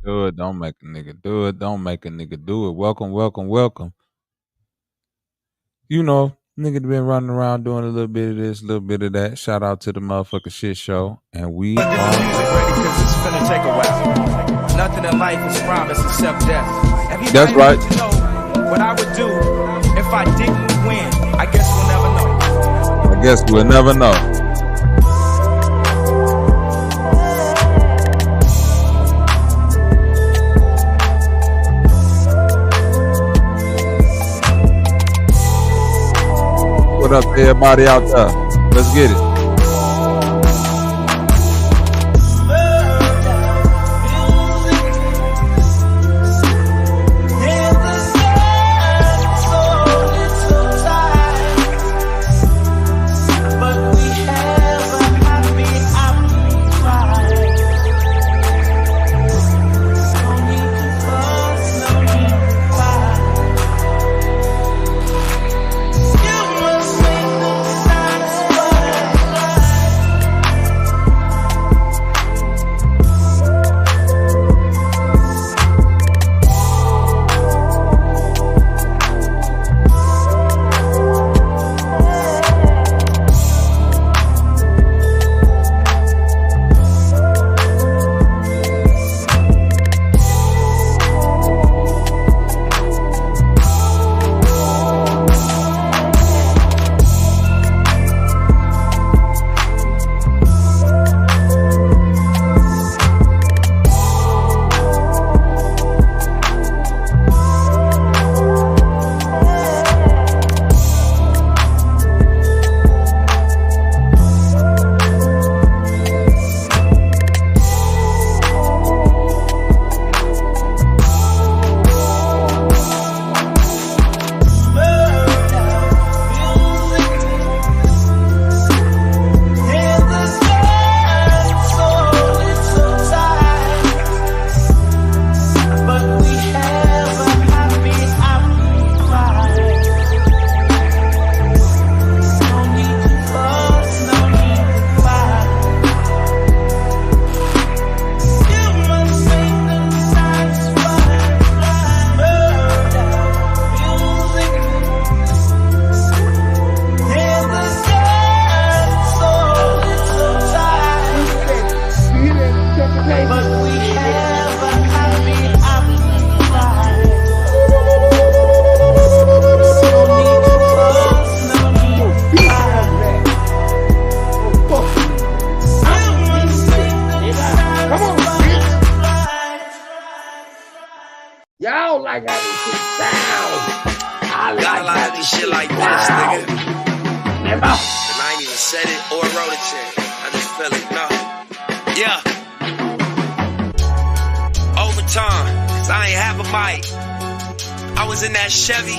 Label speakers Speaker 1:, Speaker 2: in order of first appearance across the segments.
Speaker 1: Do it, don't make a nigga do it. Don't make a nigga do it. Welcome, welcome, welcome. You know, nigga been running around doing a little bit of this, a little bit of that. Shout out to the motherfucking shit show. And we
Speaker 2: Get the music ready because it's finna take a while. Nothing in life is promised except death. Everybody
Speaker 1: That's right.
Speaker 2: needs to know what I would do if I didn't win. I guess we'll never know.
Speaker 1: I guess we'll never know. What up to everybody out there? Let's get it.
Speaker 3: Chevy.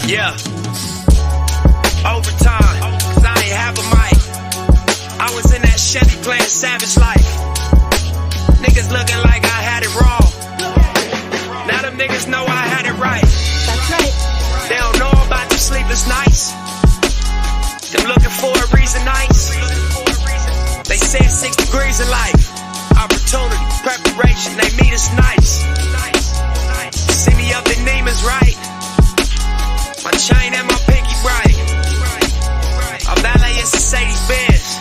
Speaker 3: Yeah. Overtime, cause I ain't have a mic. I was in that Chevy playing savage life. Niggas looking like I had it wrong. Now them niggas know I had it right.
Speaker 4: That's right.
Speaker 3: They don't know about the sleepless nights. Them looking for a reason nights. They said 6 degrees in life. Opportunity, preparation, they meet us nice. See me up in Neiman's, right? My chain and my pinky bright. A valet is Mercedes-Benz.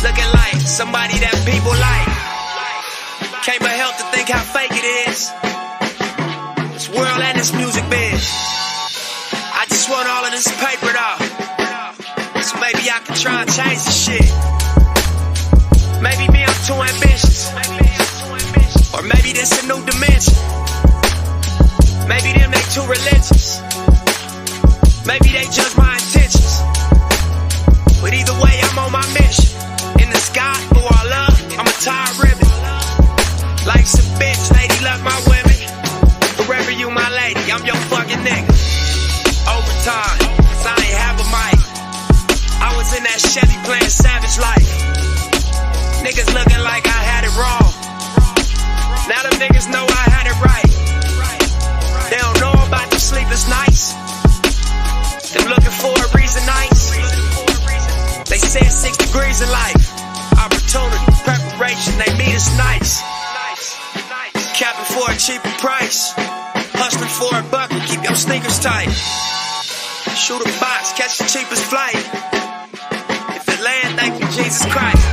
Speaker 3: Looking like somebody that people like. Can't but help to think how fake it is. This world and this music biz. I just want all of this paper though. So maybe I can try and change the shit. Maybe me, I'm too ambitious. Or maybe this a new dimension. Maybe them, they too religious. Maybe they judge my intentions. But either way, I'm on my mission. In the sky, who I love, I'm a tie ribbon. Life's a bitch, lady, love my women. Forever you my lady, I'm your fucking nigga. Overtime, cause I ain't have a mic. I was in that Chevy playing savage life. Niggas looking like I had it wrong. Now them niggas know I had it right. They don't know about the sleepless nights. Them looking for a reason nights. They said 6 degrees in life. Opportunity, preparation, they meet us nice. Capping for a cheaper price. Hustling for a buck and keep your sneakers tight. Shoot a box, catch the cheapest flight. If it land, thank you, Jesus Christ.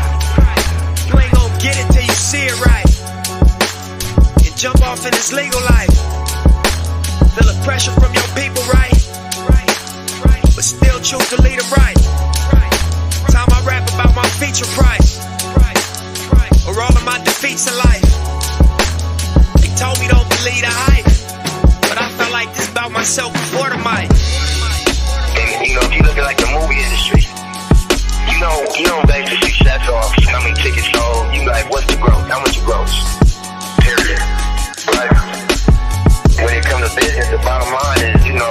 Speaker 3: You ain't gon' get it till you see it right. And jump off in this legal life. Feel the pressure from your people, right? But still choose to lead them right. Time I rap about my feature price. Or all of my defeats in life. They told me don't believe the hype. But I felt like this about myself before the mic.
Speaker 4: And, you know, if you look at like the movie industry, you don't base the success off how many tickets sold. You like, what's the growth? How much it grows? Period. But when it comes to business, the bottom line is, you know,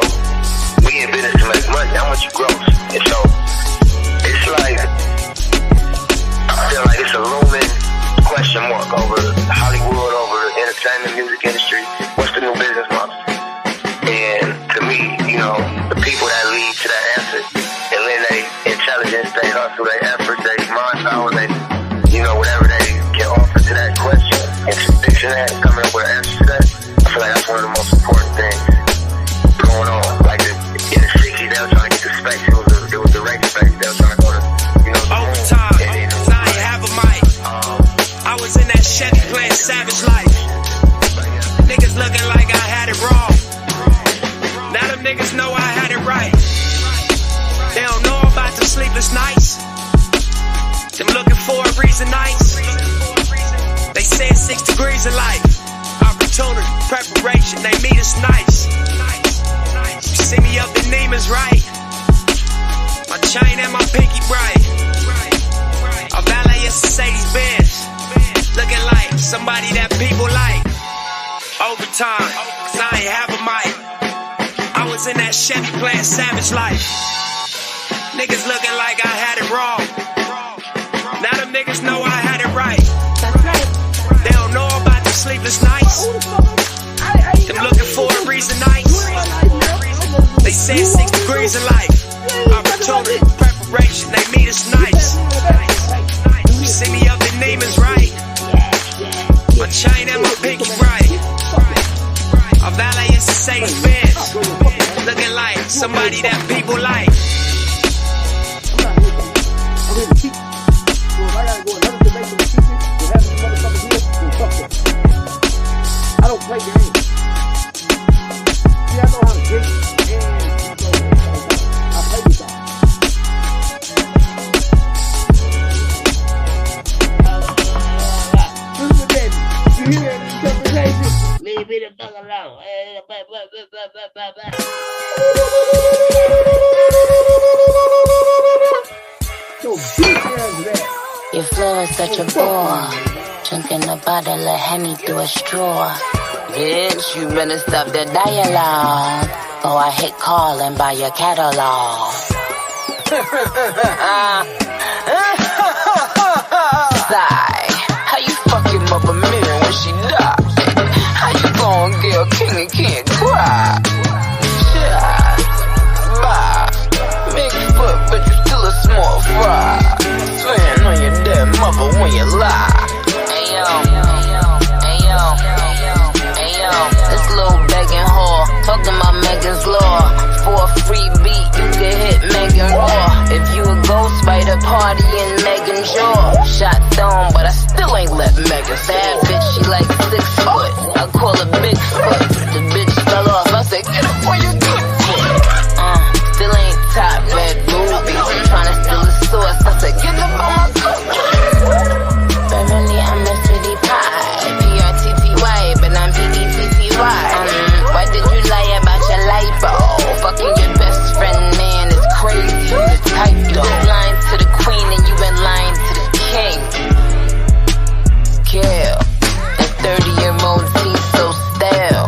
Speaker 4: we in business to make money. How much it grows? And so it's like, I feel like it's a looming question mark over Hollywood, over the entertainment music industry. What's the new business model? And to me, you know, the people that lead to that answer and lend their intelligence, they hustle, their efforts, their mind power, they, you know, whatever they can offer to that question and fixing that, coming up with an answer to that, I feel like that's one of the most important things going on. Like in the 60s, they were trying to get to space. It was the race space. They were trying to go to, you know,
Speaker 3: overtime. I ain't have a mic. I was in that Chevy playing Savage Life. Niggas looking like I had it wrong. Now them niggas know I had it right. They don't know about the sleepless nights. Them looking for a reason nights. They said 6 degrees in life. Opportunity, preparation, they meet us nice. You see me up in Neiman's right. My chain and my pinky bright. I valet a Mercedes-Benz. Looking like somebody that people like. Overtime, cause I ain't have a mic. I was in that Chevy playing Savage Life. Niggas looking like I had it wrong. Now them niggas know I had it right. They don't know about the sleepless nights. Them looking for a reason nights. They said 6 degrees in life. Opportunity, preparation, they meet us nice. You see me up in Neiman's right. My chain and my pinky right. I valet a Mercedes-Benz. Looking like somebody that people like.
Speaker 5: I don't play the game. See, I know how to drink and I play with y'all. Listen, baby, you hear that interpretation? Leave me the fuck alone. So big as that.
Speaker 6: Your flow is such a bore. Drinking a bottle of Henny through a straw. Bitch, you better stop the dialogue, or I hit call and buy your catalog. Sigh, how you fucking Mother Mary when she dies? How you gon' get a king and can't cry? Bye. Big foot, but you still a small fry. Swearing on your dead mother when you lie. Ayo, ayo, ayo, this little begging whore talking about Megan's law. For a free beat, you can hit Megan Raw. If you a ghost, by the party in Megan's jaw. Shot thrown, but I still ain't let Megan. Bad bitch, she like 6 foot. I call her Bigfoot. The bitch fell off, I said, get up on your good foot. Still ain't top red ruby. Tryna steal the sauce, I said, get up on my good foot. Beverly, I'm a sweetie pie. P-R-T-T-Y, but I'm P-E-T-T-Y. Why did you lie about your lipo? Fucking your best friend, man, it's crazy. You the type, you been lying to the queen and you been lying to the king. Kill, that 30-year-old teeth so stale.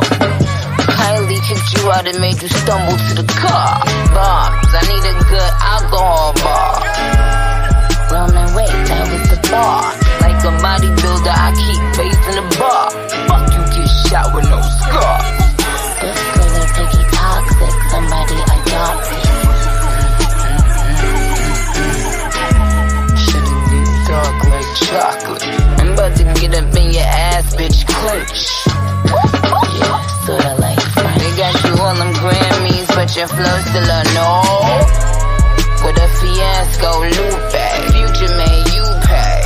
Speaker 6: your flow still a no. With a fiasco loop future made you pay.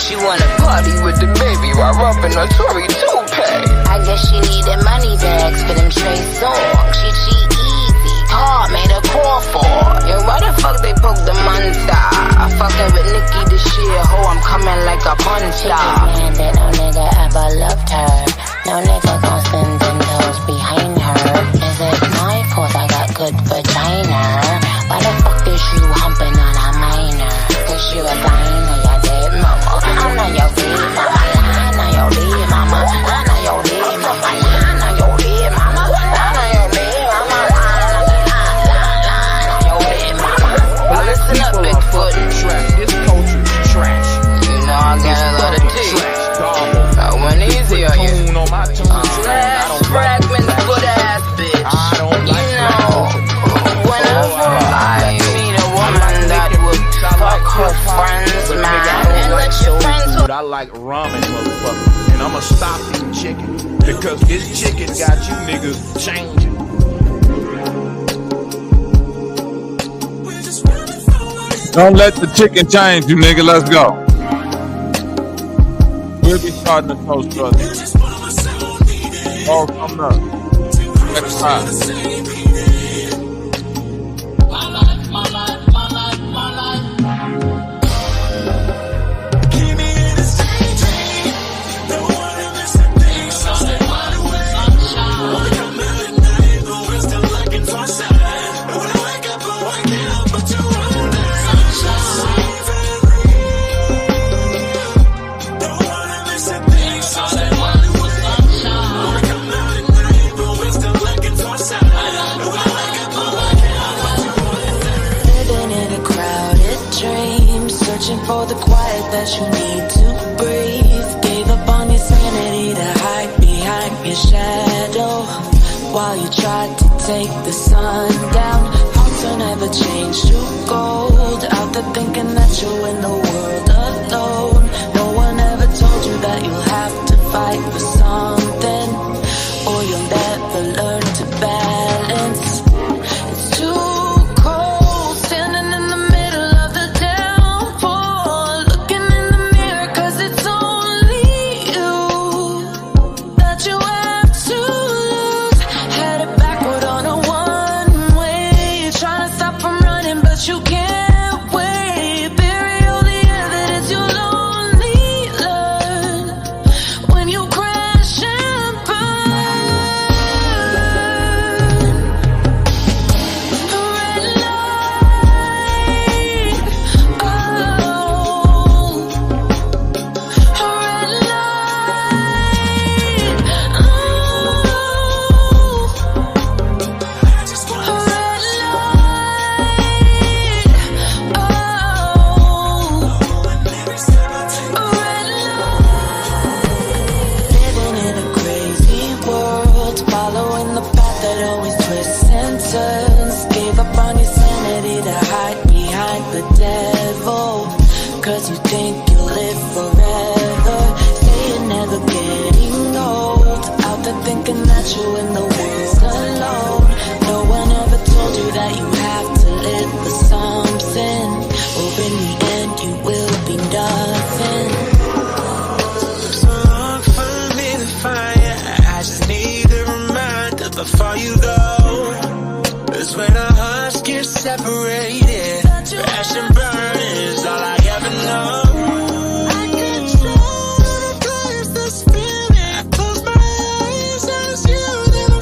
Speaker 6: She wanna party with the baby while rubbing her Tory toupee. I guess she needed money bags for them Trey songs. She easy, hard, made a call for. Yo, why the fuck they poke the monster? I fucking with Nicki this year, ho, I'm coming like a porn star. Man that no nigga ever loved her. No nigga gon' spend them toes behind her. Is it my fault I got good vagina? Why the fuck is you humping on a minor? Cause you a blind or your dead mama. I know your dead mama. I know your dead mama. I know your dead mama. I know your dead mama. I know your dead mama. I know your dead mama. But listen up, Bigfoot.
Speaker 2: This culture is trash.
Speaker 6: You know I got a lot of tea. I went easy on you. Last fragments for the ass bitch. You know, whenever I meet a woman that would fuck her friends, man, and let your friends
Speaker 2: But I like ramen, motherfucker. And I'ma stop eating chicken. Because this chicken got you niggas changing.
Speaker 1: Don't let the chicken change you, nigga. Let's go. We'll be starting the toast brothers. Oh, coming up. Next time.
Speaker 7: For the quiet that you need to breathe. Gave up on your sanity to hide behind your shadow. While you tried to take the sun down, hearts don't ever change to gold. Out there thinking that you're in the world alone. No one ever told you that you'll have to fight for something, or you'll never learn to balance. It's too cold standing in the middle of the downpour, looking in the mirror cause it's only you that you have to lose. Headed backward on a one-way, trying to stop from running but you can't wait. Bury all the evidence you'll only learn when you crash and burn. Red light, oh, red light, living in a crazy world, following the path that always twists and turns. Gave up on your sanity to hide behind the devil, cause you think you'll live forever. Say you're never getting old, out there thinking that you're in the world alone. No one ever told you that you have to live for something, or in the end you will be nothing.
Speaker 3: So look for me to find. I just need a reminder before you go. It's when our hearts get separated. Crash and burn is all I ever know. I can try to place this feeling. I close my eyes and it's you that I'm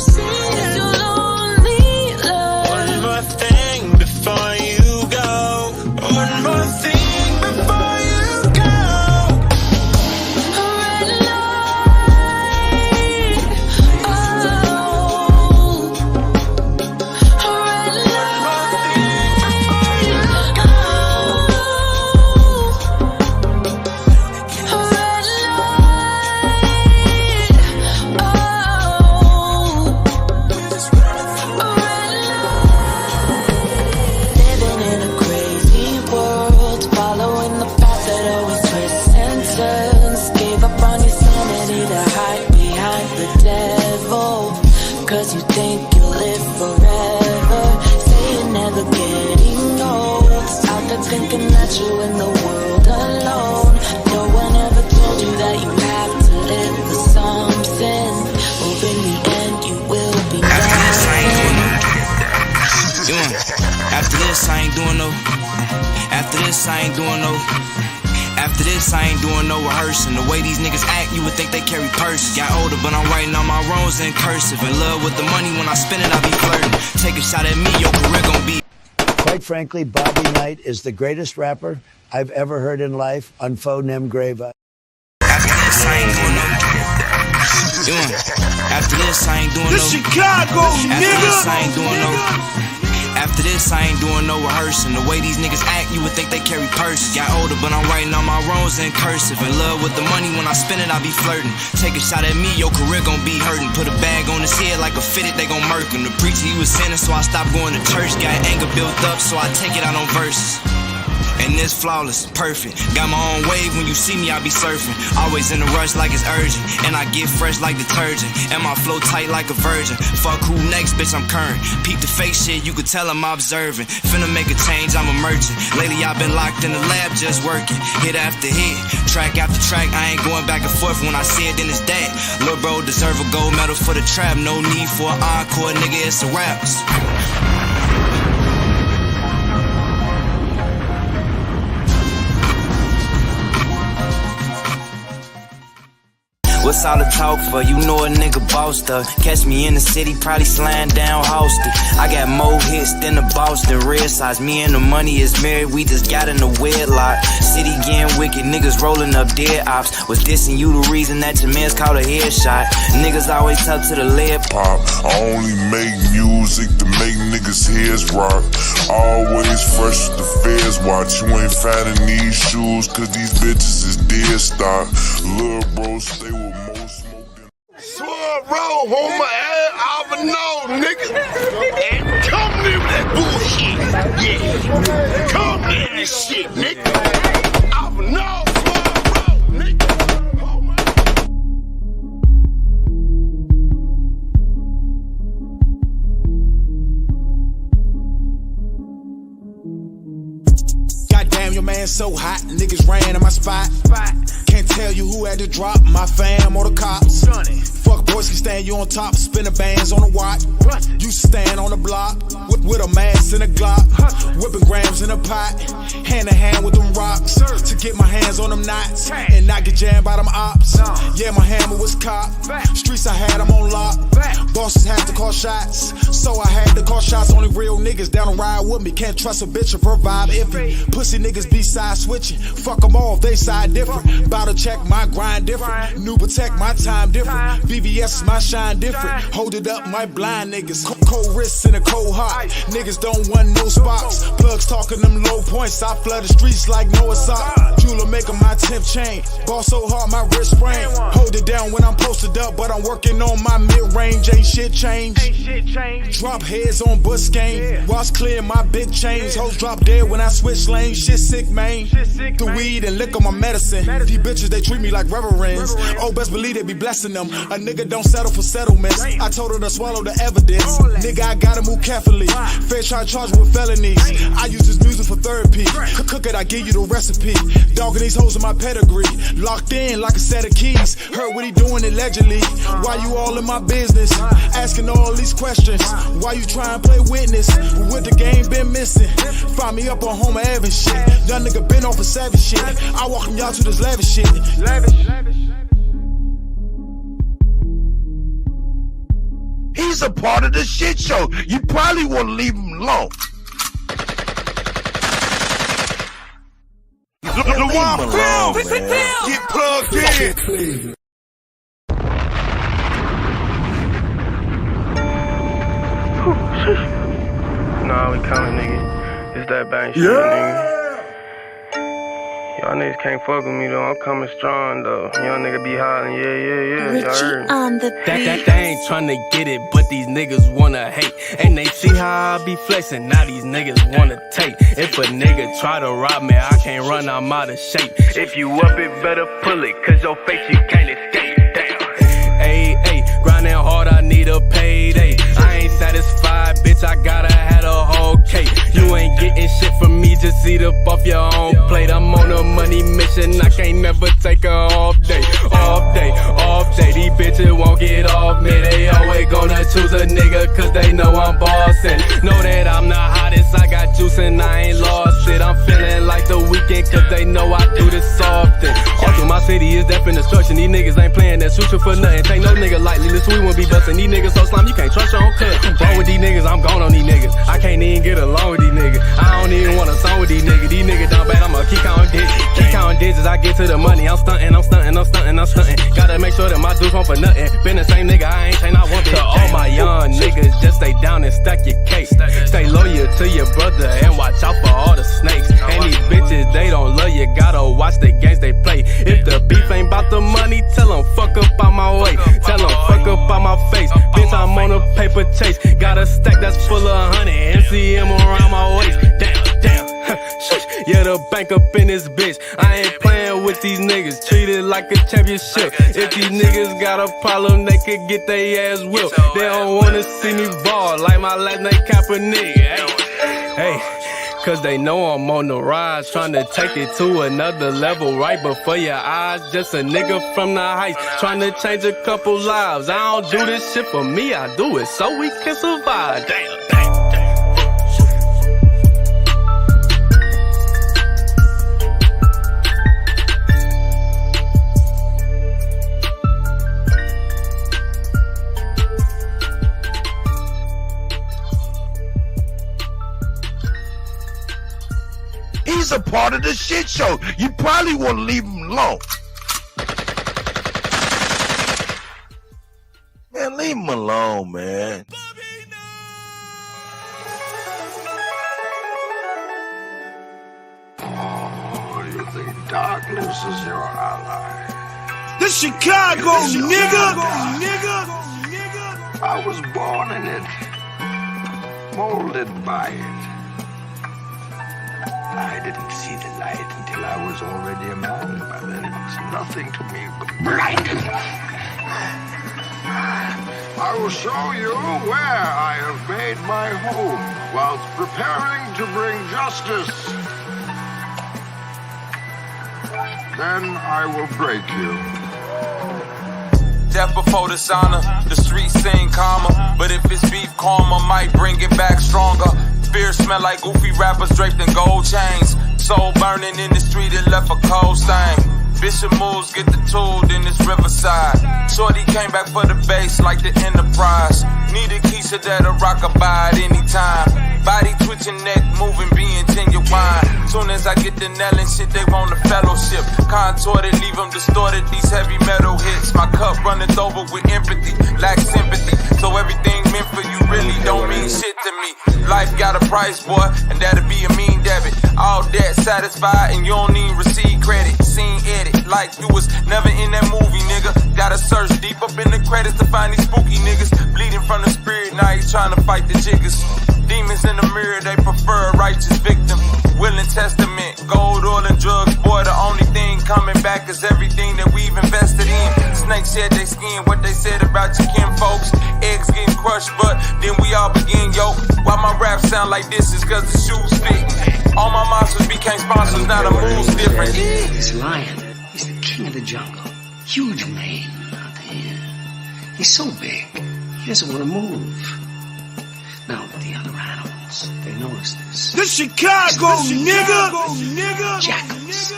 Speaker 7: put you in the world alone. No one ever told you that you have to live for something, or in the end you will be
Speaker 6: After this I ain't doing no. After this I ain't doing no. After this, I ain't doing no rehearsing. The way these niggas act, you would think they carry purses. Got older, but I'm writing all my wrongs in cursive. In love with the money, when I spend it, I be flirting. Take a shot at me, your career gon' be.
Speaker 8: Quite frankly, Bobby Knight is the greatest rapper I've ever heard in life. Unfo 𝘾𝙤𝙎𝙃.
Speaker 6: After this, I ain't doing no. After this, I ain't doing no.
Speaker 2: This Chicago,
Speaker 6: After
Speaker 2: nigga.
Speaker 6: this, I ain't doing no. After this, I ain't doing no rehearsing. The way these niggas act, you would think they carry purses. Got older, but I'm writing all my wrongs in cursive. In love with the money, when I spend it, I be flirting. Take a shot at me, your career gon' be hurting. Put a bag on his head like a fitted, they gon' murk him. The preacher, he was sinning, so I stopped going to church. Got anger built up, so I take it out on verses. And this flawless, perfect. Got my own wave, when you see me, I be surfing. Always in a rush like it's urgent, and I get fresh like detergent. And my flow tight like a virgin. Fuck who next, bitch, I'm current. Peep the fake shit, you could tell I'm observing. Finna make a change, I'm a merchant. Lately I've been locked in the lab just working. Hit after hit, track after track. I ain't going back and forth, when I see it, then it's that. Lil' bro deserve a gold medal for the trap. No need for an encore, nigga, it's a raps. What's all the talk for? You know a nigga bossed up. Catch me in the city, probably slaying down hosted. I got more hits than the Boston Red Sox. Me and the money is married, we just got in the wedlock. City getting wicked, niggas rolling up dead ops. Was dissing you the reason that your man's caught a headshot. Niggas always tuck to the lead
Speaker 9: pop. I only make music to make niggas' heads rock. Always fresh with the feds watch. You ain't finding these shoes, cause these bitches is dead stock. Lil' bro, stay with most smoking.
Speaker 2: Sword roll, homer, I know, nigga. And come near that bullshit. Yeah. Come near this shit, nigga. I know, sword roll, nigga. Goddamn, your man so hot, niggas ran in my spot. Can't tell you who had to drop, my fam or the cops. Fuck boys can stand you on top, spinning bands on the watch. Used to stand on the block with a mask and a Glock, whipping grams in a pot, hand in hand with them rocks to get my hands on them knots and not get jammed by them ops. Yeah, my hammer was cop. Streets I had them on lock. Bosses had to call shots, so I had to call shots. Only real niggas down the ride with me. Can't trust a bitch or provide iffy. Pussy niggas be side switching. Fuck them off, they side different. Bout to check my grind different. New protect my time different. BBS is my shine different. Hold it up, my blind niggas. Cold wrists in a cold heart. Niggas don't want no spots. Plugs talking them low points. I flood the streets like Noah Sock. Jeweler making my temp chain. Ball so hard my wrist sprain. Hold it down when I'm posted up, but I'm working on my mid-range. Ain't shit changed. Drop heads on bus game. Watch clear my big chains. Hoes drop dead when I switch lanes. Shit sick, man. The weed and liquor my medicine. These bitches, they treat me like reverends. Oh, best believe they be blessing them. A nigga don't settle for settlements. I told her to swallow the evidence. Nigga, I gotta move carefully. Fair try charged with felonies. I use this music for therapy. Cook it, I give you the recipe. Dogging these hoes in my pedigree. Locked in like a set of keys. Heard what he doing allegedly. Why you all in my business? Asking all these questions. Why you try and play witness? With the game been missing. Find me up on Homer Evans shit. Young nigga been off of savage shit. I welcome y'all to this lavish shit. He's a part of the shit show. You probably want to leave him alone. Get plugged in.
Speaker 10: Nah, we coming, nigga. It's that bang shit, nigga. Y'all niggas can't fuck with me though. I'm coming strong though. Young nigga be hollering, yeah. Y'all heard me.
Speaker 11: They ain't tryna get it, but these niggas wanna hate. And they see how I be flexing, now these niggas wanna take. If a nigga try to rob me, I can't run, I'm out of shape. If you up it, better pull it, cause your face you can't escape. Damn. Ayy, grinding hard, I need a payday. I ain't satisfied, bitch, I gotta have a whole cake. You ain't getting shit from me, just eat up off your own plate. I'm on a money mission, I can't never take a off day. Off day, off day, these bitches won't get off me. They always gonna choose a nigga, cause they know I'm bossing. Know that I'm the hottest, I got juice and I ain't lost it. I'm feeling like the weekend, cause they know I do this often. All through my city is death and destruction. These niggas ain't playing that shoot you for nothing. Take no nigga lightly, listen, we won't be bustin'. These niggas so slime, you can't trust your own cut. Wrong with these niggas, I'm gone on these niggas. I can't even get along with these niggas. I don't even want a song with these niggas. These niggas down bad, I'ma keep counting digits. Keep counting digits, I get to the money. I'm stuntin', I'm stuntin', I'm stuntin', I'm stuntin'. Gotta make sure that my dudes won't for nothing. Been the same nigga, I ain't changed not one bit. To all my young niggas, just stay down and stack your cake. Stay loyal to your brother and watch out for all the snakes. And these bitches, they don't love you, gotta watch the games they play. If the beef ain't about the money, tell them fuck up out my way. Tell them fuck up out my face. Bitch, I'm on a paper chase. Got a stack that's full of honey, MCM around my waist. Damn, damn, shush. Yeah, the bank up in this bitch. I ain't playing with these niggas, treat it like a championship. If these niggas got a problem, they could get their ass whipped. They don't wanna see me ball like my last name Kaepernick. Hey, cause they know I'm on the rise, tryna take it to another level right before your eyes. Just a nigga from the heights, tryna change a couple lives. I don't do this shit for me, I do it so we can survive. Damn, damn.
Speaker 12: He's a part of the shit show. You probably want to leave him alone. Man, leave him alone, man.
Speaker 13: Oh, you think darkness is your ally?
Speaker 2: This Chicago, nigga!
Speaker 13: I was born in it, molded by it. I didn't see the light until I was already a man. By then it was nothing to me but blinding. I will show you where I have made my home whilst preparing to bring justice. Then I will break you.
Speaker 14: Death before dishonor, the streets sing calmer. But if it's beef, karma might bring it back stronger. Fear smell like goofy rappers draped in gold chains. Soul burning in the street, it left a cold stain. Bishop moves, get the tool, then it's Riverside. Shorty came back for the bass like the Enterprise. Need a Keisha that'll rock a by at any time. Body twitching, neck moving, being genuine. Soon as I get the nail and shit, they want a fellowship. Contorted, leave them distorted, these heavy metal hits. My cup runneth over with empathy, lack sympathy. So everything meant for you really don't mean shit to me. Life got a price, boy, and that'll be a mean debit. All debt satisfied and you don't even receive credit. Scene edit, like you was never in that movie, nigga. Gotta search deep up in the credits to find these spooky niggas. Bleeding from the spirit, now he's trying to fight the jiggers. Demons in the mirror, they prefer a righteous victim. Willing testament, gold, oil, and drugs. Boy, the only thing coming back is everything that we've invested in. Snakes shed their skin, what they said about your kin folks. Eggs getting crushed, but then we all begin, yo. Why my rap sound like this is cause the shoes fit. All my monsters became sponsors, now the move's different.
Speaker 15: This lion, he's the king of the jungle. Huge mane out there. He's so big, he doesn't want to move. Now, the other animals, they notice this.
Speaker 2: This Chicago, nigga!
Speaker 15: Jackals,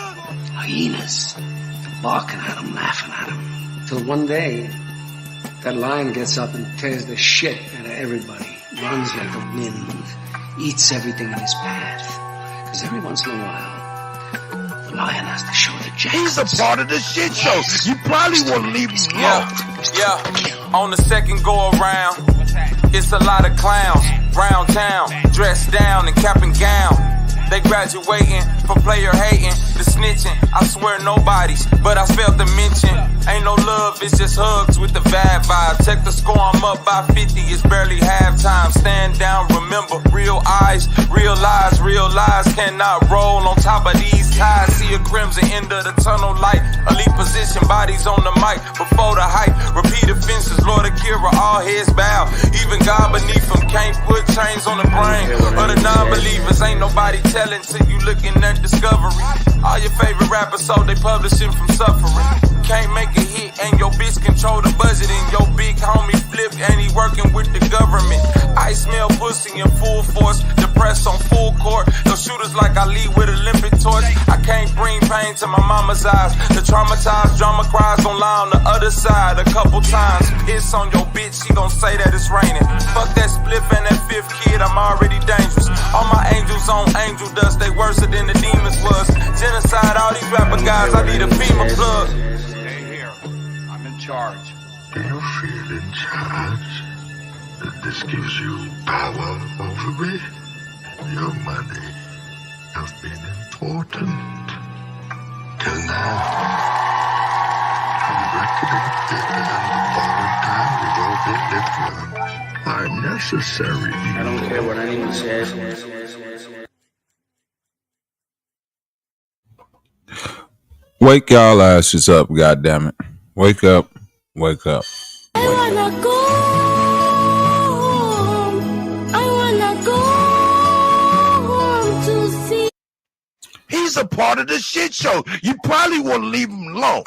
Speaker 15: hyenas, they're barking at him, laughing at him. Till one day, that lion gets up and tears the shit out of everybody. Runs like the wind, eats everything in his path. Because every once in a while, the lion has to show the jackals.
Speaker 12: He's a part of the shit show. You probably want to leave him alone.
Speaker 14: Yeah. On the second go around, it's a lot of clowns, round town, dressed down in cap and gown. They graduating for player hating, the snitching. I swear nobody's, but I failed to mention. Ain't no love, it's just hugs with the bad vibe. Check the score, I'm up by 50, it's barely halftime. Stand down, remember, real eyes, real lies cannot roll on top of these ties. See a crimson end of the tunnel light. Elite position, bodies on the mic before the hype. Repeat offenses, Lord Akira, all heads bow. Even God beneath them can't put chains on the brain of the non-believers. Ain't nobody telling till you looking at discovery. All your favorite rappers sold they publishing from suffering. Can't make a hit and your bitch control the budget. And your big homie Flip and he working with the government. I smell pussy in full force, depressed on full court. No shooters like I lead with Olympic torch. I can't bring pain to my mama's eyes. The traumatized drama cries gon' lie on the other side. A couple times, piss on your bitch, she gon' say that it's raining. Fuck that spliff and that fifth kid, I'm already dangerous. All my angels on angel dust, they worse than the demons was. Genocide, all these rapper guys, I need a FEMA plug.
Speaker 13: Stay here. I'm in charge.
Speaker 9: Do you feel in charge? That this gives you power over me? Your money has been important till now. I reckon the borrowed time with all the liquor are necessary.
Speaker 15: I don't care what anyone says.
Speaker 1: Wake y'all asses up, goddammit. Wake up. Wake up.
Speaker 7: I wanna go home. I wanna go home to see.
Speaker 12: He's a part of the shit show. You probably want to leave him alone.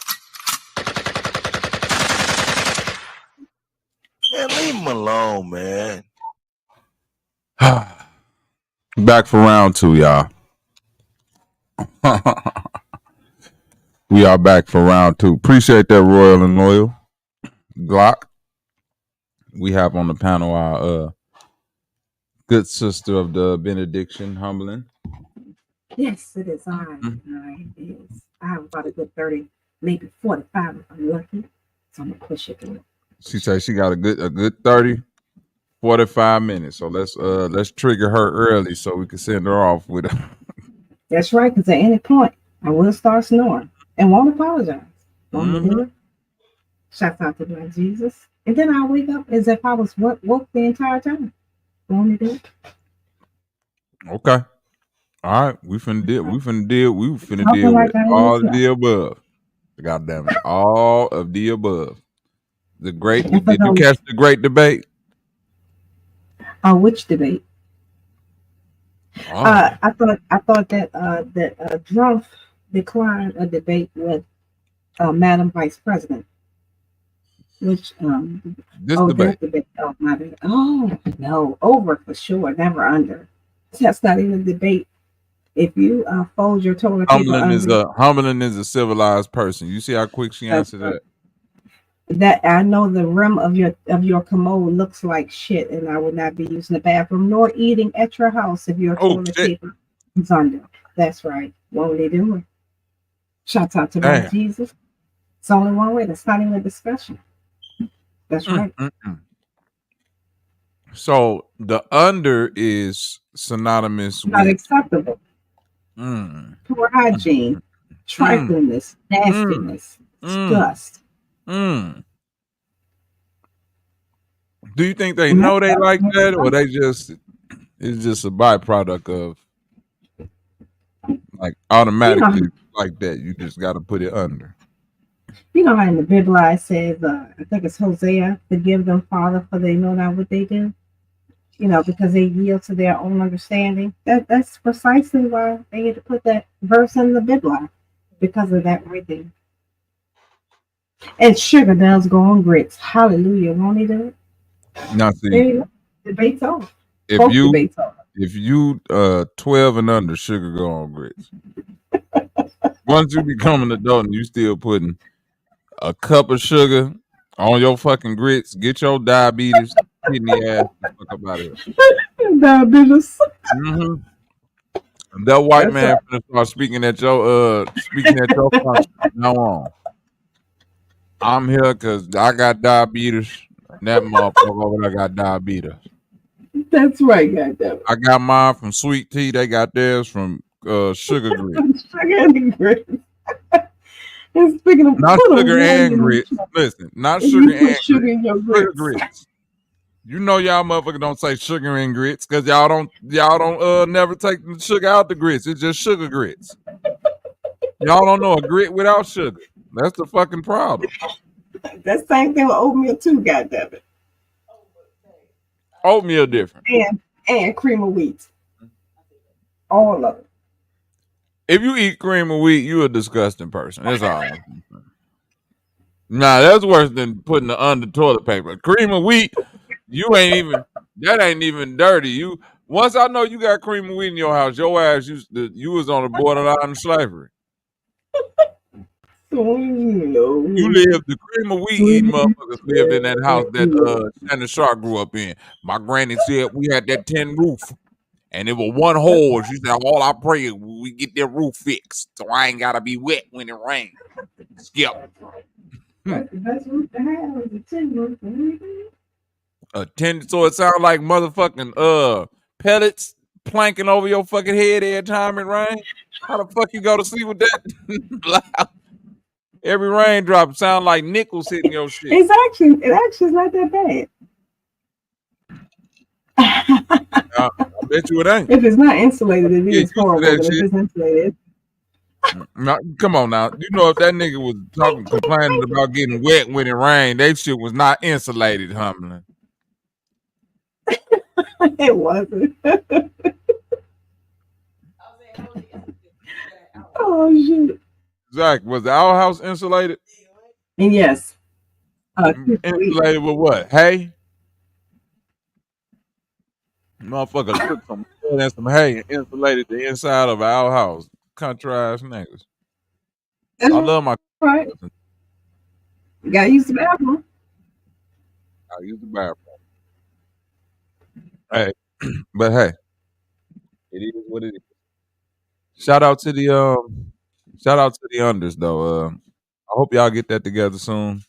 Speaker 12: Man, leave him alone, man.
Speaker 1: Back for round 2, y'all. We are back for round 2. Appreciate that, Royal and Loyal. Glock. We have on the panel our good sister of the benediction, Humbling.
Speaker 16: Yes, it is. It is. I have about a good 30, maybe 45 if I'm lucky. So I'm gonna push it through.
Speaker 1: She said she got a good 30, 45 minutes. So let's trigger her early so we can send her off with her.
Speaker 16: That's right, because at any point I will start snoring and won't apologize. Want me to do it? Shouts out to Black Jesus. And then I'll wake up as if I was woke the entire time. Want me to do it?
Speaker 1: Okay. All right. We finna deal
Speaker 16: like
Speaker 1: with all of the above. God damn it. All of the above. Did you catch the great debate?
Speaker 16: Which debate?
Speaker 1: Oh.
Speaker 16: I thought that Trump declined a debate with Madam Vice President. Which
Speaker 1: debate.
Speaker 16: Oh, my bad. Oh no, over for sure, never under. That's not even a debate. If you fold your toilet paper
Speaker 1: Humbling is a civilized person. You see how quick she answered that?
Speaker 16: That I know the rim of your commode looks like shit, and I would not be using the bathroom nor eating at your house if your toilet paper is under. That's right. What were they doing? Shouts out to my Jesus. It's only one way. That's not even a discussion. That's right.
Speaker 1: So the under is synonymous with
Speaker 16: not acceptable. Poor hygiene, triflingness, nastiness, disgust.
Speaker 1: Do you think they know they like that, or it's just a byproduct of like automatically like that? You just got to put it under.
Speaker 16: You know how in the Bible it says, I think it's Hosea, forgive them, Father, for they know not what they do. You know, because they yield to their own understanding. That's precisely why they had to put that verse in the Bible, because of that right there. And sugar does go on grits. Hallelujah. Won't he do it?
Speaker 1: Now, see,
Speaker 16: there you go. Debate's over.
Speaker 1: If you 12 and under, sugar go on grits. Once you become an adult and you still putting a cup of sugar on your fucking grits, get your diabetes, kidney ass the fuck up out of here.
Speaker 16: Diabetes.
Speaker 1: That white man finna start speaking at your function from now on. I'm here because I got diabetes. And that motherfucker over there got diabetes.
Speaker 16: That's right, goddamn.
Speaker 1: I got mine from sweet tea. They got theirs from sugar grits.
Speaker 16: Sugar and grits. And speaking of
Speaker 1: not sugar and grits. Listen, not sugar and sugar grits. You know y'all motherfuckers don't say sugar and grits because y'all don't never take the sugar out the grits. It's just sugar grits. Y'all don't know a grit without sugar. That's the fucking problem.
Speaker 16: That same thing with oatmeal too, goddamn it.
Speaker 1: Oatmeal different.
Speaker 16: And cream of wheat. All of it.
Speaker 1: If you eat cream of wheat, you a disgusting person. That's all. Nah, that's worse than putting it under toilet paper. Cream of wheat, that ain't even dirty. Once I know you got cream of wheat in your house, your ass you was on the borderline of slavery. You lived, the cream of wheat eating motherfuckers lived in that house that Shannon Sharp grew up in. My granny said we had that tin roof. And it was one hole. She said, all I pray is we get that roof fixed so I ain't got to be wet when it rains. Skip.
Speaker 16: The best roof to have is a tin roof.
Speaker 1: A tin, so it sounds like motherfucking pellets planking over your fucking head every time it rains. How the fuck you go to sleep with that? Every raindrop sound like nickels hitting your shit.
Speaker 16: It actually is not that bad.
Speaker 1: I bet you it ain't.
Speaker 16: If it's not insulated, it is horrible. But if it's insulated,
Speaker 1: now, come on now. You know if that nigga was complaining about getting wet when it rained, that shit was not insulated, Humlin.
Speaker 16: It wasn't. Oh shit.
Speaker 1: Zach, was the outhouse insulated?
Speaker 16: Yes.
Speaker 1: Insulated with what? Hay? Motherfucker took some wood and some hay and insulated the inside of our house. Country ass niggas. I love my
Speaker 16: right. You gotta use the bathroom.
Speaker 1: I use the bathroom. Hey, but hey, it is what it is. Shout out to the unders though. I hope y'all get that together soon.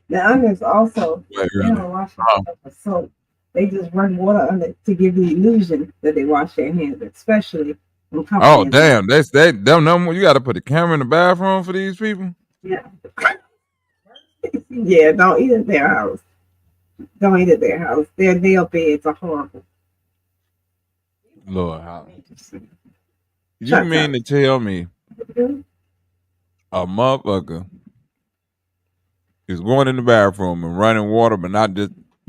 Speaker 16: The unders also they don't wash their hands with soap. They just run water on it to give the illusion that they wash their hands, especially when
Speaker 1: oh damn, they don't. You got to put a camera in the bathroom for these people.
Speaker 16: Yeah. Yeah, don't eat at their house. Don't eat at their house. Their nail beds are horrible.
Speaker 1: Lord, how you mean to tell me a motherfucker is going in the bathroom and running water, but not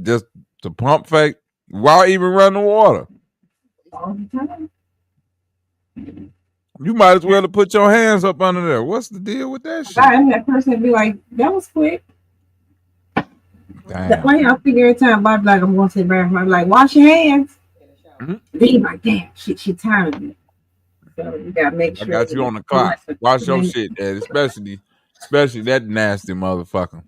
Speaker 1: just to pump fake? Why even run the water?
Speaker 16: All the time.
Speaker 1: You might as well have put your hands up under there. What's the deal with that shit?
Speaker 16: And that person would be like, that was quick.
Speaker 1: Damn.
Speaker 16: Why y'all figure every time Bob's like, I'm going to the bathroom, I'm like, wash your hands. Then you like, damn, she tired me. So you gotta make sure.
Speaker 1: I got you on the clock. Wash your shit, Dad. Especially that nasty motherfucker.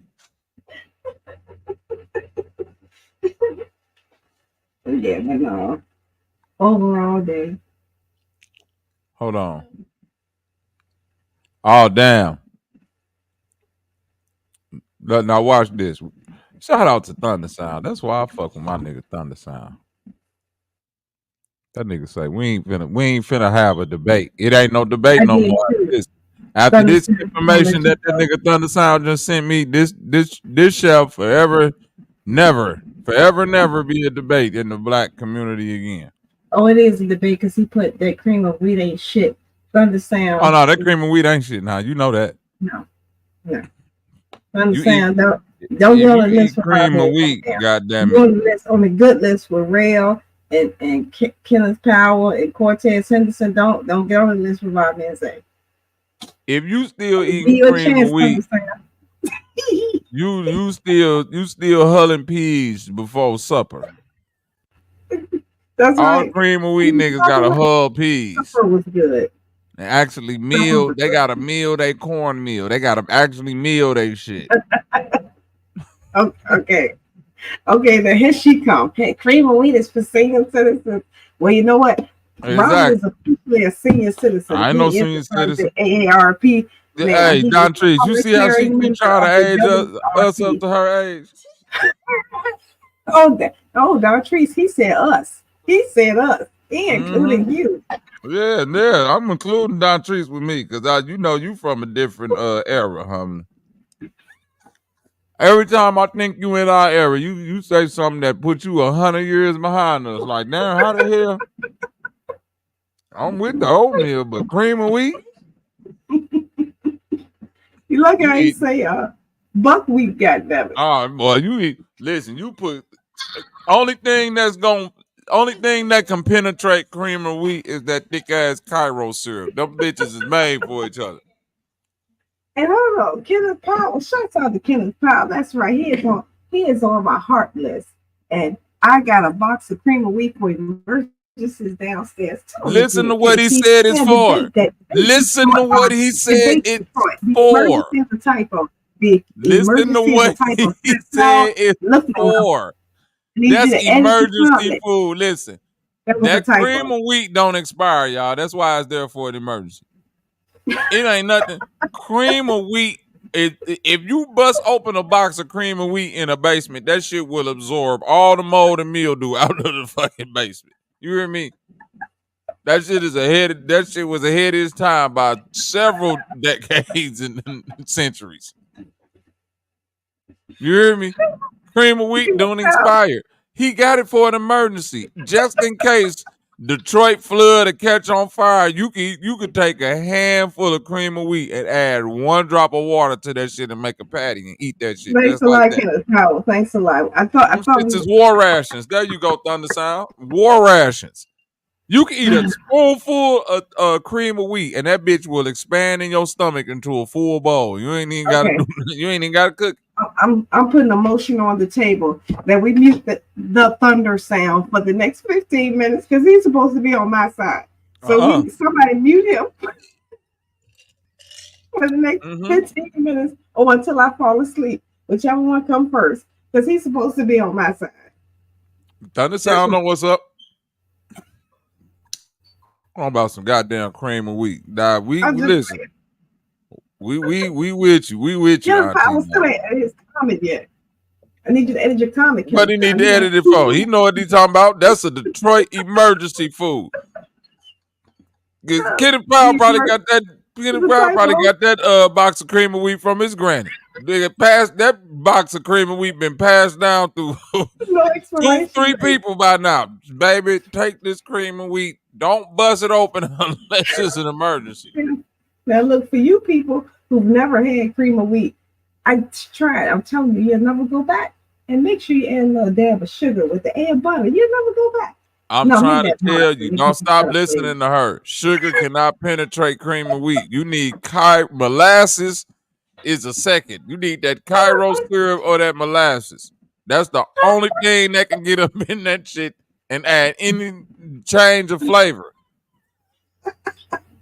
Speaker 16: Yeah, but no. Over all day.
Speaker 1: Hold on. Oh damn. Now watch this. Shout out to Thunder Sound. That's why I fuck with my nigga Thunder Sound. That nigga say we ain't finna have a debate. It ain't no debate no more. After this information that nigga Thunder Sound just sent me, this shall forever never be a debate in the black community again.
Speaker 16: Oh, it is a debate because he put that cream of wheat ain't shit. Thunder Sound.
Speaker 1: Oh no, that cream of wheat ain't shit. Now you know that.
Speaker 16: No. Thunder Sound. Don't go on the list for
Speaker 1: cream of wheat. Goddamn it.
Speaker 16: Go on the good list with Rail and Kenneth Powell and Cortez Henderson. Don't get on the list with Rob Manzay.
Speaker 1: If you still eating cream of wheat, you still hulling peas before supper.
Speaker 16: That's
Speaker 1: all
Speaker 16: right.
Speaker 1: Cream of wheat niggas got to hull peas.
Speaker 16: Supper was good.
Speaker 1: They actually meal. They got to meal they cornmeal. They got to actually meal they shit.
Speaker 16: Okay. Now here she comes. Hey, cream of wheat is for senior citizens. Well, you know what?
Speaker 1: Exactly.
Speaker 16: Robert is officially a senior citizen.
Speaker 1: I know senior citizen.
Speaker 16: AARP.
Speaker 1: Hey, Don Trees, you see how she be trying to age us up to her age?
Speaker 16: Don Trees, he said us. He said us. He including you.
Speaker 1: Yeah, I'm including Don Trees with me because you from a different era, homie. Every time I think you in our era, you say something that puts you 100 years behind us. Like, damn, how the hell? I'm with the oatmeal, but cream of wheat.
Speaker 16: You look at it say buckwheat, goddammit.
Speaker 1: Oh, boy, you eat. Listen, you put only thing that can penetrate cream of wheat is that thick ass Cairo syrup. Them bitches is made for each other.
Speaker 16: And I don't know, Kenneth Powell. Shouts out to Kenneth Powell. That's right. He is on my heart list, and I got a box of cream of wheat for emergencies downstairs.
Speaker 1: Listen to what he said it's for. Listen to what he said it's for. Listen to what he said it's for. That's emergency food. Listen, that cream of wheat don't expire, y'all. That's why it's there for an emergency. It ain't nothing. Cream of wheat. If you bust open a box of cream of wheat in a basement, that shit will absorb all the mold and mildew out of the fucking basement. You hear me? That shit is ahead. That shit was ahead of its time by several decades and centuries. You hear me? Cream of wheat don't expire. He got it for an emergency, just in case Detroit flood or catch on fire. You could take a handful of cream of wheat and add 1 drop of water to that shit and make a patty and eat that shit.
Speaker 16: Thanks a lot, Kenneth Powell. Thanks a lot. I thought
Speaker 1: it's just war rations. There you go, Thunder Sound. War rations. You can eat a spoonful of cream of wheat, and that bitch will expand in your stomach into a full bowl. You ain't even gotta you ain't even gotta cook.
Speaker 16: I'm putting a motion on the table that we mute the thunder sound for the next 15 minutes because he's supposed to be on my side. So somebody mute him for the next 15 minutes or until I fall asleep, whichever one come first, because he's supposed to be on my side.
Speaker 1: Thunder Sound know what's up. Talking about some goddamn cream of wheat. Nah, we listen. We with you. We with you.
Speaker 16: Yeah, I was still edit his comment yet. I need you to edit your comment.
Speaker 1: What he need to edit it for? He know what he's talking about. That's a Detroit emergency food. Kenneth Powell probably got that. Kenneth Powell probably got that box of cream of wheat from his granny. That box of cream of wheat been passed down through 2-3 people by now. Baby, take this cream of wheat. Don't bust it open unless it's an emergency.
Speaker 16: Now look, for you people who've never had cream of wheat, I tried. I'm telling you, you'll never go back. And make sure you add a little dab of sugar with the add butter. You'll never go back.
Speaker 1: I'm trying to tell you, don't stop listening to her. Sugar cannot penetrate cream of wheat. You need molasses is a second. You need that Cairo syrup or that molasses. That's the only thing that can get up in that shit and add any change of flavor.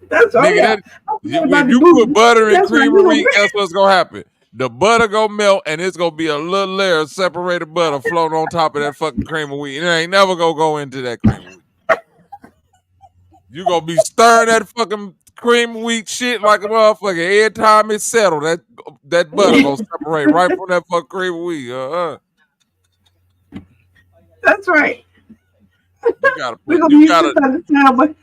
Speaker 16: That's all.
Speaker 1: Nigga, if you put butter and cream of wheat, guess what's gonna happen? The butter gonna melt and it's gonna be a little layer of separated butter floating on top of that fucking cream of wheat. It ain't never gonna go into that cream of wheat. You gonna be stirring that fucking cream of wheat shit like a motherfucker. Every time it settle, that butter gonna separate right from that fucking cream of wheat.
Speaker 16: That's right.
Speaker 1: You gotta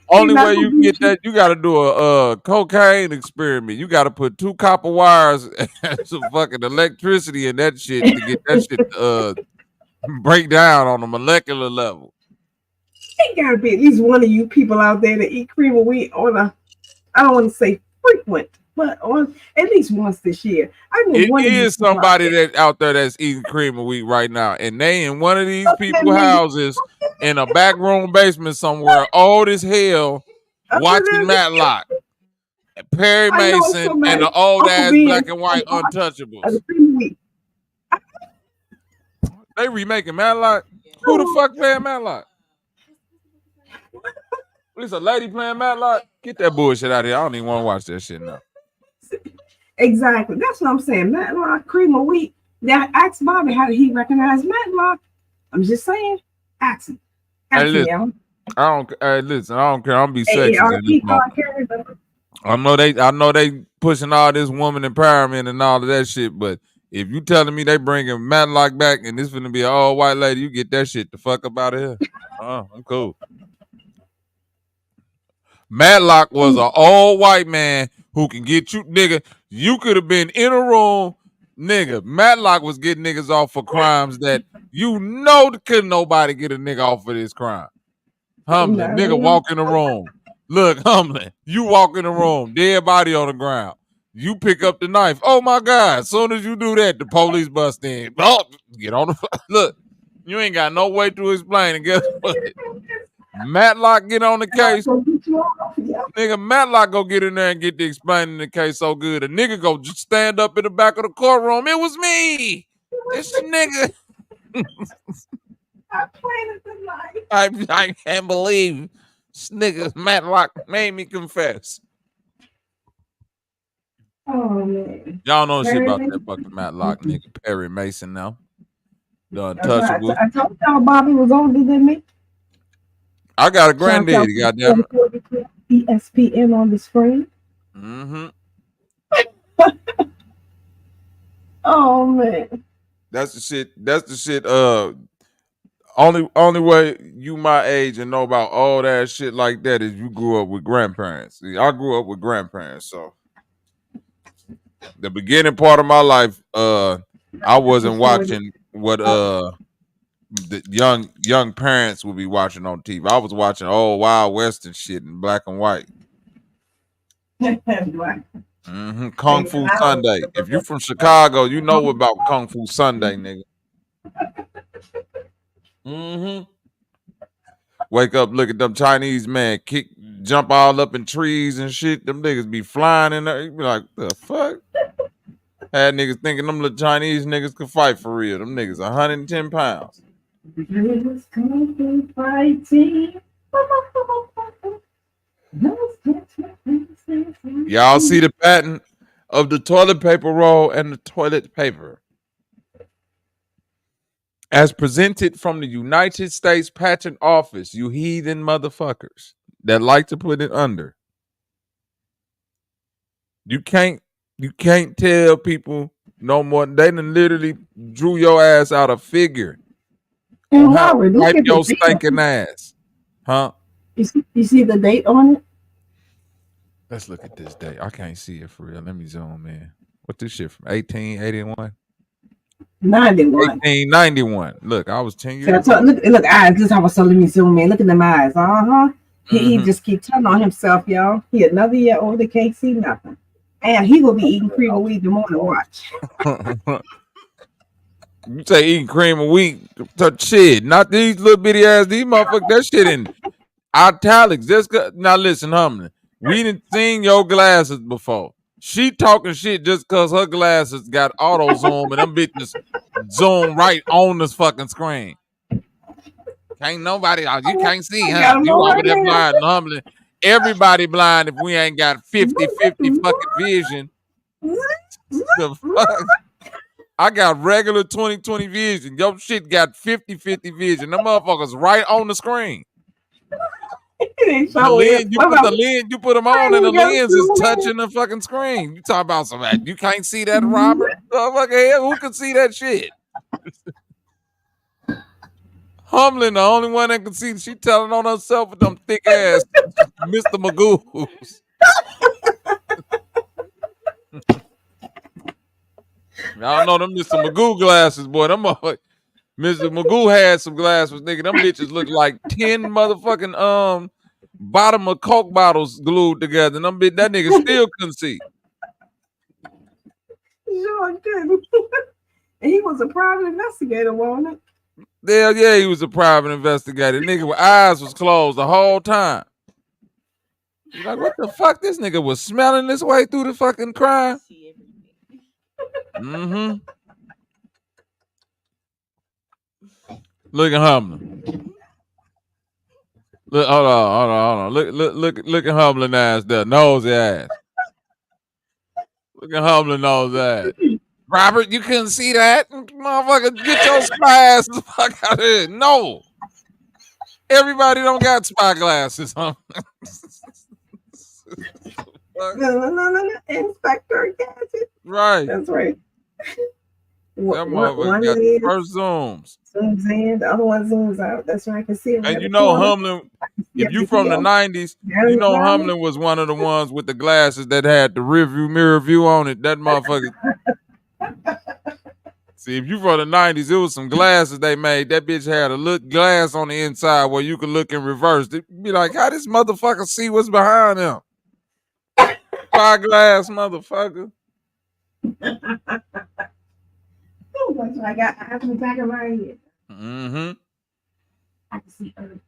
Speaker 1: only way you can get that, you gotta do a cocaine experiment. You gotta put 2 copper wires and some fucking electricity in that shit to get that shit to break down on a molecular level.
Speaker 16: Ain't gotta be at least one of you people out there that eat cream of wheat on a, I don't want to say frequent, but on at least once this year. I know
Speaker 1: it is somebody that out there that's eating cream of wheat right now, and they in one of these people's houses in a back room basement somewhere, old as hell, watching Matlock, Perry Mason, and the old ass black and white Untouchables. They remaking Matlock. Who the fuck playing Matlock? It's a lady playing Matlock. Get that bullshit out of here. I don't even want to watch that shit now.
Speaker 16: Exactly. That's what I'm saying. Matlock, cream of wheat. Now, ask Bobby how did he recognize Matlock. I'm just saying. Ask him.
Speaker 1: Hey, listen, I don't care. I'm gonna be sexy. I know they pushing all this woman empowerment and all of that shit, but if you telling me they bringing Matlock back and this gonna be an all white lady, you get that shit the fuck up out of here. I'm cool. Matlock was an old white man who can get you, nigga. You could have been in a room, nigga. Matlock was getting niggas off for crimes that couldn't nobody get a nigga off for this crime. Nigga walk in the room. Look, Humlin, you walk in the room, dead body on the ground. You pick up the knife. Oh my God! As soon as you do that, the police bust in. Oh, get on the look. You ain't got no way to explain. And guess what? Matlock get on the case. Nigga, Matlock go get in there and get the explaining the case so good. A nigga go just stand up in the back of the courtroom. It was me. It's the nigga. I can't believe this nigga Matlock made me confess.
Speaker 16: Oh man.
Speaker 1: Y'all know shit about that fucking Matlock nigga Perry Mason now. The Untouchable.
Speaker 16: I told y'all Bobby was older than me.
Speaker 1: I got a granddaddy, goddamn it.
Speaker 16: ESPN on the screen.
Speaker 1: Mm-hmm.
Speaker 16: Oh man.
Speaker 1: That's the shit. That's the shit. Only way you my age and know about all that shit like that is you grew up with grandparents. See, I grew up with grandparents, so the beginning part of my life, I wasn't watching what the young parents would be watching on TV. I was watching old Wild Western shit in black and white. Mm-hmm. Kung Fu Sunday. If you from Chicago, you know about Kung Fu Sunday, nigga. Mm-hmm. Wake up, look at them Chinese man jump all up in trees and shit. Them niggas be flying in there. You be like, the fuck? Had niggas thinking them little Chinese niggas could fight for real. Them niggas 110 pounds. Y'all see the pattern of the toilet paper roll and the toilet paper as presented from the United States Patent Office, you heathen motherfuckers that like to put it under. You can't tell people no more. They done literally drew your ass out a figure on how to wipe your stinking ass. Huh?
Speaker 16: You see the date on it?
Speaker 1: Let's look at this date. I can't see it for real. Let me zoom in. What this shit from 1881?
Speaker 16: 91.
Speaker 1: 1891. Look, I was 10 years old.
Speaker 16: Look, eyes. This is how I saw. Let me zoom in. Look at them eyes. He just keep telling on himself, y'all. He another year older, can't see nothing. And he will be eating cream of wheat the morning watch.
Speaker 1: You say eating cream of wheat, shit. Not these little bitty ass, these motherfuckers. That shit in italics. Now listen, Humlin. We didn't seen your glasses before. She talking shit just because her glasses got auto zoom and them bitches zoom right on this fucking screen. Can't nobody, you can't see, huh? You over there blind, Humlin. Everybody blind if we ain't got 50-50 fucking vision. The fuck? I got regular 20-20 vision. Your shit got 50-50 vision. Them motherfuckers right on the screen. You put them on and the lens is touching the fucking screen. You talk about something. You can't see that, Robert? Who can see that shit? Humlin, the only one that can see. She telling on herself with them thick ass Mr. Magoo's. I don't know them Mr. Magoo glasses, boy. Them Mr. Magoo had some glasses, nigga. Them bitches look like 10 motherfucking bottom of Coke bottles glued together. And that nigga still couldn't see.
Speaker 16: Sure couldn't. And he was a private investigator, wasn't it?
Speaker 1: Yeah, he was a private investigator. Nigga with eyes was closed the whole time. You're like, what the fuck? This nigga was smelling this way through the fucking crime. Mm-hmm. Look at Humlin. Look, hold on. Look at Humlin ass there. Nosy ass. Look at Humlin nose ass. Robert, you couldn't see that? Motherfucker, get your spy ass the fuck out of here. No. Everybody don't got spy glasses, huh?
Speaker 16: No. Inspector Gadget.
Speaker 1: Right.
Speaker 16: That's right.
Speaker 1: That motherfucker got the first zooms.
Speaker 16: Zooms in, the other one zooms out. That's right. I can see it.
Speaker 1: And you know Humlin, if you from the 90s, you know Humlin was one of the ones with the glasses that had the rear view mirror view on it. That motherfucker. See, if you from the 90s, it was some glasses they made. That bitch had a little glass on the inside where you could look in reverse. It'd be like, how this motherfucker see what's behind him? Spyglass motherfucker.
Speaker 16: I got eyes in the back of my head.
Speaker 1: Mm-hmm.
Speaker 16: I can see Earth.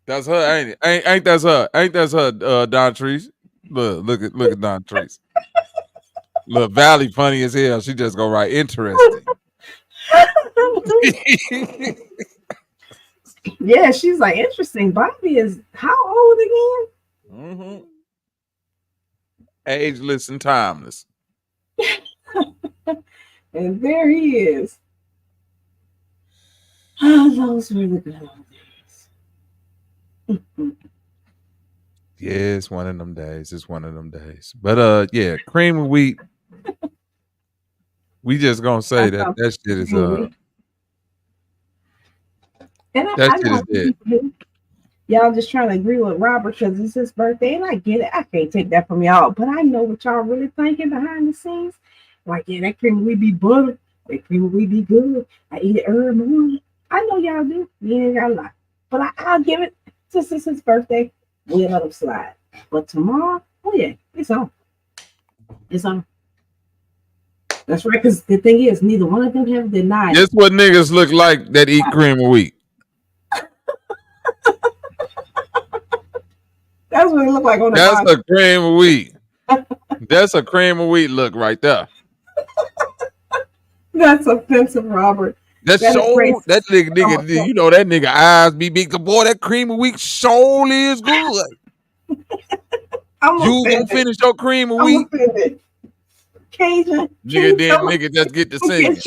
Speaker 1: That's her, ain't it? Ain't that's her? Ain't that's her, Don Treese? Look at Don Treese. Look, Valley funny as hell. She just go right interesting.
Speaker 16: Yeah, she's like interesting. Bobby is how old again?
Speaker 1: Mm-hmm. Ageless and timeless.
Speaker 16: And there he is. Oh, those were the good old days.
Speaker 1: Yeah, it's one of them days. It's one of them days. But yeah, cream of wheat. We just gonna say that shit is
Speaker 16: and
Speaker 1: that shit is dead.
Speaker 16: Y'all just trying to agree with Robert because it's his birthday, and I get it. I can't take that from y'all, but I know what y'all really thinking behind the scenes. Like, yeah, that cream of wheat be butter. That cream of wheat be good. I eat it early in the morning. I know y'all do. You ain't got a lot, but I'll give it since it's his birthday. We'll let him slide. But tomorrow, oh yeah, it's on. It's on. That's right, because the thing is, neither one of them have denied.
Speaker 1: Guess what niggas look like that eat cream of wheat?
Speaker 16: That's what it look like on the
Speaker 1: That's
Speaker 16: bottom.
Speaker 1: a cream of wheat. That's a cream of wheat look right there.
Speaker 16: That's offensive, Robert.
Speaker 1: That nigga, you know that nigga eyes be big. Boy, that cream of wheat surely is good. You gonna finish your cream of wheat?
Speaker 16: Cajun.
Speaker 1: Nigga just get to sing.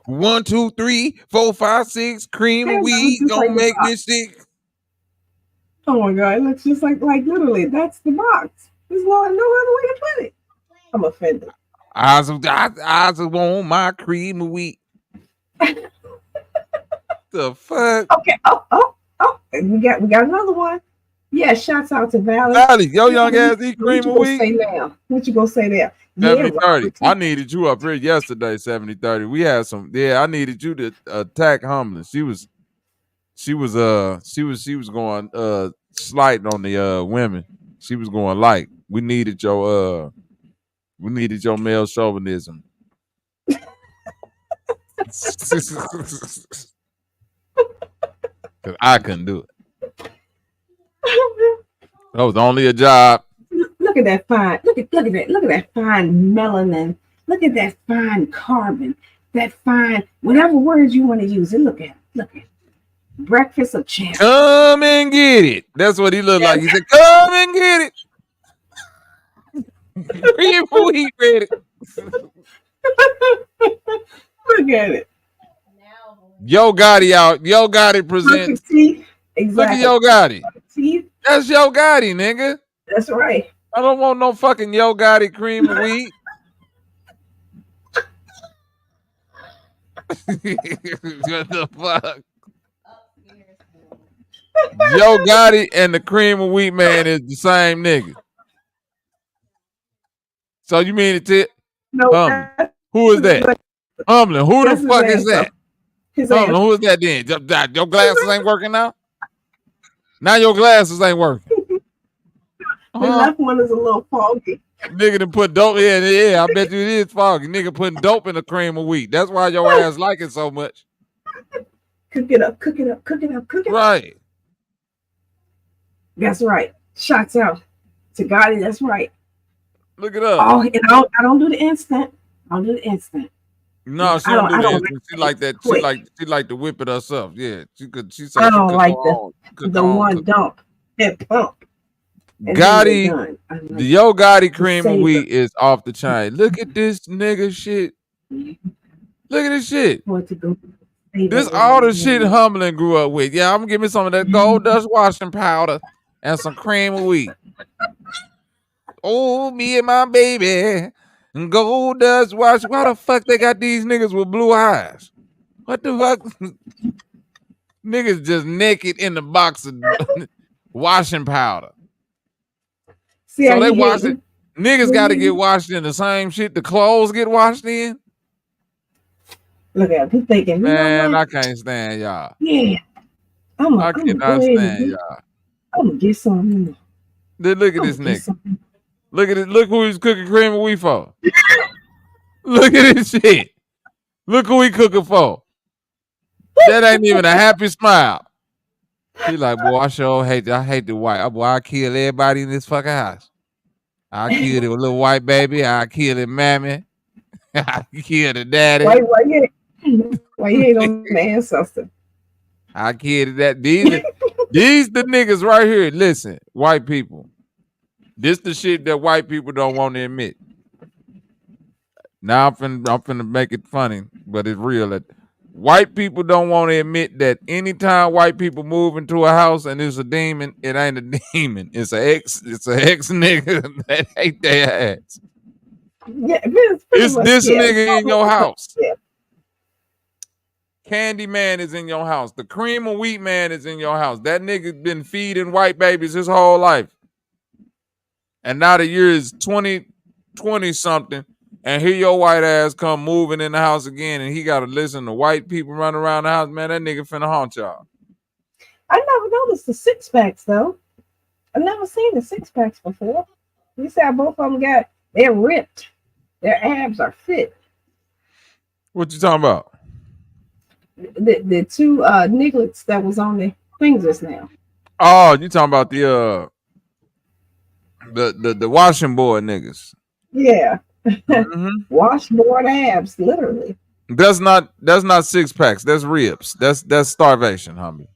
Speaker 1: 1, 2, 3, 4, 5, 6. Cream of wheat don't make me sick.
Speaker 16: Oh my God! It looks just like literally. That's the box. There's no other way to put it. I'm offended.
Speaker 1: I just want my cream of wheat. The fuck?
Speaker 16: Okay. Oh. We got another one. Yeah. Shouts out to Valley.
Speaker 1: Valley, yo young ass eat cream of wheat.
Speaker 16: What you gonna say there?
Speaker 1: 70-30. I needed you up here yesterday. 70-30. We had some. Yeah, I needed you to attack Humlin. She was going slight on the women. She was going light. We needed your male chauvinism. Cause I couldn't do it. That was only a job.
Speaker 16: Look at that fine. Look at that fine melanin. Look at that fine carbon. That fine whatever words you want to use it. Look at it. Breakfast of champions.
Speaker 1: Come and get it. That's what he looked like. He said, "Come and get it." Cream of wheat ready.
Speaker 16: Look at it.
Speaker 1: Yo Gotti out. Yo Gotti presents.
Speaker 16: Exactly.
Speaker 1: Look at Yo Gotti. That's Yo Gotti, nigga.
Speaker 16: That's right.
Speaker 1: I don't want no fucking Yo Gotti cream of wheat. What the fuck? Yo Gotti and the cream of wheat man is the same nigga. So you mean it?
Speaker 16: No.
Speaker 1: Who is that? Humlin. Who the fuck is that? Humlin, who is that then? Your glasses ain't working now? Now your glasses ain't working.
Speaker 16: The left one is a little foggy.
Speaker 1: Nigga done put dope in. Yeah, I bet you it is foggy. Nigga putting dope in the cream of wheat. That's why your ass like it so much.
Speaker 16: Cook it up.
Speaker 1: Right.
Speaker 16: That's right. Shots out to Gotti. That's right.
Speaker 1: Look it up.
Speaker 16: Oh, and I don't do the instant. No,
Speaker 1: she don't do the instant. She like that. She like to whip it herself. Yeah, she could. She said
Speaker 16: I don't like
Speaker 1: the
Speaker 16: one dump and pump.
Speaker 1: Gotti, the Yo Gotti cream of wheat is off the chain. Look at this nigga shit. Look at this shit. This all the shit Humlin grew up with. Yeah, I'm gonna give me some of that gold dust washing powder and some cream of wheat. Oh, me and my baby. And gold dust wash. Why the fuck they got these niggas with blue eyes? What the fuck? Niggas just naked in the box of washing powder.
Speaker 16: See,
Speaker 1: so they wash it. Niggas got to get washed in the same shit the clothes get washed in.
Speaker 16: Look at him. He's thinking,
Speaker 1: Man, I can't stand y'all.
Speaker 16: Yeah.
Speaker 1: I cannot stand y'all.
Speaker 16: I'm gonna get some.
Speaker 1: Then look at this nigga. Look at it. Look who he's cooking cream of wheat for. Look at this shit. Look who he cooking for. That ain't even a happy smile. He like, boy, I hate the white. Boy, I kill everybody in this fucking house. I kill the little white baby. I kill the mammy. I kill the daddy.
Speaker 16: Why you ain't on the ancestor?
Speaker 1: I kill that. These the niggas right here. Listen, white people. This the shit that white people don't want to admit. Now I'm finna make it funny, but it's real. White people don't want to admit that anytime white people move into a house and it's a demon, it ain't a demon. It's an ex nigga that hate their ass.
Speaker 16: Yeah,
Speaker 1: it's this nigga in your house.
Speaker 16: Yeah.
Speaker 1: Candy Man is in your house. The cream of wheat man is in your house. That nigga been feeding white babies his whole life. And now the year is 2020 something. And here your white ass come moving in the house again, and he got to listen to white people run around the house. Man, that nigga finna haunt y'all.
Speaker 16: I never noticed the six packs though. I've never seen the six packs before. You see how both of them they're ripped. Their abs are fit.
Speaker 1: What you talking about?
Speaker 16: The two nigglets that was on their fingers now.
Speaker 1: Oh, you talking about the washing board niggas?
Speaker 16: Yeah.
Speaker 1: Mm-hmm.
Speaker 16: Washboard abs, literally.
Speaker 1: That's not six packs. That's ribs. That's starvation, homie.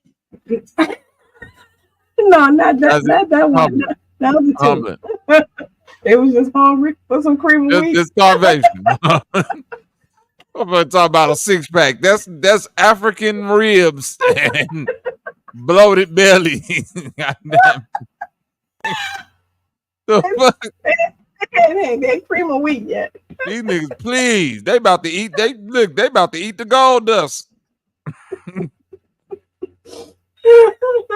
Speaker 16: No, not that one. That was the two. They was just hungry for some cream of wheat.
Speaker 1: It's starvation. I'm gonna talk about a six pack. That's African ribs and bloated belly. Goddamn. The fuck?
Speaker 16: They cream of wheat yet.
Speaker 1: These niggas, please. They about to eat. They about to eat the gold dust.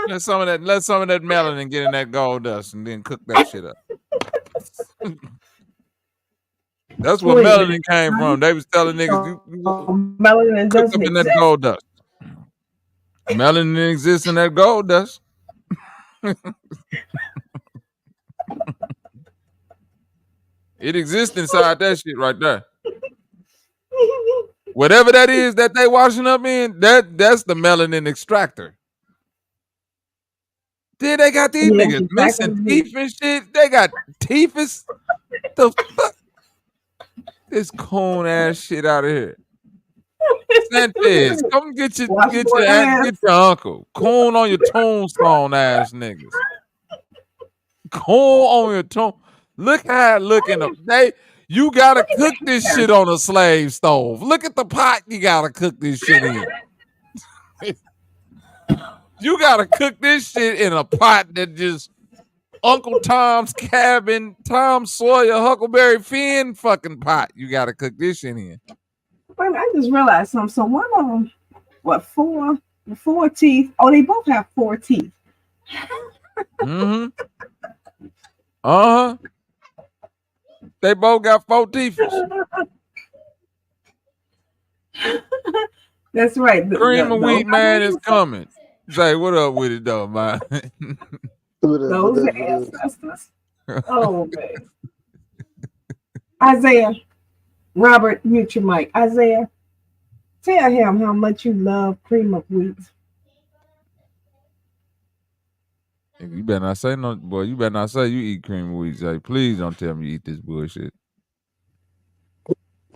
Speaker 1: Let some of that melanin get in that gold dust and then cook that shit up. That's where melanin came from. They was telling niggas
Speaker 16: melanin
Speaker 1: cook up in that gold dust. Melanin exists in that gold dust. It exists inside that shit right there. Whatever that is that they washing up in, that's the melanin extractor. Then they got these niggas missing teeth and shit. They got teeth. The fuck? This coon ass shit out of here. Sanchez, come get your uncle. Coon on your tombstone ass niggas. Coon on your tomb. Look how it looking up. You gotta cook this shit on a slave stove. Look at the pot you gotta cook this shit in. You gotta cook this shit in a pot that just Uncle Tom's Cabin, Tom Sawyer, Huckleberry Finn fucking pot. You gotta cook this shit in.
Speaker 16: Wait, I just realized something. So one of them, four teeth? Oh, they both have 4 teeth.
Speaker 1: Mm-hmm. Uh-huh. They both got 4 teeth.
Speaker 16: That's right.
Speaker 1: Cream of wheat man is coming. Say, what up with it though, man?
Speaker 16: Those are ancestors. Oh man. Isaiah, Robert, mute your mic. Isaiah, tell him how much you love cream of wheat.
Speaker 1: You better not say no, boy. You better not say you eat cream of wheat. Say, please don't tell me you eat this bullshit.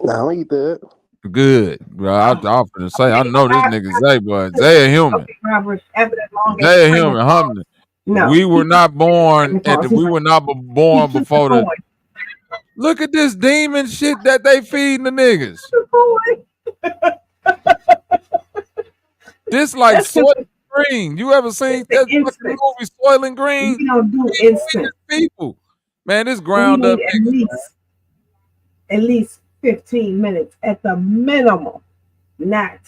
Speaker 17: Nah, I don't eat that.
Speaker 1: Good, bro. I'm gonna say I know this nigga Zay, but Zay a human.
Speaker 16: Okay, Robert,
Speaker 1: Zay a human, humbly. No. We were not born, and we were not born before the. Look at this demon shit that they feeding the niggas. This like Soylent Green. You ever seen that movie Soylent Green?
Speaker 16: We don't do instant.
Speaker 1: People, man, this ground up.
Speaker 16: At least 15 minutes at the minimum, not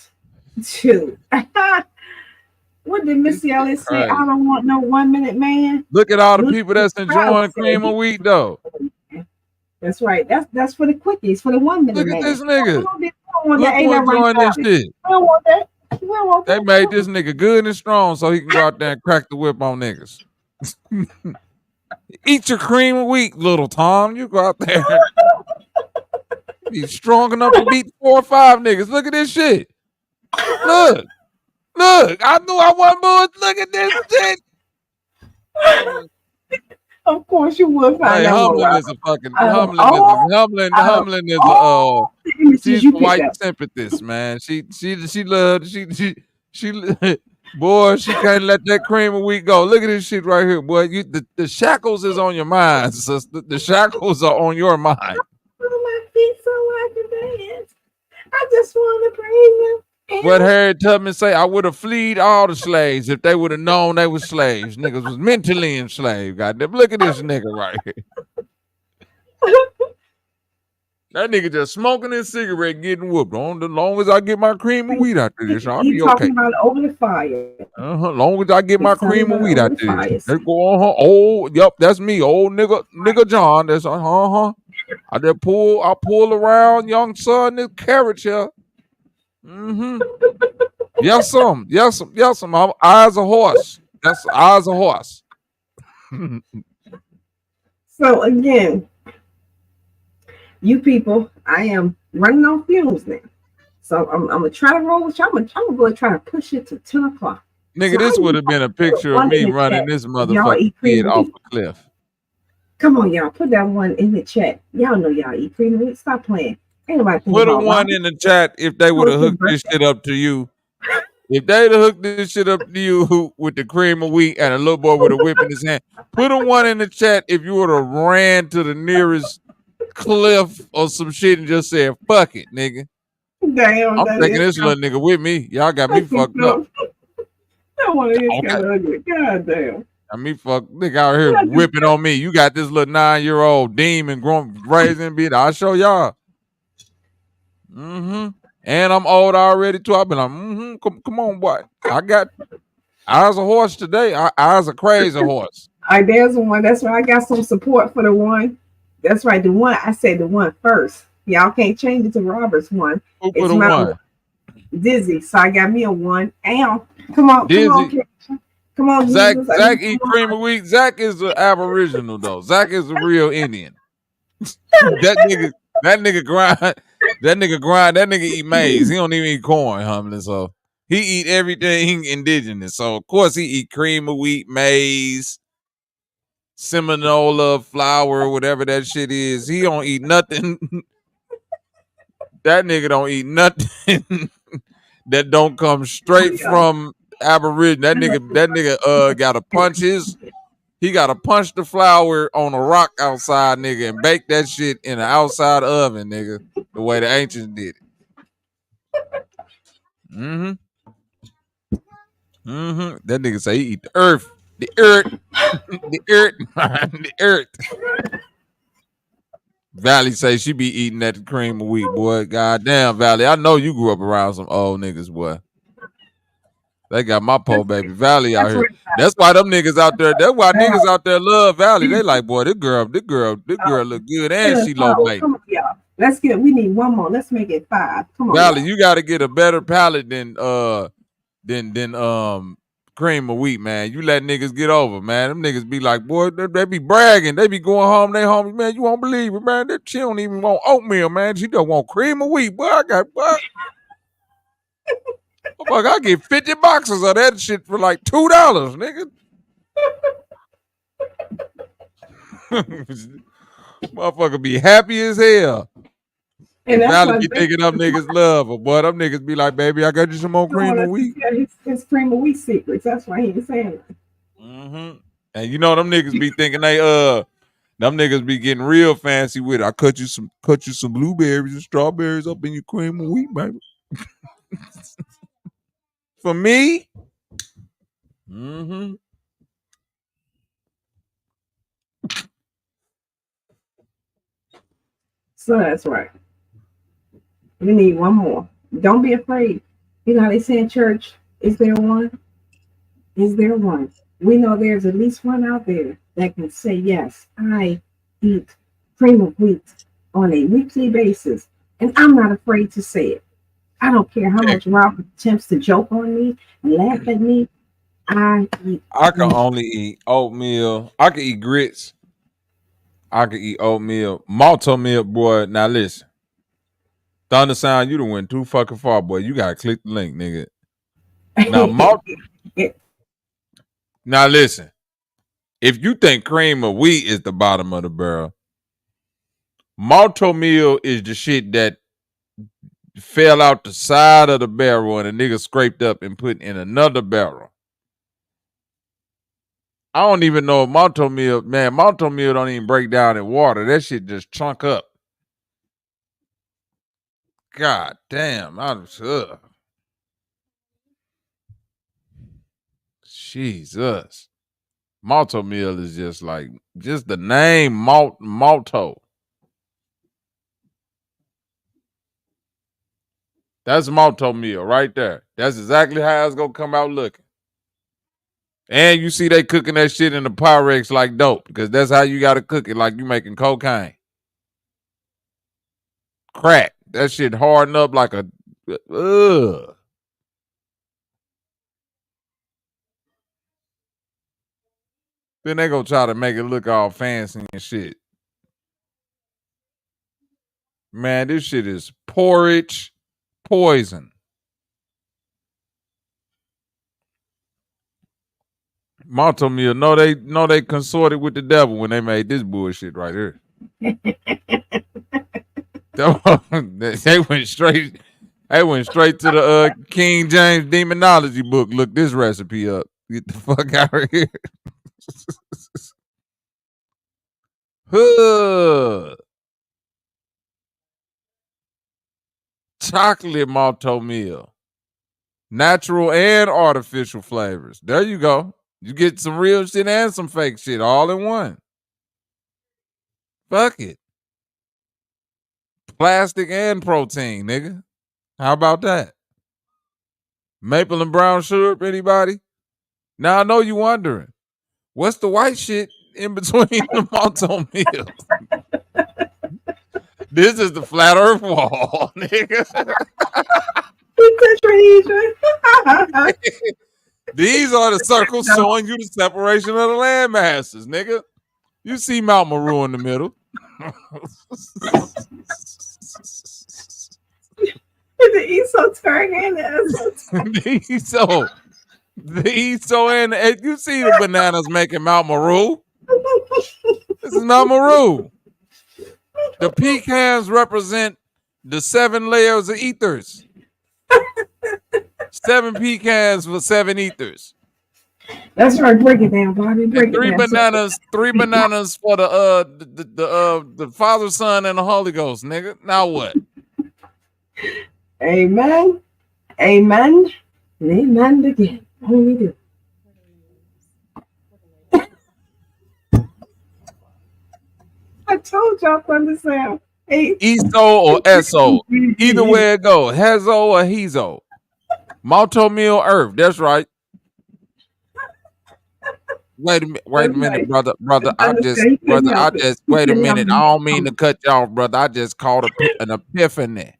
Speaker 16: 2. What did Missy Elliott say? I don't want no 1 minute man.
Speaker 1: Look at all the people that's enjoying cream of wheat though.
Speaker 16: That's right. That's for the quickies, for the 1 minute.
Speaker 1: Look at this nigga.
Speaker 16: don't want
Speaker 1: Look
Speaker 16: that. Ain't
Speaker 1: who
Speaker 16: that right,
Speaker 1: enjoying this
Speaker 16: Valley?
Speaker 1: shit.
Speaker 16: I don't want that. We don't want
Speaker 1: They
Speaker 16: that.
Speaker 1: made this nigga good and strong so he can go out there and crack the whip on niggas. Eat your cream of wheat, little Tom. You go out there and be strong enough to beat 4 or 5 niggas. Look at this shit. Look. I knew I wasn't boys. Look at this shit.
Speaker 16: Of course you would find out.
Speaker 1: Humbling is a fucking humbling is she's a white sympathist, man. She boy, she can't let that cream of wheat go. Look at this shit right here, boy. The shackles is on your mind, sister. The shackles are on your mind.
Speaker 16: My feet so I can dance. I just want to praise him.
Speaker 1: What Harriet Tubman say? I would have fleed all the slaves if they would have known they were slaves. Niggas was mentally enslaved. Goddamn, look at this nigga right here. That nigga just smoking his cigarette, getting whooped. As long as I get my cream of wheat out there, I'll be okay.
Speaker 16: Talking about over the fire.
Speaker 1: Long as I get my cream of wheat out there. They go on her. Oh, yep, that's me, old nigga John. That's I pull around, young son, this carriage here. Yes, some. I'm eyes a horse. That's eyes a horse.
Speaker 16: So again, you people, I am running on fumes now. So I'm gonna try to roll with you. I'm gonna go try to push it to 10 o'clock.
Speaker 1: Nigga, this would have been a picture of me running this motherfucking kid off a cliff.
Speaker 16: Come on, y'all. Put that one in the chat. Y'all know y'all eat cream of wheat. Stop playing.
Speaker 1: Put a one in the chat if they would have hooked this shit up to you. If they'd have hooked this shit up to you with the cream of wheat and a little boy with a whip in his hand, put a one in the chat if you would have ran to the nearest cliff or some shit and just said, fuck it, nigga.
Speaker 16: Damn,
Speaker 1: I'm taking this little nigga with me. Y'all got me fucked up.
Speaker 16: That one is kind of ugly. God damn.
Speaker 1: Got me fucked. Nigga out here whipping on me. You got this little 9-year-old demon raising bitch. I'll show y'all. And I'm old already too. I've been like, come on, boy. I got eyes a horse today. Eyes a crazy horse.
Speaker 16: There's one. That's why I got some support for the one. That's right. The one I said the one first. Y'all can't change it to Robert's one.
Speaker 1: Who put a one?
Speaker 16: Dizzy. So I got me a one. Ow. Come on.
Speaker 1: Dizzy.
Speaker 16: Come on.
Speaker 1: Zach eat cream of wheat. Zach is an Aboriginal though. Zach is a real Indian. That nigga grind. That nigga eat maize. He don't even eat corn, humbling. So he eat everything indigenous. So of course he eat cream of wheat, maize, Seminola flour, whatever that shit is. He don't eat nothing. That nigga don't eat nothing that don't come straight from Aboriginal. That nigga gotta punch the flour on a rock outside, nigga, and bake that shit in an outside oven, nigga, the way the ancients did it. That nigga say he eat the earth. The earth. Valley say she be eating that cream of wheat, boy. Goddamn, Valley. I know you grew up around some old niggas, boy. They got my poor baby Valley out here. That's why them niggas out there. That's why niggas out there love Valley. They like, boy, this girl look good and she low baby.
Speaker 16: Let's we need one more. Let's make it 5. Come on.
Speaker 1: Valley, you got to get a better palate than cream of wheat, man. You let niggas get over, man. Them niggas be like, boy, they be bragging. They be going home. They homies, man. You won't believe it, man. She don't even want oatmeal, man. She don't want cream of wheat. Boy, I got what? Fuck, I get 50 boxes of that shit for like $2, nigga. Motherfucker be happy as hell. And Valley be thinking them niggas love her, boy. Them niggas be like, baby, I got you some more cream of wheat.
Speaker 16: His cream of wheat secrets. That's why he ain't saying that.
Speaker 1: And you know them niggas be thinking them niggas be getting real fancy with it. I cut you some blueberries and strawberries up in your cream of wheat, baby. For me.
Speaker 16: So that's right. We need one more. Don't be afraid. You know how they say in church, is there one? Is there one? We know there's at least one out there that can say, yes, I eat cream of wheat on a weekly basis. And I'm not afraid to say it. I don't care how much Ralph attempts to joke on me and laugh at me. I
Speaker 1: can only eat oatmeal. I can eat grits. I can eat oatmeal. Malto milk, boy. Now listen. Thunder Sound, you done went too fucking far, boy. You gotta click the link, nigga. Now, now listen. If you think cream of wheat is the bottom of the barrel, malto meal is the shit that fell out the side of the barrel and a nigga scraped up and put in another barrel. I don't even know if malto meal don't even break down in water. That shit just chunk up. God damn, Jesus. Malto meal is just the name malto. That's malto meal right there. That's exactly how it's gonna come out looking. And you see they cooking that shit in the Pyrex like dope, because that's how you gotta cook it, like you making cocaine. Crack. That shit harden up like a Then they gonna try to make it look all fancy and shit. Man, this shit is porridge poison. Malto meal, they consorted with the devil when they made this bullshit right here. They went straight to the King James demonology book. Look this recipe up. Get the fuck out of here. Chocolate malto meal. Natural and artificial flavors. There you go. You get some real shit and some fake shit all in one. Fuck it. Plastic and protein, nigga. How about that? Maple and brown syrup, anybody? Now I know you wondering, what's the white shit in between the malto meal? This is the flat earth wall, nigga. These are the circles showing you the separation of the land masses, nigga. You see Mount Meru in the middle.
Speaker 16: The ESO turning
Speaker 1: the ESO and you see the bananas making Mount Meru. This is Mount Meru. The pecans represent the 7 layers of ethers. 7 pecans for 7 ethers.
Speaker 16: That's right. Break it down, Bobby.
Speaker 1: Three bananas for the Father, Son, and the Holy Ghost, nigga. Now what?
Speaker 16: Amen. Amen. And amen again. Only do. I told y'all to understand.
Speaker 1: ESO or SO. Either way it go. Hezo or Hezo. Malto meal earth. That's right. Wait a minute, brother. I just wait a minute. I don't mean to cut you off, brother. I just called an epiphany.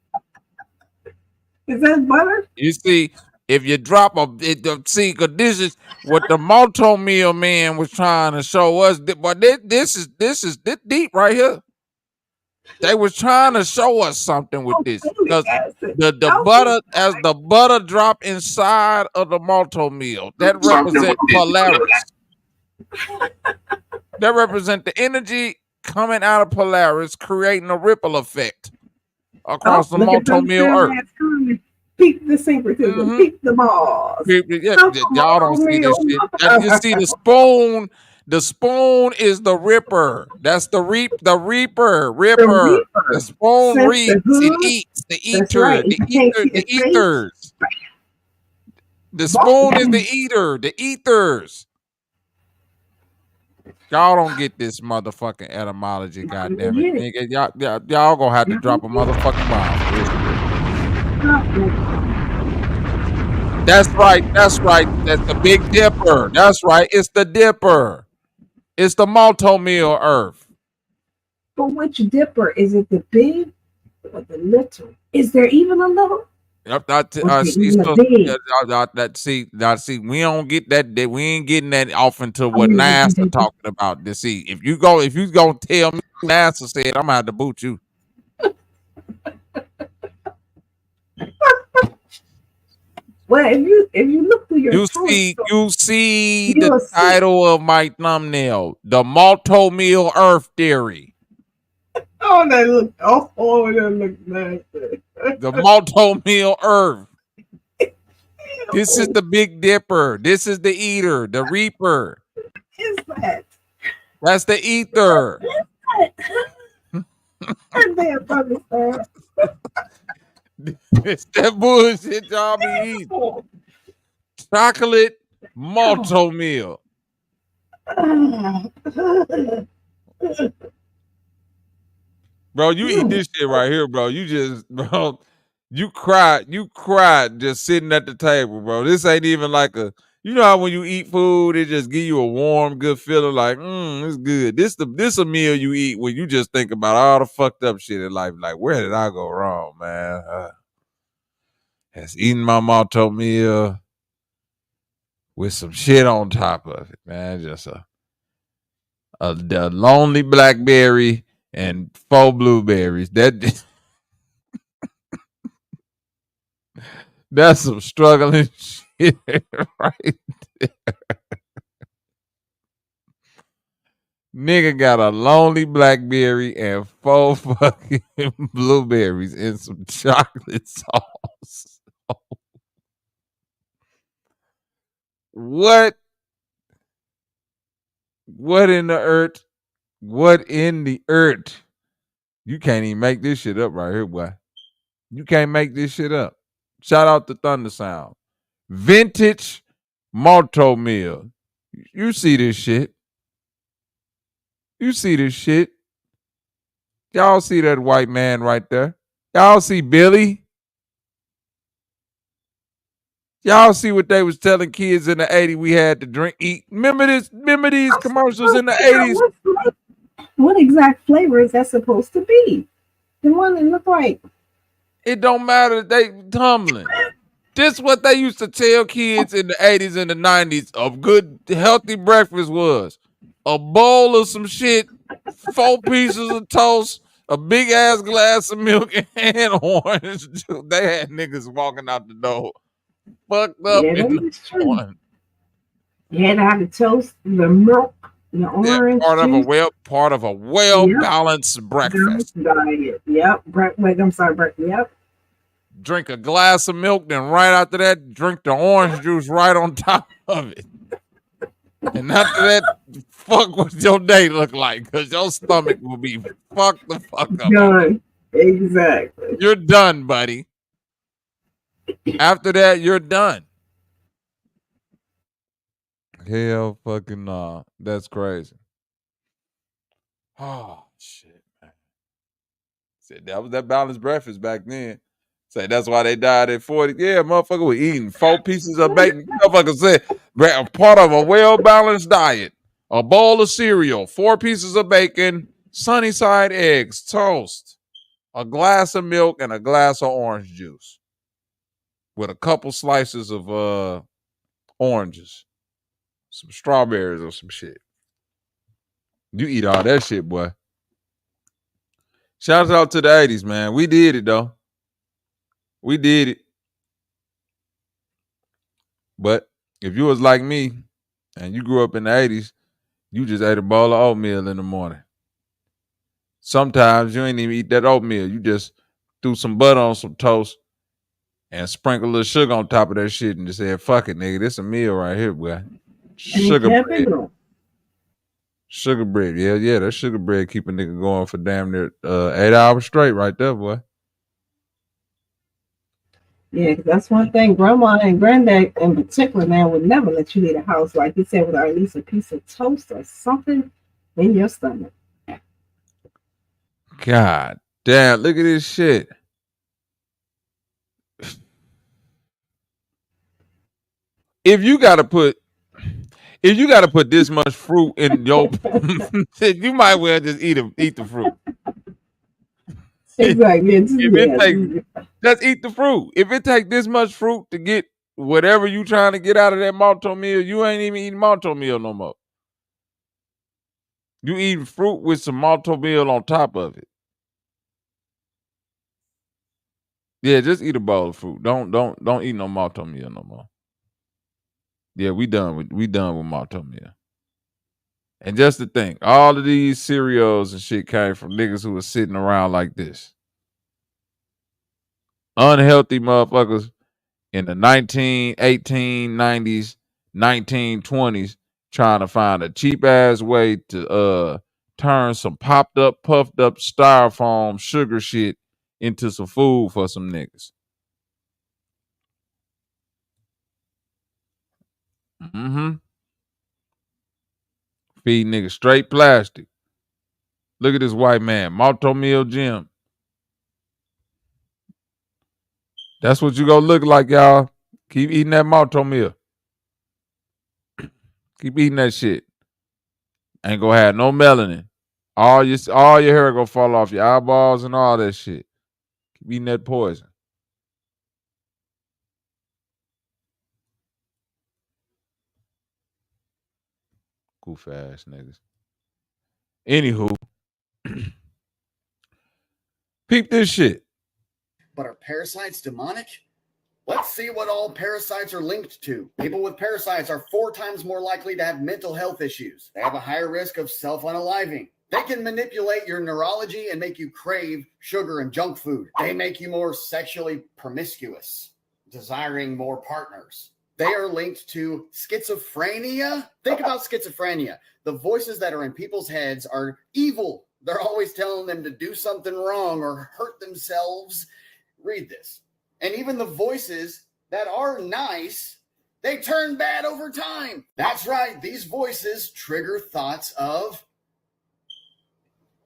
Speaker 16: Is that butter?
Speaker 1: You see, if you drop because this is what the malto meal man was trying to show us. But this is deep right here. They was trying to show us something with this, because the butter, as the butter drop inside of the malto meal, that represents Polaris. That represent the energy coming out of Polaris, creating a ripple effect across the malto meal earth.
Speaker 16: Peep the syncretism. Peep the balls.
Speaker 1: Y'all don't see this shit. You see the spoon. The spoon is the ripper. That's the reaper. The spoon reaps and eats. The eater. Right. The ethers. The spoon is the eater. The ethers. Y'all don't get this motherfucking etymology, goddamn it. Nigga, y'all gonna have to drop a motherfucking bomb. That's right. That's the Big Dipper. That's right. It's the Dipper. It's the malto meal earth.
Speaker 16: But which dipper? Is it the big or the little? Is there even a little?
Speaker 1: I see.
Speaker 16: Even a
Speaker 1: So
Speaker 16: big.
Speaker 1: see. We don't get that. We ain't getting that off into
Speaker 16: I
Speaker 1: what
Speaker 16: mean,
Speaker 1: NASA talking about. To see if you gonna tell me NASA said, I'm gonna have to boot you.
Speaker 16: well, if you look through your
Speaker 1: You see the title of my thumbnail, the multi-meal Earth theory.
Speaker 16: Oh, that look. Oh, that look nasty.
Speaker 1: The multi-meal Earth. This is the Big Dipper. This is the Eater, the Reaper.
Speaker 16: What is that?
Speaker 1: That's the Ether. It's that bullshit y'all be eating. Chocolate multi-meal. Bro, you eat this shit right here, bro. You cried just sitting at the table, bro. This ain't even like you know how when you eat food, it just give you a warm, good feeling like, it's good. This a meal you eat when you just think about all the fucked up shit in life. Like, where did I go wrong, man? Has eaten my multi-meal with some shit on top of it, man. Just the lonely blackberry and 4 blueberries. That's some struggling shit right there. Nigga got a lonely blackberry and 4 fucking blueberries and some chocolate sauce. What? What in the earth? What in the earth? You can't even make this shit up right here, boy. You can't make this shit up. Shout out to Thunder Sound. Vintage multi-meal. You see this shit. You see this shit. Y'all see that white man right there. Y'all see Billy. Y'all see what they was telling kids in the 80s we had to drink, eat. Remember these commercials in the 80s?
Speaker 16: What exact flavor is that supposed to be? The one that look like.
Speaker 1: It don't matter. They tumbling. This what they used to tell kids in the 80s and the 90s a good, healthy breakfast was. A bowl of some shit, 4 pieces of toast, a big ass glass of milk, and orange juice. They had niggas walking out the door fucked up in the morning.
Speaker 16: You had to have the toast, the milk, the orange juice.
Speaker 1: Part of a well-balanced breakfast.
Speaker 16: Diet. Yep. Yep.
Speaker 1: Drink a glass of milk, then right after that, drink the orange juice right on top of it. And after that, fuck what your day look like, because your stomach will be fucked the fuck up.
Speaker 16: Done. Exactly.
Speaker 1: You're done, buddy. After that, you're done. Hell fucking nah. That's crazy. Oh, shit, man. Said that was that balanced breakfast back then. Say that's why they died at 40. Yeah, motherfucker was eating 4 pieces of bacon. Motherfucker said part of a well-balanced diet. A bowl of cereal, 4 pieces of bacon, sunny side eggs, toast, a glass of milk, and a glass of orange juice. With a couple slices of oranges. Some strawberries or some shit. You eat all that shit, boy. Shout out to the 80s, man. We did it, though. We did it. But if you was like me and you grew up in the 80s, you just ate a bowl of oatmeal in the morning. Sometimes you ain't even eat that oatmeal. You just threw some butter on some toast and sprinkle a little sugar on top of that shit and just said, fuck it, nigga. This a meal right here, boy. Sugar bread. Sugar bread. Yeah. That sugar bread keep a nigga going for damn near 8 hours straight right there, boy.
Speaker 16: Yeah, that's one thing. Grandma and granddad in particular, man, would never let you leave the house, like you said, without at least a piece of toast or something in your stomach.
Speaker 1: God damn, look at this shit. If you gotta put this much fruit in your you might well just eat the fruit.
Speaker 16: Exactly.
Speaker 1: Just eat the fruit. If it take this much fruit to get whatever you trying to get out of that malto meal, you ain't even eating malto meal no more. You eating fruit with some malto meal on top of it. Yeah, just eat a bowl of fruit. Don't eat no malto meal no more. Yeah, we done with malto meal. And just to think, all of these cereals and shit came from niggas who was sitting around like this. Unhealthy motherfuckers in the 1890s, 1920s, trying to find a cheap ass way to turn some popped up, puffed up styrofoam sugar shit into some food for some niggas. Mm-hmm. Feed niggas straight plastic. Look at this white man, malto meal Jim. That's what you gonna look like, y'all. Keep eating that malto meal. Keep eating that shit. Ain't gonna have no melanin. All your hair gonna fall off your eyeballs and all that shit. Keep eating that poison. Goof ass niggas. Anywho, peep this shit.
Speaker 17: But are parasites demonic? Let's see what all parasites are linked to. People with parasites are 4 times more likely to have mental health issues. They have a higher risk of self-unaliving. They can manipulate your neurology and make you crave sugar and junk food. They make you more sexually promiscuous, desiring more partners. They are linked to schizophrenia. Think about schizophrenia. The voices that are in people's heads are evil. They're always telling them to do something wrong or hurt themselves. Read this. And even the voices that are nice, they turn bad over time. That's right. These voices trigger thoughts of...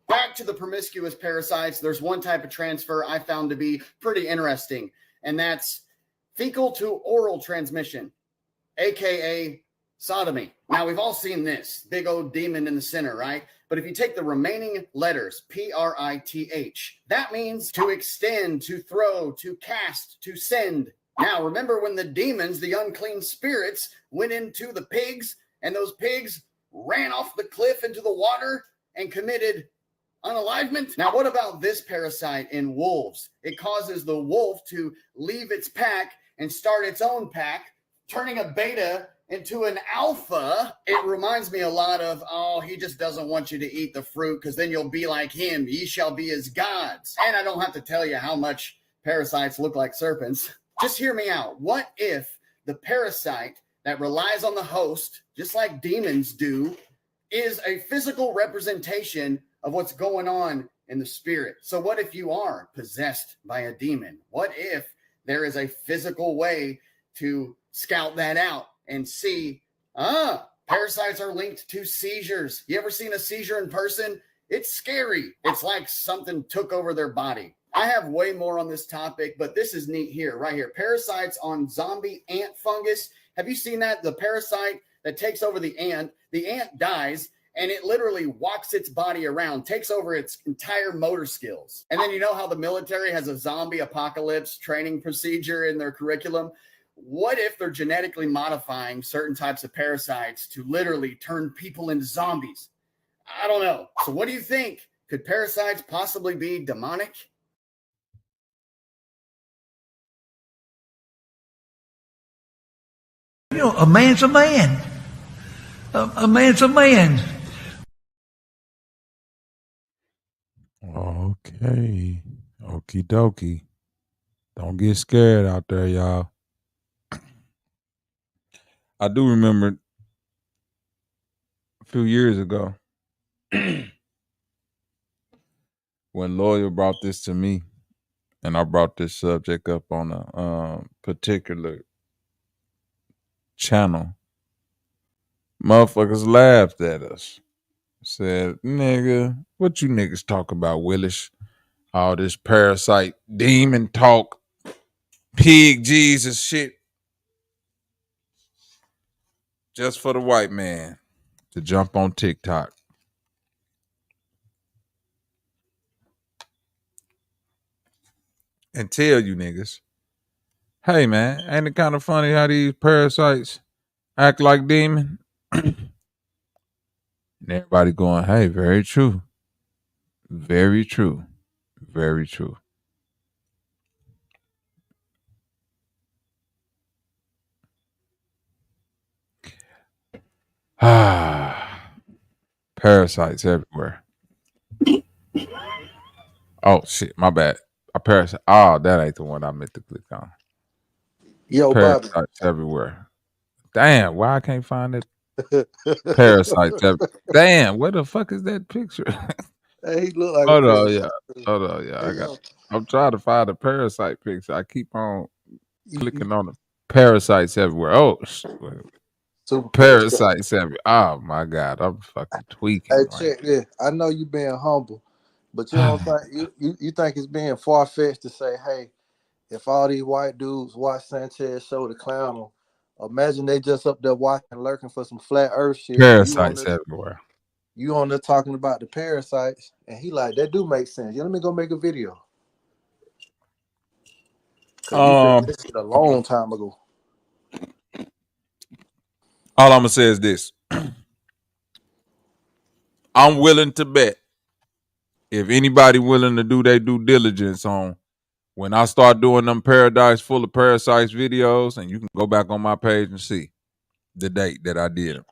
Speaker 17: Back to the promiscuous parasites, there's one type of transfer I found to be pretty interesting, and that's fecal to oral transmission, aka sodomy. Now, we've all seen this big old demon in the center, right? But if you take the remaining letters, P-R-I-T-H, that means to extend, to throw, to cast, to send. Now, remember when the demons, the unclean spirits, went into the pigs, and those pigs ran off the cliff into the water and committed unalivement? Now, what about this parasite in wolves? It causes the wolf to leave its pack and start its own pack, turning a beta into an alpha. It reminds me a lot of, oh, he just doesn't want you to eat the fruit because then you'll be like him. Ye shall be as gods. And I don't have to tell you how much parasites look like serpents. Just hear me out. What if the parasite that relies on the host, just like demons do, is a physical representation of what's going on in the spirit? So what if you are possessed by a demon? What if there is a physical way to scout that out and see, parasites are linked to seizures. You ever seen a seizure in person? It's scary. It's like something took over their body. I have way more on this topic, but this is neat here, right here. Parasites on zombie ant fungus. Have you seen that? The parasite that takes over the ant dies, and it literally walks its body around, takes over its entire motor skills. And then you know how the military has a zombie apocalypse training procedure in their curriculum? What if they're genetically modifying certain types of parasites to literally turn people into zombies? I don't know. So what do you think? Could parasites possibly be demonic?
Speaker 18: You know, a man's a man. A man's a man.
Speaker 1: Okay. Okie dokie. Don't get scared out there, y'all. I do remember a few years ago when Lawyer brought this to me, and I brought this subject up on a particular channel. Motherfuckers laughed at us. Said, nigga, what you niggas talk about, Willis? All this parasite, demon talk, pig Jesus shit. Just for the white man to jump on TikTok. and tell you niggas, hey man, ain't it kind of funny how these parasites act like demons? And everybody going, hey, very true. Very true. Very true. Parasites everywhere. Oh shit, my bad. A parasite. Oh, that ain't the one I meant to click on.
Speaker 19: Yo, Bobby.
Speaker 1: Parasites everywhere. Damn, why I can't find it? Parasites everywhere. Damn, where the fuck is that picture?
Speaker 19: Hey, he look like
Speaker 1: Hold
Speaker 19: a
Speaker 1: on,
Speaker 19: parasite.
Speaker 1: yeah. Hold on, yeah.
Speaker 19: Hey,
Speaker 1: I'm trying to find a parasite picture. I keep on
Speaker 19: yo.
Speaker 1: clicking on the parasites everywhere. Oh,
Speaker 19: Super
Speaker 1: parasites everywhere. Oh my god, I'm fucking tweaking
Speaker 19: Hey,
Speaker 1: right
Speaker 19: check this. I know you being humble, but you don't think you think it's being far fetched to say, hey, if all these white dudes watch Sanchez show the clown, imagine they just up there watching, lurking for some flat Earth shit, and
Speaker 1: parasites everywhere.
Speaker 19: you on there talking about the parasites, and he like that do make sense. Yeah, let me go make a video. Cause you said this shit a long time ago.
Speaker 1: All I'm gonna say is this. I'm willing to bet if anybody willing to do their due diligence on when I start doing them Paradise Full of Parasites videos, and you can go back on my page and see the date that I did them.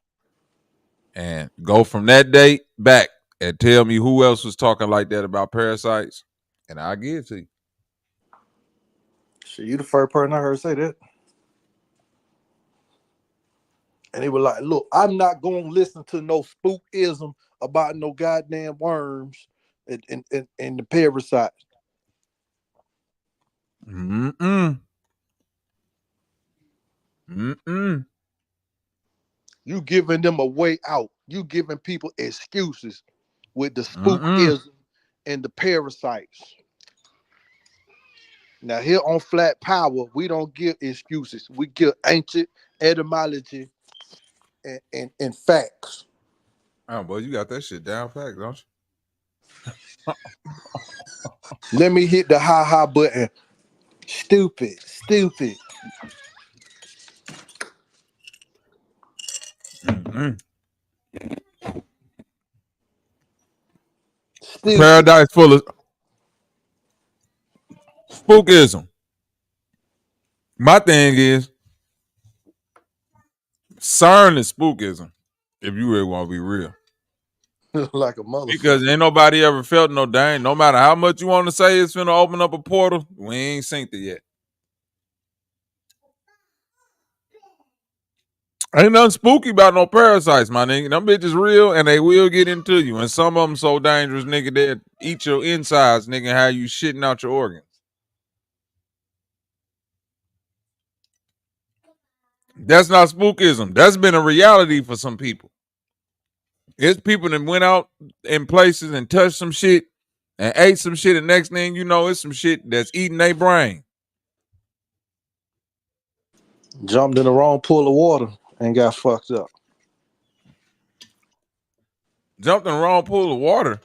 Speaker 1: And go from that date back and tell me who else was talking like that about parasites, and I'll give it to you.
Speaker 19: Shit, you the first person I heard say that. And he was like, look, I'm not going to listen to no spookism about no goddamn worms and the parasites.
Speaker 1: Mm-mm.
Speaker 19: You giving them a way out. You giving people excuses with the spookism and the parasites. Now here on Flat Power, we don't give excuses. We give ancient etymology and facts.
Speaker 1: Oh, boy, you got that shit down fact, don't you?
Speaker 19: Let me hit the ha button. Stupid. Stupid.
Speaker 1: Paradise Full of spookism. My thing is, CERN is spookism, if you really want to be real.
Speaker 19: Like a motherfucker.
Speaker 1: Because ain't nobody ever felt no dang. No matter how much you want to say it's finna open up a portal, we ain't synced it yet. Ain't nothing spooky about no parasites, my nigga. Them bitches real and they will get into you. And some of them so dangerous, nigga, they'll eat your insides, nigga, how you shitting out your organs. That's not spookism. That's been a reality for some people. It's people that went out in places and touched some shit and ate some shit, and next thing you know, it's some shit that's eating their brain.
Speaker 19: Jumped in the wrong pool of water and got fucked up.
Speaker 1: Jumped in the wrong pool of water.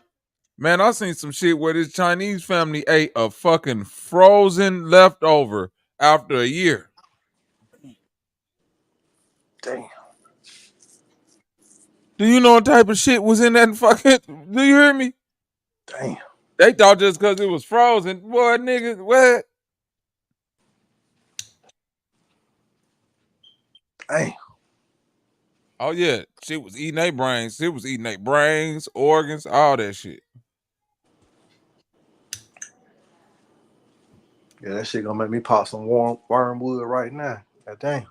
Speaker 1: Man, I seen some shit where this Chinese family ate a fucking frozen leftover after a year.
Speaker 19: Damn.
Speaker 1: Do you know what type of shit was in that fucking? Do you hear me?
Speaker 19: Damn.
Speaker 1: They thought just because it was frozen, boy, niggas, what?
Speaker 19: Damn.
Speaker 1: Oh yeah, shit was eating their brains. Shit was eating their brains, organs, all that shit.
Speaker 19: Yeah, that shit gonna make me pop some wormwood right now. God damn.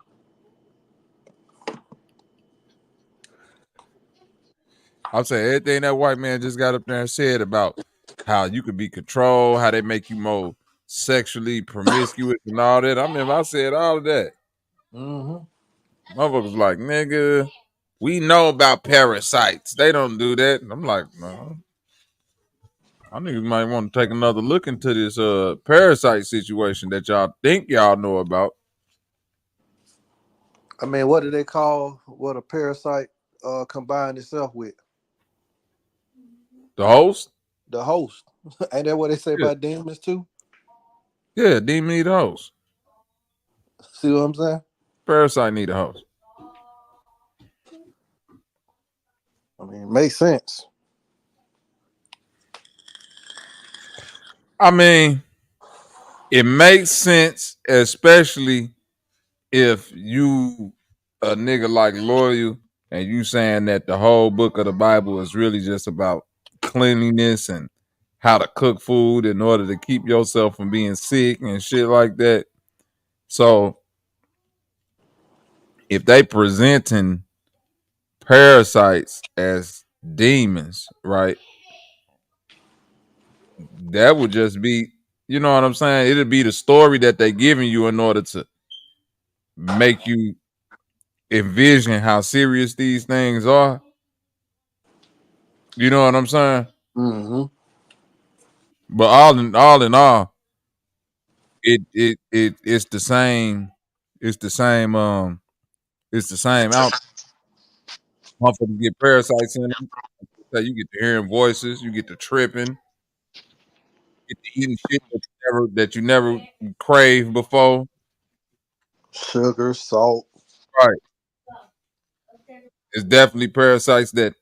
Speaker 1: I'm saying everything that white man just got up there and said about how you could be controlled, how they make you more sexually promiscuous and all that. I remember I said all of that.
Speaker 19: Mm-hmm.
Speaker 1: Motherfuckers like, nigga, we know about parasites. They don't do that. And I'm like, no. I niggas might want to take another look into this parasite situation that y'all think y'all know about.
Speaker 19: I mean, what do they call what a parasite combine itself with?
Speaker 1: The host?
Speaker 19: The host. Ain't that what they say
Speaker 1: Yeah.
Speaker 19: about demons too?
Speaker 1: Yeah, demon need a host.
Speaker 19: See what I'm saying?
Speaker 1: Parasite need a host.
Speaker 19: I mean, it makes sense.
Speaker 1: I mean, it makes sense, especially if you a nigga like Loyal and you saying that the whole book of the Bible is really just about cleanliness and how to cook food in order to keep yourself from being sick and shit like that. So if they presenting parasites as demons, right? That would just be, you know what I'm saying? It'd be the story that they giving you in order to make you envision how serious these things are. You know what I'm saying?
Speaker 19: Mm-hmm.
Speaker 1: But all in all, it's the same. It's the same. It's the same out. Motherfuckers get parasites in them. So you get to hearing voices. You get to tripping. Get to eating shit that you never craved before.
Speaker 19: Sugar, salt.
Speaker 1: Right. It's definitely parasites that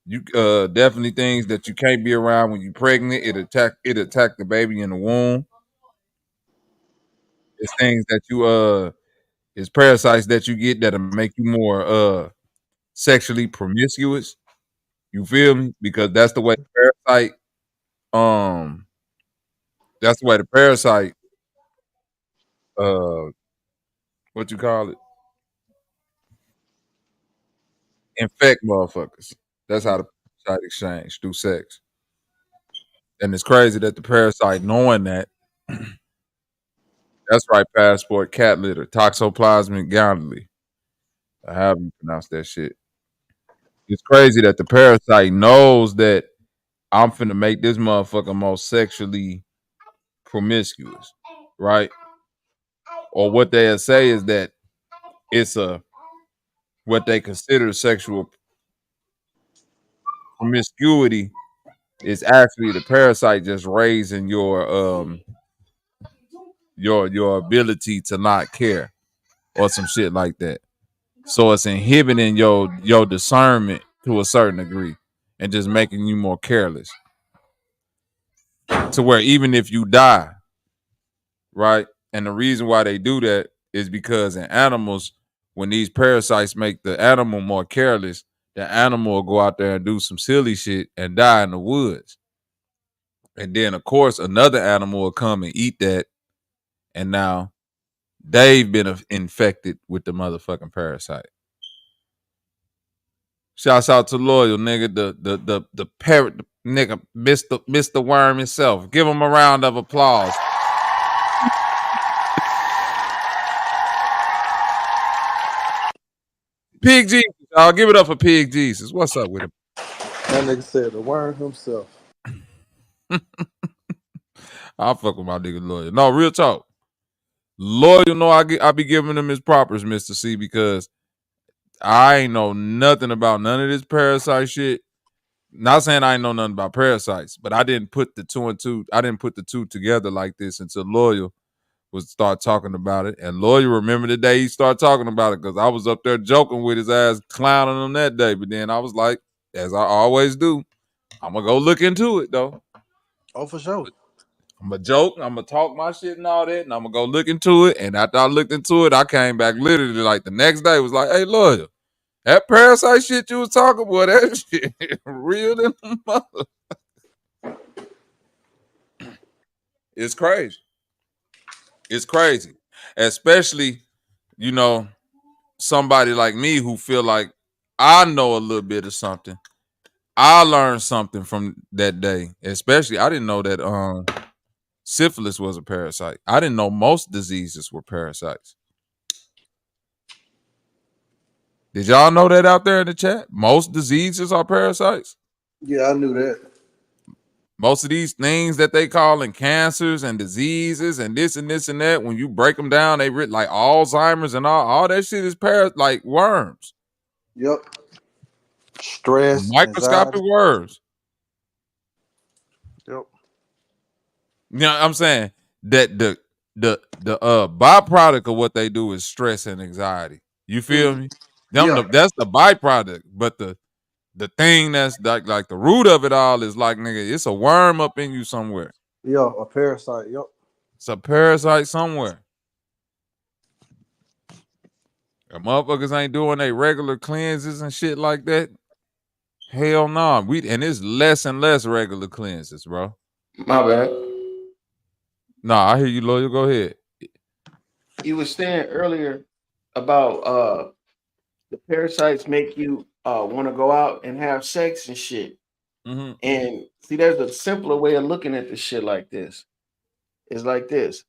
Speaker 1: you definitely things that you can't be around when you're pregnant. It attack the baby in the womb. It's things that you it's parasites that you get that'll make you more sexually promiscuous. You feel me? Because that's the way the parasite that's the way the parasite uh what you call it? Infect motherfuckers. That's how the parasite exchange through sex. And it's crazy that the parasite knowing that that's right, passport cat litter, toxoplasmic gondii. However you pronounce that shit. It's crazy that the parasite knows that I'm finna make this motherfucker more sexually promiscuous, right? Or what they'll say is that it's a what they consider sexual promiscuity is actually the parasite just raising your ability to not care or some shit like that. So it's inhibiting your discernment to a certain degree and just making you more careless. To where even if you die, right? And the reason why they do that is because in animals, when these parasites make the animal more careless, the animal will go out there and do some silly shit and die in the woods. And then, of course, another animal will come and eat that. And now they've been infected with the motherfucking parasite. Shouts out to Loyal, nigga, the parrot, nigga, Mr. Worm himself. Give him a round of applause. Pig Jesus, I'll give it up for Pig Jesus. What's up with him?
Speaker 19: That nigga said the worm himself.
Speaker 1: I'll fuck with my nigga Loyal. No, real talk. Loyal, no, I be giving him his propers, Mr. C, because I ain't know nothing about none of this parasite shit. Not saying I ain't know nothing about parasites, but I didn't put the two and two. I didn't put the two together like this until Loyal was start talking about it. And Loyal remember the day he started talking about it because I was up there joking with his ass, clowning him that day. But then I was like, as I always do, I'm gonna go look into it though.
Speaker 19: Oh, for sure.
Speaker 1: I'm gonna joke, I'm gonna talk my shit and all that, and I'm gonna go look into it. And after I looked into it, I came back literally like the next day. Was like, hey, Loyal, that parasite shit you was talking about, that shit real than mother. It's crazy. It's crazy. Especially, you know, somebody like me who feel like I know a little bit of something. I learned something from that day. Especially, I didn't know that syphilis was a parasite. I didn't know most diseases were parasites. Did y'all know that out there in the chat? Most diseases are parasites.
Speaker 19: Yeah, I knew that.
Speaker 1: Most of these things that they calling cancers and diseases and this and this and that, when you break them down, they like Alzheimer's and all that shit is like worms.
Speaker 19: Yep. Stress,
Speaker 1: Microscopic
Speaker 19: anxiety.
Speaker 1: worms.
Speaker 19: Yep.
Speaker 1: You know what I'm saying? That the byproduct of what they do is stress and anxiety. You feel me? That's the byproduct. But the thing that's like the root of it all is like, nigga, it's a worm up in you somewhere.
Speaker 19: Yeah, a parasite. Yep.
Speaker 1: It's a parasite somewhere. The motherfuckers ain't doing their regular cleanses and shit like that. Hell no. And it's less and less regular cleanses, bro.
Speaker 20: My bad.
Speaker 1: Nah, I hear you, lawyer. Go ahead.
Speaker 20: You were saying earlier about the parasites make you want to go out and have sex and shit.
Speaker 1: Mm-hmm.
Speaker 20: And see, there's a simpler way of looking at this shit like this. It's like this.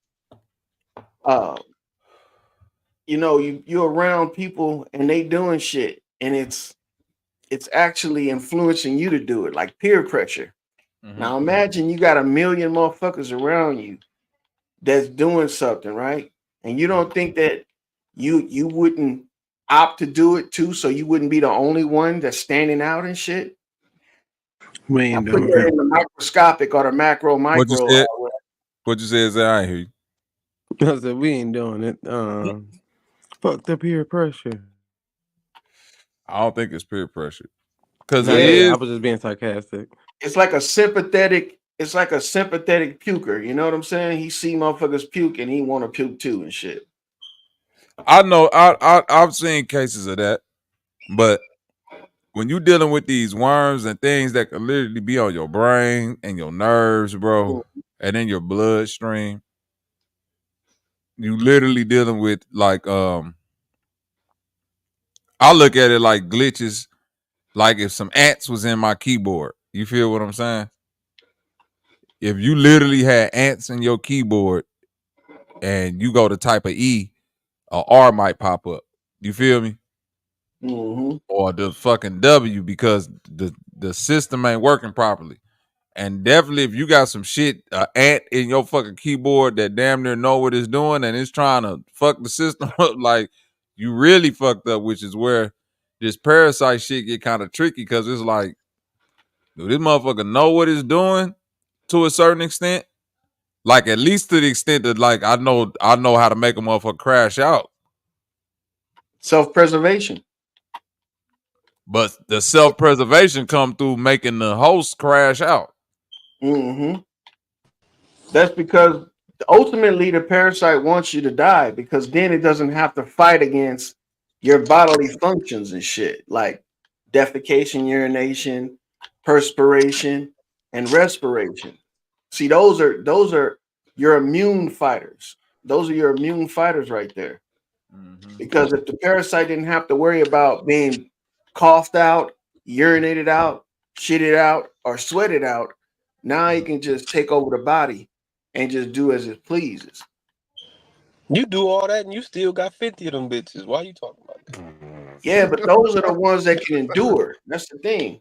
Speaker 20: You know, you're around people and they doing shit, and it's actually influencing you to do it, like peer pressure.
Speaker 1: Mm-hmm.
Speaker 20: Now imagine you got a million motherfuckers around you that's doing something, right? And you don't think that you wouldn't opt to do it too, so you wouldn't be the only one that's standing out and shit.
Speaker 10: We ain't
Speaker 20: put
Speaker 10: doing
Speaker 20: that
Speaker 10: it.
Speaker 20: in the microscopic or the micro.
Speaker 1: What you said? I hear you.
Speaker 10: I said we ain't doing it. Fuck the peer pressure.
Speaker 1: I don't think it's peer pressure. Because
Speaker 10: I was just being sarcastic.
Speaker 20: It's like a sympathetic puker. You know what I'm saying? He see motherfuckers puke and he want to puke too and shit.
Speaker 1: I know. I've seen cases of that, but when you dealing with these worms and things that could literally be on your brain and your nerves, bro, and in your bloodstream, you literally dealing with like I look at it like glitches, like if some ants was in my keyboard. You feel what I'm saying? If you literally had ants in your keyboard and you go to type of E, a R might pop up. You feel me?
Speaker 20: Mm-hmm.
Speaker 1: Or the fucking W, because the system ain't working properly. And definitely if you got some shit, ant in your fucking keyboard that damn near know what it's doing and it's trying to fuck the system up, like you really fucked up, which is where this parasite shit get kind of tricky, because it's like, do this motherfucker know what it's doing to a certain extent? Like at least to the extent that like I know how to make a motherfucker crash out.
Speaker 20: Self-preservation.
Speaker 1: But the self-preservation come through making the host crash out.
Speaker 20: Mm-hmm. That's because ultimately the parasite wants you to die, because then it doesn't have to fight against your bodily functions and shit like defecation, urination, perspiration, and respiration. See, those are your immune fighters. Those are your immune fighters right there.
Speaker 1: Mm-hmm.
Speaker 20: Because if the parasite didn't have to worry about being coughed out, urinated out, shitted out, or sweated out, now he can just take over the body and just do as it pleases.
Speaker 21: You do all that and you still got 50 of them bitches. Why you talking about that?
Speaker 20: Yeah, but those are the ones that can endure. That's the thing.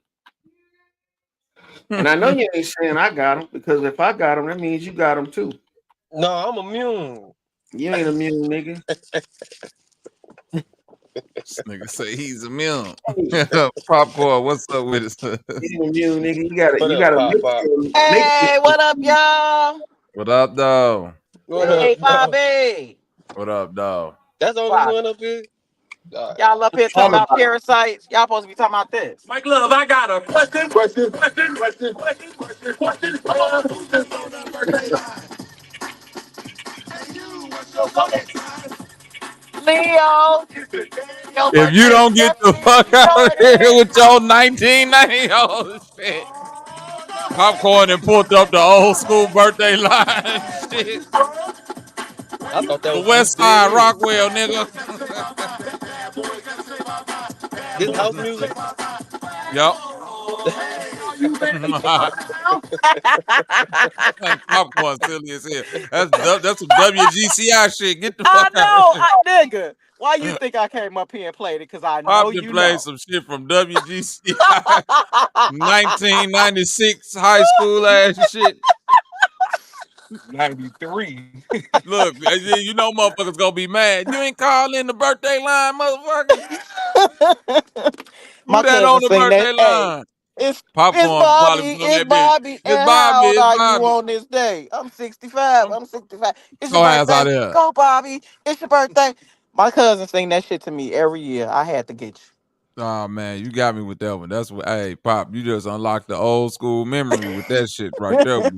Speaker 20: And I know you ain't saying I got them, because if I got them, that means you got them too.
Speaker 21: No, I'm immune.
Speaker 20: You ain't immune, nigga.
Speaker 1: This nigga say he's immune. Popcorn, what's up with it?
Speaker 20: You immune, nigga. You gotta
Speaker 22: Hey, what up, y'all?
Speaker 1: What up, dog?
Speaker 22: Hey, Bobby.
Speaker 1: What up, dog?
Speaker 21: That's the only one up here.
Speaker 22: Y'all up here talking about parasites. Y'all supposed to be talking about this.
Speaker 23: Mike Love, I got a question.
Speaker 22: Leo.
Speaker 1: If you don't get the fuck out of here with your 1990 old shit. Popcorn and pulled up the old school birthday line shit.
Speaker 21: I thought that was
Speaker 1: the West Side Rockwell, nigga.
Speaker 21: This house music?
Speaker 1: Yup. Popcorn silly as hell. That's some WGCI shit. Get the fuck out.
Speaker 22: Nigga. Why you think I came up here and played it? Because I know
Speaker 1: Pop
Speaker 22: you
Speaker 1: played
Speaker 22: know.
Speaker 1: some shit from WGCI 1996 high school ass shit.
Speaker 21: 93.
Speaker 1: Look, you know motherfuckers gonna be mad. You ain't calling the birthday line, motherfucker. Who that on the birthday line?
Speaker 22: It's
Speaker 1: Popcorn probably
Speaker 22: Bobby.
Speaker 1: was on
Speaker 22: It's
Speaker 1: that bitch.
Speaker 22: Bobby.
Speaker 1: It's
Speaker 22: And
Speaker 1: Bobby.
Speaker 22: how old
Speaker 1: It's
Speaker 22: are you
Speaker 1: Bobby.
Speaker 22: on this day? I'm 65. I'm 65. It's your
Speaker 1: So ass out
Speaker 22: birthday.
Speaker 1: there.
Speaker 22: Go, Bobby. It's your birthday. My cousin sing that shit to me every year. I had to get you.
Speaker 1: Oh man, you got me with that one. That's what. Hey, Pop, you just unlocked the old school memory with that shit right there.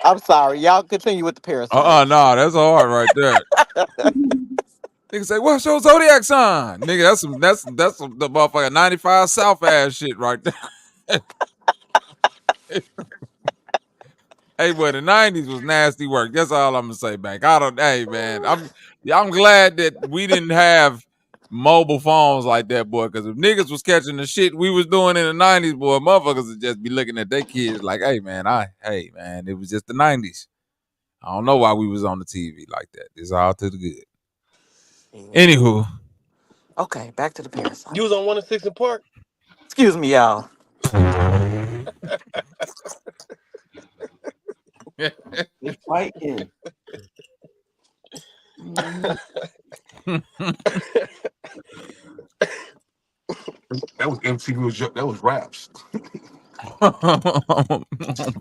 Speaker 22: I'm sorry. Y'all continue with the parasites.
Speaker 1: Nah, that's hard right there. Nigga say, "What's your zodiac sign?" Nigga, that's some the motherfucker 95 South ass shit right there. Hey, boy, the 90s was nasty work. That's all I'm gonna say, Bank. Hey man, I'm glad that we didn't have mobile phones like that, boy. Because if niggas was catching the shit we was doing in the 90s, boy, motherfuckers would just be looking at their kids like, hey man, it was just the 90s. I don't know why we was on the TV like that. It's all to the good. Anywho.
Speaker 22: Okay, back to the parasite.
Speaker 21: You was on 106 in Park?
Speaker 22: Excuse me, y'all.
Speaker 20: It's fighting.
Speaker 12: That was MTV. That was raps.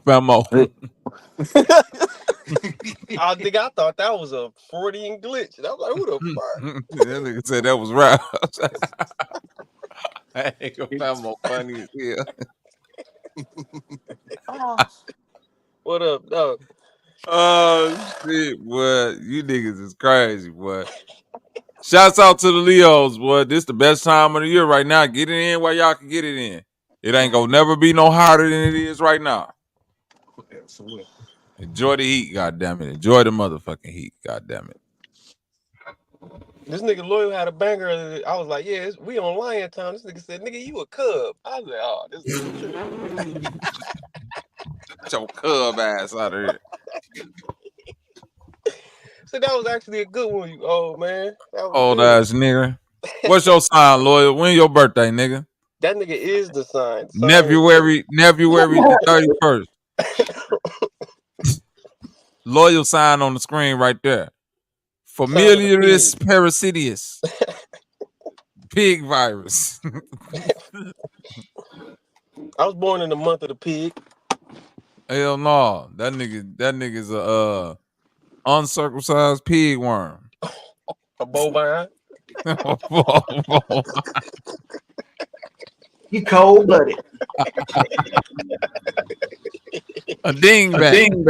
Speaker 1: Famo.
Speaker 21: I think I thought that was a Freudian glitch. And I was like, who the fuck?
Speaker 1: That nigga said that was rap. That nigga Famo funny as hell.
Speaker 21: What up, dog?
Speaker 1: Oh shit, boy. You niggas is crazy, boy. Shouts out to the Leos, boy. This the best time of the year right now. Get it in while y'all can get it in. It ain't gonna never be no hotter than it is right now. Enjoy the heat, goddammit. Enjoy the motherfucking heat, goddammit.
Speaker 21: This nigga Loyal had a banger. I was like, yeah, we on Lion Town. This nigga said, nigga, you a cub. I was like, oh, this is
Speaker 1: Get your cub ass out of here.
Speaker 21: So that was actually a good one, you old man.
Speaker 1: Old ass nigga. What's your sign, Loyal? When your birthday, nigga?
Speaker 21: That nigga is the sign.
Speaker 1: February the 31st. Loyal sign on the screen right there. Familiaris parasites. Pig virus.
Speaker 21: I was born in the month of the pig.
Speaker 1: Hell no. That nigga's a uncircumcised pig worm.
Speaker 21: A bovine.
Speaker 20: You cold blooded.
Speaker 1: A dingbat.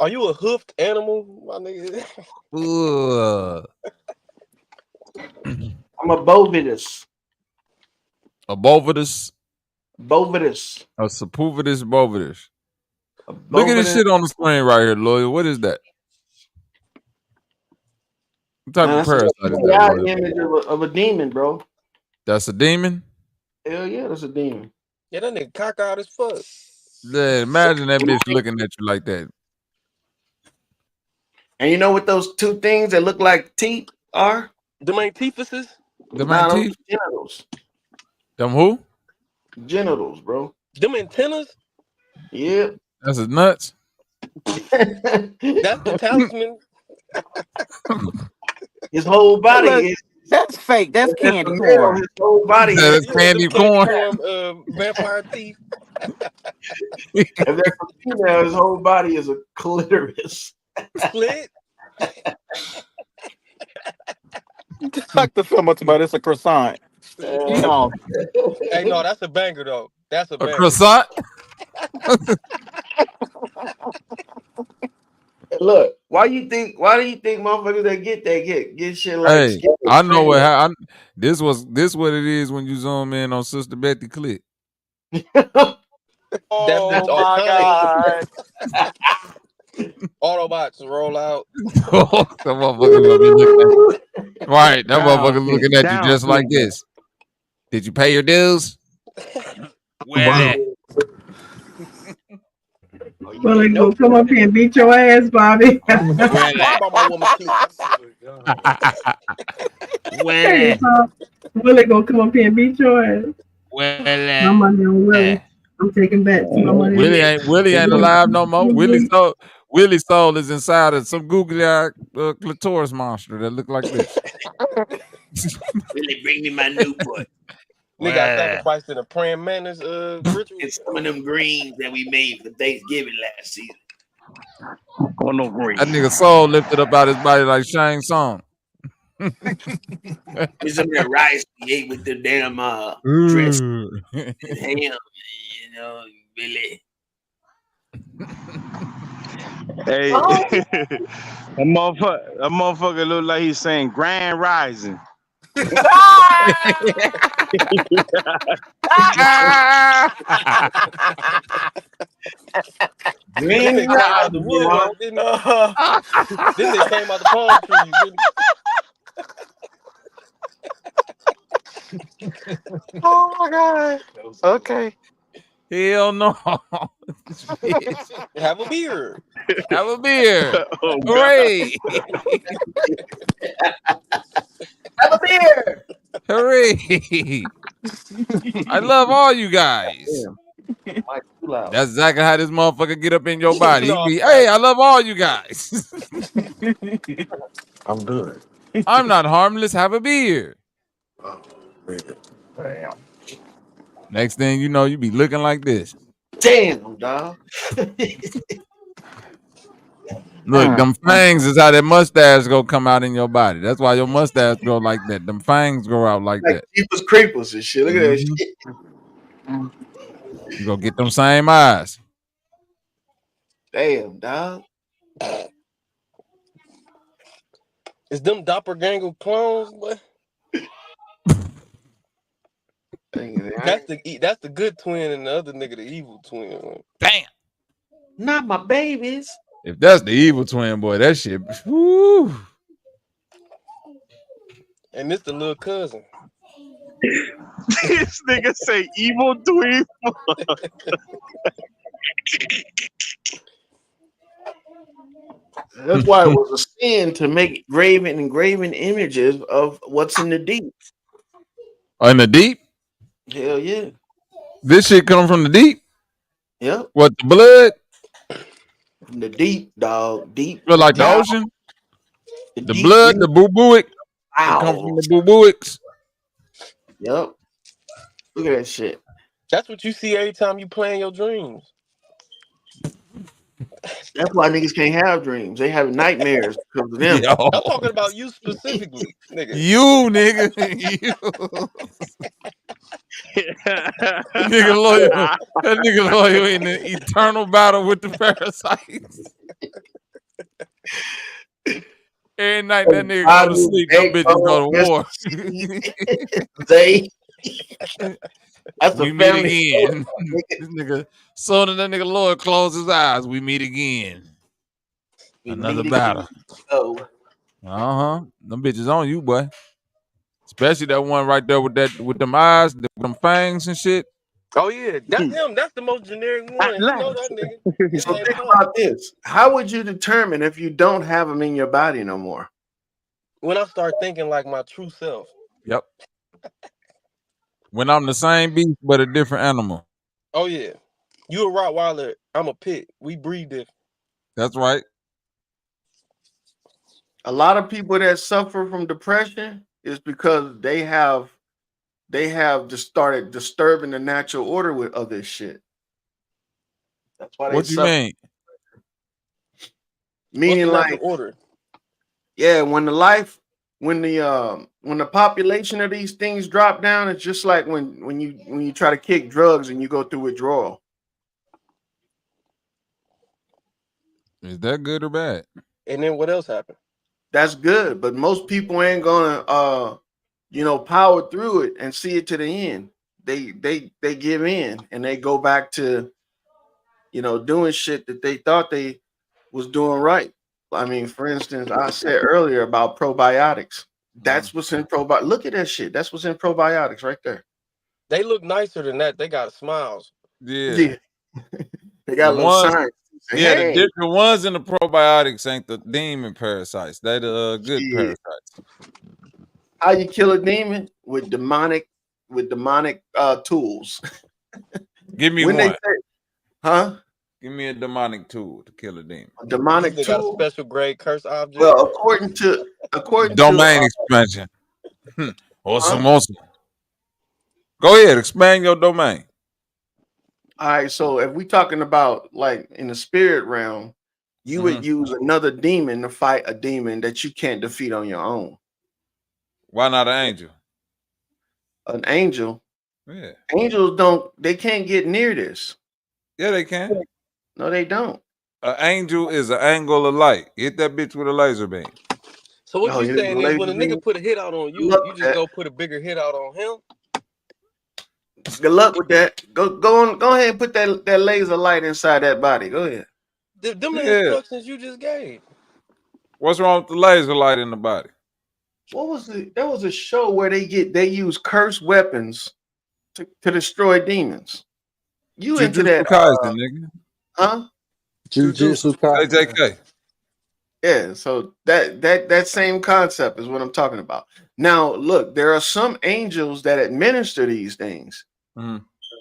Speaker 21: Are you a hoofed animal, my nigga?
Speaker 20: I'm a bovidus.
Speaker 1: A bovidus?
Speaker 20: Bovidus.
Speaker 1: A Sepulvedus bovidus. Look at this shit on the screen right here, Loyal. What is that? What type of parasite is that?
Speaker 20: That's image of a demon, bro.
Speaker 1: That's a demon?
Speaker 20: Hell yeah, that's a demon.
Speaker 21: Yeah, that nigga cock out as fuck.
Speaker 1: Yeah, imagine that bitch looking at you like that.
Speaker 20: And you know what those two things that look like teeth are?
Speaker 21: Them ain't teethuses?
Speaker 1: Them ain't teeth?
Speaker 20: Genitals.
Speaker 1: Them who?
Speaker 20: Genitals, bro.
Speaker 21: Them antennas?
Speaker 20: Yep.
Speaker 1: That's his nuts.
Speaker 21: That's the talisman.
Speaker 20: His whole body is.
Speaker 22: That's fake. That's candy corn.
Speaker 20: His whole body
Speaker 1: is candy corn.
Speaker 21: Vampire teeth.
Speaker 20: If that's a female, his whole body is a clitoris.
Speaker 21: Split.
Speaker 22: Like the film about it's a croissant. No.
Speaker 21: Hey, no, that's a banger though. That's a banger.
Speaker 1: Croissant?
Speaker 20: Look, why do you think motherfuckers that get shit like?
Speaker 1: Hey, I know what happened. This what it is when you zoom in on Sister Betty Click.
Speaker 22: Oh my god!
Speaker 21: Autobots roll out.
Speaker 1: That motherfucker gonna be looking at right. That motherfucker looking at you just like this. Did you pay your dues?
Speaker 16: Well, they gonna come up here and beat your ass, Bobby. Willie gonna come up here and beat your ass. My money on Willie. I'm taking back my money.
Speaker 1: Willie ain't alive no more. Willie's soul is inside of some googly-eyed clitoris monster that look like this.
Speaker 12: Willie, bring me my Newport.
Speaker 21: Nigga got sacrificed in a praying mantis ritual.
Speaker 20: And some of them greens that we made for Thanksgiving last season.
Speaker 12: Oh, no green.
Speaker 1: That nigga soul lifted up out his body like Shane's song.
Speaker 20: With some of that rice we ate with the damn dress and ham, you know, Billy.
Speaker 12: Hey, a motherfucker look like he's saying Grand Rising.
Speaker 21: Then they came out the wood, didn't they? Then they came out the palm trees, didn't
Speaker 22: Oh my god. Okay.
Speaker 1: Hell no.
Speaker 21: Have a beer.
Speaker 1: Have a beer.
Speaker 12: Oh,
Speaker 1: Hooray.
Speaker 20: Have a beer.
Speaker 1: Hooray. I love all you guys. That's exactly how this motherfucker get up in your body. He be, hey, I love all you guys.
Speaker 12: I'm good.
Speaker 1: I'm not harmless. Have a beer.
Speaker 12: Damn.
Speaker 1: Next thing you know, you be looking like this.
Speaker 20: Damn, dog.
Speaker 1: Look, them fangs is how that mustache go come out in your body. That's why your mustache go like that. Them fangs grow out like that.
Speaker 20: Jeepers creepers and shit. Look at that shit.
Speaker 1: You gonna get them same eyes.
Speaker 20: Damn, dog.
Speaker 21: Is them doppelganger clones, boy? That's the good twin and the other nigga the evil twin. Man.
Speaker 1: Damn.
Speaker 20: Not my babies.
Speaker 1: If that's the evil twin, boy, that shit. Woo.
Speaker 21: And this the little cousin.
Speaker 12: This nigga say evil twin.
Speaker 20: That's why it was a sin to make graven images of what's in the deep.
Speaker 1: In the deep?
Speaker 20: Hell yeah.
Speaker 1: This shit come from the deep?
Speaker 20: Yep.
Speaker 1: What, the blood?
Speaker 20: From the deep, dog. Deep.
Speaker 1: Feel like the ocean? The blood, the boo-booic? Come from the boo-booics?
Speaker 20: Yep. Look at that shit.
Speaker 21: That's what you see every time you play in your dreams.
Speaker 20: That's why niggas can't have dreams. They have nightmares because of them.
Speaker 1: Yo.
Speaker 21: I'm talking about you specifically, nigga.
Speaker 1: You, nigga. You. That nigga loyal in the eternal battle with the parasites. Every night that nigga go to sleep, them bitches go to war.
Speaker 20: That's
Speaker 1: we meet again. This nigga, soon as that nigga Lord close his eyes, we meet again. Another battle. Them bitches on you, boy. Especially that one right there with them eyes, them fangs and shit.
Speaker 21: Oh yeah, that's him. That's the most generic one. You know that nigga.
Speaker 20: So think about this. How would you determine if you don't have them in your body no more?
Speaker 21: When I start thinking like my true self.
Speaker 1: Yep. When I'm the same beast but a different animal.
Speaker 21: Oh yeah. You a Rottweiler, I'm a pit. We breed different.
Speaker 1: That's right.
Speaker 20: A lot of people that suffer from depression is because they have just started disturbing the natural order of this shit. That's why they
Speaker 1: What you mean?
Speaker 20: Meaning like
Speaker 21: order.
Speaker 20: Yeah, when the population of these things drop down, it's just like when you try to kick drugs and you go through withdrawal.
Speaker 1: Is that good or bad?
Speaker 21: And then what else happened?
Speaker 20: That's good, but most people ain't gonna power through it and see it to the end. They give in and they go back to doing shit that they thought they was doing right. I mean, for instance, I said earlier about probiotics. That's what's in probiotics. Look at that shit. That's what's in probiotics right there.
Speaker 21: They look nicer than that. They got smiles.
Speaker 1: Yeah.
Speaker 20: They got little signs.
Speaker 1: Yeah, the different ones in the probiotics ain't the demon parasites. They the good parasites.
Speaker 20: How you kill a demon? With demonic tools.
Speaker 1: Give me
Speaker 20: when
Speaker 1: one.
Speaker 20: Huh?
Speaker 1: Give me a demonic tool to kill a demon.
Speaker 20: A demonic
Speaker 21: tool. Got a special grade curse object.
Speaker 20: Well, according
Speaker 1: domain expansion. Awesome. Go ahead, expand your domain.
Speaker 20: All right, so if we talking about like in the spirit realm, you would use another demon to fight a demon that you can't defeat on your own.
Speaker 1: Why not an angel?
Speaker 20: An angel?
Speaker 1: Yeah.
Speaker 20: Angels they can't get near this.
Speaker 1: Yeah, they can.
Speaker 20: No, they don't.
Speaker 1: An angel is an angle of light. Hit that bitch with a laser beam.
Speaker 21: So what you saying is when a nigga put a hit out on you, you just go put a bigger hit out on him?
Speaker 20: Good luck with that. Go ahead and put that laser light inside that body. Go ahead.
Speaker 21: Them the instructions you just gave.
Speaker 1: What's wrong with the laser light in the body?
Speaker 20: What was it? There was a show where they use cursed weapons to destroy demons. You into that?
Speaker 1: Nigga.
Speaker 20: Huh?
Speaker 19: Jujutsu
Speaker 1: JJK.
Speaker 20: Yeah, so that same concept is what I'm talking about. Now, look, there are some angels that administer these things.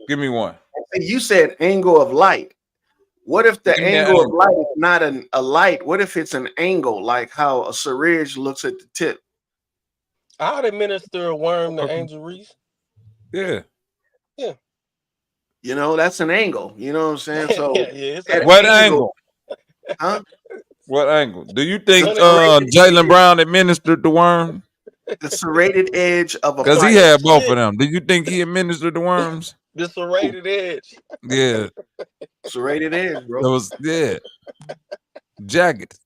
Speaker 1: Give me one.
Speaker 20: You said angle of light. What if the angle of light is not a light? What if it's an angle, like how a syringe looks at the tip?
Speaker 21: I'd administer a worm to Angel Reese.
Speaker 1: Yeah.
Speaker 21: Yeah.
Speaker 20: You know, that's an angle. You know what I'm saying? So
Speaker 1: what angle?
Speaker 20: Huh?
Speaker 1: What angle? Do you think Jaylen Brown administered the worm?
Speaker 20: The serrated edge of a
Speaker 1: because he had both of them. Do you think he administered the worms?
Speaker 21: The serrated edge.
Speaker 1: Yeah.
Speaker 20: Serrated edge, bro.
Speaker 1: It was jagged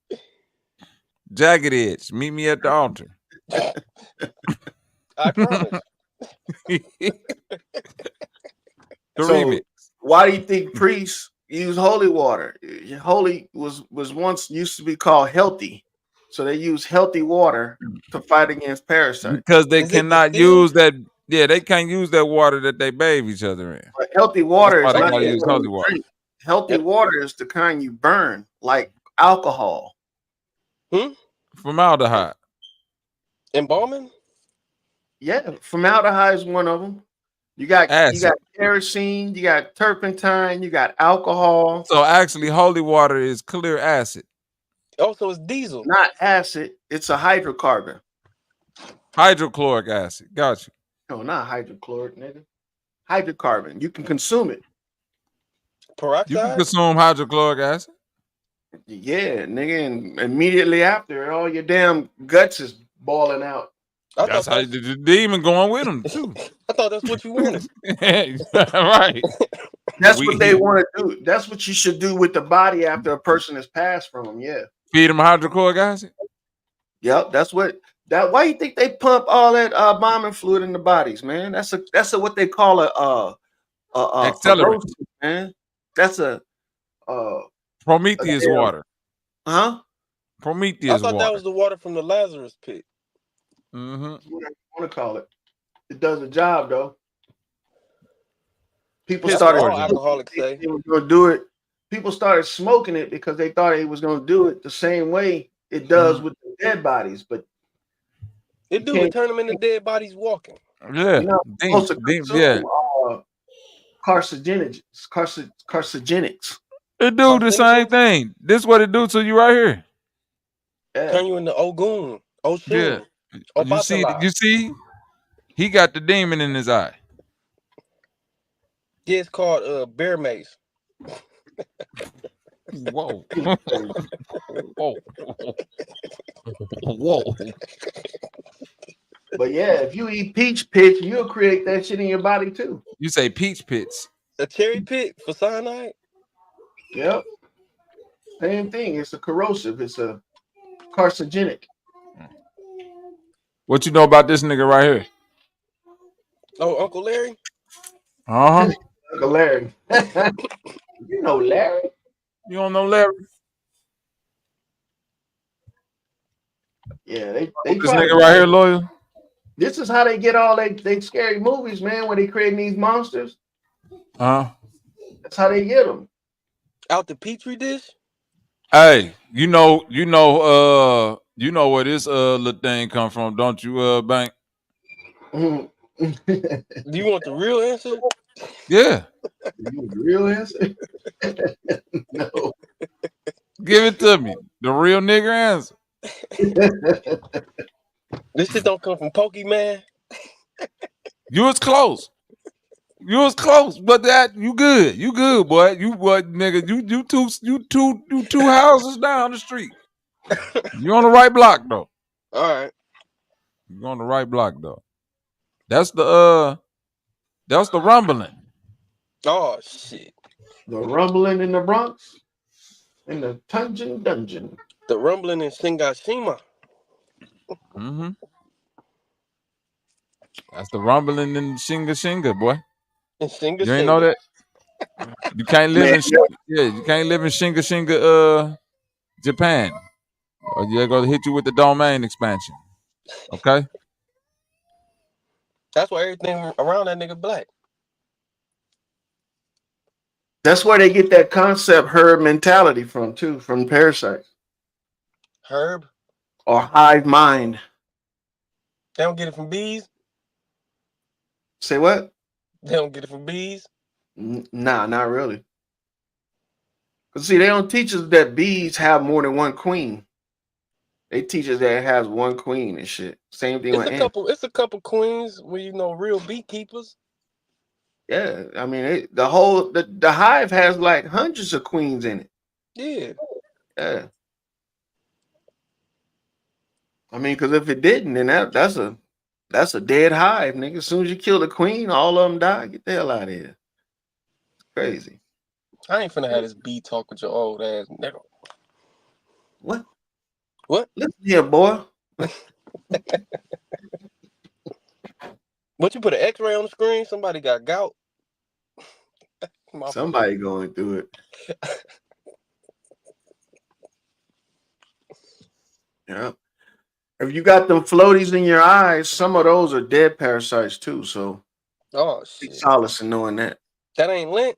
Speaker 1: edge. Meet me at the altar.
Speaker 21: I promise.
Speaker 20: Why do you think priests use holy water? Holy was once used to be called healthy, so they use healthy water to fight against parasites
Speaker 1: because they cannot use that. Yeah, they can't use that water that they bathe each other in.
Speaker 20: But healthy water is
Speaker 1: not
Speaker 20: use
Speaker 1: holy water.
Speaker 20: Healthy water is the kind you burn, like alcohol.
Speaker 1: Formaldehyde.
Speaker 21: Embalming?
Speaker 20: Yeah, formaldehyde is one of them. You got kerosene, you got turpentine, you got alcohol.
Speaker 1: So actually, holy water is clear acid.
Speaker 21: Also, it's diesel.
Speaker 20: Not acid. It's a hydrocarbon.
Speaker 1: Hydrochloric acid. Got you.
Speaker 20: No, not hydrochloric, nigga. Hydrocarbon. You can consume it.
Speaker 21: Peroxide?
Speaker 1: You can consume hydrochloric acid.
Speaker 20: Yeah, nigga, and immediately after, all your damn guts is balling out.
Speaker 1: That's how the demon going with him too.
Speaker 21: I thought that's what you wanted.
Speaker 1: Right.
Speaker 20: That's what they want to do. That's what you should do with the body after a person has passed from them. Yeah.
Speaker 1: Feed them hydrochloric acid.
Speaker 20: Yep. That's what. Why you think they pump all that bombing fluid in the bodies, man? That's what they call a
Speaker 1: accelerant,
Speaker 20: man. That's a
Speaker 1: Prometheus water.
Speaker 20: Huh?
Speaker 1: Prometheus water.
Speaker 21: I thought that was the water from the Lazarus pit.
Speaker 20: Whatever you want to call it. It does the job though. People started
Speaker 21: alcoholics say
Speaker 20: they were going to do it. People started smoking it because they thought it was going to do it the same way it does with the dead bodies, but
Speaker 21: it do turn them into dead bodies walking.
Speaker 1: Yeah,
Speaker 20: carcinogenics.
Speaker 1: It do the same thing. This is what it do to you right here.
Speaker 21: Turn you into Ogun.
Speaker 1: Yeah. You see, he got the demon in his eye.
Speaker 21: Yeah, it's called bear mace.
Speaker 1: Whoa. Whoa. Whoa.
Speaker 20: But yeah, if you eat peach pits, you'll create that shit in your body too.
Speaker 1: You say peach pits.
Speaker 21: A cherry pit for cyanide?
Speaker 20: Yep. Same thing. It's a corrosive. It's a carcinogenic.
Speaker 1: What you know about this nigga right here?
Speaker 21: Oh, Uncle Larry?
Speaker 1: Uh-huh.
Speaker 20: Uncle Larry. You know Larry.
Speaker 1: You don't know Larry?
Speaker 20: Yeah, they
Speaker 1: this nigga right here loyal.
Speaker 20: This is how they get all they scary movies, man, when they creating these monsters. That's how they get them.
Speaker 21: Out the petri dish?
Speaker 1: Hey, you know where this little thing come from, don't you, Bank?
Speaker 21: Do you want the real answer?
Speaker 1: Yeah.
Speaker 20: You want the real answer? No.
Speaker 1: Give it to me. The real nigger answer.
Speaker 21: This shit don't come from Pokemon.
Speaker 1: You was close. You was close, but that you good. You good, boy. You what, nigga? You two houses down the street. You on the right block though.
Speaker 21: All right.
Speaker 1: You on the right block though. That's the rumbling.
Speaker 21: Oh shit.
Speaker 20: The rumbling in the Bronx, in the Tungeon Dungeon.
Speaker 21: The rumbling in Shingashima.
Speaker 1: Mm-hmm. That's the rumbling in Shinga, boy.
Speaker 21: In Shinga
Speaker 1: You ain't know that? You can't live
Speaker 20: Man,
Speaker 1: in you can't live in Shinga, Japan. Or they're gonna hit you with the domain expansion. Okay?
Speaker 21: That's why everything around that nigga black.
Speaker 20: that's where they get that concept herd mentality from too, from Parasites
Speaker 21: Herb.
Speaker 20: or hive mind.
Speaker 21: They don't get it from bees.
Speaker 20: Say what?
Speaker 21: They don't get it from bees.
Speaker 20: Nah, not really. Cause see, they don't teach us that bees have more than one queen. They teach us that it has one queen and shit. Same thing with ants.
Speaker 21: It's a couple queens where you know real beekeepers.
Speaker 20: Yeah, I mean, the hive has like hundreds of queens in it.
Speaker 21: Yeah.
Speaker 20: Yeah. I mean, because if it didn't, then that's a dead hive, nigga. As soon as you kill the queen, all of them die. Get the hell out of here. It's crazy.
Speaker 21: I ain't finna have this bee talk with your old ass nigga.
Speaker 20: What?
Speaker 21: What?
Speaker 20: Listen here, boy.
Speaker 21: What, you put an X-ray on the screen? Somebody got gout.
Speaker 20: Somebody going through it. Yeah. If you got them floaties in your eyes, some of those are dead parasites too. So,
Speaker 21: oh shit,
Speaker 20: solace in knowing that.
Speaker 21: That ain't lint.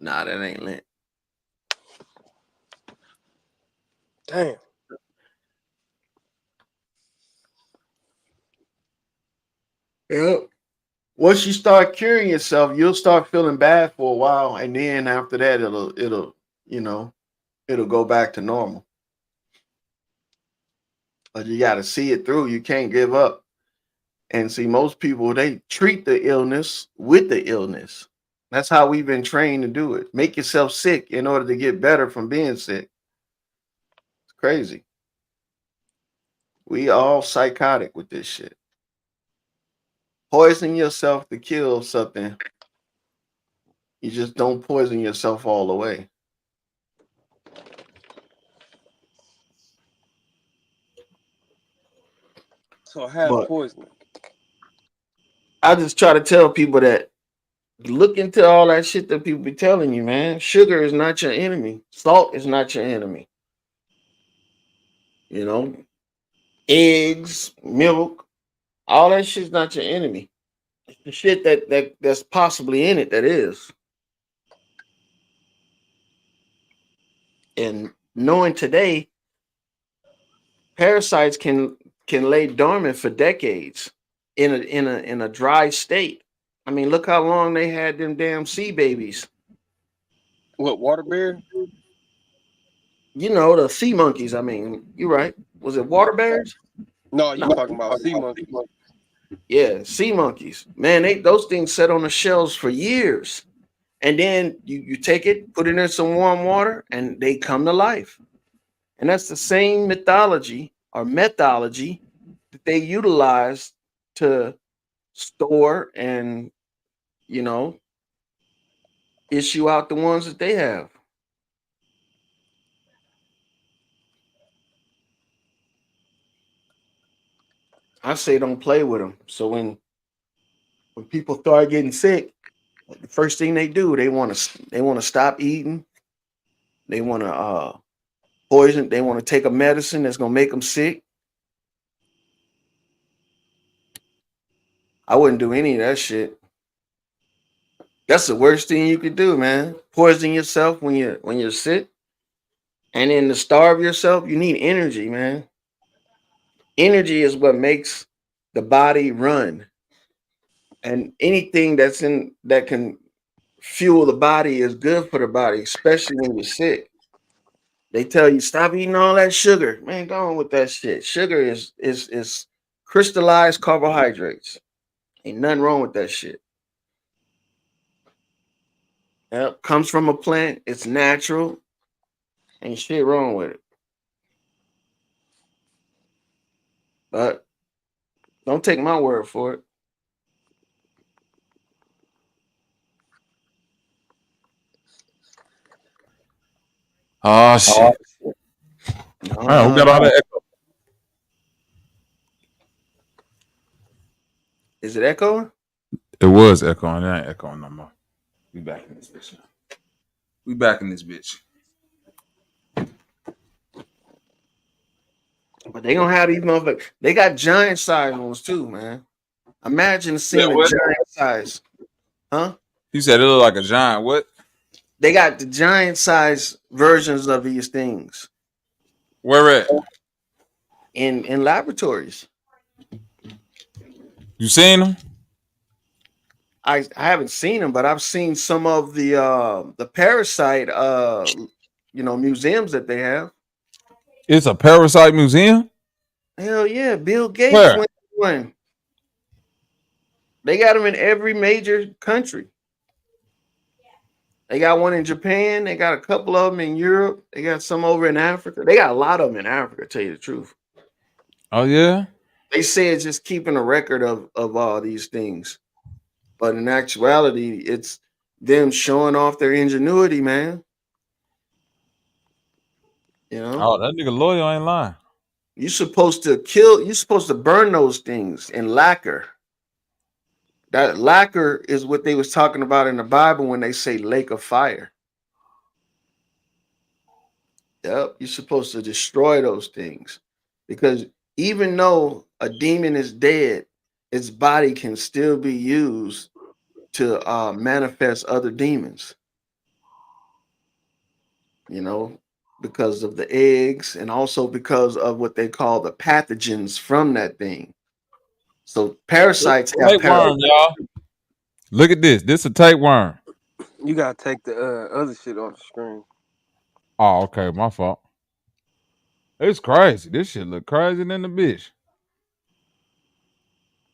Speaker 20: Nah, that ain't lint.
Speaker 21: Damn.
Speaker 20: Yep. Once you start curing yourself, you'll start feeling bad for a while, and then after that, it'll go back to normal. But you got to see it through. You can't give up. And see, most people, they treat the illness with the illness. That's how we've been trained to do it. Make yourself sick in order to get better from being sick. It's crazy. We all psychotic with this shit. Poison yourself to kill something. You just don't poison yourself all the way.
Speaker 21: So I have poison.
Speaker 20: I just try to tell people that look into all that shit that people be telling you, man. Sugar is not your enemy. Salt is not your enemy. You know, eggs, milk, all that shit's not your enemy. It's the shit that's possibly in it that is. And knowing today, parasites can lay dormant for decades in a dry state. I mean, look how long they had them damn sea babies.
Speaker 21: What, water bear?
Speaker 20: You know, the sea monkeys. I mean, you're right. Was it water bears?
Speaker 21: No, you talking about sea monkeys.
Speaker 20: Yeah, sea monkeys. Man, those things sat on the shelves for years. And then you take it, put it in some warm water, and they come to life. And that's the same mythology or methodology that they utilize to store and, issue out the ones that they have. I say don't play with them. So when people start getting sick, the first thing they do, they want to stop eating. They want to poison. They want to take a medicine that's gonna make them sick. I wouldn't do any of that shit. That's the worst thing you could do, man. Poison yourself when you're sick, and then to starve yourself, you need energy, man. Energy is what makes the body run, and anything that can fuel the body is good for the body, especially when you're sick. They tell you stop eating all that sugar, man. Go on with that shit. Sugar is crystallized carbohydrates. Ain't nothing wrong with that shit. Yep, comes from a plant. It's natural. Ain't shit wrong with it. But don't take my word for it.
Speaker 1: Oh shit. All right, who got all that echo?
Speaker 20: Is it echoing?
Speaker 1: It was echoing. It ain't echoing no more. We back in this bitch now. We back in this bitch.
Speaker 20: But they gonna have these motherfuckers. They got giant size ones too, man. Imagine seeing a giant size. Huh?
Speaker 1: You said it looked like a giant what?
Speaker 20: They got the giant size versions of these things.
Speaker 1: Where at?
Speaker 20: In laboratories.
Speaker 1: You seen them?
Speaker 20: I haven't seen them, but I've seen some of the parasite museums that they have.
Speaker 1: It's a parasite museum?
Speaker 20: Hell yeah, Bill Gates
Speaker 1: Where?
Speaker 20: went to one. They got them in every major country. They got one in Japan. They got a couple of them in Europe. They got some over in Africa. They got a lot of them in Africa, to tell you the truth.
Speaker 1: Oh yeah?
Speaker 20: They say it's just keeping a record of all these things. But in actuality, it's them showing off their ingenuity, man. You know?
Speaker 1: Oh, that nigga lawyer ain't lying.
Speaker 20: You're supposed to burn those things in lacquer. That lacquer is what they was talking about in the Bible when they say lake of fire. Yep, you're supposed to destroy those things. Because even though a demon is dead, its body can still be used to manifest other demons. You know, because of the eggs and also because of what they call the pathogens from that thing. So parasites have
Speaker 1: tapeworm, y'all. Look at this. This a tapeworm.
Speaker 21: You gotta take the other shit off the screen.
Speaker 1: Oh, okay, my fault. It's crazy. This shit look crazy than the bitch.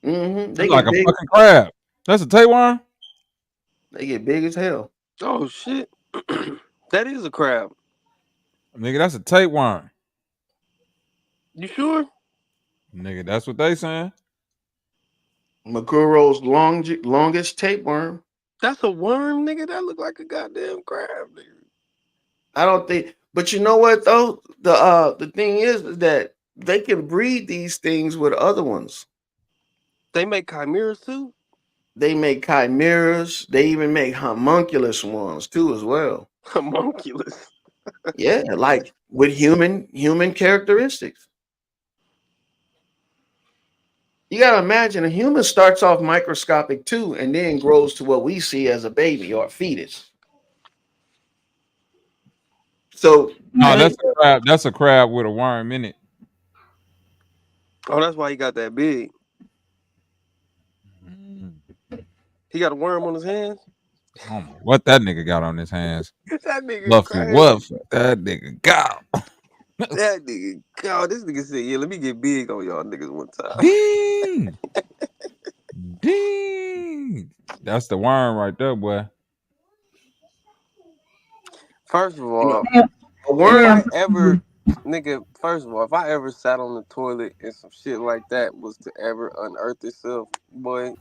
Speaker 20: Mm-hmm.
Speaker 1: It's like a fucking crab. That's a tapeworm?
Speaker 20: They get big as hell.
Speaker 21: Oh shit. That is a crab.
Speaker 1: Nigga, that's a tapeworm.
Speaker 21: You sure?
Speaker 1: Nigga, that's what they saying.
Speaker 20: Makuro's longest tapeworm.
Speaker 21: That's a worm, nigga. That look like a goddamn crab, nigga.
Speaker 20: I don't think, but you know what though? The thing is that they can breed these things with other ones.
Speaker 21: They make chimeras too?
Speaker 20: They make chimeras. They even make homunculus ones too as well.
Speaker 21: Homunculus.
Speaker 20: Yeah, like with human characteristics. You gotta imagine a human starts off microscopic too, and then grows to what we see as a baby or a fetus. So
Speaker 1: no, that's a crab. That's a crab with a worm in it.
Speaker 21: Oh, that's why he got that big. He got a worm on his hands.
Speaker 1: What that nigga got on his hands?
Speaker 21: That nigga
Speaker 1: Luffy,
Speaker 21: crazy.
Speaker 1: what that nigga got?
Speaker 21: That nigga, God, this nigga said, yeah, let me get big on y'all niggas one time.
Speaker 1: Ding. Ding. That's the worm right there, boy.
Speaker 21: First of all,
Speaker 20: a worm.
Speaker 21: First of all, if I ever sat on the toilet and some shit like that was to ever unearth itself, boy,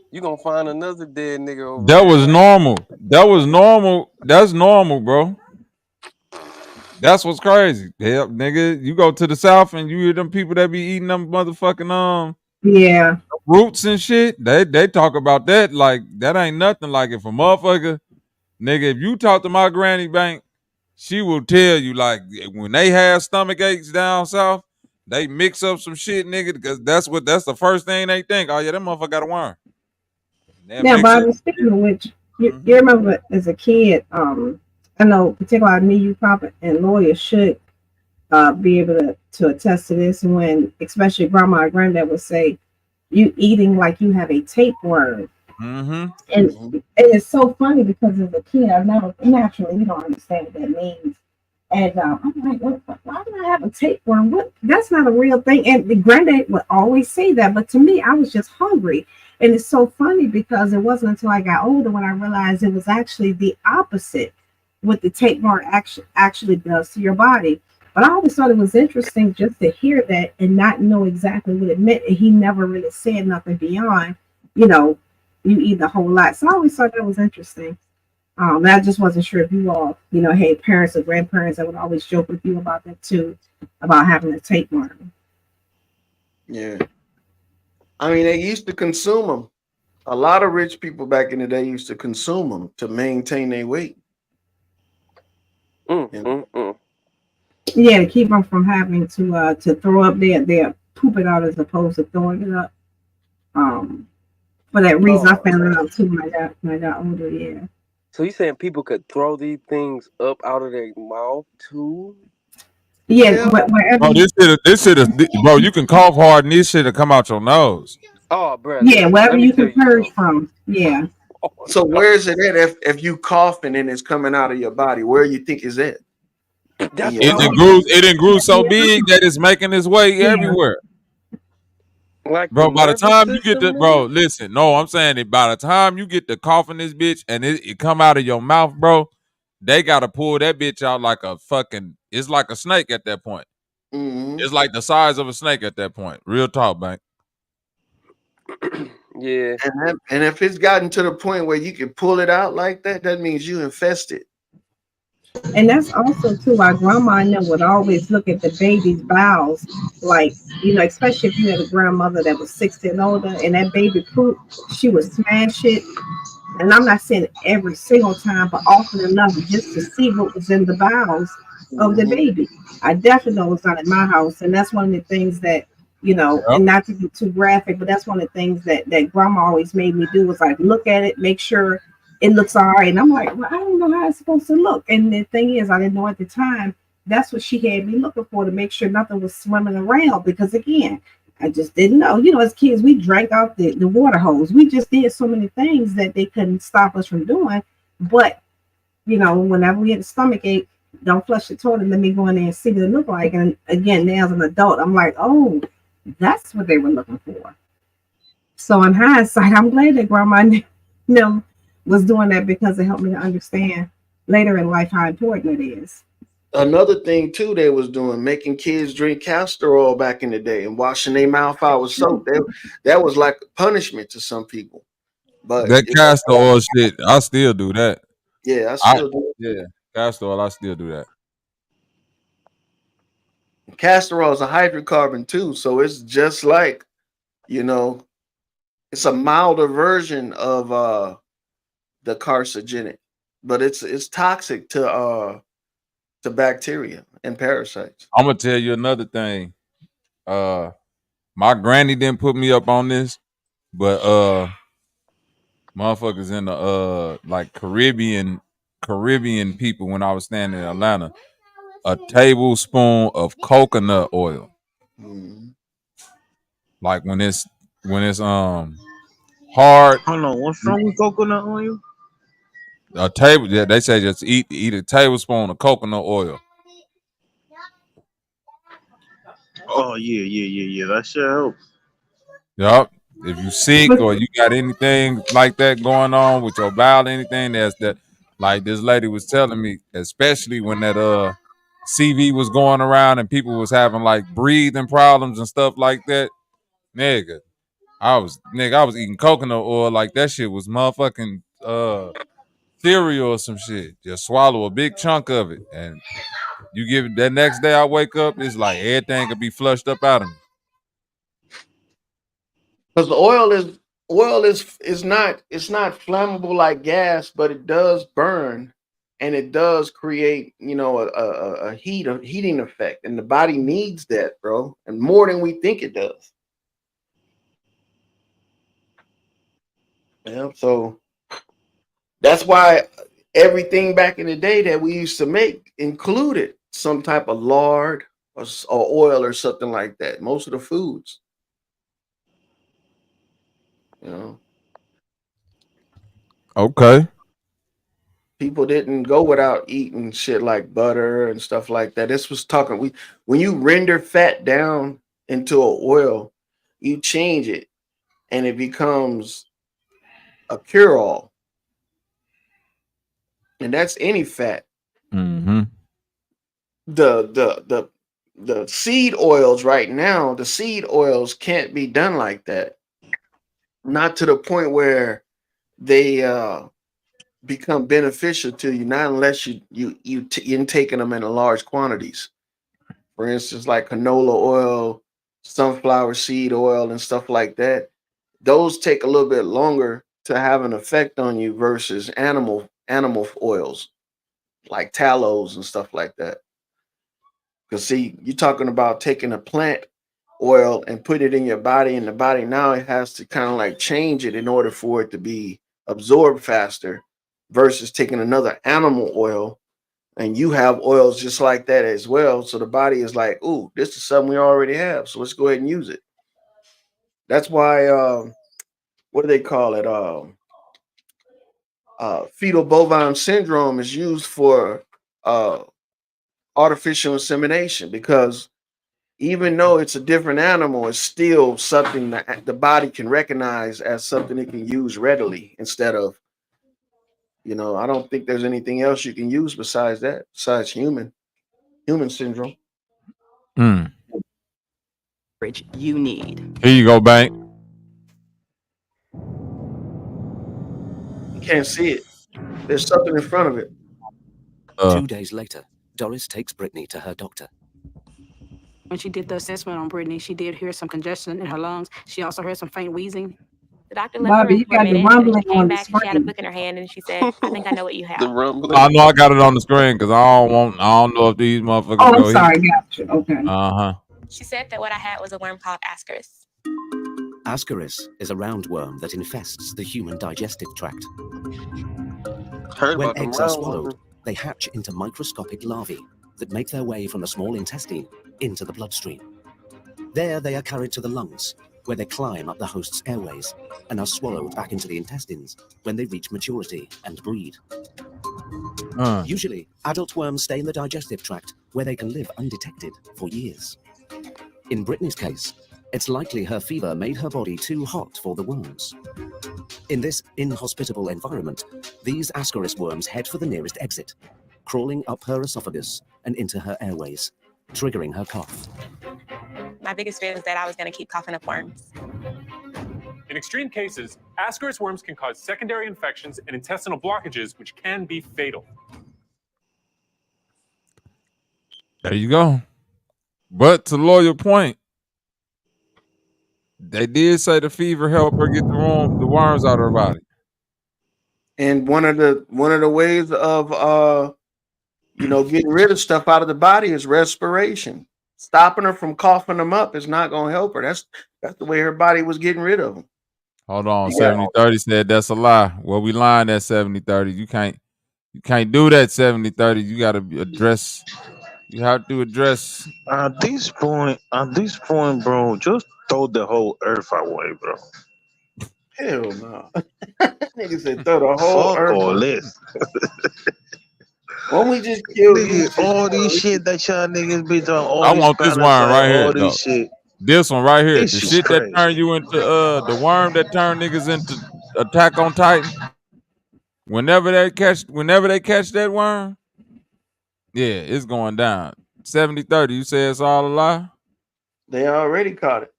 Speaker 21: you gonna find another dead nigga over
Speaker 1: That
Speaker 21: there.
Speaker 1: was normal. That was normal. That's normal, bro. That's what's crazy. Hell, nigga, you go to the South and you hear them people that be eating them motherfucking
Speaker 16: yeah
Speaker 1: roots and shit. They talk about that like that ain't nothing. Like if a motherfucker, nigga, if you talk to my granny bank, she will tell you like when they have stomach aches down south, they mix up some shit, nigga, because that's the first thing they think. Oh yeah, that motherfucker got a worm.
Speaker 16: Now, Bobby, speaking of which, you remember as a kid, I know particularly me, you, Papa, and lawyers should be able to attest to this when, especially grandma and granddad would say, you eating like you have a tapeworm.
Speaker 1: Mm-hmm.
Speaker 16: And it's so funny because as a kid, I've never, naturally, you don't understand what that means. And I'm like, why do I have a tapeworm? What? That's not a real thing. And the granddad would always say that. But to me, I was just hungry. And it's so funny because it wasn't until I got older when I realized it was actually the opposite what the tapeworm actually does to your body. But I always thought it was interesting just to hear that and not know exactly what it meant. And he never really said nothing beyond, you know, you eat a whole lot. So I always thought that was interesting. And I just wasn't sure if you all, you know, had parents or grandparents that would always joke with you about that too, about having a tapeworm.
Speaker 20: Yeah. I mean, they used to consume them. A lot of rich people back in the day used to consume them to maintain their weight.
Speaker 16: Yeah, to keep them from having to throw up their poop it out as opposed to throwing it up. For that reason, I found it out too when I got older. Yeah.
Speaker 21: So you saying people could throw these things up out of their mouth too?
Speaker 16: Yeah, but wherever.
Speaker 1: Bro, this shit is, bro. You can cough hard and this shit will come out your nose.
Speaker 21: Oh, bro.
Speaker 16: Yeah, wherever you can purge from. Yeah.
Speaker 20: So where is it at if you coughing and it's coming out of your body? Where you think is it?
Speaker 1: It grew so big that it's making its way everywhere.
Speaker 21: Like
Speaker 1: bro, by the time you get the listen, no, I'm saying it. By the time you get to coughing this bitch and it come out of your mouth, bro, they gotta pull that bitch out like a fucking. It's like a snake at that point. It's like the size of a snake at that point. Real talk, Bank.
Speaker 21: Yeah.
Speaker 20: And if it's gotten to the point where you can pull it out like that, that means you infested.
Speaker 16: And that's also too why grandma would always look at the baby's bowels, like, you know, especially if you had a grandmother that was 60 and older and that baby poop, she would smash it. And I'm not saying every single time, but often enough just to see what was in the bowels of the baby. I definitely know it's not in my house. And that's one of the things that, you know, and not to be too graphic, but that's one of the things that grandma always made me do was like look at it, make sure it looks all right. And I'm like, well, I don't know how it's supposed to look. And the thing is, I didn't know at the time, that's what she had me looking for, to make sure nothing was swimming around. Because again, I just didn't know. You know, as kids, we drank out the water hose. We just did so many things that they couldn't stop us from doing. But, you know, whenever we had a stomach ache, don't flush the toilet. Let me go in there and see what it looked like. And again, now as an adult, I'm like, oh, that's what they were looking for. So in hindsight, I'm glad that grandma was doing that because it helped me to understand later in life how important it is.
Speaker 20: Another thing too, they was doing, making kids drink castor oil back in the day and washing their mouth out with soap. That was like punishment to some people. But
Speaker 1: that castor oil shit, I still do that.
Speaker 20: Yeah, I still do.
Speaker 1: Yeah, castor oil, I still do that.
Speaker 20: Castor oil is a hydrocarbon too, so it's just like, you know, it's a milder version of the carcinogenic, but it's toxic to bacteria and parasites.
Speaker 1: I'm gonna tell you another thing. My granny didn't put me up on this, but motherfuckers in the like Caribbean people, when I was staying in Atlanta, a tablespoon of coconut oil. Like when it's hard.
Speaker 3: Hold on, what's wrong with coconut oil?
Speaker 1: A table, yeah, they say just eat a tablespoon of coconut oil.
Speaker 3: Oh yeah. That sure helps.
Speaker 1: Yup. If you sick or you got anything like that going on with your bowel, anything that's that, like this lady was telling me, especially when that CV was going around and people was having like breathing problems and stuff like that. Nigga, I was eating coconut oil like that shit was motherfucking cereal or some shit. Just swallow a big chunk of it, and you give it that next day I wake up, it's like everything could be flushed up out of me.
Speaker 20: Because the oil is not, it's not flammable like gas, but it does burn and it does create, you know, a heating effect, and the body needs that, bro, and more than we think it does. Yeah, so that's why everything back in the day that we used to make included some type of lard or oil or something like that. Most of the foods, you know.
Speaker 1: Okay.
Speaker 20: People didn't go without eating shit like butter and stuff like that. This was talking, when you render fat down into an oil, you change it and it becomes a cure-all. And that's any fat.
Speaker 1: Mm-hmm.
Speaker 20: The seed oils right now, the seed oils can't be done like that. Not to the point where they become beneficial to you, not unless you intaking them in large quantities. For instance, like canola oil, sunflower seed oil, and stuff like that. Those take a little bit longer to have an effect on you versus animal oils like tallows and stuff like that. Because see, you're talking about taking a plant oil and put it in your body, and the body now it has to kind of like change it in order for it to be absorbed faster, versus taking another animal oil, and you have oils just like that as well. So the body is like, ooh, this is something we already have, so let's go ahead and use it. That's why what do they call it? Fetal bovine syndrome is used for artificial insemination, because even though it's a different animal, it's still something that the body can recognize as something it can use readily, instead of, I don't think there's anything else you can use besides that, besides human syndrome.
Speaker 1: Mm.
Speaker 4: You need.
Speaker 1: Here you go, Bank.
Speaker 20: You can't see it. There's something in front of it.
Speaker 5: 2 days later, Doris takes Brittany to her doctor.
Speaker 8: When she did the assessment on Brittany, she did hear some congestion in her lungs. She also heard some faint wheezing.
Speaker 24: The doctor left the room for a minute. She came back and she had a book in her hand and she said, I think I know what you have.
Speaker 1: I know I got it on the screen because I don't know if these motherfuckers
Speaker 16: Oh, I'm
Speaker 1: go
Speaker 16: sorry,
Speaker 1: here.
Speaker 16: gotcha. Okay.
Speaker 1: Uh-huh.
Speaker 24: She said that what I had was a worm called Ascaris.
Speaker 5: Ascaris is a roundworm that infests the human digestive tract.
Speaker 21: Heard
Speaker 5: When
Speaker 21: about them
Speaker 5: eggs are
Speaker 21: roundworms.
Speaker 5: swallowed, they hatch into microscopic larvae that make their way from the small intestine into the bloodstream. There they are carried to the lungs, where they climb up the host's airways and are swallowed back into the intestines when they reach maturity and breed. Usually, adult worms stay in the digestive tract, where they can live undetected for years. In Brittany's case, it's likely her fever made her body too hot for the worms. In this inhospitable environment, these Ascaris worms head for the nearest exit, crawling up her esophagus and into her airways, triggering her cough.
Speaker 24: My biggest fear was that I was going to keep coughing up worms.
Speaker 25: In extreme cases, Ascaris worms can cause secondary infections and intestinal blockages, which can be fatal.
Speaker 1: There you go. But to lawyer point, they did say the fever helped her get the worms out of her body.
Speaker 20: And one of the ways of getting rid of stuff out of the body is respiration. Stopping her from coughing them up is not going to help her. That's the way her body was getting rid of them.
Speaker 1: Hold on, 70-30 said that's a lie. Well, we lying at 70-30. You can't do that 70-30. You got to address. You have to address.
Speaker 3: At this point, bro, just throw the whole earth away, bro.
Speaker 20: Hell no. Nigga said throw the whole
Speaker 3: Fuck
Speaker 20: earth.
Speaker 3: all this.
Speaker 20: Why don't we just kill
Speaker 3: all these shit that y'all niggas be doing? All
Speaker 1: I
Speaker 3: this
Speaker 1: want this worm
Speaker 3: parasite,
Speaker 1: right here.
Speaker 3: all
Speaker 1: though.
Speaker 3: this shit.
Speaker 1: This one right here.
Speaker 3: This
Speaker 1: The
Speaker 3: is
Speaker 1: shit that
Speaker 3: crazy.
Speaker 1: turned you into the worm that turned niggas into Attack on Titan. Whenever they catch that worm, yeah, it's going down. 70-30. You say it's all a lie?
Speaker 20: They already caught it.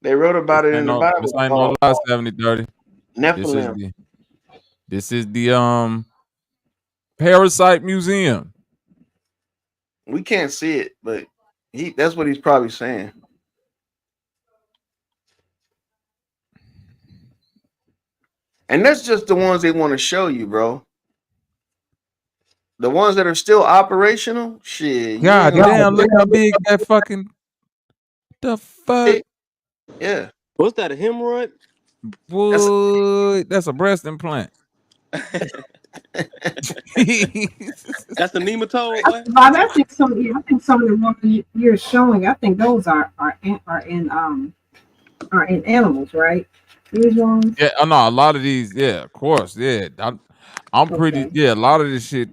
Speaker 20: They wrote about it in the Bible.
Speaker 1: This ain't no lie, 70-30.
Speaker 20: Nephilim.
Speaker 1: This is the Parasite Museum.
Speaker 20: We can't see it, but that's what he's probably saying. And that's just the ones they want to show you, bro. The ones that are still operational, shit.
Speaker 1: God damn, look how big that fucking the fuck.
Speaker 20: Yeah.
Speaker 21: What's that, a hemorrhoid?
Speaker 1: Boy, that's a breast implant.
Speaker 21: That's the nematode.
Speaker 16: Bob, I think some of the ones you're showing, I think those are in animals, right? These ones.
Speaker 1: Yeah, no, a lot of these, yeah, of course, yeah. I'm pretty, yeah. A lot of this shit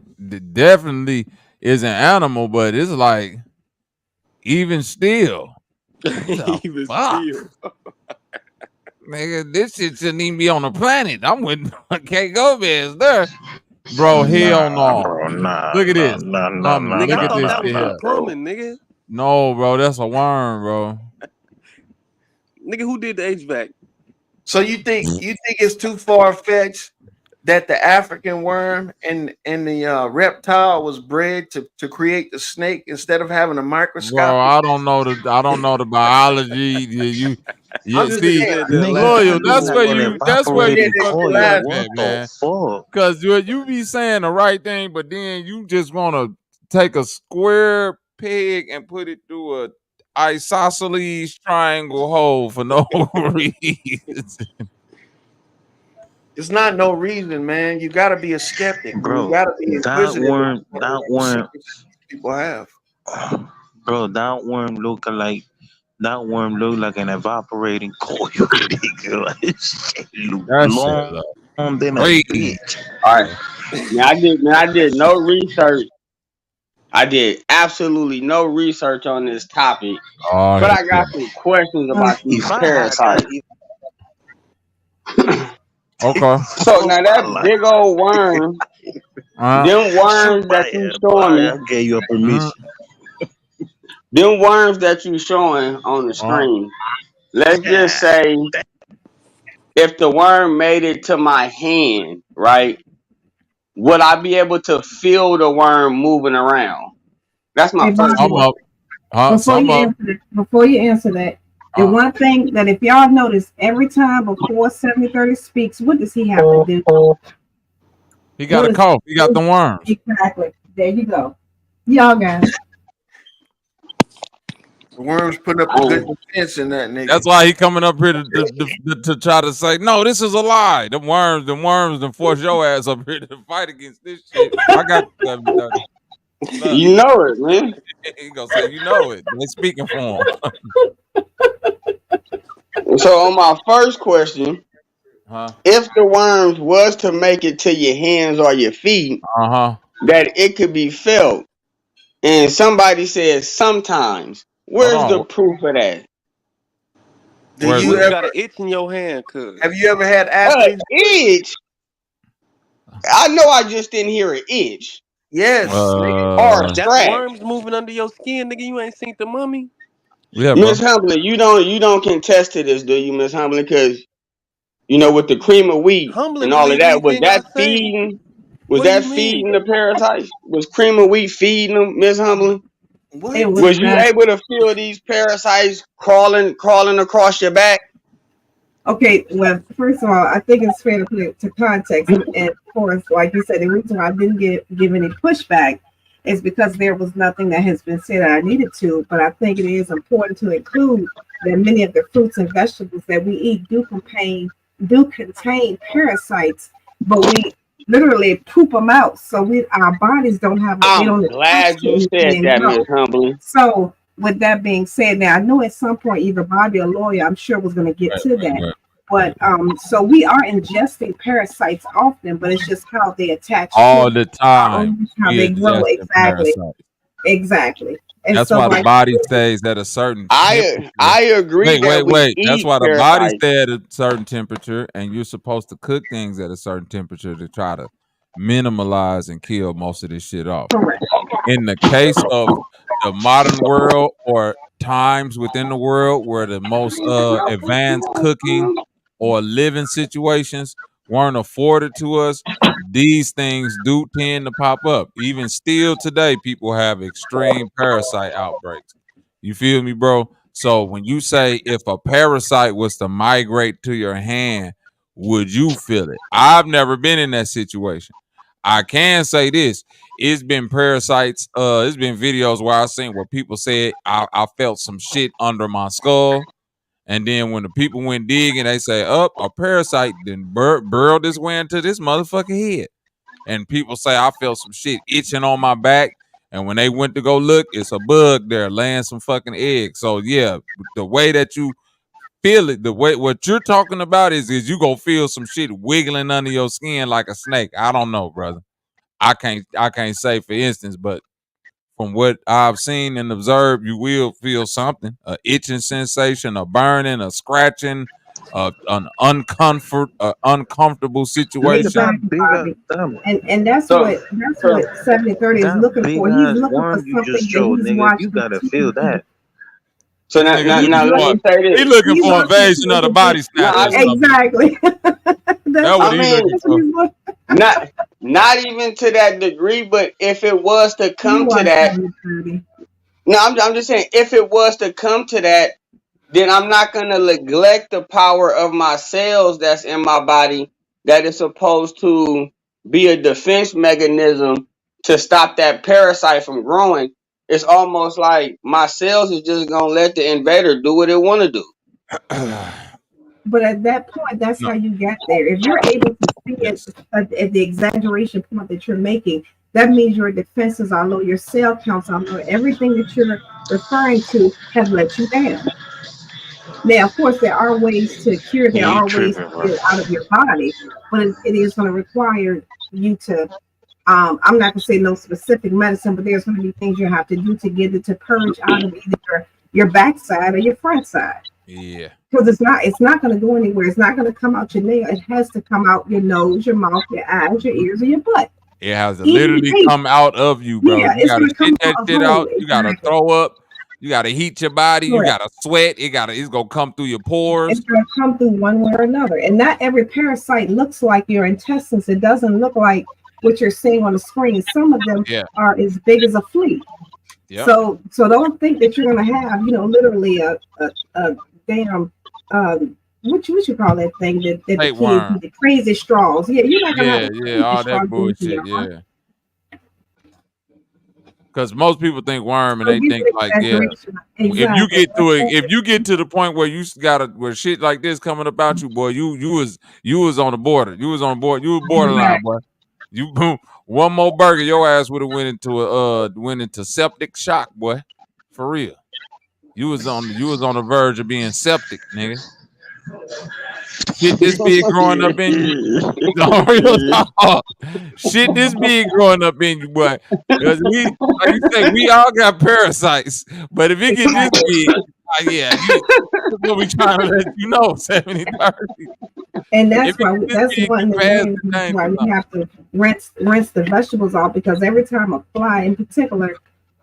Speaker 1: definitely is an animal, but it's like even still,
Speaker 21: Even still.
Speaker 1: nigga, this shit shouldn't even be on the planet. I'm with 𝘾𝙤𝙥 there. Bro, hell no.
Speaker 3: Bro,
Speaker 1: Look at this.
Speaker 21: Nigga,
Speaker 1: Look
Speaker 21: I
Speaker 1: at
Speaker 21: thought
Speaker 1: this
Speaker 21: that was
Speaker 1: shit
Speaker 21: for
Speaker 1: here.
Speaker 21: plumbing, nigga.
Speaker 1: No, bro, that's a worm, bro.
Speaker 21: Nigga, who did the HVAC?
Speaker 20: So you think it's too far fetched that the African worm and the reptile was bred to create the snake instead of having a
Speaker 1: Bro,
Speaker 20: microscopic?
Speaker 1: I don't know the biology. You see,
Speaker 21: said the
Speaker 1: loyal.
Speaker 21: Alaskan
Speaker 1: That's where you
Speaker 3: evaporated
Speaker 1: fucking
Speaker 3: coil.
Speaker 1: up
Speaker 3: What
Speaker 1: at,
Speaker 3: the
Speaker 1: man.
Speaker 3: fuck?
Speaker 1: Because you be saying the right thing, but then you just want to take a square peg and put it through a isosceles triangle hole for no reason.
Speaker 20: It's not no reason, man. You got to be a skeptic.
Speaker 3: Bro,
Speaker 20: You got to be
Speaker 3: that
Speaker 20: inquisitive.
Speaker 3: worm,
Speaker 20: People have.
Speaker 3: bro, that worm look like an evaporating coil, nigga. Like, shit look long than a bitch.
Speaker 2: All right. Now I did no research. I did absolutely no research on this topic, but I got some questions about these parasites.
Speaker 1: Okay.
Speaker 2: So now that big old worm, them worms that you showing me,
Speaker 3: I gave you a permission.
Speaker 2: them worms that you showing on the screen. Let's just say if the worm made it to my hand, right? Would I be able to feel the worm moving around? That's my first question.
Speaker 16: Before you answer that, the one thing that if y'all notice, every time before 7030 speaks, what does he have to do?
Speaker 1: He got a cough. He got the worm.
Speaker 16: Exactly. There you go. Y'all got it.
Speaker 20: The worms put up a good defense in that nigga.
Speaker 1: That's why he coming up here to try to say, no, this is a lie. The worms done force your ass up here to fight against this shit. I got 7030.
Speaker 2: You know it, man.
Speaker 1: He gonna say, you know it. They speaking for him.
Speaker 2: So on my first question, if the worms was to make it to your hands or your feet, that it could be felt. And somebody says sometimes. Where's the proof of that?
Speaker 21: You got an itch in your hand, cuz.
Speaker 20: Have you ever had athletes?
Speaker 2: Itch? I know I just didn't hear an itch.
Speaker 20: Yes.
Speaker 2: Or a
Speaker 21: That's
Speaker 2: scratch.
Speaker 21: worms moving under your skin, nigga. You ain't seen the mummy?
Speaker 1: Yeah,
Speaker 2: Miss Humbly, you don't contest to this, do you, Miss Humbly? Because with the cream of wheat and all of that, was that feeding? Was that feeding the parasites? Was cream of wheat feeding them, Miss Humbly? Was you able to feel these parasites crawling across your back?
Speaker 16: Okay, well, first of all, I think it's fair to put it to context. And of course, like you said, the reason why I didn't give any pushback is because there was nothing that has been said that I needed to. But I think it is important to include that many of the fruits and vegetables that we eat do contain parasites, but we literally poop them out. So our bodies don't have.
Speaker 2: I'm glad you said that, Miss Humbly.
Speaker 16: So with that being said, now I know at some point either Bobby or Lawyer, I'm sure, was going to get to that. But so we are ingesting parasites often, but it's just how they attach
Speaker 1: all the time.
Speaker 16: How they grow. Exactly. And
Speaker 1: that's
Speaker 16: so,
Speaker 1: why the body stays at a certain temperature.
Speaker 2: I agree.
Speaker 1: Wait. That's why the body
Speaker 2: parasites.
Speaker 1: stays at a certain temperature, and you're supposed to cook things at a certain temperature to try to minimize and kill most of this shit off. In the case of the modern world or times within the world where the most advanced cooking or living situations weren't afforded to us, these things do tend to pop up. Even still today, people have extreme parasite outbreaks. You feel me, bro? So when you say if a parasite was to migrate to your hand, would you feel it? I've never been in that situation. I can say this. It's been parasites. It's been videos where I've seen where people said I felt some shit under my skull. And then when the people went digging, they say, a parasite then burrowed this way into this motherfucking head. And people say, I felt some shit itching on my back. And when they went to go look, it's a bug there laying some fucking eggs. So yeah, the way that you feel it, the way what you're talking about is you gonna feel some shit wiggling under your skin like a snake. I don't know, brother. I can't say for instance, but from what I've seen and observed, you will feel something, a itching sensation, a burning, a scratching, an uncomfortable situation.
Speaker 16: Exactly, Bobby. And that's what 7030 is looking for. He's looking for something that he's watched on TV.
Speaker 2: So now let me say this.
Speaker 1: He looking for invasion of the body snatchers.
Speaker 16: Exactly.
Speaker 1: That's what he's looking for.
Speaker 2: Not even to that degree, but if it was to come to that, no, I'm just saying, if it was to come to that, then I'm not gonna neglect the power of my cells that's in my body that is supposed to be a defense mechanism to stop that parasite from growing. It's almost like my cells is just gonna let the invader do what it want to do.
Speaker 16: But at that point, that's how you get there. If you're able to see it at the exaggeration point that you're making, that means your defenses are low, your cell counts are low. Everything that you're referring to has let you down. Now, of course, there are ways to cure. There are ways to get it out of your body, but it is going to require you to. I'm not going to say no specific medicine, but there's going to be things you have to do to get it to purge out of either your backside or your front side.
Speaker 1: Yeah.
Speaker 16: Because it's not going to go anywhere. It's not going to come out your nail. It has to come out your nose, your mouth, your eyes, your ears, or your butt.
Speaker 1: It has to literally come out of you, bro.
Speaker 16: Yeah,
Speaker 1: you gotta get that shit out. You gotta
Speaker 16: exactly.
Speaker 1: throw up. You gotta heat your body.
Speaker 16: Correct.
Speaker 1: You gotta sweat. It's gonna come through your pores.
Speaker 16: It's going to come through one way or another. And not every parasite looks like your intestines. It doesn't look like what you're seeing on the screen. Some of them are as big as a flea.
Speaker 1: Yep.
Speaker 16: So don't think that you're going to have, literally a damn what you call that thing that the kids do, the crazy straws. Yeah, you're not gonna have
Speaker 1: all that bullshit. Yeah. Because most people think worm and they think like,
Speaker 16: Exactly.
Speaker 1: if you get to it, if you get to the point where you where shit like this coming about you, boy, you was on the border. You was on board. You was borderline, boy. You boom, one more burger, your ass would have went into septic shock, boy. For real. You was on the verge of being septic, nigga. Shit this big growing up in you. Shit this big growing up in you, boy. Because like you say, we all got parasites. But if it get this big, what we trying to let you know, 70-30.
Speaker 16: And that's one of the reasons why we have to rinse the vegetables off, because every time a fly in particular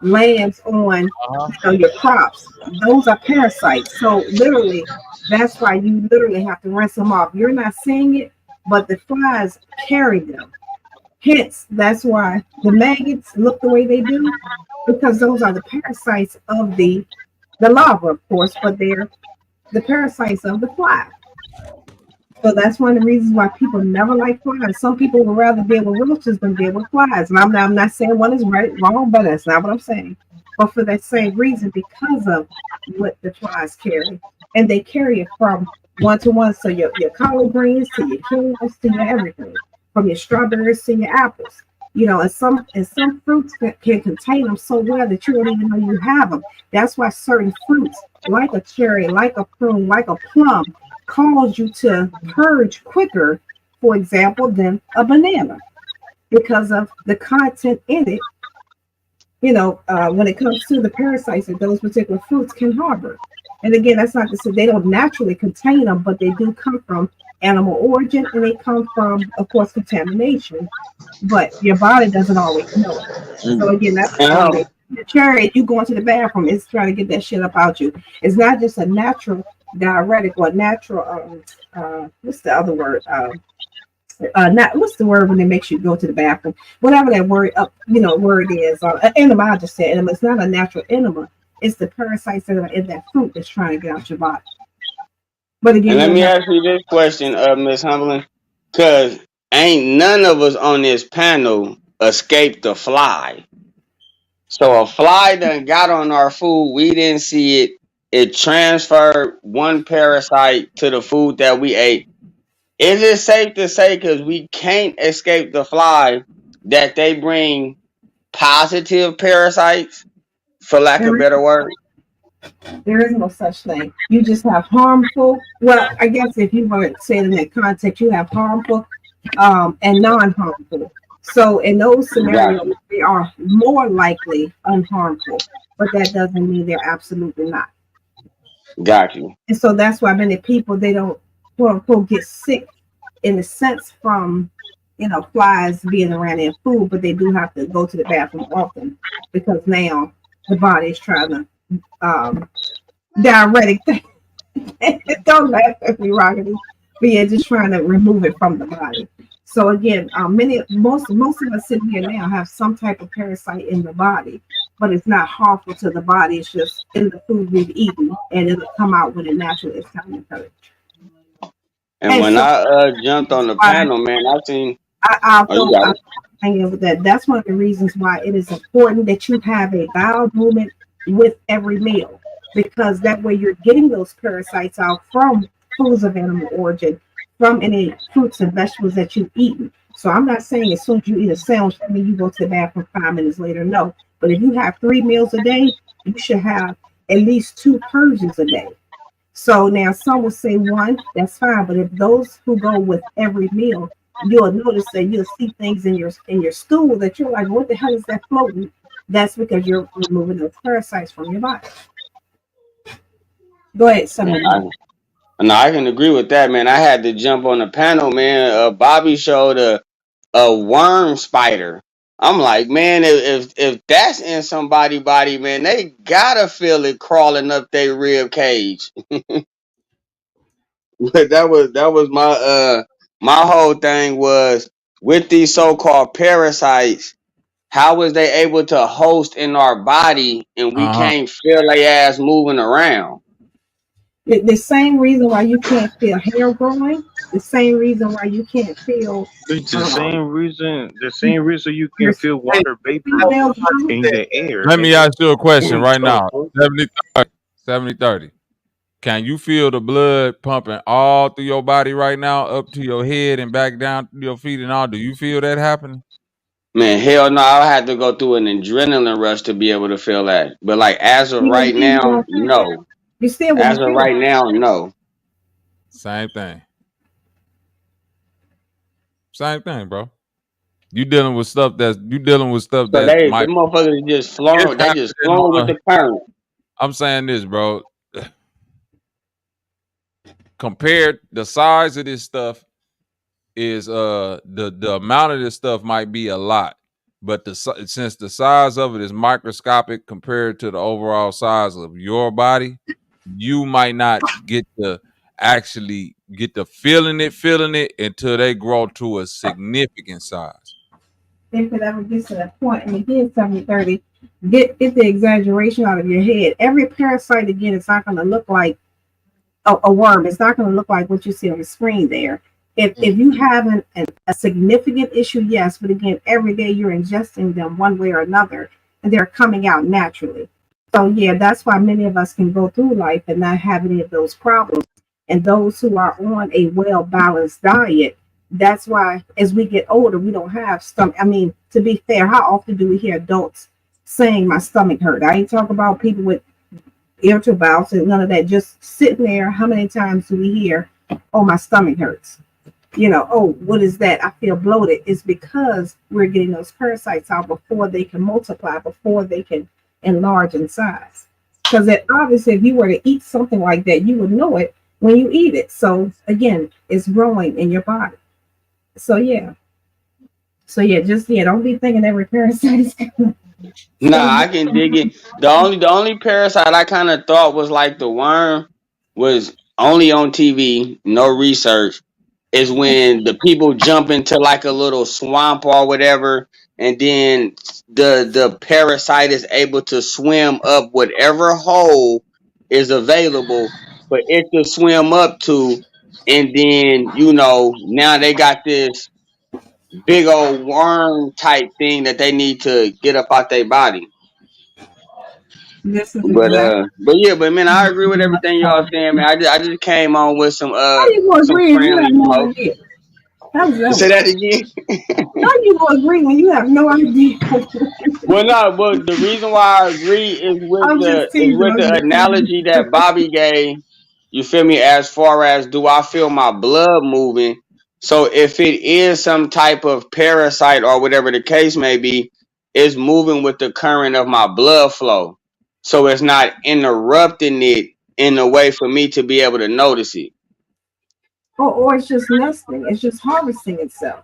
Speaker 16: lands on your crops, those are parasites. So literally, that's why you literally have to rinse them off. You're not seeing it, but the flies carry them. Hence, that's why the maggots look the way they do, because those are the parasites of the larva, of course, but they're the parasites of the fly. So that's one of the reasons why people never like flies. Some people would rather deal with roaches than deal with flies. And I'm not saying one is right, wrong, but that's not what I'm saying. But for that same reason, because of what the flies carry. And they carry it from one to one. So your collard greens to your carrots to your everything. From your strawberries to your apples. And some fruits can contain them so well that you don't even know you have them. That's why certain fruits, like a cherry, like a prune, like a plum, cause you to purge quicker, for example, than a banana, because of the content in it, when it comes to the parasites that those particular fruits can harbor. And again, that's not to say they don't naturally contain them, but they do come from animal origin, and they come from, of course, contamination, but your body doesn't always know it. So again, that's the cherry, you go into the bathroom, it's trying to get that shit up out you. It's not just a natural diuretic or natural what's the other word, what's the word when it makes you go to the bathroom, whatever that word word is, enema. I just said enema. It's not a natural enema. It's the parasites that are in that fruit that's trying to get out your body. But again,
Speaker 2: and let me ask you this question, Ms. Humblin, because ain't none of us on this panel escaped the fly. So a fly done got on our food, we didn't see it. It transferred one parasite to the food that we ate. Is it safe to say, because we can't escape the fly, that they bring positive parasites, for lack of a better word?
Speaker 16: There is no such thing. You just have harmful. Well, I guess if you want to say it in that context, you have harmful and non-harmful. So in those scenarios, they are more likely unharmful, but that doesn't mean they're absolutely not.
Speaker 2: Got you.
Speaker 16: And so that's why many people, they don't quote unquote get sick in a sense from flies being around their food, but they do have to go to the bathroom often because now the body is trying to diuretic thing. Don't laugh at me, Rockety. But yeah, just trying to remove it from the body. So again, most of us sitting here now have some type of parasite in the body, but it's not harmful to the body. It's just in the food we've eaten, and it'll come out when it naturally is time to occur.
Speaker 2: And when
Speaker 16: so,
Speaker 2: I jumped on the panel, man, I seen.
Speaker 16: I'll hang in with that. That's one of the reasons why it is important that you have a bowel movement with every meal, because that way you're getting those parasites out from foods of animal origin, from any fruits and vegetables that you've eaten. So I'm not saying as soon as you eat a sandwich, I mean you go to the bathroom 5 minutes later. No, but if you have 3 meals a day, you should have at least 2 purges a day. So now some will say 1, that's fine, but if those who go with every meal, you'll notice that you'll see things in your stool that you're like, what the hell is that floating? That's because you're removing those parasites from your body. Go ahead, someone.
Speaker 2: No, I can agree with that, man. I had to jump on the panel, man. Bobby showed a worm spider. I'm like, man, if that's in somebody's body, man, they gotta feel it crawling up their rib cage. But that was my whole thing was with these so-called parasites. How was they able to host in our body and we can't feel their ass moving around?
Speaker 16: The same reason why you can't feel hair growing, the same reason why you can't feel.
Speaker 3: It's the same reason. The same reason you can feel water vapor in the air.
Speaker 1: Let me ask you a question right now. 70-30. Can you feel the blood pumping all through your body right now, up to your head and back down to your feet and all? Do you feel that happening?
Speaker 2: Man, hell no, I had to go through an adrenaline rush to be able to feel that. But like as of right now, no. As of right now, no.
Speaker 1: Same thing. Same thing, bro. You dealing with stuff that
Speaker 2: So the motherfuckers just flown. They just flown with the current.
Speaker 1: I'm saying this, bro. Compared the size of this stuff is the amount of this stuff might be a lot, but since the size of it is microscopic compared to the overall size of your body, you might not get to actually get to feeling it until they grow to a significant size.
Speaker 16: If it ever gets to that point, and again, 70-30, get the exaggeration out of your head. Every parasite, again, it's not going to look like a worm. It's not going to look like what you see on the screen there. If you have a significant issue, yes, but again, every day you're ingesting them one way or another, and they're coming out naturally. So yeah, that's why many of us can go through life and not have any of those problems. And those who are on a well-balanced diet, that's why as we get older, we don't have stomach. I mean, to be fair, how often do we hear adults saying my stomach hurt? I ain't talking about people with irritable bowels and none of that. Just sitting there, how many times do we hear, oh, my stomach hurts? Oh, what is that? I feel bloated. It's because we're getting those parasites out before they can multiply, before they can enlarge in size. Because obviously, if you were to eat something like that, you would know it when you eat it. So again, it's growing in your body. So yeah, don't be thinking every parasite is coming.
Speaker 2: Nah, I can dig it. The only parasite I kind of thought was like the worm was only on TV, no research, is when the people jump into like a little swamp or whatever, and then the parasite is able to swim up whatever hole is available for it to swim up to, and then now they got this big old worm type thing that they need to get up out their body. But man, I agree with everything y'all saying, man. I just came on with some friendly smoke. Say that again.
Speaker 16: How you gonna agree when you have no idea?
Speaker 2: Well, no, but the reason why I agree is with the analogy that Bobby gave. You feel me? As far as do I feel my blood moving? So if it is some type of parasite or whatever the case may be, it's moving with the current of my blood flow. So it's not interrupting it in a way for me to be able to notice it.
Speaker 16: or it's just nesting. It's just harvesting itself.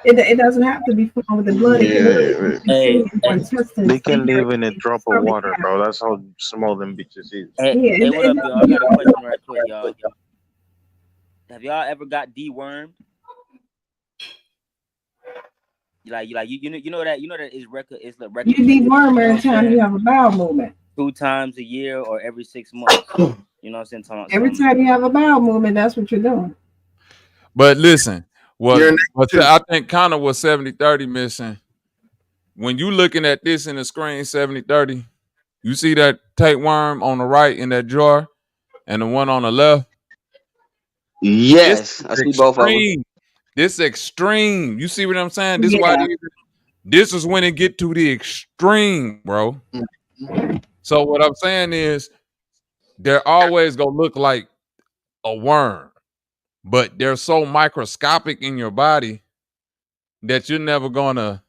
Speaker 16: It doesn't have to be formed with the blood. It can literally be seen in your intestines.
Speaker 3: They can live in a drop of water, bro. That's how small them bitches is.
Speaker 4: Hey, what up, y'all? I got a question right quick, y'all. Have y'all ever got dewormed? You know that is record. It's the record.
Speaker 16: You deworm every time you have a bowel movement.
Speaker 4: 2 times a year or every 6 months. You know what I'm saying?
Speaker 16: Every time you have a bowel movement, that's what you're doing.
Speaker 1: But listen, I think kind of what 70-30 missing. When you looking at this in the screen, 70-30, you see that tapeworm on the right in that jar, and the one on the left.
Speaker 2: Yes, I see both of them.
Speaker 1: This extreme. You see what I'm saying? This is why this is when it get to the extreme, bro. So what I'm saying is they're always gonna look like a worm, but they're so microscopic in your body that you're never gonna,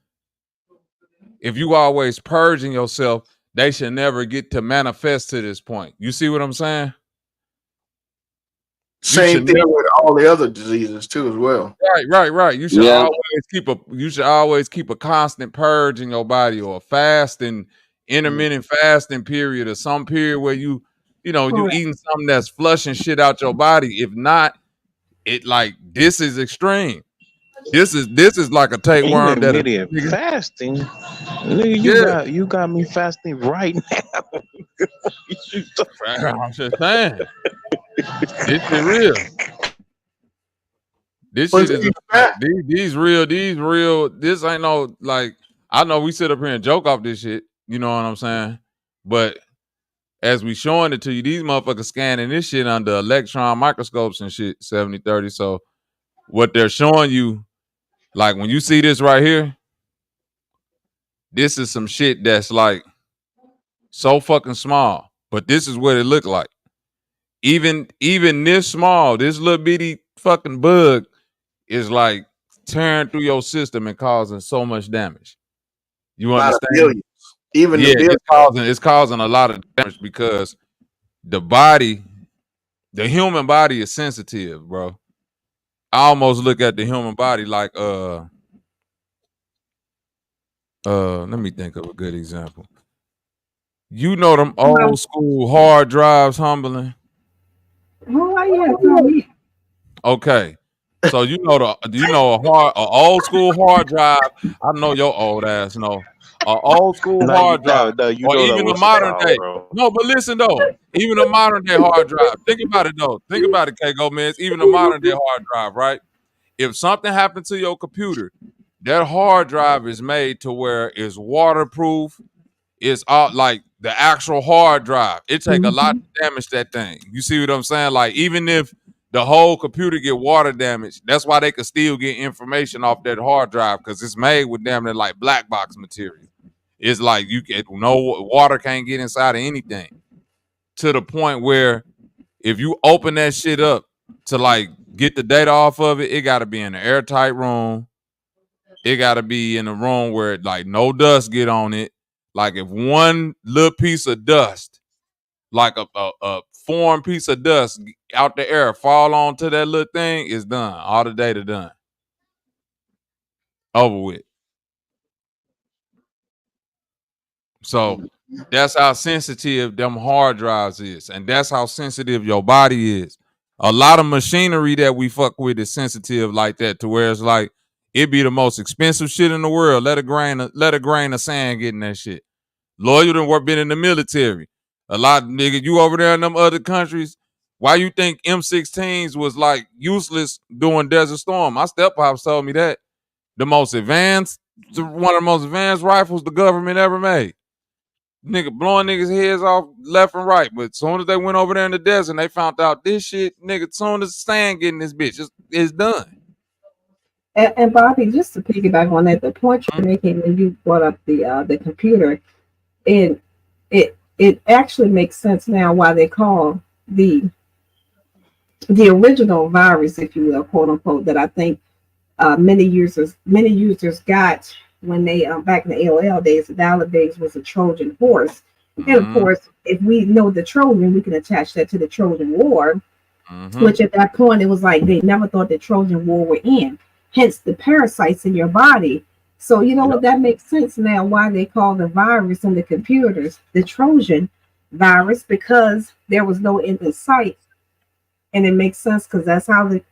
Speaker 1: if you always purging yourself, they should never get to manifest to this point. You see what I'm saying?
Speaker 20: Same thing with all the other diseases too, as well.
Speaker 1: Right. You should always keep a constant purge in your body, or a fasting, intermittent fasting period, or some period where you eating something that's flushing shit out your body. If not, this is extreme. This is like a tapeworm that
Speaker 3: fasting. Nigga, you got me fasting right now.
Speaker 1: I'm just saying. This is real. This shit is these real. This ain't no I know we sit up here and joke off this shit. You know what I'm saying? But as we showing it to you, these motherfuckers scanning this shit under electron microscopes and shit, 70-30. So what they're showing you, like when you see this right here, this is some shit that's like so fucking small. But this is what it looked like. Even this small, this little bitty fucking bug is like tearing through your system and causing so much damage. You understand? It's causing a lot of damage because the human body is sensitive, bro. I almost look at the human body like let me think of a good example. You know them old school hard drives, Humbling?
Speaker 16: Oh yeah.
Speaker 1: Okay. So you know an old school hard drive. I know your old ass know. An old school hard drive. Or even the modern day. Bro. No, but listen though. Even a modern day hard drive. Think about it though. Think about it, K-Go, even a modern day hard drive, right? If something happened to your computer, that hard drive is made to where it's waterproof. It's all like the actual hard drive. It take a lot to damage that thing. You see what I'm saying? Like even if the whole computer get water damage, that's why they could still get information off that hard drive, because it's made with damn near like black box material. It's like you get water can't get inside of anything, to the point where if you open that shit up to like get the data off of it, it got to be in an airtight room. It got to be in a room where like no dust get on it. Like if one little piece of dust, like a foreign piece of dust out the air fall onto that little thing, it's done. All the data done. Over with. So that's how sensitive them hard drives is. And that's how sensitive your body is. A lot of machinery that we fuck with is sensitive like that, to where it's like it be the most expensive shit in the world. Let a grain of sand get in that shit. Loyal done been in the military. A lot of niggas, you over there in them other countries, why you think M16s was like useless during Desert Storm? My step-pops told me that. One of the most advanced rifles the government ever made. Nigga blowing niggas' heads off left and right. But as soon as they went over there in the desert, they found out this shit, nigga, as soon as the sand getting this bitch, it's done.
Speaker 16: And Bobby, just to piggyback on that, the point you're making when you brought up the computer, and it actually makes sense now why they call the original virus, if you will, quote unquote, that I think many users got when they back in the AOL days. The dial-up days was a Trojan horse, and of course, if we know the Trojan, we can attach that to the Trojan War. which at that point it was like they never thought the Trojan War would end. Hence the parasites in your body. So you know what, that makes sense now why they call the virus in the computers the Trojan virus, because there was no end in sight. And it makes sense because that's how the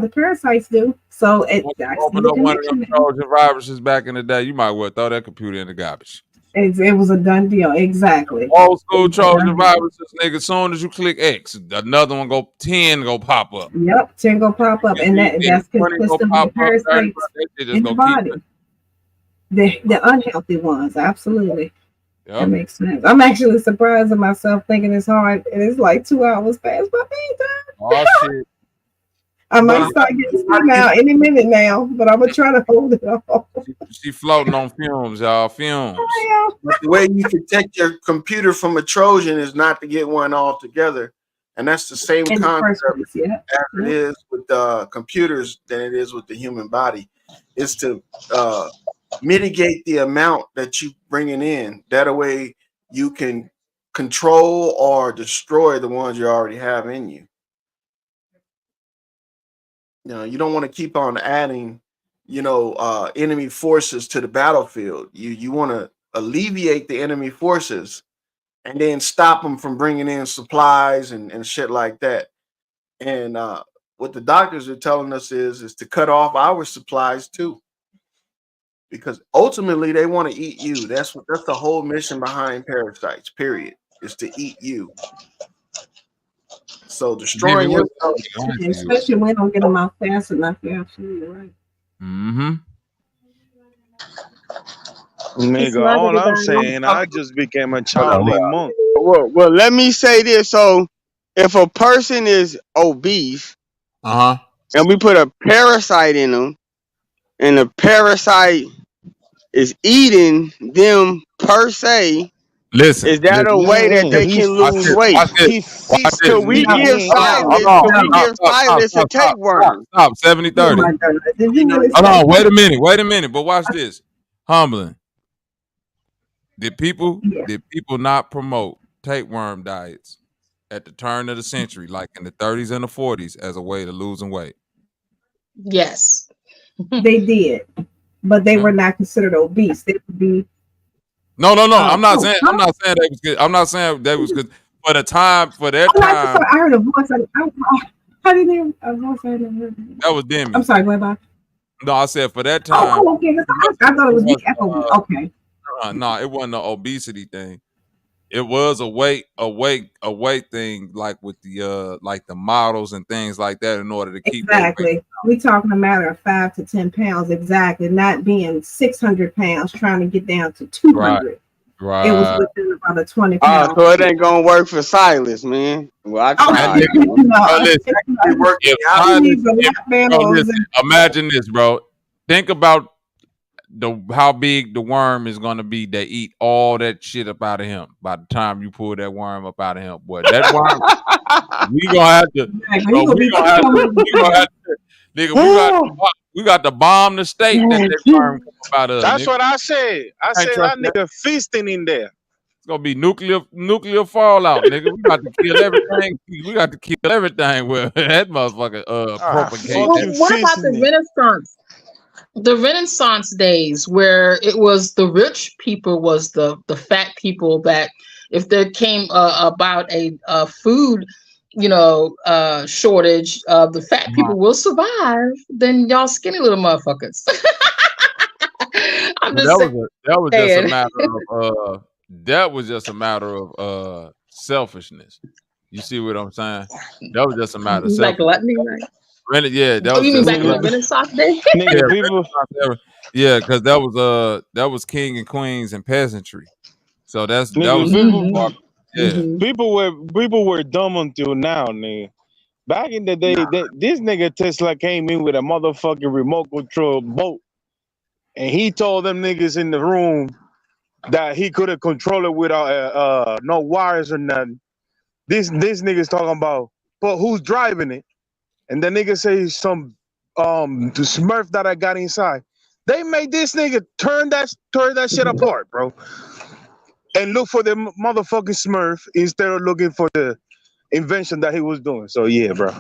Speaker 16: parasites do. So it
Speaker 1: open up one of them Trojan viruses back in the day, you might well throw that computer in the garbage.
Speaker 16: It was a done deal. Exactly.
Speaker 1: Old school Trojan viruses, nigga. As soon as you click X, another one 10 go pop up.
Speaker 16: Yep, 10 go pop up, and that's consistent with the parasites in the body. The unhealthy ones, absolutely. Yep. That makes sense. I'm actually surprised at myself thinking it's hard, and it's like 2 hours past my bedtime.
Speaker 1: Oh shit!
Speaker 16: I might start getting sleep now any minute now, but I'm gonna try to hold it off.
Speaker 1: She floating on fumes, y'all. Fumes.
Speaker 20: But the way you protect your computer from a Trojan is not to get one altogether, and that's the same concept as it is with computers than it is with the human body. It's to mitigate the amount that you bringing in. That way, you can control or destroy the ones you already have in you. You know, you don't want to keep on adding, enemy forces to the battlefield. You want to alleviate the enemy forces and then stop them from bringing in supplies and shit like that. And what the doctors are telling us is to cut off our supplies too, because ultimately they want to eat you. That's the whole mission behind parasites. Period, is to eat you. So destroying your,
Speaker 16: especially when we don't get them out fast enough. You're absolutely right.
Speaker 3: Nigga, all I'm saying, I just became a Charlie monk.
Speaker 2: Well, let me say this. So, if a person is obese, and we put a parasite in them, and the parasite is eating them per se,
Speaker 1: listen,
Speaker 2: is that a way that they can lose weight? Could we give Silas a tapeworm?
Speaker 1: Stop 70-30. Hold on, wait a minute. But watch this. Humbling. Did people not promote tapeworm diets at the turn of the century, like in the 30s and the 40s, as a way to losing weight?
Speaker 6: Yes.
Speaker 16: They did, but they were not considered obese. They would be.
Speaker 1: No. I'm not saying they was good. I'm not saying they was good for the time. For that time,
Speaker 16: I heard a voice. How did they? A voice I didn't hear.
Speaker 1: That was Demi.
Speaker 16: I'm sorry. What about?
Speaker 1: No, I said for that time.
Speaker 16: Oh, okay. I thought it was the okay.
Speaker 1: No, it wasn't an obesity thing. It was a weight thing, like with the like the models and things like that, in order to keep
Speaker 16: exactly. We talking a matter of 5 to 10 pounds, exactly, not being 600 pounds trying to get down to 200.
Speaker 1: Right.
Speaker 16: It was within about a 20 pounds.
Speaker 2: So it ain't gonna work for Silas, man. Well, I tried.
Speaker 1: Imagine this, bro. Think about how big the worm is gonna be that eat all that shit up out of him by the time you pull that worm up out of him. Boy, that worm, we got to bomb the state that worm come up out of.
Speaker 3: That's what I said. I said that nigga feasting in there.
Speaker 1: It's gonna be nuclear fallout, nigga. We got to kill everything. We got to kill everything where that motherfucker propagate.
Speaker 6: Well, what about the Renaissance? The Renaissance days, where it was the rich people was the fat people, that if there came about a food shortage, the fat people will survive than y'all skinny little motherfuckers.
Speaker 1: That was just a matter of selfishness. You see what I'm saying? That was just a matter of selfishness.
Speaker 6: Like gluttony, right?
Speaker 1: Really, yeah. That was
Speaker 6: you mean back in the Renaissance days?
Speaker 1: Yeah, because that was king and queens and peasantry. So that was
Speaker 3: people were dumb until now, nigga. Back in the day, this nigga Tesla came in with a motherfucking remote control boat, and he told them niggas in the room that he couldn't control it without no wires or nothing. This nigga's talking about, but who's driving it? And the nigga say some the Smurf that I got inside. They made this nigga turn that shit apart, bro, and look for the motherfucking Smurf instead of looking for the invention that he was doing. So yeah, bro.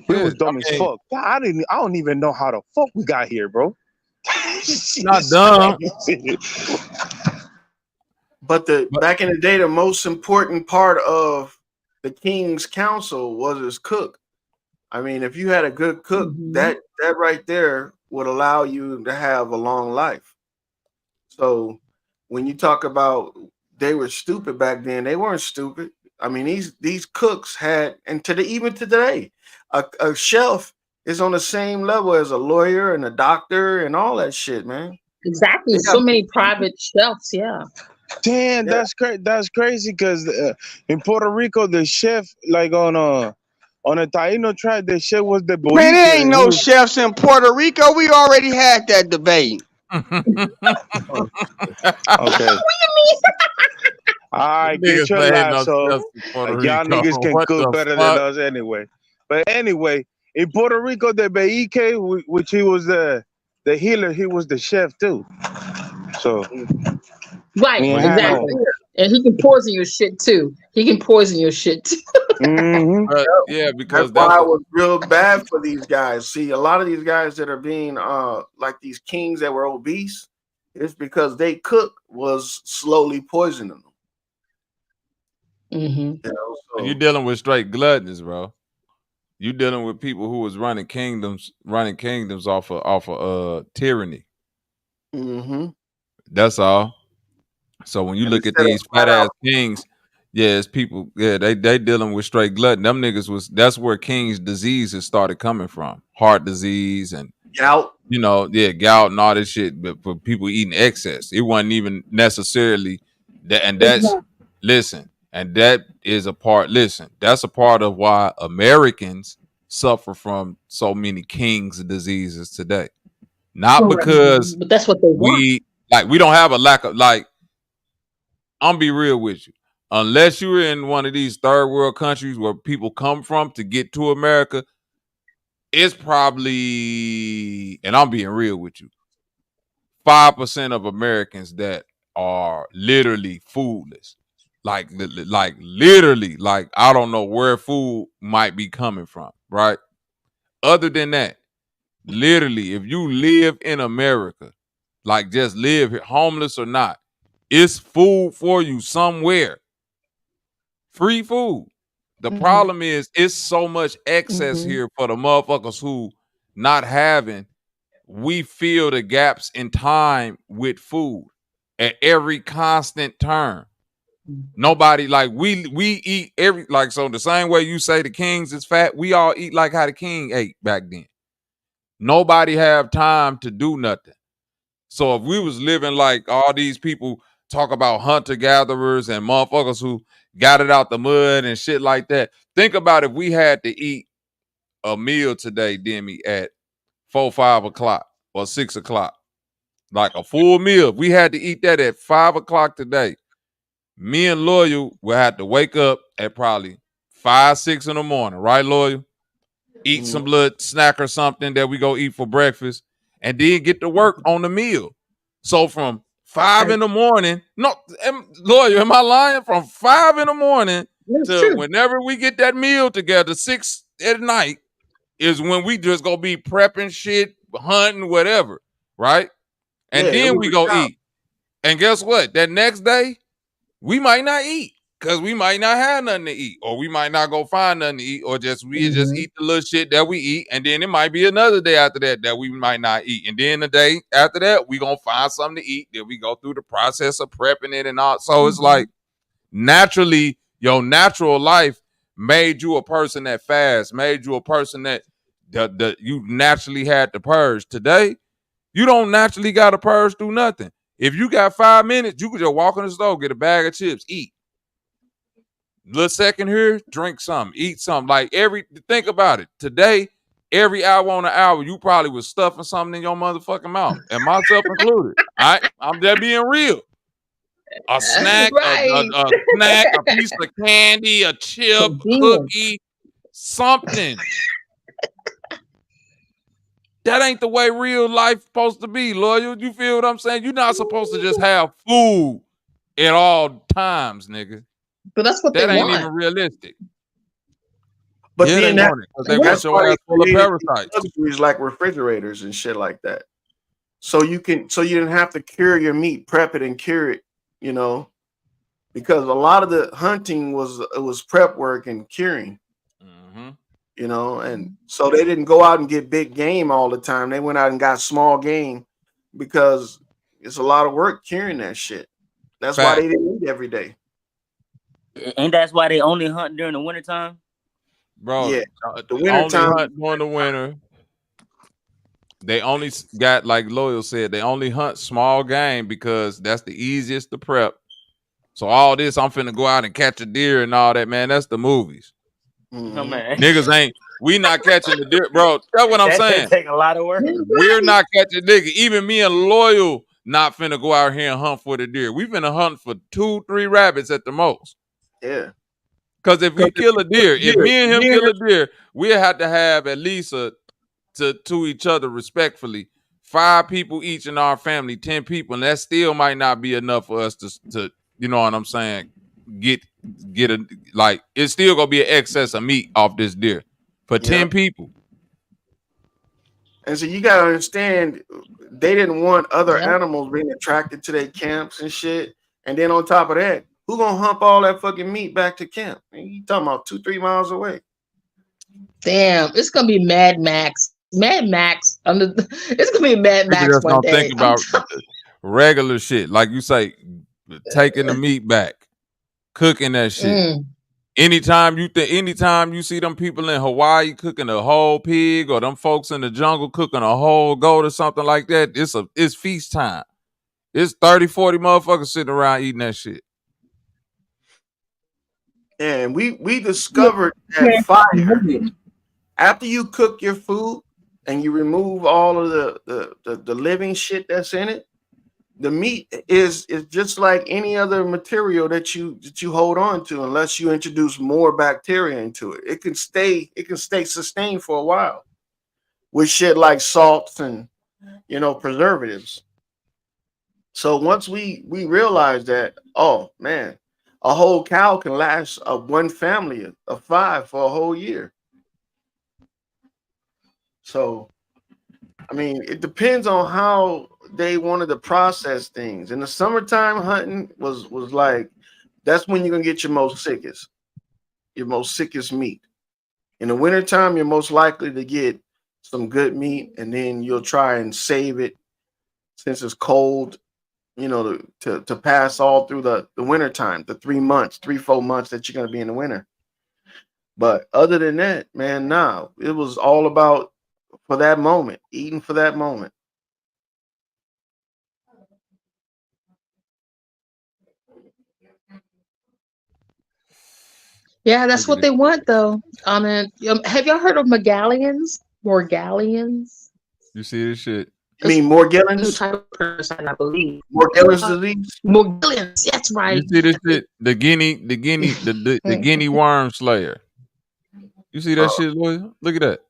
Speaker 3: He was dumb as fuck. I don't even know how the fuck we got here, bro.
Speaker 1: Not dumb.
Speaker 20: But back in the day, the most important part of the king's council was his cook. I mean, if you had a good cook, that right there would allow you to have a long life. So when you talk about they were stupid back then, they weren't stupid. I mean, these cooks had, and even today, a chef is on the same level as a lawyer and a doctor and all that shit, man.
Speaker 6: Exactly. So many private chefs, yeah.
Speaker 3: Damn, that's crazy. That's crazy because in Puerto Rico, the chef, like on a Taino tribe, the chef was the boy.
Speaker 2: Man, there ain't no chefs in Puerto Rico. We already had that debate.
Speaker 3: Okay. All right, get your laughs off. Y'all niggas can cook better than us anyway. But anyway, in Puerto Rico, the 𝘾𝙎𝙎, which he was the healer, he was the chef too. So
Speaker 6: right, exactly. And he can poison your shit too.
Speaker 20: Yeah, because that's why it was real bad for these guys. See, a lot of these guys that are being like these kings that were obese, it's because they cook was slowly poisoning them.
Speaker 1: You know, so you're dealing with straight gluttons, bro. You dealing with people who was running kingdoms off of tyranny. That's all. So when you look at these fat ass kings, it's people, they dealing with straight glutton. Them niggas that's where king's diseases started coming from. Heart disease and
Speaker 20: gout.
Speaker 1: You know, gout and all this shit, but for people eating excess. It wasn't even necessarily that, and that's that is a part. That's a part of why Americans suffer from so many king's diseases today. Not because
Speaker 6: but that's what they
Speaker 1: we don't have a lack of I'm be real with you. Unless you're in one of these third world countries where people come from to get to America, it's probably, and I'm being real with you, 5% of Americans that are literally foodless. Like literally, I don't know where food might be coming from, right? Other than that, literally, if you live in America, just live here, homeless or not, it's food for you somewhere. Free food. The problem is it's so much excess here for the motherfuckers who not having. We fill the gaps in time with food at every constant turn. Nobody we eat every so the same way you say the kings is fat, we all eat like how the king ate back then. Nobody have time to do nothing. So if we was living like all these people talk about hunter-gatherers and motherfuckers who got it out the mud and shit like that, think about if we had to eat a meal today, Demi, at 4, 5 o'clock or 6 o'clock, like a full meal. We had to eat that at 5 o'clock today. Me and Loyal will have to wake up at probably 5, 6 in the morning, right, Loyal? Eat some little snack or something that we go eat for breakfast, and then get to work on the meal. So from 5 in the morning, Loyal, am I lying? From 5 in the morning to whenever we get that meal together, 6 at night, is when we just gonna be prepping shit, hunting, whatever, right? And then we go eat. And guess what? That next day, we might not eat because we might not have nothing to eat, or we might not go find nothing to eat, or just just eat the little shit that we eat. And then it might be another day after that we might not eat. And then the day after that, we gonna find something to eat. Then we go through the process of prepping it and all. So it's like naturally, your natural life made you a person that fast, made you a person that you naturally had to purge. Today, you don't naturally got to purge through nothing. If you got 5 minutes, you could just walk in the store, get a bag of chips, eat. Little second here, drink something, eat something. Think about it. Today, every hour on the hour, you probably was stuffing something in your motherfucking mouth, and myself included. All right, I'm just being real. A snack, a snack, a piece of candy, a chip, cookie, something. That ain't the way real life supposed to be, Loyal. You feel what I'm saying? You're not supposed to just have food at all times, nigga.
Speaker 6: But that's what
Speaker 1: that
Speaker 6: they
Speaker 1: ain't
Speaker 6: want.
Speaker 1: even realistic.
Speaker 20: But
Speaker 1: yeah,
Speaker 20: then
Speaker 1: they want it because they want
Speaker 20: that's
Speaker 1: your
Speaker 20: why
Speaker 1: ass
Speaker 20: they
Speaker 1: full of
Speaker 20: created these
Speaker 1: parasites.
Speaker 20: luxuries like refrigerators and shit like that. So you didn't have to cure your meat, prep it and cure it, you know, because a lot of the hunting was prep work and curing, you know, and so they didn't go out and get big game all the time. They went out and got small game because it's a lot of work curing that shit. That's why they didn't eat every day.
Speaker 4: And that's why they only hunt during the wintertime?
Speaker 1: Bro,
Speaker 20: Yeah, the
Speaker 1: only
Speaker 20: wintertime
Speaker 1: hunt during the winter. They only got, like Loyal said, they only hunt small game because that's the easiest to prep. So all this, I'm finna go out and catch a deer and all that, man. That's the movies.
Speaker 4: Oh, man.
Speaker 1: Niggas we not catching the deer, bro. That's what I'm saying.
Speaker 4: That take a lot of work.
Speaker 1: We're not catching nigga. Even me and Loyal not finna go out here and hunt for the deer. We finna hunt for 2-3 rabbits at the most.
Speaker 20: Yeah.
Speaker 1: Because if we kill a deer, if me and him kill a deer, we'll have to have at least to each other respectfully, 5 people each in our family, 10 people, and that still might not be enough for us to you know what I'm saying, get it's still gonna be an excess of meat off this deer for 10 people.
Speaker 20: And so you gotta understand, they didn't want other animals being attracted to their camps and shit. And then on top of that, who gonna hump all that fucking meat back to camp? You talking about 2-3 miles away?
Speaker 6: Damn, it's gonna be Mad Max. Mad Max it's gonna be Mad
Speaker 1: People
Speaker 6: Max
Speaker 1: just
Speaker 6: one
Speaker 1: don't
Speaker 6: day.
Speaker 1: think about regular shit, like you say, taking the meat back, cooking that shit. Anytime you see them people in Hawaii cooking a whole pig, or them folks in the jungle cooking a whole goat or something like that, it's feast time. It's 30-40 motherfuckers sitting around eating that shit.
Speaker 20: And we discovered that fire, after you cook your food and you remove all of the living shit that's in it, the meat is just like any other material that you hold on to, unless you introduce more bacteria into it. It can stay sustained for a while with shit like salts and, you know, preservatives. So once we realized that, oh man, a whole cow can last one family of 5 for a whole year. So I mean, it depends on how they wanted to process things. In the summertime, hunting was like, that's when you're gonna get your most sickest meat. In the wintertime, you're most likely to get some good meat, and then you'll try and save it since it's cold, you know, to pass all through the wintertime, the 3-4 months that you're gonna be in the winter. But other than that, man, nah, it was all about for that moment, eating for that moment.
Speaker 6: Yeah, that's what they want, though. Have y'all heard of Morgellons?
Speaker 1: You see this shit?
Speaker 20: You mean Morgellons?
Speaker 6: New type of person, I believe.
Speaker 20: Morgellons disease?
Speaker 6: Morgellons, that's right.
Speaker 1: You see this shit? The guinea worm slayer. You see that shit, Lloyd? Look at that.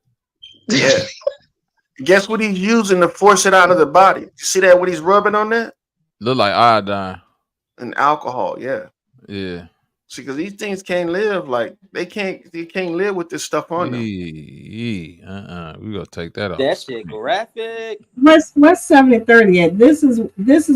Speaker 20: Yeah. Guess what he's using to force it out of the body? You see that? What he's rubbing on that?
Speaker 1: Look like iodine
Speaker 20: and alcohol. Yeah.
Speaker 1: Yeah.
Speaker 20: See, because these things can't live like they can't live with this stuff on them.
Speaker 1: We gonna take that off.
Speaker 4: That shit graphic.
Speaker 16: What's 70-30 at? This is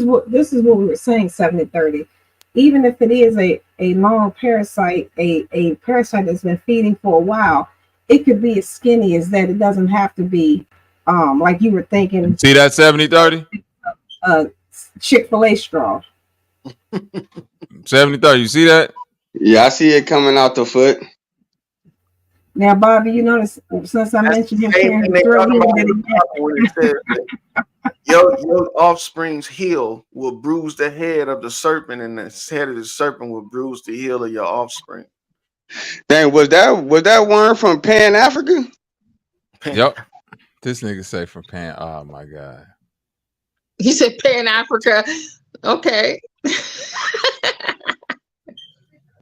Speaker 16: what we were saying. 70-30. Even if it is a long parasite, a parasite that's been feeding for a while, it could be as skinny as that. It doesn't have to be like you were thinking.
Speaker 1: See that 70-30?
Speaker 16: Chick-fil-A straw.
Speaker 1: 70-30. You see that?
Speaker 2: Yeah, I see it coming out the foot.
Speaker 16: Now, Bobby, you notice since I mentioned him carrying the
Speaker 20: your offspring's heel will bruise the head of the serpent, and the head of the serpent will bruise the heel of your offspring.
Speaker 2: Dang, was that worm from Pan Africa?
Speaker 1: Yep. This nigga say from Pan. Oh my god.
Speaker 6: He said Pan Africa. Okay.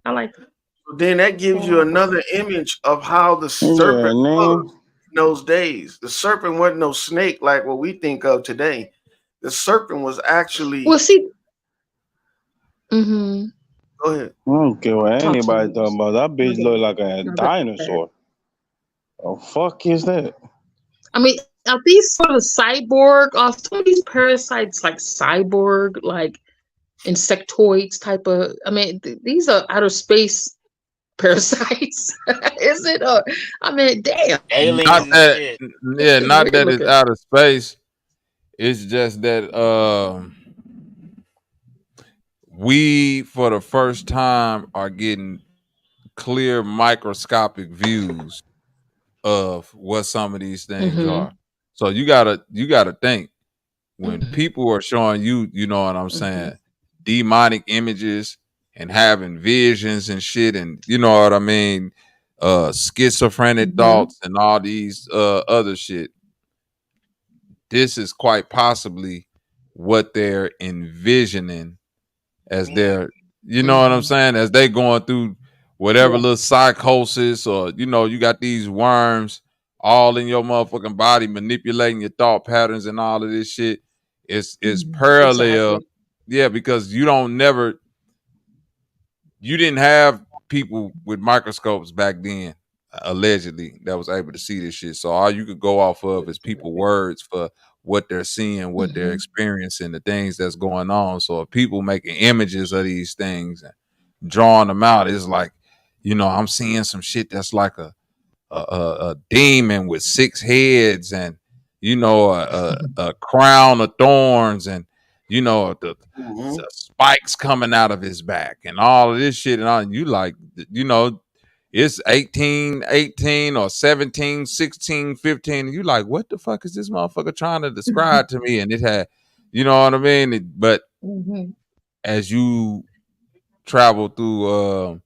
Speaker 6: I like it.
Speaker 20: Then that gives you another image of how the serpent was in those days. The serpent wasn't no snake like what we think of today. The serpent was actually.
Speaker 6: Well, see.
Speaker 20: Go ahead.
Speaker 3: I don't care what anybody talking about. That bitch look like a dinosaur. Oh, fuck is that?
Speaker 6: I mean, are these sort of cyborg? Are some of these parasites like cyborg, like insectoids type of? I mean, these are outer space parasites. Is it? I mean, damn.
Speaker 1: Not that, yeah, not that it's out of space. It's just that we, for the first time, are getting clear microscopic views of what some of these things are. So you gotta think when people are showing you, you know what I'm saying, demonic images and having visions and shit, and you know what I mean, schizophrenic thoughts and all these other shit. This is quite possibly what they're envisioning as they're, you know what I'm saying, as they going through whatever little psychosis, or you know, you got these worms all in your motherfucking body manipulating your thought patterns and all of this shit. It's parallel. Exactly. Yeah, because you didn't have people with microscopes back then, allegedly, that was able to see this shit. So all you could go off of is people words for what they're seeing, what they're experiencing, the things that's going on. So if people making images of these things and drawing them out, it's like, you know, I'm seeing some shit that's like a demon with 6 heads, and you know, a crown of thorns, and you know, the spikes coming out of his back and all of this shit, and all, you like, you know, it's 18 or 17, 16, 15, and you like, what the fuck is this motherfucker trying to describe to me? And it had, you know what I mean? But as you travel through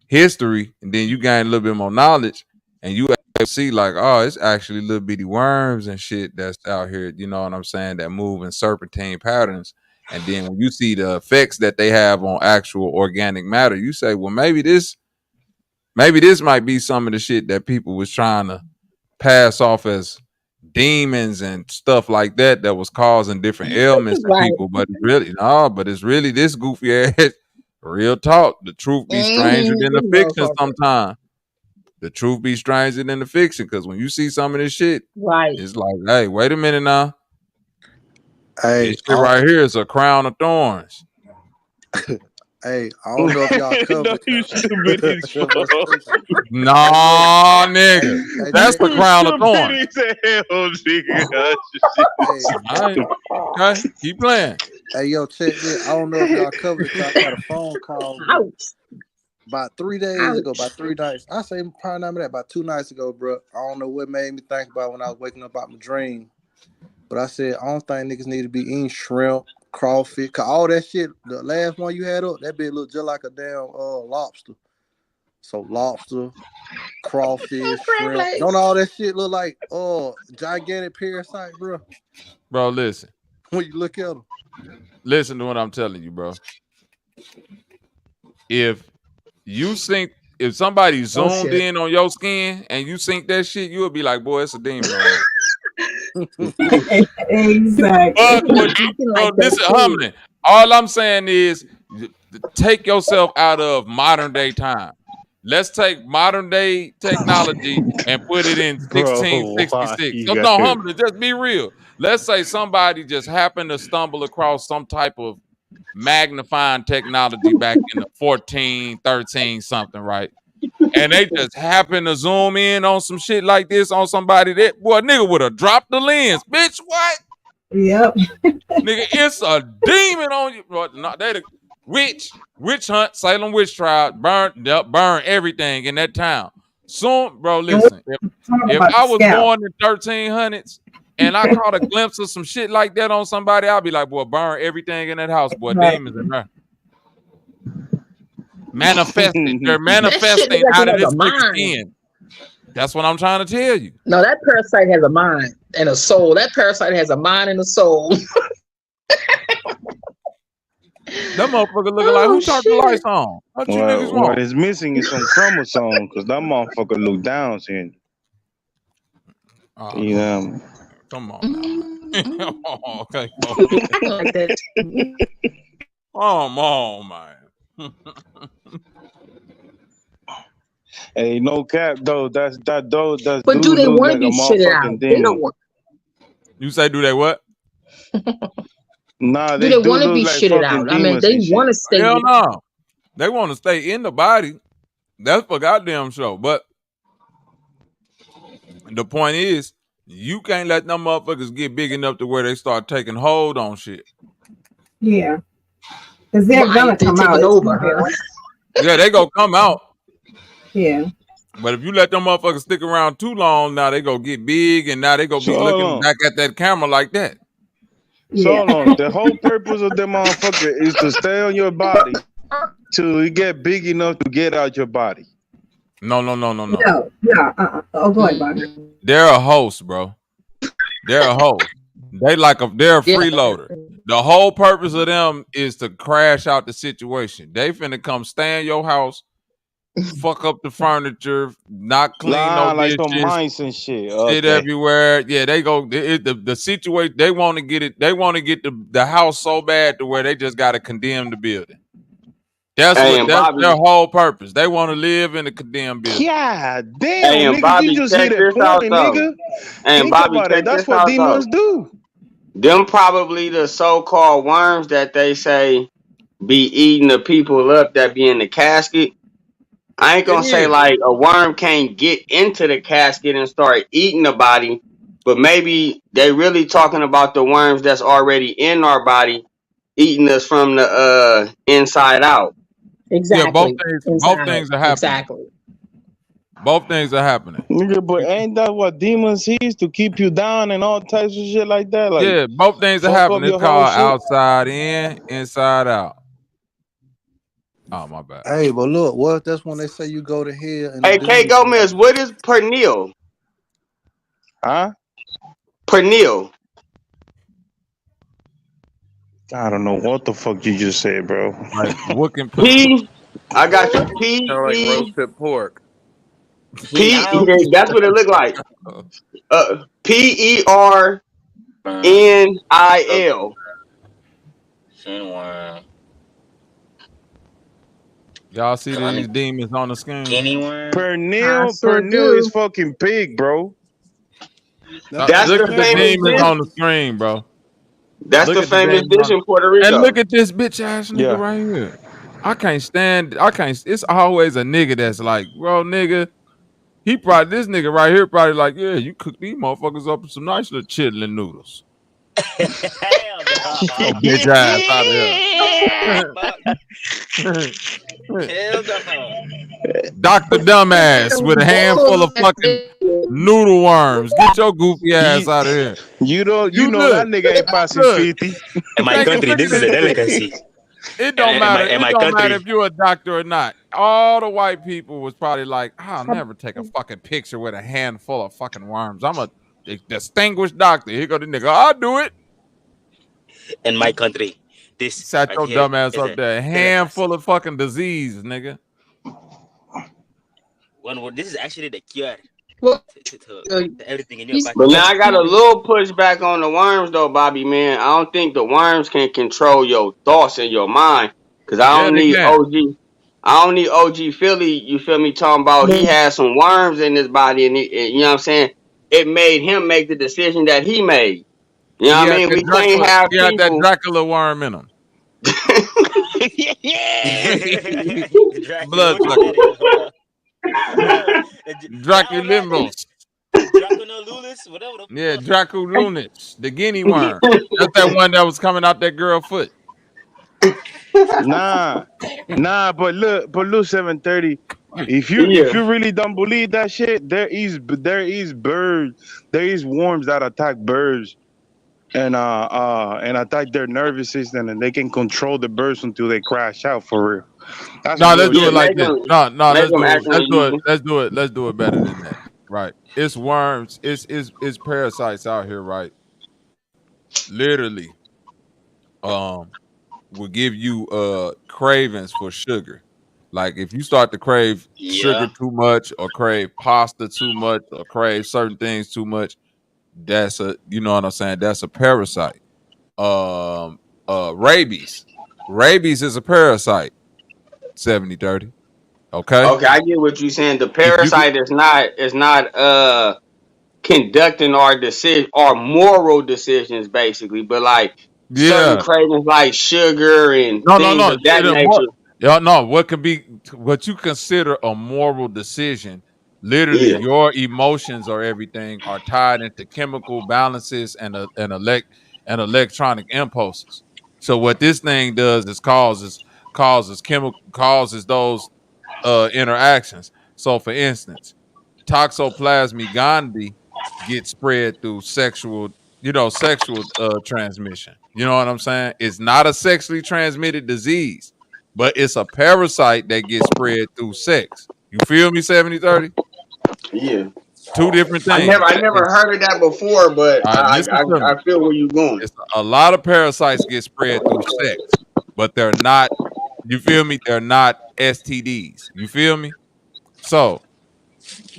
Speaker 1: history, and then you gain a little bit more knowledge, and you see like, oh, it's actually little bitty worms and shit that's out here, you know what I'm saying, that move in serpentine patterns. And then when you see the effects that they have on actual organic matter, you say, well, maybe this might be some of the shit that people was trying to pass off as demons and stuff like that was causing different ailments to people. But it's really this goofy ass. Real talk. The truth be stranger than the fiction sometimes. The truth be stranger than the fiction, because when you see some of this shit, it's like, hey, wait a minute now.
Speaker 19: Hey,
Speaker 1: this shit right here is a crown of thorns.
Speaker 19: Hey, I don't know if y'all covered.
Speaker 3: You stupid as fuck.
Speaker 1: Nah, nigga. That's the crown of thorns. Okay, keep playing.
Speaker 19: Hey, yo, check this. I don't know if y'all covered it. I got a phone call about 3 days ago, about 3 nights. I say probably not that, about 2 nights ago, bro. I don't know what made me think about when I was waking up out my dream. But I said, I don't think niggas need to be eating shrimp, crawfish, cause all that shit, the last one you had up, that bitch looked just like a damn lobster. So lobster, crawfish, shrimp, don't all that shit look like gigantic parasites, bro?
Speaker 1: Bro, listen.
Speaker 19: When you look at them.
Speaker 1: Listen to what I'm telling you, bro. If somebody zoomed in on your skin and you sink that shit, you would be like, boy, it's a demon on there.
Speaker 16: Exactly.
Speaker 1: Bro, this is humbling. All I'm saying is take yourself out of modern day time. Let's take modern day technology and put it in 1666. So no, humbling, just be real. Let's say somebody just happened to stumble across some type of magnifying technology back in the 14, 13 something, right? And they just happen to zoom in on some shit like this on somebody that, boy, nigga would have dropped the lens. Bitch, what?
Speaker 16: Yep.
Speaker 1: Nigga, it's a demon on you. Bro, no, they the witch hunt, Salem witch trial, burn everything in that town. Soon, bro, listen, if I was born in 1300s and I caught a glimpse of some shit like that on somebody, I'll be like, boy, burn everything in that house, boy, demons in there. Manifesting. They're manifesting out of this skin. That's what I'm trying to tell you.
Speaker 6: No, that parasite has a mind and a soul. That parasite has a mind and a soul.
Speaker 1: That motherfucker looking like, who turned the lights on? What you niggas want?
Speaker 3: What is missing is some chromosome, because that motherfucker look down syndrome. You know.
Speaker 1: Come on now. Okay. Come on, man.
Speaker 3: Hey, no cap though. That's
Speaker 6: But do
Speaker 3: dude
Speaker 6: they
Speaker 3: look
Speaker 6: want to
Speaker 3: like a
Speaker 6: be shitted out?
Speaker 3: motherfucking
Speaker 6: They don't
Speaker 3: demon.
Speaker 6: want.
Speaker 1: You say do they what?
Speaker 3: Nah,
Speaker 6: Do
Speaker 3: they
Speaker 6: they
Speaker 3: do
Speaker 6: want to
Speaker 3: look
Speaker 6: be
Speaker 3: like
Speaker 6: shitted
Speaker 3: fucking
Speaker 6: out? I mean,
Speaker 3: demons
Speaker 6: they
Speaker 3: and
Speaker 6: want to
Speaker 3: shit.
Speaker 6: stay.
Speaker 1: Hell no. They want to stay in the body. That's for goddamn sure. But the point is, you can't let them motherfuckers get big enough to where they start taking hold on shit.
Speaker 16: Yeah. Because they're gonna come out.
Speaker 6: Taking over, huh?
Speaker 1: Yeah, they gonna come out.
Speaker 16: Yeah.
Speaker 1: But if you let them motherfuckers stick around too long, now they gonna get big, and now they gonna be
Speaker 3: So hold
Speaker 1: looking
Speaker 3: on.
Speaker 1: back at that camera like that.
Speaker 3: So hold on. The whole purpose of the motherfucker is to stay on your body till you get big enough to get out your body.
Speaker 1: No.
Speaker 16: No. Oh, go ahead, Bobby.
Speaker 1: They're a host, bro. They're a host. They're a freeloader. The whole purpose of them is to crash out the situation. They finna come stay in your house, fuck up the furniture, not clean no
Speaker 3: Like some
Speaker 1: dishes,
Speaker 3: mice and shit.
Speaker 1: shit
Speaker 3: Okay.
Speaker 1: everywhere. Yeah, they go. The situation. They want to get it. They want to get the house so bad to where they just got to condemn the building. That's
Speaker 2: Hey,
Speaker 1: that's
Speaker 2: Bobby.
Speaker 1: their whole purpose. They want to live in the condemned building.
Speaker 3: Yeah,
Speaker 2: Hey,
Speaker 3: damn,
Speaker 2: and
Speaker 3: nigga,
Speaker 2: Bobby,
Speaker 3: you just
Speaker 2: check
Speaker 3: hit a
Speaker 2: this out
Speaker 3: point,
Speaker 2: though.
Speaker 3: nigga.
Speaker 2: And
Speaker 3: Think
Speaker 2: Bobby,
Speaker 3: about it.
Speaker 2: check
Speaker 3: That's
Speaker 2: this
Speaker 3: what
Speaker 2: out
Speaker 3: demons
Speaker 2: though.
Speaker 3: do.
Speaker 2: Them probably the so-called worms that they say be eating the people up that be in the casket. I ain't gonna say like a worm can't get into the casket and start eating the body, but maybe they really talking about the worms that's already in our body, eating us from the inside out.
Speaker 1: Yeah, both
Speaker 6: Exactly.
Speaker 1: things are happening.
Speaker 6: Exactly.
Speaker 1: Both things are happening.
Speaker 3: Nigga, but ain't that what demons is? To keep you down and all types of shit like that? Like,
Speaker 1: Yeah, both things are
Speaker 3: fuck up
Speaker 1: happening.
Speaker 3: your
Speaker 1: It's
Speaker 3: whole
Speaker 1: called
Speaker 3: shit?
Speaker 1: outside in, inside out. Oh, my bad.
Speaker 19: Hey, but look, what? That's when they say you go to hell and the
Speaker 2: Hey, K
Speaker 19: demons.
Speaker 2: Gomez, what is perineal?
Speaker 3: Huh?
Speaker 2: Perineal.
Speaker 3: I don't know what the fuck you just said, bro.
Speaker 1: Like whooping pussy.
Speaker 2: P. I got you. P
Speaker 21: Sound like
Speaker 2: E
Speaker 21: roasted pork.
Speaker 2: P. That's what it look like. PERNIL.
Speaker 1: Y'all see these demons on the screen?
Speaker 3: Pernil is fucking pig, bro.
Speaker 2: That's
Speaker 1: Look
Speaker 2: the
Speaker 1: at the
Speaker 2: famous
Speaker 1: demons
Speaker 2: dish.
Speaker 1: on the screen, bro.
Speaker 2: That's
Speaker 1: Look
Speaker 2: the
Speaker 1: at the
Speaker 2: famous
Speaker 1: demons
Speaker 2: dish in Puerto Rico.
Speaker 1: And look at this bitch ass nigga right here. I can't. It's always a nigga that's like, bro, nigga. This nigga right here probably like, yeah, you cook these motherfuckers up with some nice little chitlin noodles. Oh, bitch ass out of here. Dr. Dumbass with a handful of fucking noodle worms. Get your goofy ass out of here.
Speaker 3: You know that nigga ain't passing 50.
Speaker 9: In my country, this is a delicacy.
Speaker 1: It don't matter.
Speaker 9: In
Speaker 1: It
Speaker 9: my
Speaker 1: don't
Speaker 9: country.
Speaker 1: matter if you're a doctor or not. All the white people was probably like, I'll never take a fucking picture with a handful of fucking worms. I'm a distinguished doctor. Here go the nigga. I'll do it.
Speaker 9: In my country, this
Speaker 1: Sat
Speaker 9: right
Speaker 1: your
Speaker 9: here
Speaker 1: dumb ass
Speaker 9: is
Speaker 1: up there. A handful of fucking disease, nigga.
Speaker 9: This is actually the cure
Speaker 2: to
Speaker 9: everything in your body.
Speaker 2: But now I got a little pushback on the worms though, Bobby, man. I don't think the worms can control your thoughts and your mind. Cause I don't need OG Philly, you feel me, talking about he had some worms in his body and you know what I'm saying? It made him make the decision that he made. You know what I mean? We can't have
Speaker 1: He had that
Speaker 2: people
Speaker 1: Dracula worm in him. Bloodsucker. Draculimbos. Yeah, Draculunix, the guinea worm. That's that one that was coming out that girl foot.
Speaker 3: Nah, but look 730. If you really don't believe that shit, there is worms that attack birds and attack their nervous system, and they can control the birds until they crash out for real.
Speaker 1: Let's do it like this. Let's do it better than that. Right. It's worms, it's parasites out here, right? Literally. Will give you cravings for sugar. Like if you start to crave sugar too much or crave pasta too much or crave certain things too much, that's you know what I'm saying? That's a parasite. Rabies. Rabies is a parasite. 70-30. Okay.
Speaker 2: Okay, I get what you're saying. The
Speaker 1: If you
Speaker 2: parasite is not conducting our moral decisions basically, but like certain
Speaker 1: yeah.
Speaker 2: cravings like sugar and
Speaker 1: No, no,
Speaker 2: things
Speaker 1: no.
Speaker 2: of that
Speaker 1: More,
Speaker 2: nature.
Speaker 1: yeah, no. What can be what you consider a moral decision? Literally,
Speaker 2: Yeah.
Speaker 1: your emotions or everything are tied into chemical balances and electronic impulses. So what this thing does is causes those interactions. So for instance, toxoplasmic gondii gets spread through sexual transmission. You know what I'm saying? It's not a sexually transmitted disease, but it's a parasite that gets spread through sex. You feel me? 70/30?
Speaker 2: Yeah.
Speaker 1: Two different
Speaker 2: I never
Speaker 1: things.
Speaker 2: I never heard of that before, but I
Speaker 1: Listen
Speaker 2: I,
Speaker 1: to me.
Speaker 2: I feel where you're going.
Speaker 1: It's a lot of parasites get spread through sex, but they're not. You feel me? They're not STDs. You feel me? So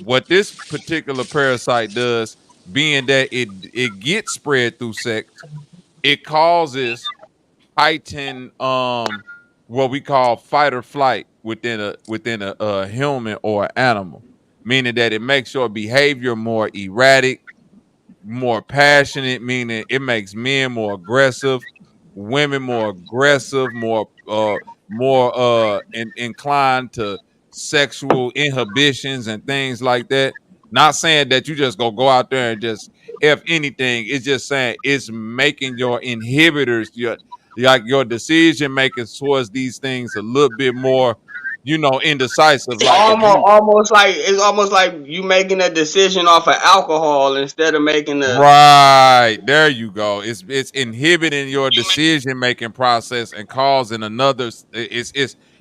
Speaker 1: what this particular parasite does, being that it gets spread through sex, it causes heightened what we call fight or flight within a human or animal, meaning that it makes your behavior more erratic, more passionate, meaning it makes men more aggressive, women more aggressive, more inclined to sexual inhibitions and things like that. Not saying that you just go out there and just, if anything, it's just saying it's making your inhibitors, your decision making towards these things a little bit more, indecisive. Like if you
Speaker 2: It's almost like you making a decision off of alcohol instead of making a.
Speaker 1: Right. There you go. It's inhibiting your decision making process and causing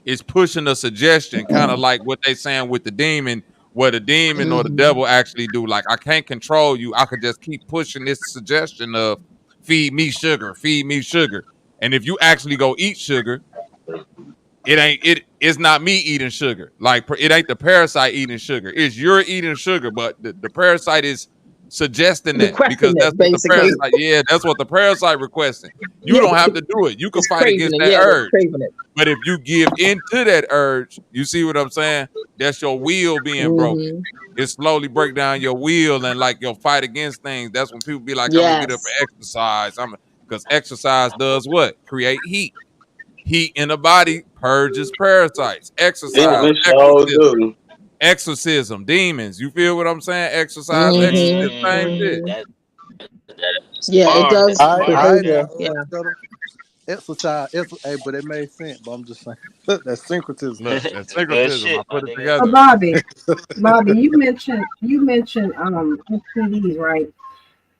Speaker 1: it's pushing a suggestion, kind of like what they saying with the demon, what the demon or the devil actually do. Like, I can't control you. I could just keep pushing this suggestion of feed me sugar, feed me sugar. And if you actually go eat sugar, it's not me eating sugar. Like, it ain't the parasite eating sugar. It's you're eating sugar, but the parasite is suggesting that
Speaker 6: Requesting
Speaker 1: because
Speaker 6: it,
Speaker 1: that's what the
Speaker 6: basically.
Speaker 1: parasite, that's what the parasite requesting. You
Speaker 6: Yeah,
Speaker 1: don't have to do it. You can
Speaker 6: it's
Speaker 1: fight
Speaker 6: craving
Speaker 1: against
Speaker 6: it.
Speaker 1: that
Speaker 6: Yeah, it's
Speaker 1: urge.
Speaker 6: craving it.
Speaker 1: But if you give into that urge, you see what I'm saying? That's your will being broken. It slowly break down your will and like your fight against things. That's when people be like, I'm gonna get up
Speaker 6: Yes.
Speaker 1: and exercise. Because exercise does what? Create heat. Heat in the body purges parasites. Exercise,
Speaker 2: It sure do.
Speaker 1: exorcism, demons. You feel what I'm saying? Exercise, exorcism, same shit.
Speaker 9: That's
Speaker 6: Yeah, it
Speaker 9: bar.
Speaker 6: does
Speaker 9: That's bar.
Speaker 19: I
Speaker 6: behavior. Yeah.
Speaker 19: exercise, but it made sense. But I'm just saying that's syncretism.
Speaker 1: Look, that's
Speaker 9: Good
Speaker 1: syncretism. I
Speaker 9: shit, my
Speaker 1: put it
Speaker 9: nigga.
Speaker 16: So
Speaker 1: together.
Speaker 16: Bobby, you mentioned STDs, right?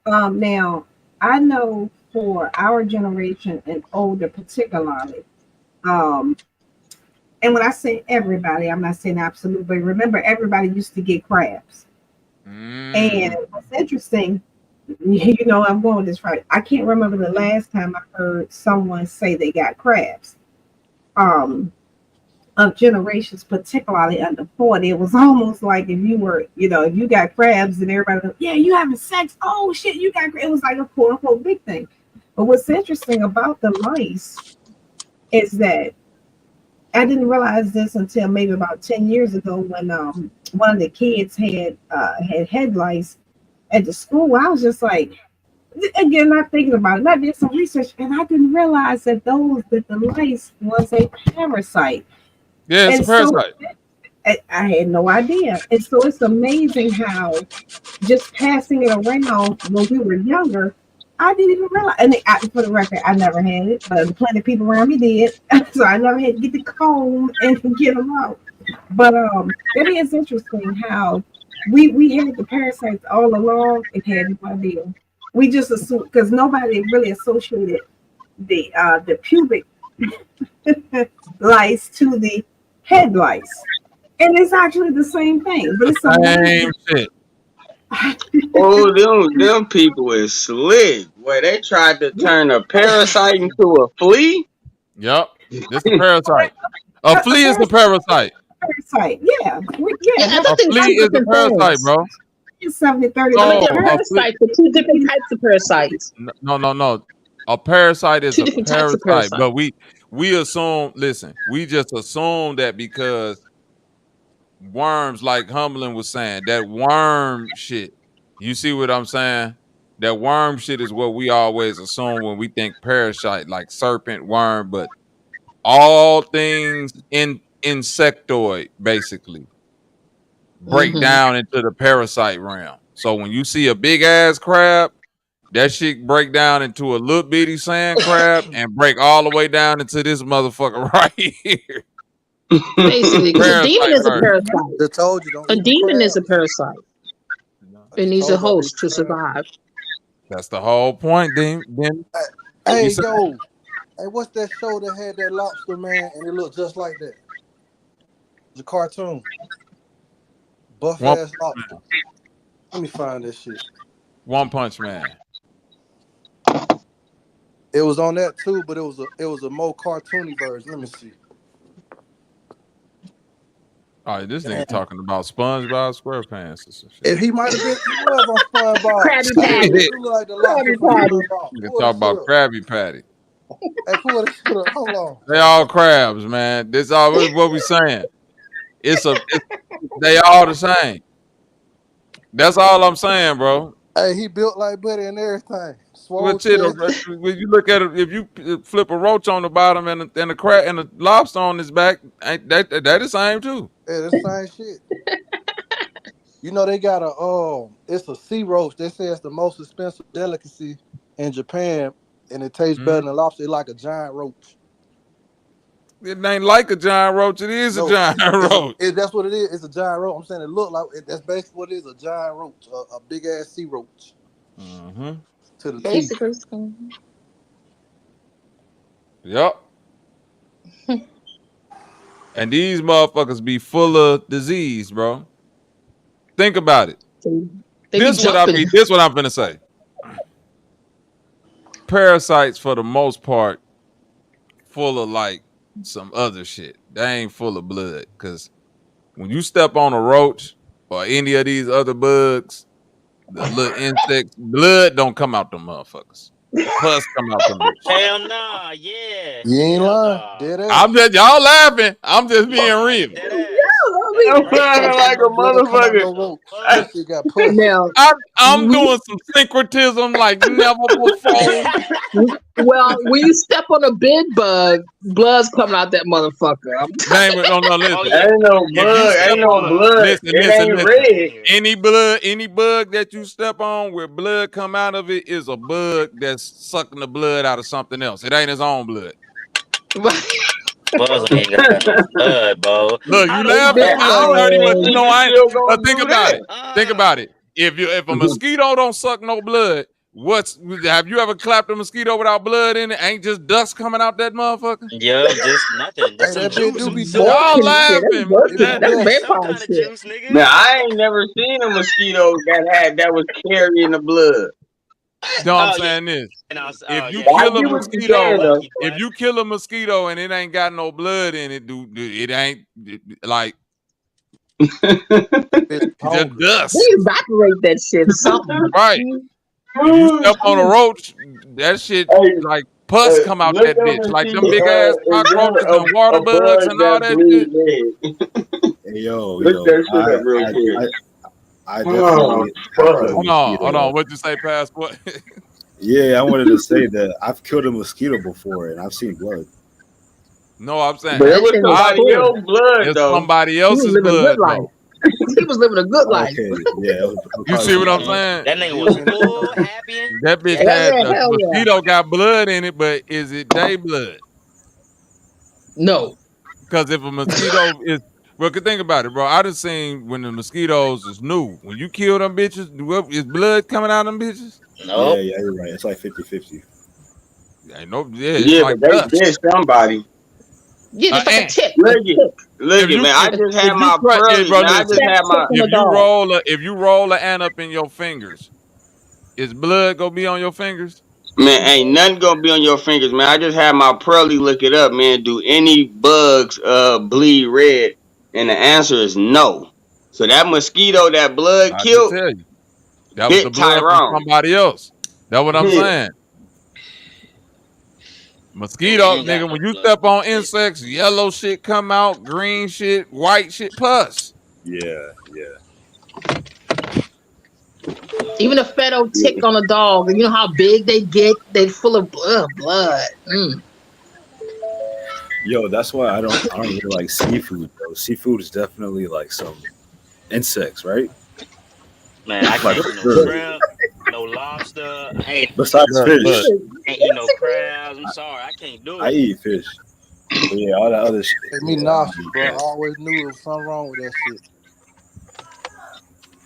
Speaker 16: Now I know for our generation and older, particularly, and when I say everybody, I'm not saying absolute, but remember, everybody used to get crabs. And what's interesting, I'm going with this right. I can't remember the last time I heard someone say they got crabs. Of generations, particularly under 40, it was almost like if you were, if you got crabs and everybody was, yeah, you having sex. Oh shit, you got crabs. It was like a quote unquote big thing. But what's interesting about the mice is that I didn't realize this until maybe about 10 years ago when one of the kids had head lice at the school. I was just like, again, not thinking about it. I did some research and I didn't realize that the lice was a parasite.
Speaker 1: Yeah, it's
Speaker 16: And
Speaker 1: a parasite.
Speaker 16: so I had no idea. And so it's amazing how just passing it around when we were younger, I didn't even realize. And for the record, I never had it, but plenty of people around me did. So I never had to get the comb and get them out. But it is interesting how we had the parasites all along and had no idea. We just assumed because nobody really associated the pubic lice to the head lice, and it's actually the same thing. But it's
Speaker 1: same shit.
Speaker 2: Oh, them people is slick. Where they tried to turn a parasite into a flea.
Speaker 1: Yep, this a parasite. A flea is a parasite.
Speaker 16: Parasite, yeah.
Speaker 6: I thought
Speaker 1: A flea is a parasite, bro.
Speaker 16: It's 70-30.
Speaker 1: No,
Speaker 6: parasites are two different types of parasites.
Speaker 1: No. A parasite is
Speaker 6: Two
Speaker 1: a
Speaker 6: different types of
Speaker 1: parasite,
Speaker 6: parasite.
Speaker 1: but we assume. Listen, we just assume that because worms, like Humblin was saying, that worm shit. You see what I'm saying? That worm shit is what we always assume when we think parasite, like serpent, worm, but all things insectoid basically break down into the parasite realm. So when you see a big ass crab, that shit break down into a little bitty sand crab and break all the way down into this motherfucker right here.
Speaker 6: Basically, because a demon is a parasite.
Speaker 19: I told you, don't
Speaker 6: A
Speaker 19: eat the
Speaker 6: demon is a
Speaker 19: crabs.
Speaker 6: parasite. It needs a host to survive.
Speaker 1: That's the whole point, then.
Speaker 19: Hey, yo. Hey, what's that show that had that lobster man and it looked just like that? It's a cartoon. Buff ass lobster. Let me find this shit.
Speaker 1: One Punch Man.
Speaker 19: It was on that too, but it was a more cartoony version. Let me see.
Speaker 1: All right, this nigga talking about SpongeBob SquarePants or some shit.
Speaker 19: If he might have been, he was on SpongeBob.
Speaker 6: Krabby Patty.
Speaker 19: It looked like the lobster from SpongeBob.
Speaker 1: You talk about Krabby Patty.
Speaker 19: Hey, pull this shit up. Hold on.
Speaker 1: They all crabs, man. This all what we saying. They all the same. That's all I'm saying, bro.
Speaker 19: Hey, he built like Buddy and everything.
Speaker 1: When you look at it, if you flip a roach on the bottom and a crab and a lobster on his back, ain't that the same too?
Speaker 19: Yeah, the same shit. You know they got it's a sea roach. They say it's the most expensive delicacy in Japan, and it tastes better than lobster. It's like a giant roach.
Speaker 1: It ain't like a giant roach. It is a giant roach.
Speaker 19: That's what it is. It's a giant roach. I'm saying it look like that's basically what it is. A giant roach, a big ass sea roach.
Speaker 1: Mm-hmm.
Speaker 19: To the
Speaker 6: basically.
Speaker 1: Yep. And these motherfuckers be full of disease, bro. Think about it. This what I'm finna say. Parasites, for the most part, full of like some other shit. They ain't full of blood. Cause when you step on a roach or any of these other bugs, the little insects, blood don't come out them motherfuckers. Pus come out them bitches.
Speaker 9: Hell nah, yeah.
Speaker 19: You ain't lying.
Speaker 1: I'm just y'all laughing. I'm just being real.
Speaker 2: I'm laughing like a motherfucker.
Speaker 1: I'm doing some syncretism like never before.
Speaker 6: Well, when you step on a big bug, blood's coming out that motherfucker.
Speaker 1: Listen.
Speaker 2: Ain't no bug. Ain't no blood. It ain't red.
Speaker 1: Any bug that you step on where blood come out of it is a bug that's sucking the blood out of something else. It ain't his own blood.
Speaker 9: Buzz ain't got no blood, bro.
Speaker 1: Look, you laughing, but you know I ain't. Think about it. Think about it. If a mosquito don't suck no blood, have you ever clapped a mosquito without blood in it? Ain't just dust coming out that motherfucker?
Speaker 9: Yeah, just nothing. Just some juice.
Speaker 1: Y'all laughing.
Speaker 2: Man, I ain't never seen a mosquito that was carrying the blood.
Speaker 1: No, I'm saying this. If you kill a mosquito and it ain't got no blood in it, dude, it ain't like just dust.
Speaker 6: They evaporate that shit or something.
Speaker 1: Right. If you step on a roach, that shit like pus come out that bitch. Like them big ass cockroaches and water bugs and all that shit.
Speaker 7: Hey, yo,
Speaker 2: look that shit up real quick.
Speaker 7: I definitely
Speaker 1: hold on. What'd you say, Passport?
Speaker 7: Yeah, I wanted to say that I've killed a mosquito before and I've seen blood.
Speaker 1: No, I'm saying
Speaker 2: but it was somebody else's blood,
Speaker 1: it's
Speaker 2: though.
Speaker 1: Somebody else's blood, though.
Speaker 6: He was living a good life.
Speaker 7: Okay, yeah.
Speaker 1: You see what I'm saying?
Speaker 9: That nigga was full, happy.
Speaker 1: That bitch had the mosquito got blood in it, but is it day blood?
Speaker 6: No.
Speaker 1: Because if a mosquito is well, think about it, bro. I just seen when the mosquitoes is new. When you kill them bitches, is blood coming out of them bitches?
Speaker 9: No.
Speaker 7: Yeah, you're right. It's like 50-50.
Speaker 2: Yeah,
Speaker 1: like
Speaker 2: but they did somebody.
Speaker 6: Yeah, it's like a tick.
Speaker 2: Look, man. I just had my pearly.
Speaker 1: If you roll an ant up in your fingers, is blood gonna be on your fingers?
Speaker 2: Man, ain't nothing gonna be on your fingers, man. I just had my pearly look it up, man. Do any bugs bleed red? And the answer is no. So that mosquito that blood killed,
Speaker 1: tell you. That was the blood from somebody else. That's what I'm saying. Mosquito, nigga, when you step on insects, yellow shit come out, green shit, white shit, plus.
Speaker 7: Yeah.
Speaker 6: Even a fed-up tick on a dog, you know how big they get? They're full of blood.
Speaker 7: Yo, that's why I don't really like seafood, bro. Seafood is definitely like some insects, right?
Speaker 9: Man, I
Speaker 7: Like,
Speaker 9: can't eat no shrimp, no lobster.
Speaker 7: besides fish,
Speaker 9: Can't eat no crabs. I'm sorry, I can't do
Speaker 7: I
Speaker 9: it.
Speaker 7: eat fish. But yeah, all that other shit.
Speaker 19: Hey, me nauseous, bro. I always knew there was something wrong with that shit.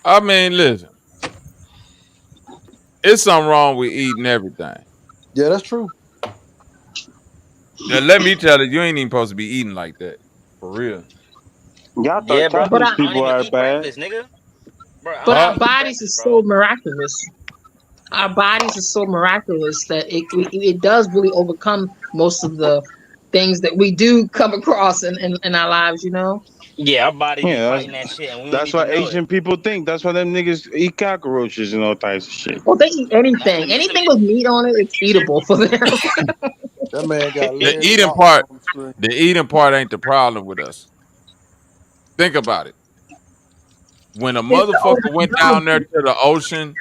Speaker 1: I mean, listen, it's something wrong with eating everything.
Speaker 19: Yeah, that's true.
Speaker 1: Now, let me tell you, you ain't even supposed to be eating like that. For real.
Speaker 3: Y'all
Speaker 9: Yeah,
Speaker 3: thought
Speaker 9: bro.
Speaker 3: Chinese
Speaker 9: I don't
Speaker 3: people
Speaker 9: even
Speaker 3: are
Speaker 9: eat
Speaker 3: bad.
Speaker 9: breakfast, nigga. Bro,
Speaker 6: But
Speaker 9: I
Speaker 6: our
Speaker 9: don't eat
Speaker 6: bodies
Speaker 9: breakfast,
Speaker 6: are
Speaker 9: bro.
Speaker 6: so miraculous. Our bodies are so miraculous that it does really overcome most of the things that we do come across in our lives, you know?
Speaker 9: Yeah, our body be
Speaker 3: Yeah,
Speaker 9: fighting that shit, and we don't
Speaker 3: that's what
Speaker 9: even know it.
Speaker 3: Asian people think. That's why them niggas eat cockroaches and all types of shit.
Speaker 6: Well, they eat anything. Anything with meat on it, it's eatable for them.
Speaker 19: That man got
Speaker 1: The
Speaker 19: legs
Speaker 1: eating
Speaker 19: locked
Speaker 1: part,
Speaker 19: on the screen.
Speaker 1: the eating part ain't the problem with us. Think about it. When a
Speaker 16: It's the
Speaker 1: motherfucker went down there to the ocean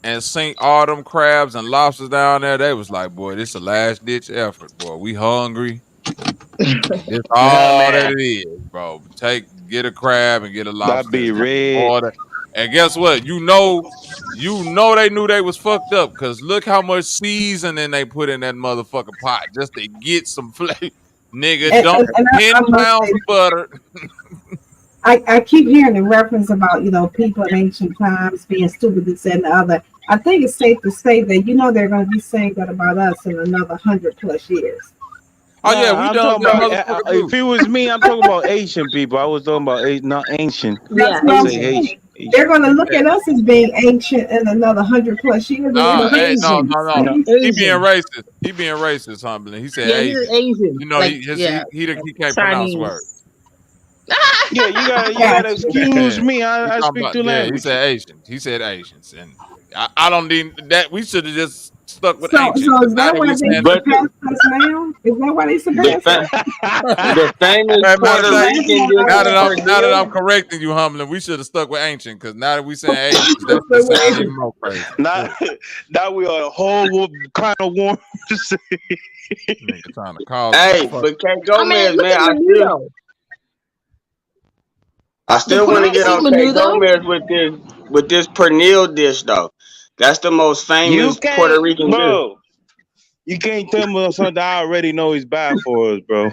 Speaker 1: and sink all them crabs and lobsters down there, they was like, boy, this a last ditch effort, boy. We hungry. And this all that
Speaker 9: Man,
Speaker 1: it is, bro. Get a crab and get a
Speaker 3: That
Speaker 1: lobster
Speaker 3: be
Speaker 1: and
Speaker 3: red.
Speaker 1: order. And guess what? You know they knew they was fucked up because look how much seasoning they put in that motherfucking pot just to get some flavor. Nigga, dump
Speaker 16: and
Speaker 1: 10
Speaker 16: I must
Speaker 1: pounds
Speaker 16: say,
Speaker 1: of butter.
Speaker 16: I keep hearing the reference about, people in ancient times being stupid, this and the other. I think it's safe to say that, they're going to be saying that about us in another 100+ years.
Speaker 1: Oh yeah,
Speaker 3: Nah,
Speaker 1: we
Speaker 3: I'm
Speaker 1: done
Speaker 3: talking
Speaker 1: that
Speaker 3: about.
Speaker 1: motherfucker
Speaker 3: If
Speaker 1: too.
Speaker 3: it was me, I'm talking about Asian people. I was talking about not ancient.
Speaker 16: That's
Speaker 6: Yeah,
Speaker 16: what
Speaker 3: I
Speaker 16: I'm
Speaker 3: say
Speaker 6: Asian.
Speaker 16: saying. They're going to look
Speaker 1: Yeah.
Speaker 16: at us as being ancient in another 100+ years.
Speaker 1: No, hey, no.
Speaker 3: No.
Speaker 1: He being
Speaker 6: Asian.
Speaker 1: racist. He being racist, humbly. He said
Speaker 6: Yeah, he's
Speaker 1: Asian.
Speaker 6: an Asian.
Speaker 1: You know,
Speaker 6: Like,
Speaker 1: he can't pronounce words.
Speaker 6: Chinese.
Speaker 3: Yeah, you gotta
Speaker 16: Gotcha.
Speaker 3: excuse
Speaker 1: Yeah.
Speaker 3: me.
Speaker 1: He
Speaker 3: I
Speaker 1: talking
Speaker 3: speak
Speaker 1: about,
Speaker 3: two
Speaker 1: yeah, he
Speaker 3: languages.
Speaker 1: said Asians. He said Asians. And I don't need that. We should have just stuck with
Speaker 16: So
Speaker 1: ancient. Because
Speaker 16: is
Speaker 1: now
Speaker 16: that
Speaker 1: that
Speaker 16: why
Speaker 1: we
Speaker 16: they
Speaker 1: saying
Speaker 2: But
Speaker 16: surpassed us now? Is that why they
Speaker 2: the
Speaker 16: surpassed us?
Speaker 2: the famous
Speaker 1: Hey, matter of
Speaker 2: Puerto
Speaker 1: fact,
Speaker 2: Rican
Speaker 1: now
Speaker 2: dish
Speaker 1: that I'm
Speaker 2: pernil.
Speaker 1: correcting you, Humbling, we should have stuck with ancient. Because now that we saying Asians, that
Speaker 16: So
Speaker 1: just
Speaker 16: wait,
Speaker 1: sound even more crazy.
Speaker 3: Now we are a whole kind of warm.
Speaker 1: Nigga trying to call it.
Speaker 2: Hey,
Speaker 1: Fuck.
Speaker 2: but K
Speaker 6: I mean,
Speaker 2: Gomez,
Speaker 6: look
Speaker 2: man,
Speaker 6: at
Speaker 2: I
Speaker 6: menudo. The
Speaker 2: still want to
Speaker 6: Puerto
Speaker 2: get
Speaker 6: eat
Speaker 2: on K
Speaker 6: menudo.
Speaker 2: Gomez with this pernil dish though. That's the most
Speaker 3: You
Speaker 2: famous Puerto
Speaker 3: can't,
Speaker 2: Rican dish.
Speaker 3: bro. You can't tell me something I already know is bad for us, bro.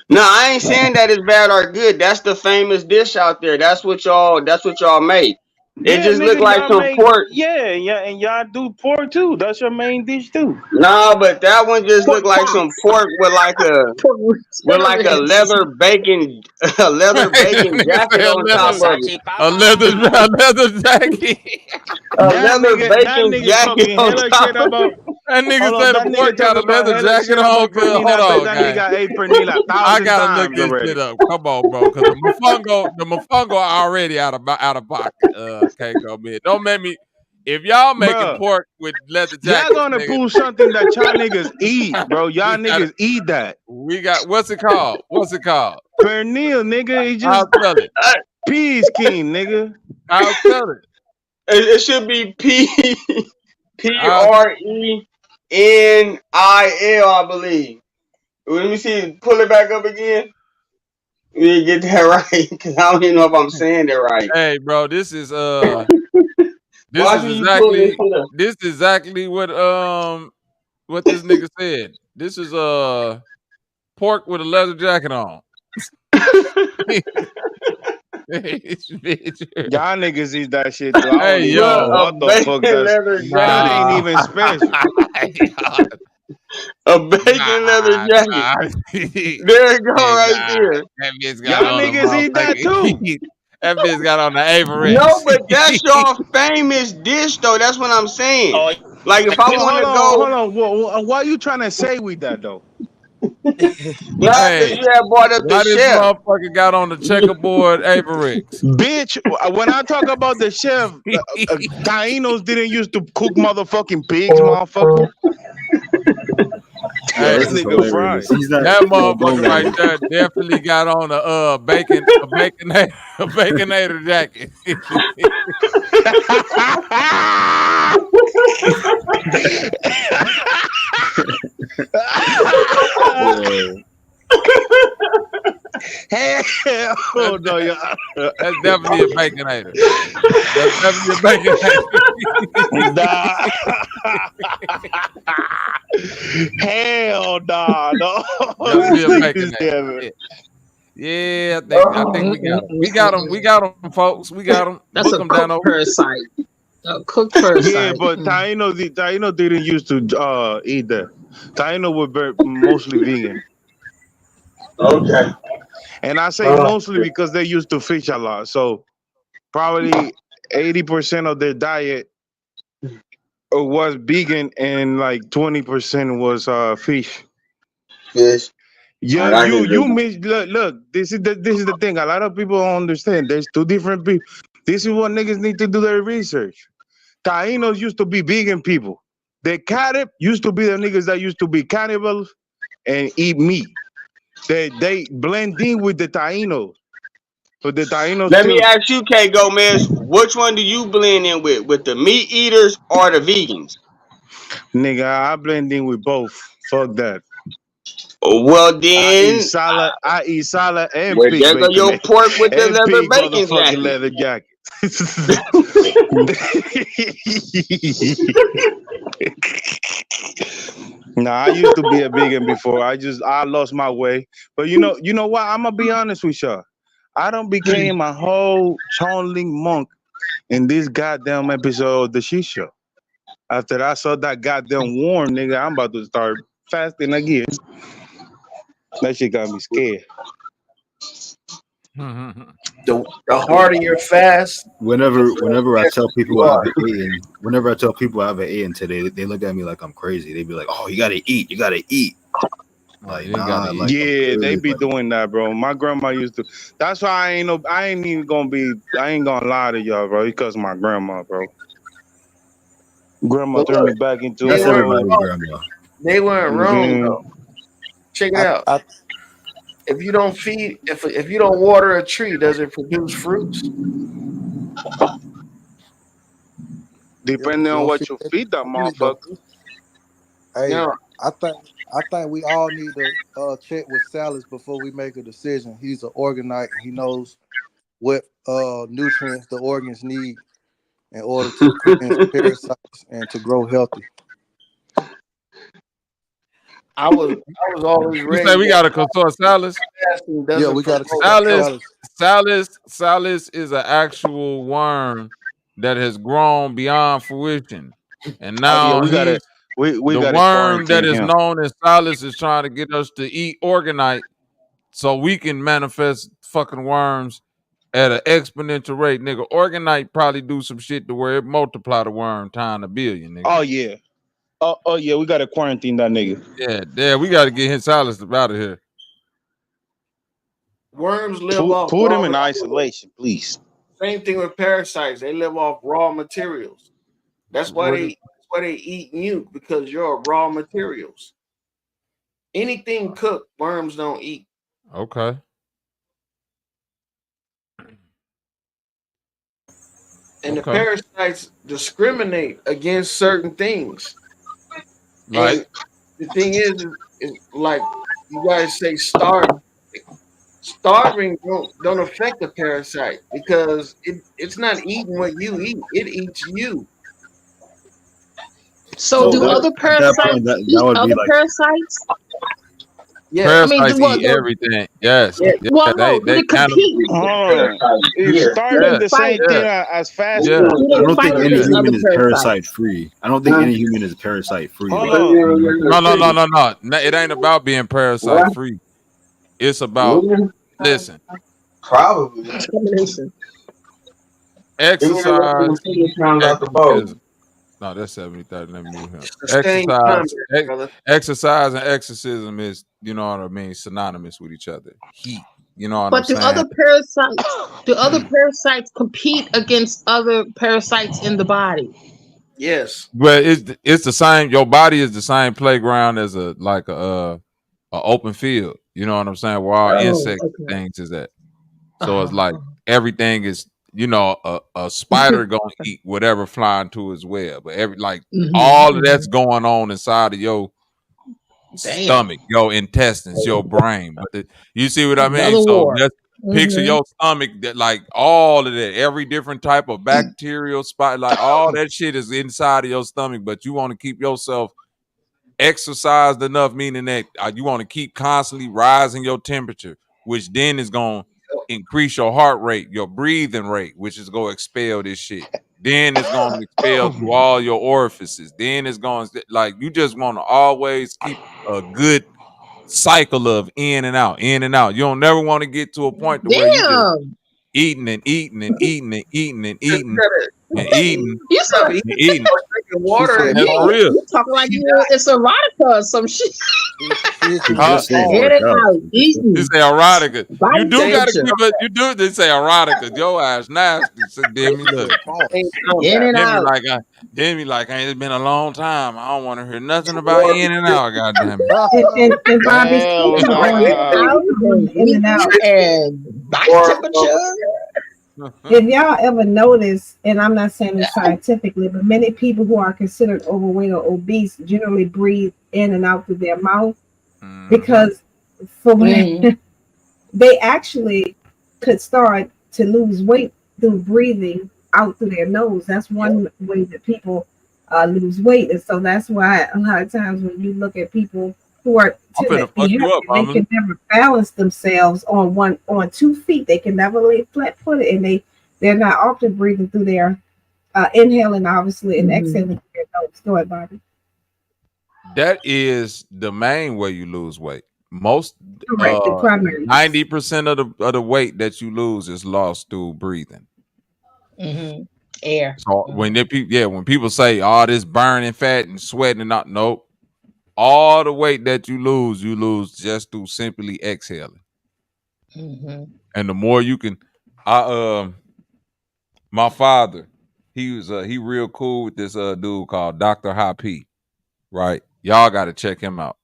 Speaker 2: No, I ain't saying that it's bad or good. That's the famous dish out there. That's what y'all make. It
Speaker 3: Yeah,
Speaker 2: just look
Speaker 3: nigga,
Speaker 2: like
Speaker 3: y'all
Speaker 2: some
Speaker 3: make
Speaker 2: pork.
Speaker 3: and y'all do pork too. That's your main dish too.
Speaker 2: Nah, but that one just
Speaker 6: Pork
Speaker 2: look like some
Speaker 6: chops.
Speaker 2: pork with
Speaker 6: Pork
Speaker 2: like a
Speaker 6: ribs.
Speaker 2: leather bacon a leather bacon
Speaker 1: Nigga
Speaker 2: jacket
Speaker 1: say
Speaker 2: on top of it.
Speaker 9: Versace
Speaker 1: a
Speaker 9: Papa.
Speaker 1: leather jacket.
Speaker 2: A
Speaker 3: That
Speaker 2: leather
Speaker 3: nigga
Speaker 2: bacon jacket
Speaker 3: talking
Speaker 2: on
Speaker 3: hella shit
Speaker 2: top of
Speaker 3: about.
Speaker 2: it.
Speaker 1: That nigga
Speaker 3: Hold on,
Speaker 1: say the
Speaker 3: that nigga
Speaker 1: pork got
Speaker 3: talking
Speaker 1: a
Speaker 3: about
Speaker 1: leather
Speaker 3: hella
Speaker 1: jacket
Speaker 3: shit
Speaker 1: on.
Speaker 3: about
Speaker 1: Cause
Speaker 3: pernil.
Speaker 1: hold
Speaker 3: I bet
Speaker 1: on,
Speaker 3: that
Speaker 1: gang.
Speaker 3: nigga ate pernil a
Speaker 1: I
Speaker 3: thousand
Speaker 1: gotta look
Speaker 3: times
Speaker 1: this
Speaker 3: already.
Speaker 1: shit up. Come on, bro. Cause the mofongo already out of pocket. Keiko, man. Don't make me. If y'all making
Speaker 3: Bro,
Speaker 1: pork with leather
Speaker 3: y'all
Speaker 1: jackets,
Speaker 3: gonna
Speaker 1: nigga,
Speaker 3: pull something that y'all niggas eat, bro. Y'all
Speaker 1: we got
Speaker 3: niggas eat that.
Speaker 1: what's it called? What's it called?
Speaker 3: Pernil, nigga, it's
Speaker 1: I'll
Speaker 3: just
Speaker 1: spell it.
Speaker 3: peas king, nigga.
Speaker 1: I'll spell it.
Speaker 2: It should be
Speaker 1: I'll,
Speaker 2: PRENIL, I believe. Let me see. Pull it back up again. Let me get that right, because I don't even know if I'm saying it right.
Speaker 1: hey, bro, this is
Speaker 2: Why should you pull this shit up?
Speaker 1: this is exactly what this nigga said. This is pork with a leather jacket on.
Speaker 3: Y'all niggas eat that shit too. I don't
Speaker 1: Hey
Speaker 3: even know
Speaker 1: yo,
Speaker 2: Bruh, a
Speaker 3: what the fuck
Speaker 2: bacon leather
Speaker 3: that
Speaker 2: jacket.
Speaker 3: ain't
Speaker 1: nah,
Speaker 3: even special.
Speaker 2: A bacon leather jacket.
Speaker 1: nah.
Speaker 2: There it go
Speaker 1: Hey,
Speaker 2: right
Speaker 1: nah.
Speaker 2: there.
Speaker 1: That bitch got
Speaker 3: Y'all
Speaker 1: on a
Speaker 3: niggas eat that too.
Speaker 1: motherfucking. That bitch got on the
Speaker 2: No,
Speaker 1: Averex.
Speaker 2: but that's your famous dish, though. That's what I'm saying.
Speaker 9: Oh,
Speaker 2: Like, if I
Speaker 3: Well,
Speaker 2: want
Speaker 3: hold
Speaker 2: to
Speaker 3: on,
Speaker 2: go,
Speaker 3: hold on. What are you trying to say with that though?
Speaker 2: nah, because
Speaker 1: Hey,
Speaker 2: you had brought up the
Speaker 1: why this
Speaker 2: chef.
Speaker 1: motherfucker got on the checkerboard Averex?
Speaker 3: Bitch, when I talk about the chef, Taínos didn't used to cook motherfucking pigs, motherfucker.
Speaker 1: Hey,
Speaker 7: this is
Speaker 3: nigga fried.
Speaker 7: hilarious. He's not
Speaker 1: that
Speaker 7: he's not
Speaker 1: motherfucker
Speaker 7: doing
Speaker 1: right
Speaker 7: that.
Speaker 1: there definitely got on a baconator jacket.
Speaker 3: Hell no, y'all.
Speaker 1: That's definitely a baconator. That's definitely a baconator.
Speaker 3: Nah. Hell nah, no.
Speaker 1: Definitely a baconator. Yeah, I think we got him. We got him, folks. We got him.
Speaker 6: That's
Speaker 1: Book
Speaker 6: a
Speaker 1: him down
Speaker 6: cooked
Speaker 1: over.
Speaker 6: parasite. A cooked parasite.
Speaker 3: Yeah, but Taino didn't used to eat that. Taino were mostly vegan.
Speaker 2: Okay.
Speaker 3: And I say mostly because they used to fish a lot. So probably 80% of their diet was vegan and like 20% was fish.
Speaker 2: Fish.
Speaker 3: Yeah, you miss look, this is the thing. A lot of people don't understand. There's two different people. This is what niggas need to do their research. Tainos used to be vegan people. The Carib used to be the niggas that used to be cannibals and eat meat. They blend in with the Tainos. But the Tainos
Speaker 2: Let me ask you, K. Gomez, which one do you blend in with the meat eaters or the vegans?
Speaker 3: Nigga, I blend in with both. Fuck that.
Speaker 2: Well then,
Speaker 3: I eat salad and
Speaker 2: well,
Speaker 3: pig
Speaker 2: there go
Speaker 3: bacon.
Speaker 2: your pork with the
Speaker 3: and
Speaker 2: leather
Speaker 3: pig
Speaker 2: bacon
Speaker 3: motherfucking
Speaker 2: jacket.
Speaker 3: leather jacket. Nah, I used to be a vegan before. I lost my way. But you know what? I'm gonna be honest with y'all. I done became a whole channeling monk in this goddamn episode of the shit show. After I saw that goddamn worm, nigga, I'm about to start fasting again. That shit got me scared.
Speaker 20: The harder your fast.
Speaker 7: Whenever I tell people I haven't eaten today, they look at me like I'm crazy. They be like, "Oh, you gotta eat. You gotta eat." Like, nah, like,
Speaker 3: yeah, they be doing that, bro. My grandma used to. That's why I ain't gonna lie to y'all, bro, because of my grandma, bro. Grandma turned me back into
Speaker 7: that's
Speaker 3: a
Speaker 7: everybody's grandma.
Speaker 20: They weren't wrong though. Check it out. If you don't feed, if you don't water a tree, does it produce fruits?
Speaker 3: Depending on what you feed that motherfucker.
Speaker 19: Hey,
Speaker 20: Yeah.
Speaker 19: I think we all need to check with Salas before we make a decision. He's an organite. He knows what nutrients the organs need in order to cleanse parasites and to grow healthy.
Speaker 20: I was always
Speaker 1: You
Speaker 20: ready.
Speaker 1: say we got to consult Salas?
Speaker 19: Yeah, we got to consult
Speaker 1: Salas. Salas is an actual worm that has grown beyond fruition, and now
Speaker 3: we
Speaker 1: the
Speaker 3: gotta
Speaker 1: worm that is
Speaker 3: him.
Speaker 1: known as Salas is trying to get us to eat organite so we can manifest fucking worms at an exponential rate, nigga. Organite probably do some shit to where it multiply the worm times 1 billion, nigga.
Speaker 3: Oh yeah. Oh yeah, we gotta quarantine that nigga.
Speaker 1: Yeah, we gotta get his Salas out of here.
Speaker 20: Worms live off.
Speaker 3: Put him in isolation, please.
Speaker 20: Same thing with parasites. They live off raw materials. That's why they eat you, because you're raw materials. Anything cooked, worms don't eat.
Speaker 1: Okay.
Speaker 20: And the parasites discriminate against certain things.
Speaker 1: Like,
Speaker 20: and the thing is like you guys say, starving. Starving don't affect the parasite because it's not eating what you eat. It eats you.
Speaker 6: So do other parasites eat other parasites?
Speaker 20: Yeah,
Speaker 1: parasites eat everything. Yes.
Speaker 6: Well, no, they compete.
Speaker 3: It's starving the same thing as fast.
Speaker 7: I don't think any human is parasite free. I don't think any human is parasite free.
Speaker 1: No. It ain't about being parasite free. It's about listen.
Speaker 2: Probably
Speaker 1: exercise.
Speaker 2: exercise.
Speaker 1: No, that's 70-30. Let me move him.
Speaker 20: Exercise
Speaker 1: and exorcism is, you know what I mean, synonymous with each other. Heat. You know what I'm saying?
Speaker 6: Do other parasites compete against other parasites in the body?
Speaker 20: Yes.
Speaker 1: But it's the same. Your body is the same playground as a open field. You know what I'm saying? Where all
Speaker 6: Oh,
Speaker 1: insect
Speaker 6: okay.
Speaker 1: things is at. So it's like everything is, a spider gonna eat whatever flying to his web. But all of that's going on inside of your stomach, your intestines, your brain. But you see what I mean?
Speaker 6: Another
Speaker 1: So
Speaker 6: war.
Speaker 1: just picture your stomach, that like all of that, every different type of bacterial spot, like all that shit is inside of your stomach. But you want to keep yourself exercised enough, meaning that you want to keep constantly rising your temperature, which then is going to increase your heart rate, your breathing rate, which is going to expel this shit. Then it's going to expel through all your orifices. Then it's going to, like, you just want to always keep a good cycle of in and out, in and out. You don't never want to get to a point to where you just
Speaker 6: Damn.
Speaker 1: eating and eating and eating and eating and eating and eating
Speaker 6: You said
Speaker 1: and eating.
Speaker 20: Drinking water.
Speaker 1: That's for real.
Speaker 6: you talk like it's erotica or some shit.
Speaker 7: Just saying
Speaker 6: In
Speaker 7: work
Speaker 6: and
Speaker 7: out.
Speaker 6: out, eating.
Speaker 1: This say erotica.
Speaker 6: Body
Speaker 1: You do gotta
Speaker 6: temperature.
Speaker 1: keep it. You do. They say erotica. Your ass nasty. So Demi, look.
Speaker 6: In and out.
Speaker 1: Demi like, hey, it's been a long time. I don't want to hear nothing about in and out. Goddamn it.
Speaker 16: And Bobby, speaking on in and out,
Speaker 6: and body temperature.
Speaker 16: if y'all ever notice, and I'm not saying this scientifically, but many people who are considered overweight or obese generally breathe in and out through their mouth because for when they actually could start to lose weight through breathing out through their nose. That's one way that people lose weight, and so that's why a lot of times when you look at people who are timid, they can never balance themselves on 2 feet. They can never lay flat-footed, and they're not often breathing through their inhaling, obviously, and exhaling through their nose. Go ahead, Bobby.
Speaker 1: That is the main way you lose weight. Most
Speaker 16: 90%
Speaker 1: of the weight that you lose is lost through breathing.
Speaker 6: Air.
Speaker 1: So when people say all this burning fat and sweating and not, nope. All the weight that you lose just through simply exhaling. And the more you can, my father, he real cool with this dude called Dr. 𝘾𝑼𝙎𝙃, right? Y'all got to check him out.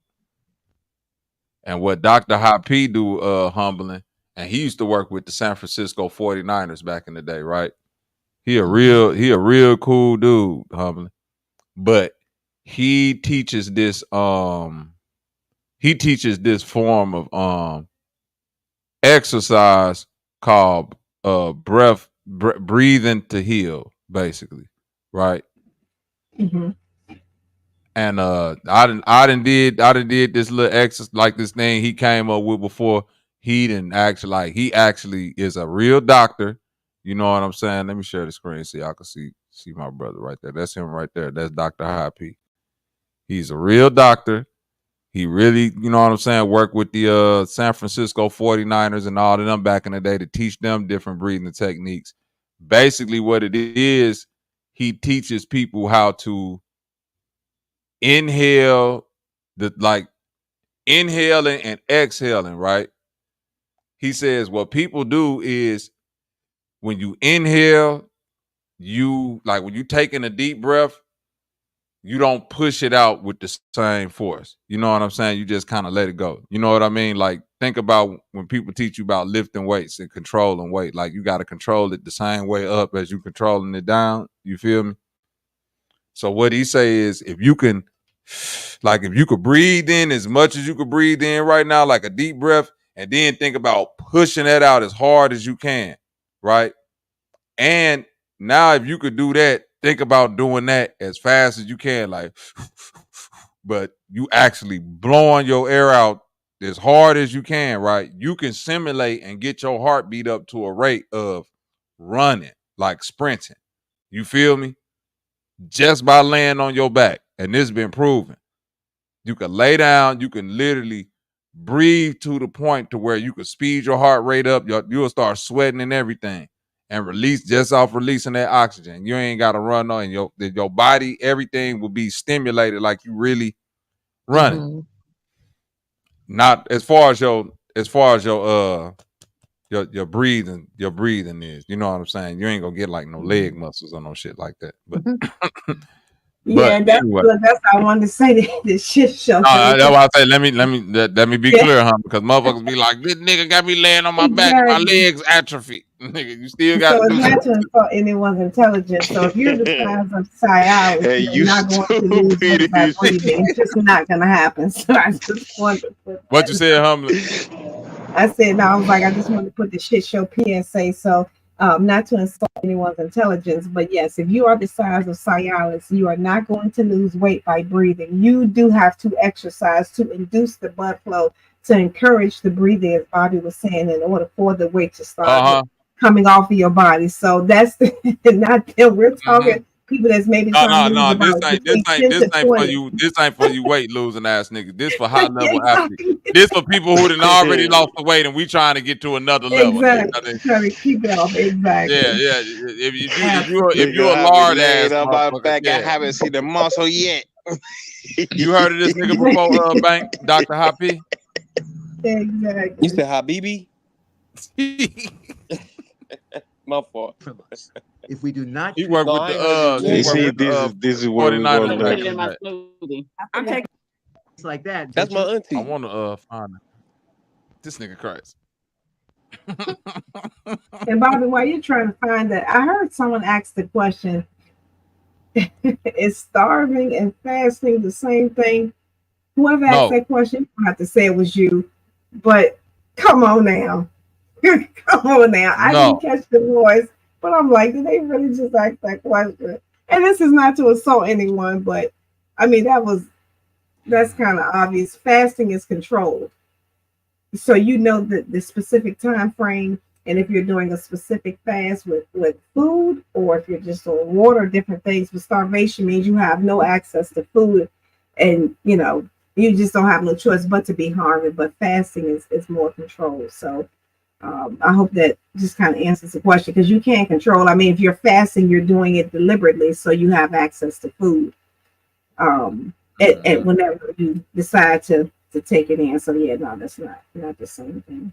Speaker 1: And what Dr. 𝘾𝑼𝙎𝙃 do, humbling, and he used to work with the San Francisco 49ers back in the day, right? He a real cool dude, humbling. But he teaches this form of exercise called breathing to heal, basically, right? And I done did this little exercise, like this thing he came up with before. He actually is a real doctor. You know what I'm saying? Let me share the screen so y'all can see my brother right there. That's him right there. That's Dr. 𝘾𝑼𝙎𝑃. He's a real doctor. He really, you know what I'm saying, worked with the San Francisco 49ers and all of them back in the day to teach them different breathing techniques. Basically what it is, he teaches people how to inhaling and exhaling, right? He says what people do is when you inhale, when you taking a deep breath, you don't push it out with the same force. You know what I'm saying? You just kind of let it go. You know what I mean? Like, think about when people teach you about lifting weights and controlling weight. Like, you got to control it the same way up as you controlling it down. You feel me? So what he say is if you could breathe in as much as you could breathe in right now, like a deep breath, and then think about pushing that out as hard as you can, right? And now if you could do that, think about doing that as fast as you can, like, but you actually blowing your air out as hard as you can, right? You can simulate and get your heartbeat up to a rate of running, like sprinting. You feel me? Just by laying on your back. And this has been proven. You can lay down, you can literally breathe to the point to where you can speed your heart rate up. You'll start sweating and everything. And release just off releasing that oxygen. You ain't got to run on your body. Everything will be stimulated like you really running. Not as far as your breathing is. You know what I'm saying? You ain't gonna get like no leg muscles or no shit like that. But
Speaker 16: Yeah,
Speaker 1: But
Speaker 16: that's
Speaker 1: anyway.
Speaker 16: look, that's how I wanted to say the shit show.
Speaker 1: That's why I say let me be clear, huh? Because motherfuckers be like, this nigga got me laying on my back and my legs atrophy. Nigga, you still got
Speaker 16: So
Speaker 1: to
Speaker 16: it's
Speaker 1: do
Speaker 16: not
Speaker 1: something.
Speaker 16: to insult anyone's intelligence. So if you're the size of 𝘼𝙑,
Speaker 3: Hey,
Speaker 16: you're
Speaker 3: you
Speaker 16: not going to lose weight
Speaker 3: stupid
Speaker 16: by
Speaker 3: as
Speaker 16: breathing. It's just not going to happen. So I just wanted to put
Speaker 1: What you said, Humbly?
Speaker 16: I said, no, I was like, I just wanted to put the shit show PSA. So not to insult anyone's intelligence, but yes, if you are the size of 𝘼𝙑, you are not going to lose weight by breathing. You do have to exercise to induce the blood flow, to encourage the breathing, as Bobby was saying, in order for the weight to start coming off of your body. So that's not that we're talking people that's maybe trying to lose
Speaker 1: This
Speaker 16: about
Speaker 1: ain't
Speaker 16: between 10 to
Speaker 1: for
Speaker 16: 20.
Speaker 1: you. This ain't for you weight losing ass niggas. This for high level athletes. This for people who done already lost the weight and we trying to get to another level.
Speaker 16: Exactly. Trying to keep it off. Exactly.
Speaker 1: Yeah. If you a
Speaker 3: I be
Speaker 1: lard
Speaker 3: laying
Speaker 1: ass
Speaker 3: on my
Speaker 1: motherfucker,
Speaker 3: back. I haven't seen the muscle yet.
Speaker 1: You heard of this nigga before, Bank? Dr. Hoppy?
Speaker 16: Exactly.
Speaker 21: You said Habibi? My fault.
Speaker 11: If we do not,
Speaker 1: he worked with the
Speaker 3: this is where we're going
Speaker 1: back
Speaker 3: to
Speaker 1: in the day.
Speaker 11: I'm taking it's like that.
Speaker 21: That's my auntie.
Speaker 1: I want to find it. This nigga Christ.
Speaker 16: And Bobby, while you're trying to find that, I heard someone ask the question: is starving and fasting the same thing? Whoever asked that question, you don't have to say it was you, but come on now. Come on now. I didn't catch the voice, but I'm like, did they really just ask that question? And this is not to insult anyone, but I mean, that's kind of obvious. Fasting is controlled. So you know the specific time frame, and if you're doing a specific fast with food, or if you're just on water, different things. But starvation means you have no access to food, and you just don't have no choice but to be hungry. But fasting is more controlled. So I hope that just kind of answers the question, because you can't control. I mean, if you're fasting, you're doing it deliberately, so you have access to food. And whenever you decide to take it in. So yeah, no, that's not the same thing.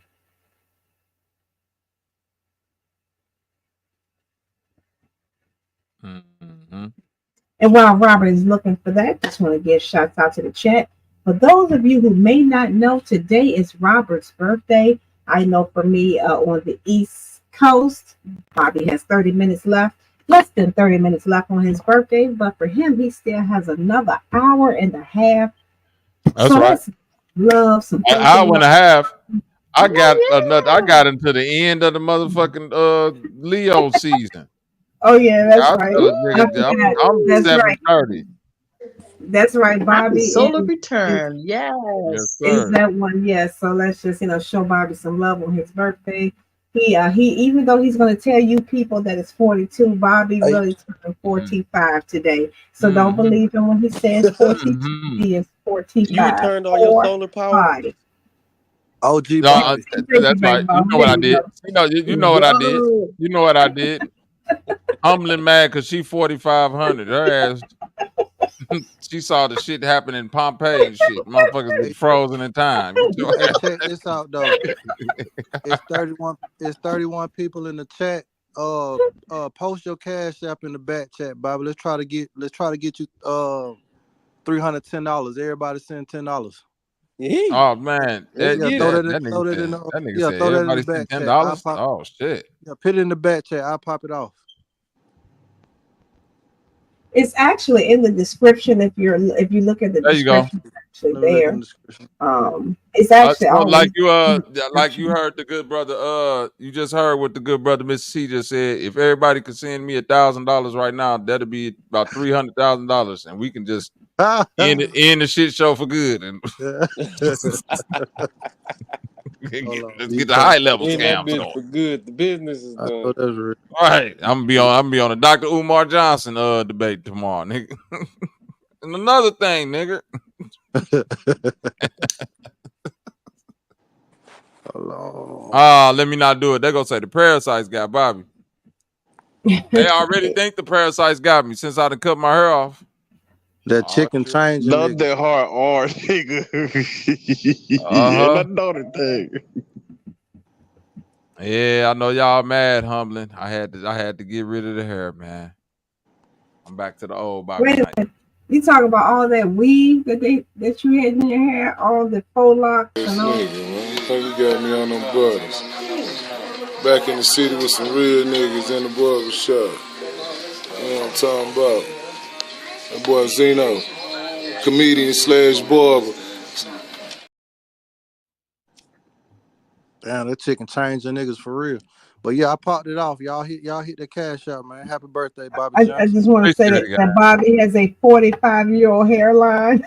Speaker 16: And while Robert is looking for that, just want to give shouts out to the chat. For those of you who may not know, today is Robert's birthday. I know for me on the East Coast, Bobby has 30 minutes left. Less than 30 minutes left on his birthday, but for him, he still has another hour and a half.
Speaker 1: That's right.
Speaker 16: Love some
Speaker 1: an hour and a half. I got into the end of the motherfucking Leo season.
Speaker 16: Oh yeah, that's right.
Speaker 1: I'm 7:30.
Speaker 16: That's right, Bobby.
Speaker 6: Solar return. Yes.
Speaker 16: Is that one? Yes. So let's just show Bobby some love on his birthday. He even though he's going to tell you people that it's 42, Bobby really turned 45 today. So don't believe him when he says 42. He is 45.
Speaker 21: You returned all your solar power.
Speaker 19: OG
Speaker 1: Bobby. That's right. You know what I did. You know what I did. You know what I did. Humbling mad because she 4,500. Her ass. She saw the shit happen in Pompeii and shit. Motherfuckers be frozen in time.
Speaker 19: Check this out though. It's 31 people in the chat. Post your cash app in the back chat, Bobby. Let's try to get you $310. Everybody send $10.
Speaker 1: Oh man, that nigga said everybody send $10. Oh shit.
Speaker 19: Yeah, put it in the back chat. I'll pop it off.
Speaker 16: It's actually in the description. If you look at the description, it's actually there. It's actually
Speaker 1: like you heard the good brother. You just heard what the good brother Mr. C just said. If everybody could send me $1,000 right now, that'll be about $300,000, and we can just end the shit show for good. And let's get the high level scams going
Speaker 21: for good. The business is done.
Speaker 1: All right, I'm gonna be on the Dr. 𝘾𝘼𝙎𝙃 Johnson debate tomorrow, nigga. And another thing, nigga. Let me not do it. They're gonna say the Parasites got Bobby. They already think the Parasites got me since I done cut my hair off.
Speaker 19: That chicken changing.
Speaker 3: Love that hard nigga. Yeah, I know the thing.
Speaker 1: Yeah, I know y'all mad, Humbling. I had to get rid of the hair, man. I'm back to the old Bobby.
Speaker 16: You talk about all that weave that you had in your hair, all the faux locks and all.
Speaker 13: Nigga, man. You think you got me on them butters? Back in the city with some real niggas in the barber shop. You know what I'm talking about? That boy Zeno, comedian / barber.
Speaker 19: Damn, that chicken changing niggas for real. But yeah, I popped it off. Y'all hit the cash out, man. Happy birthday, Bobby Johnson.
Speaker 16: I just want to say that Bobby has a 45-year-old hairline.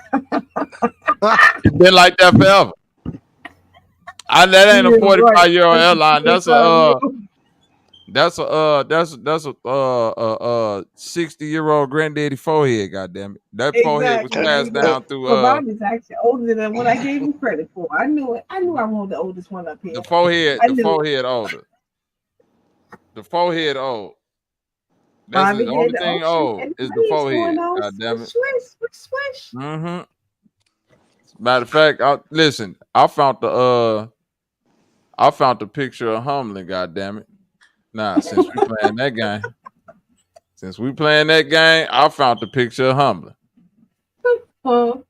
Speaker 1: It's been like that forever. That ain't a 45-year-old hairline. That's a 60-year-old granddaddy forehead. Goddamn it, that forehead was passed down through.
Speaker 16: Bobby's actually older than what I gave him credit for. I knew it. I wanted the oldest one up here.
Speaker 1: The forehead older. The forehead old. That's the only thing old is the forehead. God damn it.
Speaker 16: Swish.
Speaker 1: Mm-hmm. Matter of fact, listen. I found the picture of Humbling. God damn it. Nah, since we playing that game, I found the picture of Humbling. Now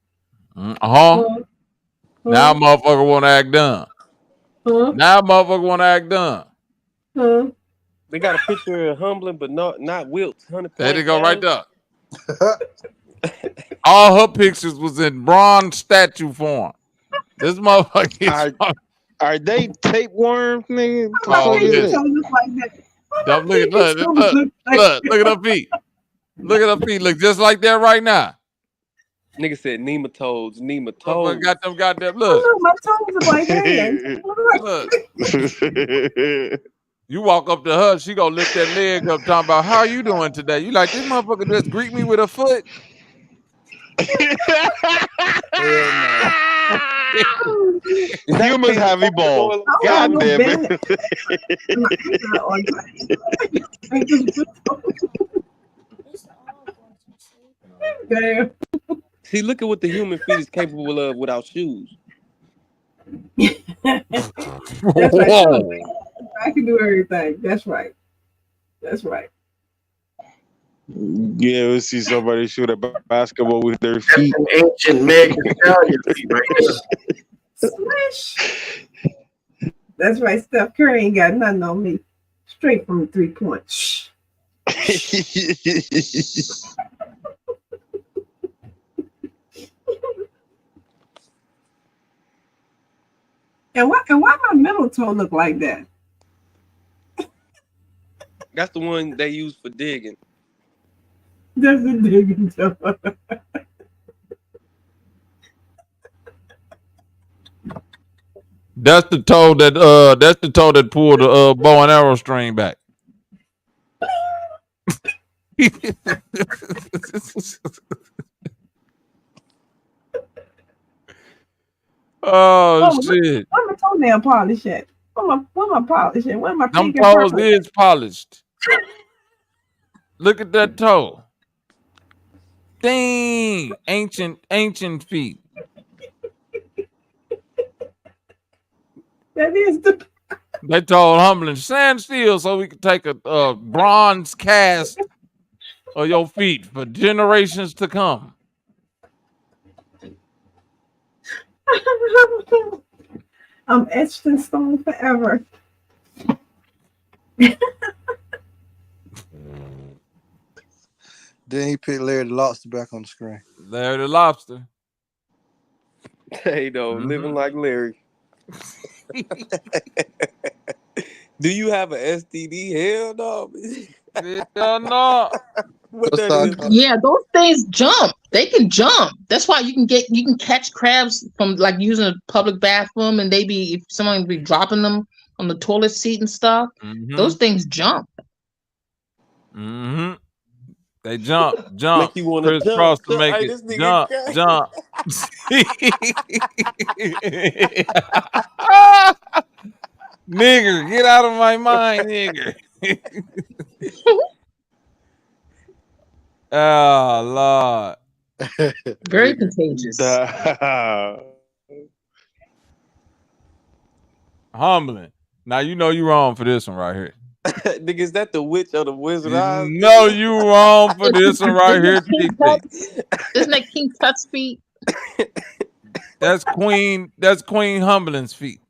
Speaker 1: motherfucker want to act dumb.
Speaker 21: They got a picture of Humbling, but not Wilt.
Speaker 1: There they go right there. All her pictures was in bronze statue form. This motherfucker
Speaker 3: are they tapeworms, nigga?
Speaker 1: Oh, yeah. Look at her feet. Look at her feet. Look just like that right now.
Speaker 21: Nigga said nematodes.
Speaker 1: Got them goddamn look.
Speaker 16: My toes are like that.
Speaker 1: Look. You walk up to her, she gonna lift that leg up, talking about how you doing today. You like this motherfucker just greet me with a foot.
Speaker 3: Humans have evolved. God damn it.
Speaker 16: Damn.
Speaker 21: See, look at what the human feet is capable of without shoes.
Speaker 16: That's right. I can do everything. That's right.
Speaker 3: Yeah, we'll see somebody shoot a basketball with their feet.
Speaker 20: Ancient Meg Italian feet right there.
Speaker 16: Swish. That's right. Steph Curry ain't got nothing on me. Straight from 3 points. And why my middle toe look like that?
Speaker 21: That's the one they use for digging.
Speaker 16: That's a digging toe.
Speaker 1: That's the toe that pulled the bow and arrow string back. Oh shit!
Speaker 16: Where my toenail polish at? Where my polish at? Where my
Speaker 1: them toes is polished. Look at that toe. Dang, ancient feet.
Speaker 16: That is the.
Speaker 1: They told Humbling, stand still so we could take a bronze cast of your feet for generations to come.
Speaker 16: I'm etched in stone forever.
Speaker 19: Then he picked Larry the Lobster back on the screen.
Speaker 1: Larry the Lobster.
Speaker 21: Hey, though, living like Larry. Do you have an STD? Hell no.
Speaker 1: Hell no.
Speaker 6: Yeah, those things jump. They can jump. That's why you can catch crabs from like using a public bathroom, and if someone be dropping them on the toilet seat and stuff. Mm-hmm. Those things jump.
Speaker 1: Mm-hmm. They jump.
Speaker 21: Make you want to
Speaker 1: jump to make it jump. Nigger, get out of my mind, nigger. Oh Lord.
Speaker 6: Very contagious.
Speaker 1: Humbling. Now you know you're wrong for this one right here.
Speaker 21: Nigga, is that the witch of the Wizard of Oz?
Speaker 1: No, you wrong for this one right here.
Speaker 6: Isn't that King Tut's feet?
Speaker 1: That's Queen Humblin's feet.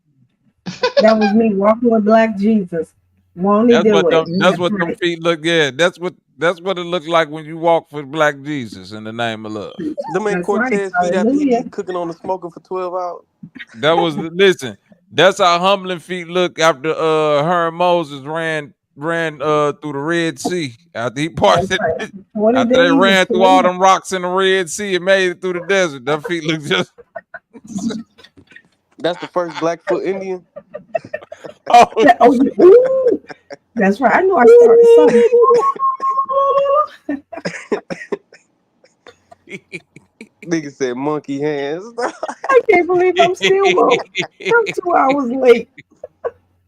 Speaker 16: That was me walking with Black Jesus. Won't he do it?
Speaker 1: That's what them feet look. Yeah, that's what it looked like when you walk for Black Jesus in the name of love.
Speaker 21: Them ain't Cortez feet after he be cooking on the smoker for 12 hours.
Speaker 1: That was listen. That's how Humbling feet look after her and Moses ran through the Red Sea after he parted. After they ran through all them rocks in the Red Sea and made it through the desert. Them feet look just.
Speaker 21: That's the first Blackfoot Indian.
Speaker 16: That's right. I know I started something.
Speaker 21: Nigga said monkey hands.
Speaker 16: I can't believe I'm still woke. I'm 2 hours late.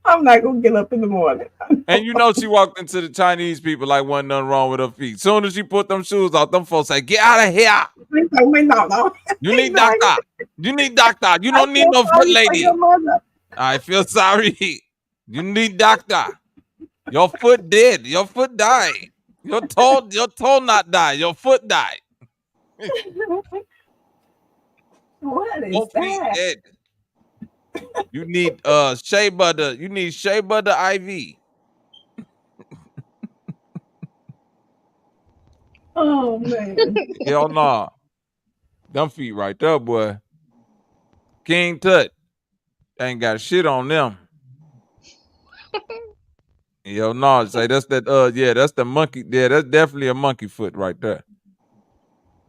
Speaker 16: I'm not gonna get up in the morning.
Speaker 1: And you know she walked into the Chinese people like wasn't nothing wrong with her feet. Soon as she put them shoes off, them folks say, "Get out of here! You need doctor. You need doctor. You don't need no foot lady. I feel sorry. You need doctor. Your foot dead. Your foot died. Your toe not died. Your foot died.
Speaker 16: What is
Speaker 1: Your feet
Speaker 16: that?
Speaker 1: dead. You need shea butter. You need shea butter IV.
Speaker 16: Oh man.
Speaker 1: Hell nah. Them feet right there, boy. King Tut ain't got shit on them. Yo, no, say that's that. Yeah, that's the monkey. Yeah, that's definitely a monkey foot right there.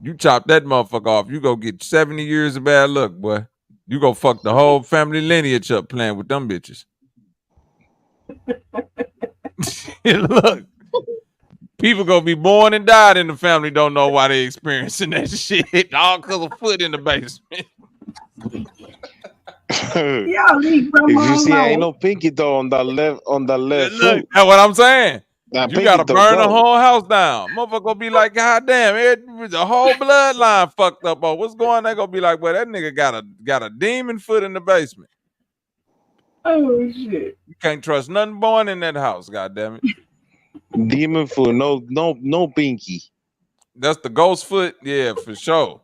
Speaker 1: You chop that motherfucker off, you go get 70 years of bad luck, boy. You go fuck the whole family lineage up playing with them bitches. Look, people gonna be born and died in the family, don't know why they experiencing that shit. All because of foot in the basement.
Speaker 3: If you see, ain't no pinky toe on the left foot.
Speaker 1: That's what I'm saying.
Speaker 3: That
Speaker 1: You gotta
Speaker 3: pinky toe
Speaker 1: burn the
Speaker 3: go.
Speaker 1: whole house down. Motherfucker gonna be like, God damn, the whole bloodline fucked up. Oh, what's going on? They gonna be like, well, that nigga got a demon foot in the basement.
Speaker 16: Oh shit.
Speaker 1: You can't trust nothing born in that house, god damn it.
Speaker 3: Demon foot, no pinky.
Speaker 1: That's the ghost foot, yeah, for sure.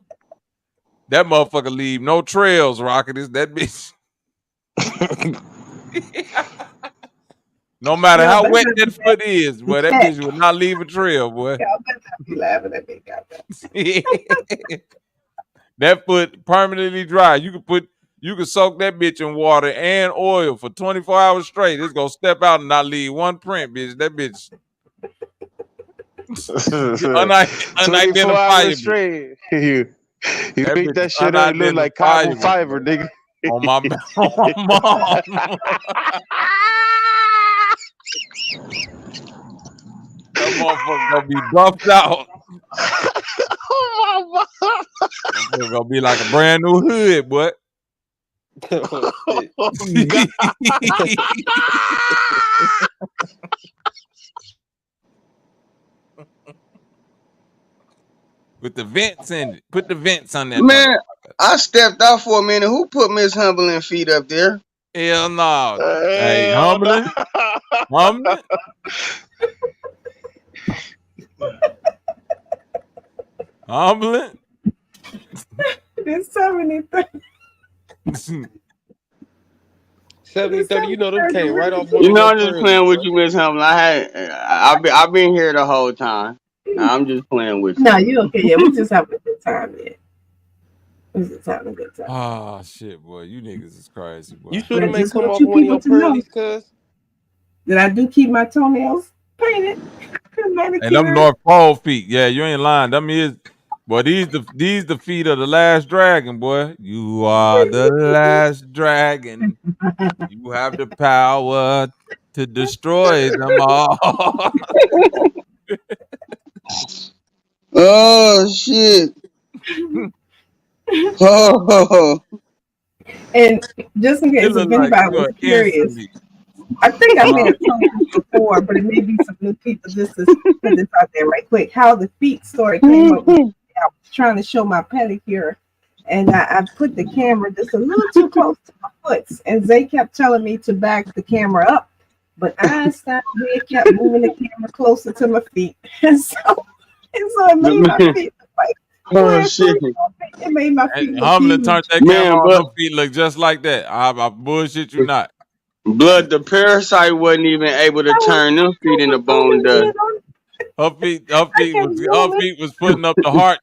Speaker 1: That motherfucker leave no trails, Rocket. Is that bitch. No matter how wet that foot is, boy, that bitch will not leave a trail, boy.
Speaker 16: Be laughing at me,
Speaker 1: That foot permanently dry. You can soak that bitch in water and oil for 24 hours straight. It's gonna step out and not leave one print, bitch. That bitch. Unidentifiable.
Speaker 3: Straight. You pick that shit up, it look like carbon fiber, nigga.
Speaker 1: On my mom. That motherfucker gonna be buffed out. That gonna be like a brand new hood, boy. With the vents in it. Put the vents on that.
Speaker 2: Man, I stepped out for a minute. Who put Miss Humbling feet up there?
Speaker 1: Hell no. Hey, Humbling. Humbling. Humbling.
Speaker 16: It's 73.
Speaker 21: 70-30, you know them came right off.
Speaker 2: You know, I'm just playing with you, Miss Humbling. I've been here the whole time. I'm just playing with you.
Speaker 16: No, you okay? Yeah, we just having a good time, man. We just having a good time.
Speaker 1: Oh shit, boy, you niggas is crazy, boy.
Speaker 21: You should have made come off one of your pearlies, cuz.
Speaker 16: That I do keep my toenails painted.
Speaker 1: And them North Pole feet, yeah, you ain't lying. Them is, boy, these the feet of the last dragon, boy. You are the last dragon. You have the power to destroy them all.
Speaker 2: Oh shit. Oh.
Speaker 16: And just in case if anybody was curious, I think I may have told you before, but it may be some new people just to put this out there right quick. How the feet story came up. I was trying to show my pedicure, and I put the camera just a little too close to my foot, and Zay kept telling me to back the camera up But Einstein here kept moving the camera closer to my feet. And so it made my feet look like
Speaker 2: Oh shit.
Speaker 16: it made my feet look
Speaker 1: 𝘾𝙤𝙥
Speaker 16: huge.
Speaker 1: turned that camera
Speaker 2: Man,
Speaker 1: on.
Speaker 2: but
Speaker 1: Her feet look just like that. I bullshit you not.
Speaker 2: blood, the parasite wasn't even able to turn them feet into bone dust.
Speaker 1: Her feet was putting up a heart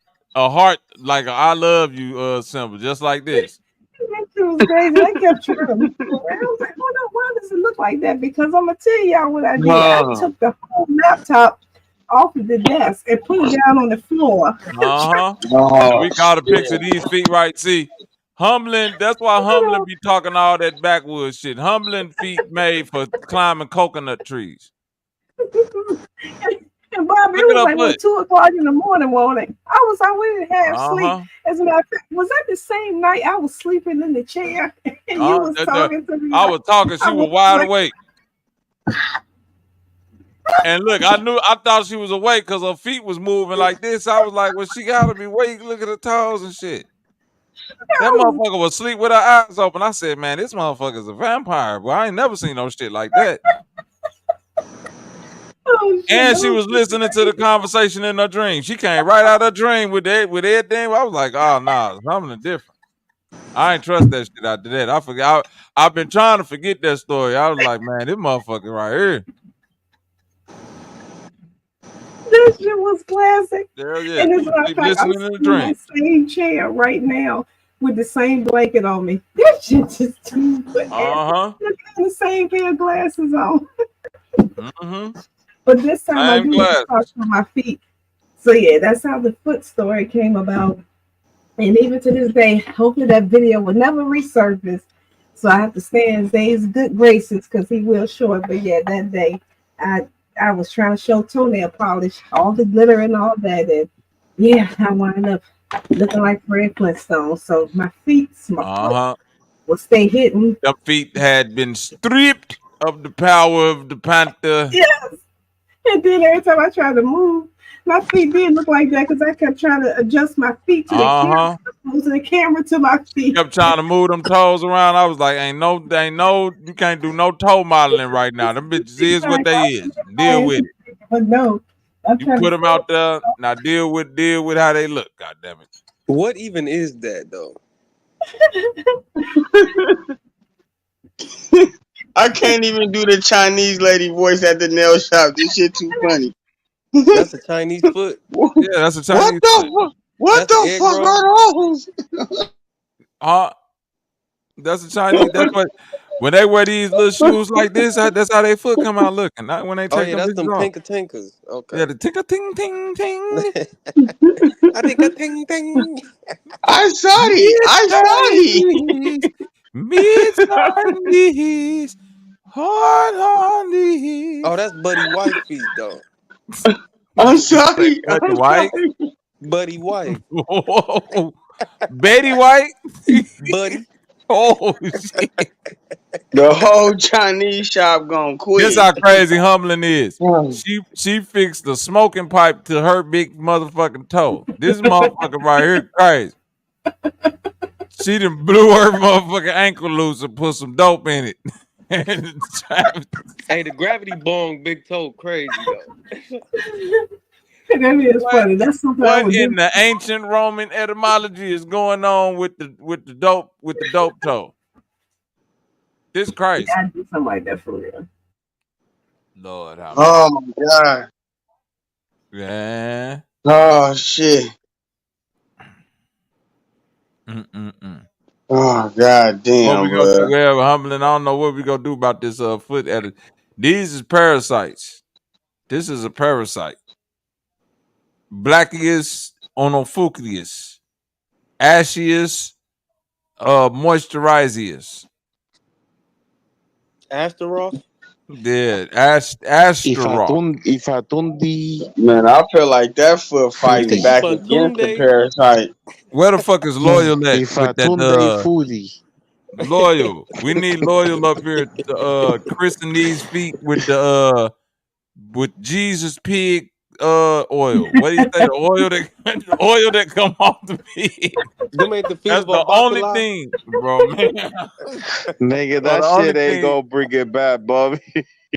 Speaker 1: like a I love you symbol, just like this.
Speaker 16: That shit was crazy. I kept trying to move around. I was like, hold on, why does it look like that? Because I'm gonna tell y'all what I did. I took the whole laptop off of the desk and put it down on the floor.
Speaker 1: We got a picture of these feet, right? See, Humbling, that's why Humbling be talking all that backwoods shit. Humbling feet made for climbing coconut trees.
Speaker 16: And Bobby, it was like 2 o'clock in the morning, wasn't it? I was already half sleep. As a matter of fact, was that the same night I was sleeping in the chair and you was talking to me?
Speaker 1: I was talking, she was wide awake. And look, I thought she was awake because her feet was moving like this. I was like, well, she gotta be awake. Look at her toes and shit. That motherfucker was asleep with her eyes open. I said, man, this motherfucker's a vampire. Well, I ain't never seen no shit like that. And she was listening to the conversation in her dream. She came right out of her dream with everything. I was like, oh, nah, something different. I ain't trust that shit after that. I forgot. I've been trying to forget that story. I was like, man, this motherfucker right here.
Speaker 16: This shit was classic.
Speaker 1: Hell yeah.
Speaker 16: And it's like I'm
Speaker 1: in the
Speaker 16: in my same chair right now with the same blanket on me. This shit just too good. In the same pair of glasses on. But this time I do talk on my feet. So yeah, that's how the foot story came about. And even to this day, hopefully that video will never resurface. So I have to stay in Zay's good graces because he will show it. But yeah, that day I was trying to show toenail polish, all the glitter and all that. And yeah, I wound up looking like Fred Flintstone. So my feet, foot will stay hidden.
Speaker 1: The feet had been stripped of the power of the panther.
Speaker 16: Yes. And then every time I tried to move, my feet did look like that because I kept trying to adjust my feet to the camera, closing the camera to my feet.
Speaker 1: Kept trying to move them toes around. I was like, ain't no, you can't do no toe modeling right now. Them bitches is what they is. Deal with it.
Speaker 16: But no,
Speaker 1: you put them out there. Now deal with how they look. God damn it.
Speaker 21: What even is that though?
Speaker 2: I can't even do the Chinese lady voice at the nail shop. This shit too funny.
Speaker 21: That's a Chinese foot.
Speaker 1: Yeah, that's a Chinese foot.
Speaker 2: What the fuck are those?
Speaker 1: That's a Chinese. That's what when they wear these little shoes like this. That's how their foot come out looking. Not when they take them.
Speaker 21: That's them tinker tinkers. Okay.
Speaker 1: Yeah, the tinker ting ting ting.
Speaker 21: I think a ting ting.
Speaker 2: I saw it.
Speaker 1: Mid-Sundays, hard on these.
Speaker 21: Oh, that's Buddy White feet though.
Speaker 2: I'm sorry.
Speaker 1: Buddy White.
Speaker 21: Buddy White.
Speaker 1: Whoa. Betty White.
Speaker 21: Buddy.
Speaker 1: Oh shit.
Speaker 2: The whole Chinese shop gonna quit.
Speaker 1: This how crazy Humbling is. She fixed the smoking pipe to her big motherfucking toe. This motherfucker right here crazy. She done blew her motherfucking ankle loose and put some dope in it.
Speaker 21: Hey, the gravity bong big toe crazy though.
Speaker 16: That is funny. That's something
Speaker 1: what in the ancient Roman etymology is going on with the dope toe? This crazy.
Speaker 16: I do something like that for real.
Speaker 1: Lord,
Speaker 2: oh my god.
Speaker 1: Yeah.
Speaker 2: Oh shit. Oh god damn.
Speaker 1: What we gonna do? Well, Humbling, I don't know what we gonna do about this foot edit. These is parasites. This is a parasite. Blackius onofucleus. Ashius moisturizius.
Speaker 21: Asteroth?
Speaker 1: Yeah, Asteroth.
Speaker 2: Man, I feel like that foot fighting back against the parasite.
Speaker 1: Where the fuck is Loyal at with that Loyal? We need Loyal up here to christen these feet with the with Jesus pig oil. What do you say? The oil that come off the pig. That's the only thing, bro, man.
Speaker 3: Nigga, that shit ain't gonna bring it back, Bobby.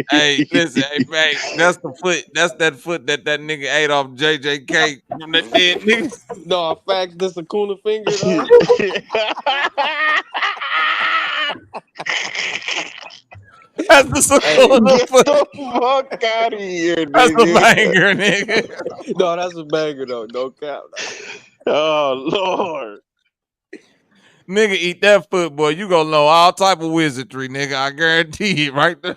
Speaker 1: Hey, listen, hey, man, that's the foot. That's that foot that nigga ate off JJK from that dead nigga.
Speaker 21: No, facts. This a cooler finger, though.
Speaker 1: That's the Sakuna foot.
Speaker 21: Get the fuck out of here, nigga.
Speaker 1: That's a banger, nigga.
Speaker 21: No, that's a banger, though. No cap.
Speaker 3: Oh, Lord.
Speaker 1: Nigga, eat that foot, boy. You gonna know all type of wizardry, nigga. I guarantee it, right there.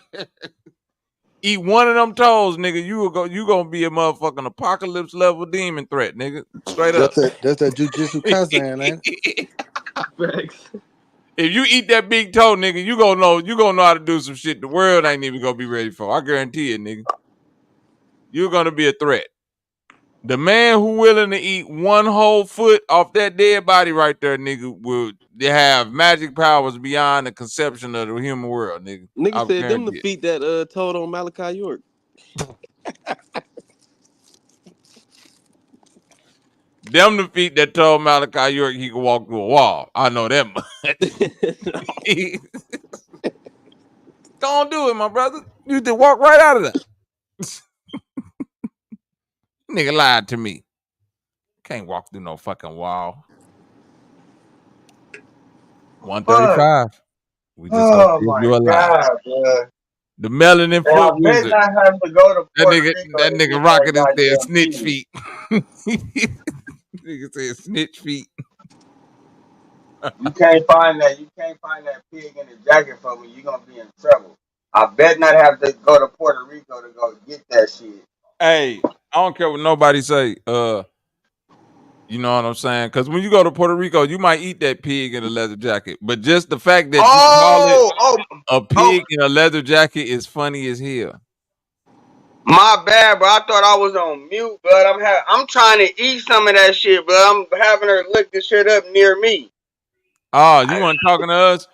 Speaker 1: Eat one of them toes, nigga. You gonna be a motherfucking apocalypse level demon threat, nigga. Straight up.
Speaker 19: That's that Jujutsu Kaisen, ain't it?
Speaker 1: If you eat that big toe, nigga, you gonna know how to do some shit the world ain't even gonna be ready for. I guarantee it, nigga. You're gonna be a threat. The man who willing to eat one whole foot off that dead body right there, nigga, will have magic powers beyond the conception of the human world, nigga.
Speaker 21: Nigga said them the feet that told on Malachi York.
Speaker 1: Them the feet that told Malachi York he could walk through a wall. I know that much. Don't do it, my brother. You just walk right out of that. Nigga lied to me. Can't walk through no fucking wall. 135. We just gonna give you a lie. The melanin foot wizard.
Speaker 2: I have to go to
Speaker 1: That nigga rocking his there snitch feet. Nigga said snitch feet.
Speaker 2: You can't find that. You can't find that pig in the jacket for me. You're gonna be in trouble. I bet not have to go to Puerto Rico to go get that shit.
Speaker 1: Hey, I don't care what nobody say. You know what I'm saying? Because when you go to Puerto Rico, you might eat that pig in a leather jacket. But just the fact that you call it a pig in a leather jacket is funny as hell.
Speaker 2: My bad, bro. I thought I was on mute, but I'm trying to eat some of that shit, but I'm having her look the shit up near me.
Speaker 1: Oh, you weren't talking to us?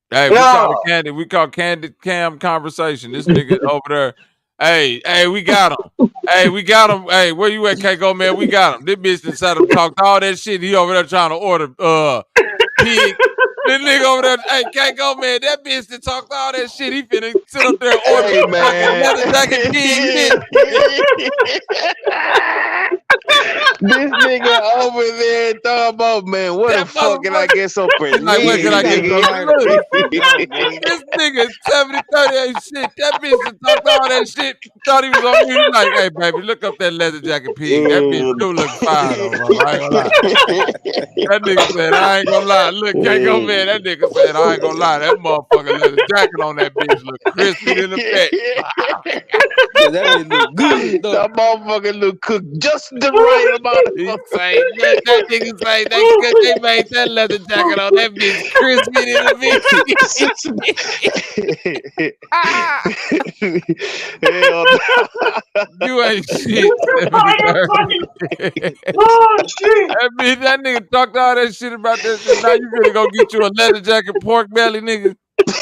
Speaker 1: Hey, we call Candid Cam conversation. This nigga over there. Hey, we got him. Hey, we got him. Hey, where you at, Keiko, man? We got him. This bitch inside him talked all that shit. He over there trying to order pig. This nigga over there, hey, Keiko, man, that bitch that talked all that shit. He finna sit up there and order fucking leather jacket pig.
Speaker 3: This nigga over there talking about, man, what the fuck can I get so pretty?
Speaker 1: Like, what can I get This nigga 70-30 ain't shit. That bitch that talked all that shit. Thought he was on me. He like, hey, baby, look up that leather jacket pig. That bitch do look fine, though, bro. I ain't gonna lie. That nigga said, I ain't gonna lie. Look, Keiko, man, that nigga said, I ain't gonna lie. That motherfucker leather jacket on that bitch look crispy in the back.
Speaker 21: That bitch look good, though.
Speaker 3: That motherfucker look cooked just the right amount of
Speaker 1: that nigga say they made that leather jacket on that bitch crispy in the bitch.
Speaker 3: Hell no.
Speaker 1: You ain't shit. That nigga talked all that shit about that shit. Now you gonna go get you a leather jacket pork belly, nigga. He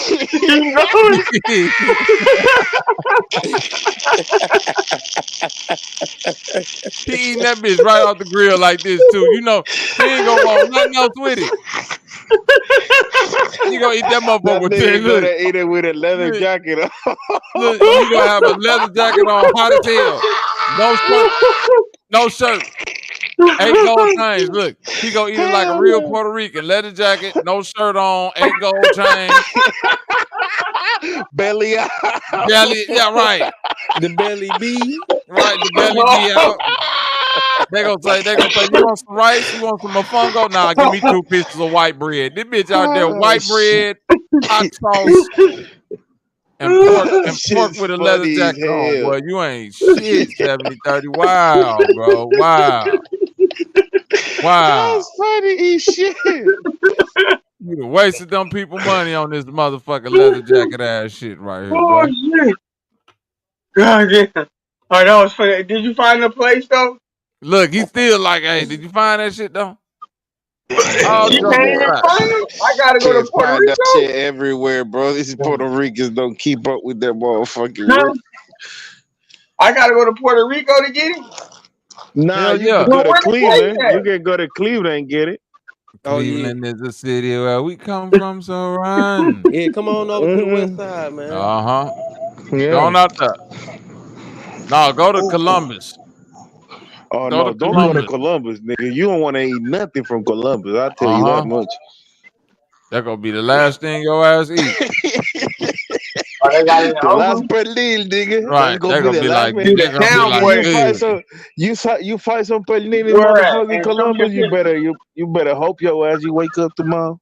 Speaker 1: eating that bitch right off the grill like this too. You know, he ain't gonna want nothing else with it. You gonna eat that motherfucker with
Speaker 3: it. Look, eat it with a leather jacket on.
Speaker 1: Look, you gonna have a leather jacket on, hot as hell. No shirt. 8 gold chains. Look, he gonna eat it like a real Puerto Rican. Leather jacket, no shirt on, 8 gold chains.
Speaker 3: Belly out.
Speaker 1: Belly, yeah, right.
Speaker 21: The belly B.
Speaker 1: Right, the belly be out. They gonna say, you want some rice? You want some mofongo? Nah, give me 2 pieces of white bread. This bitch out there, white bread, hot sauce, and pork with a leather jacket on. Boy, you ain't shit, 70-30. Wow, bro. Wow.
Speaker 3: That's funny as shit.
Speaker 1: You done wasted them people money on this motherfucking leather jacket ass shit right here, boy.
Speaker 2: Shit. God, yeah. Oh, that was funny. Did you find the place, though?
Speaker 1: Look, he still like, hey, did you find that shit, though?
Speaker 2: You can't even find it? I gotta go to Puerto Rico.
Speaker 3: That shit everywhere, bro. These Puerto Ricans don't keep up with that motherfucking work.
Speaker 2: I gotta go to Puerto Rico to get it?
Speaker 3: Nah, you can go to Cleveland. You can go to Cleveland and get it.
Speaker 1: Cleveland is a city where we come from, so run.
Speaker 21: Yeah, come on over to the west side, man.
Speaker 1: Uh-huh.
Speaker 3: Yeah.
Speaker 1: Going out there. No, go to Columbus.
Speaker 3: Oh
Speaker 1: Go
Speaker 3: no,
Speaker 1: to
Speaker 3: don't go to
Speaker 1: Columbus.
Speaker 3: Columbus, nigga. You don't want to eat nothing from Columbus. I tell you that much.
Speaker 1: That gonna be the last thing your ass eat.
Speaker 2: Oh, they got it in
Speaker 3: The last
Speaker 2: Oakland?
Speaker 3: pernil, nigga. That's
Speaker 1: Right.
Speaker 3: gonna
Speaker 1: They
Speaker 3: be
Speaker 1: gonna
Speaker 3: the
Speaker 1: be
Speaker 3: last
Speaker 1: like,
Speaker 3: man.
Speaker 2: You
Speaker 1: they
Speaker 2: the
Speaker 1: gonna be
Speaker 2: town
Speaker 1: like,
Speaker 2: boy.
Speaker 3: You find some pernil in
Speaker 2: Where at?
Speaker 3: motherfucking
Speaker 2: And show me a
Speaker 3: Columbus.
Speaker 2: picture.
Speaker 3: You better hope your ass you wake up tomorrow.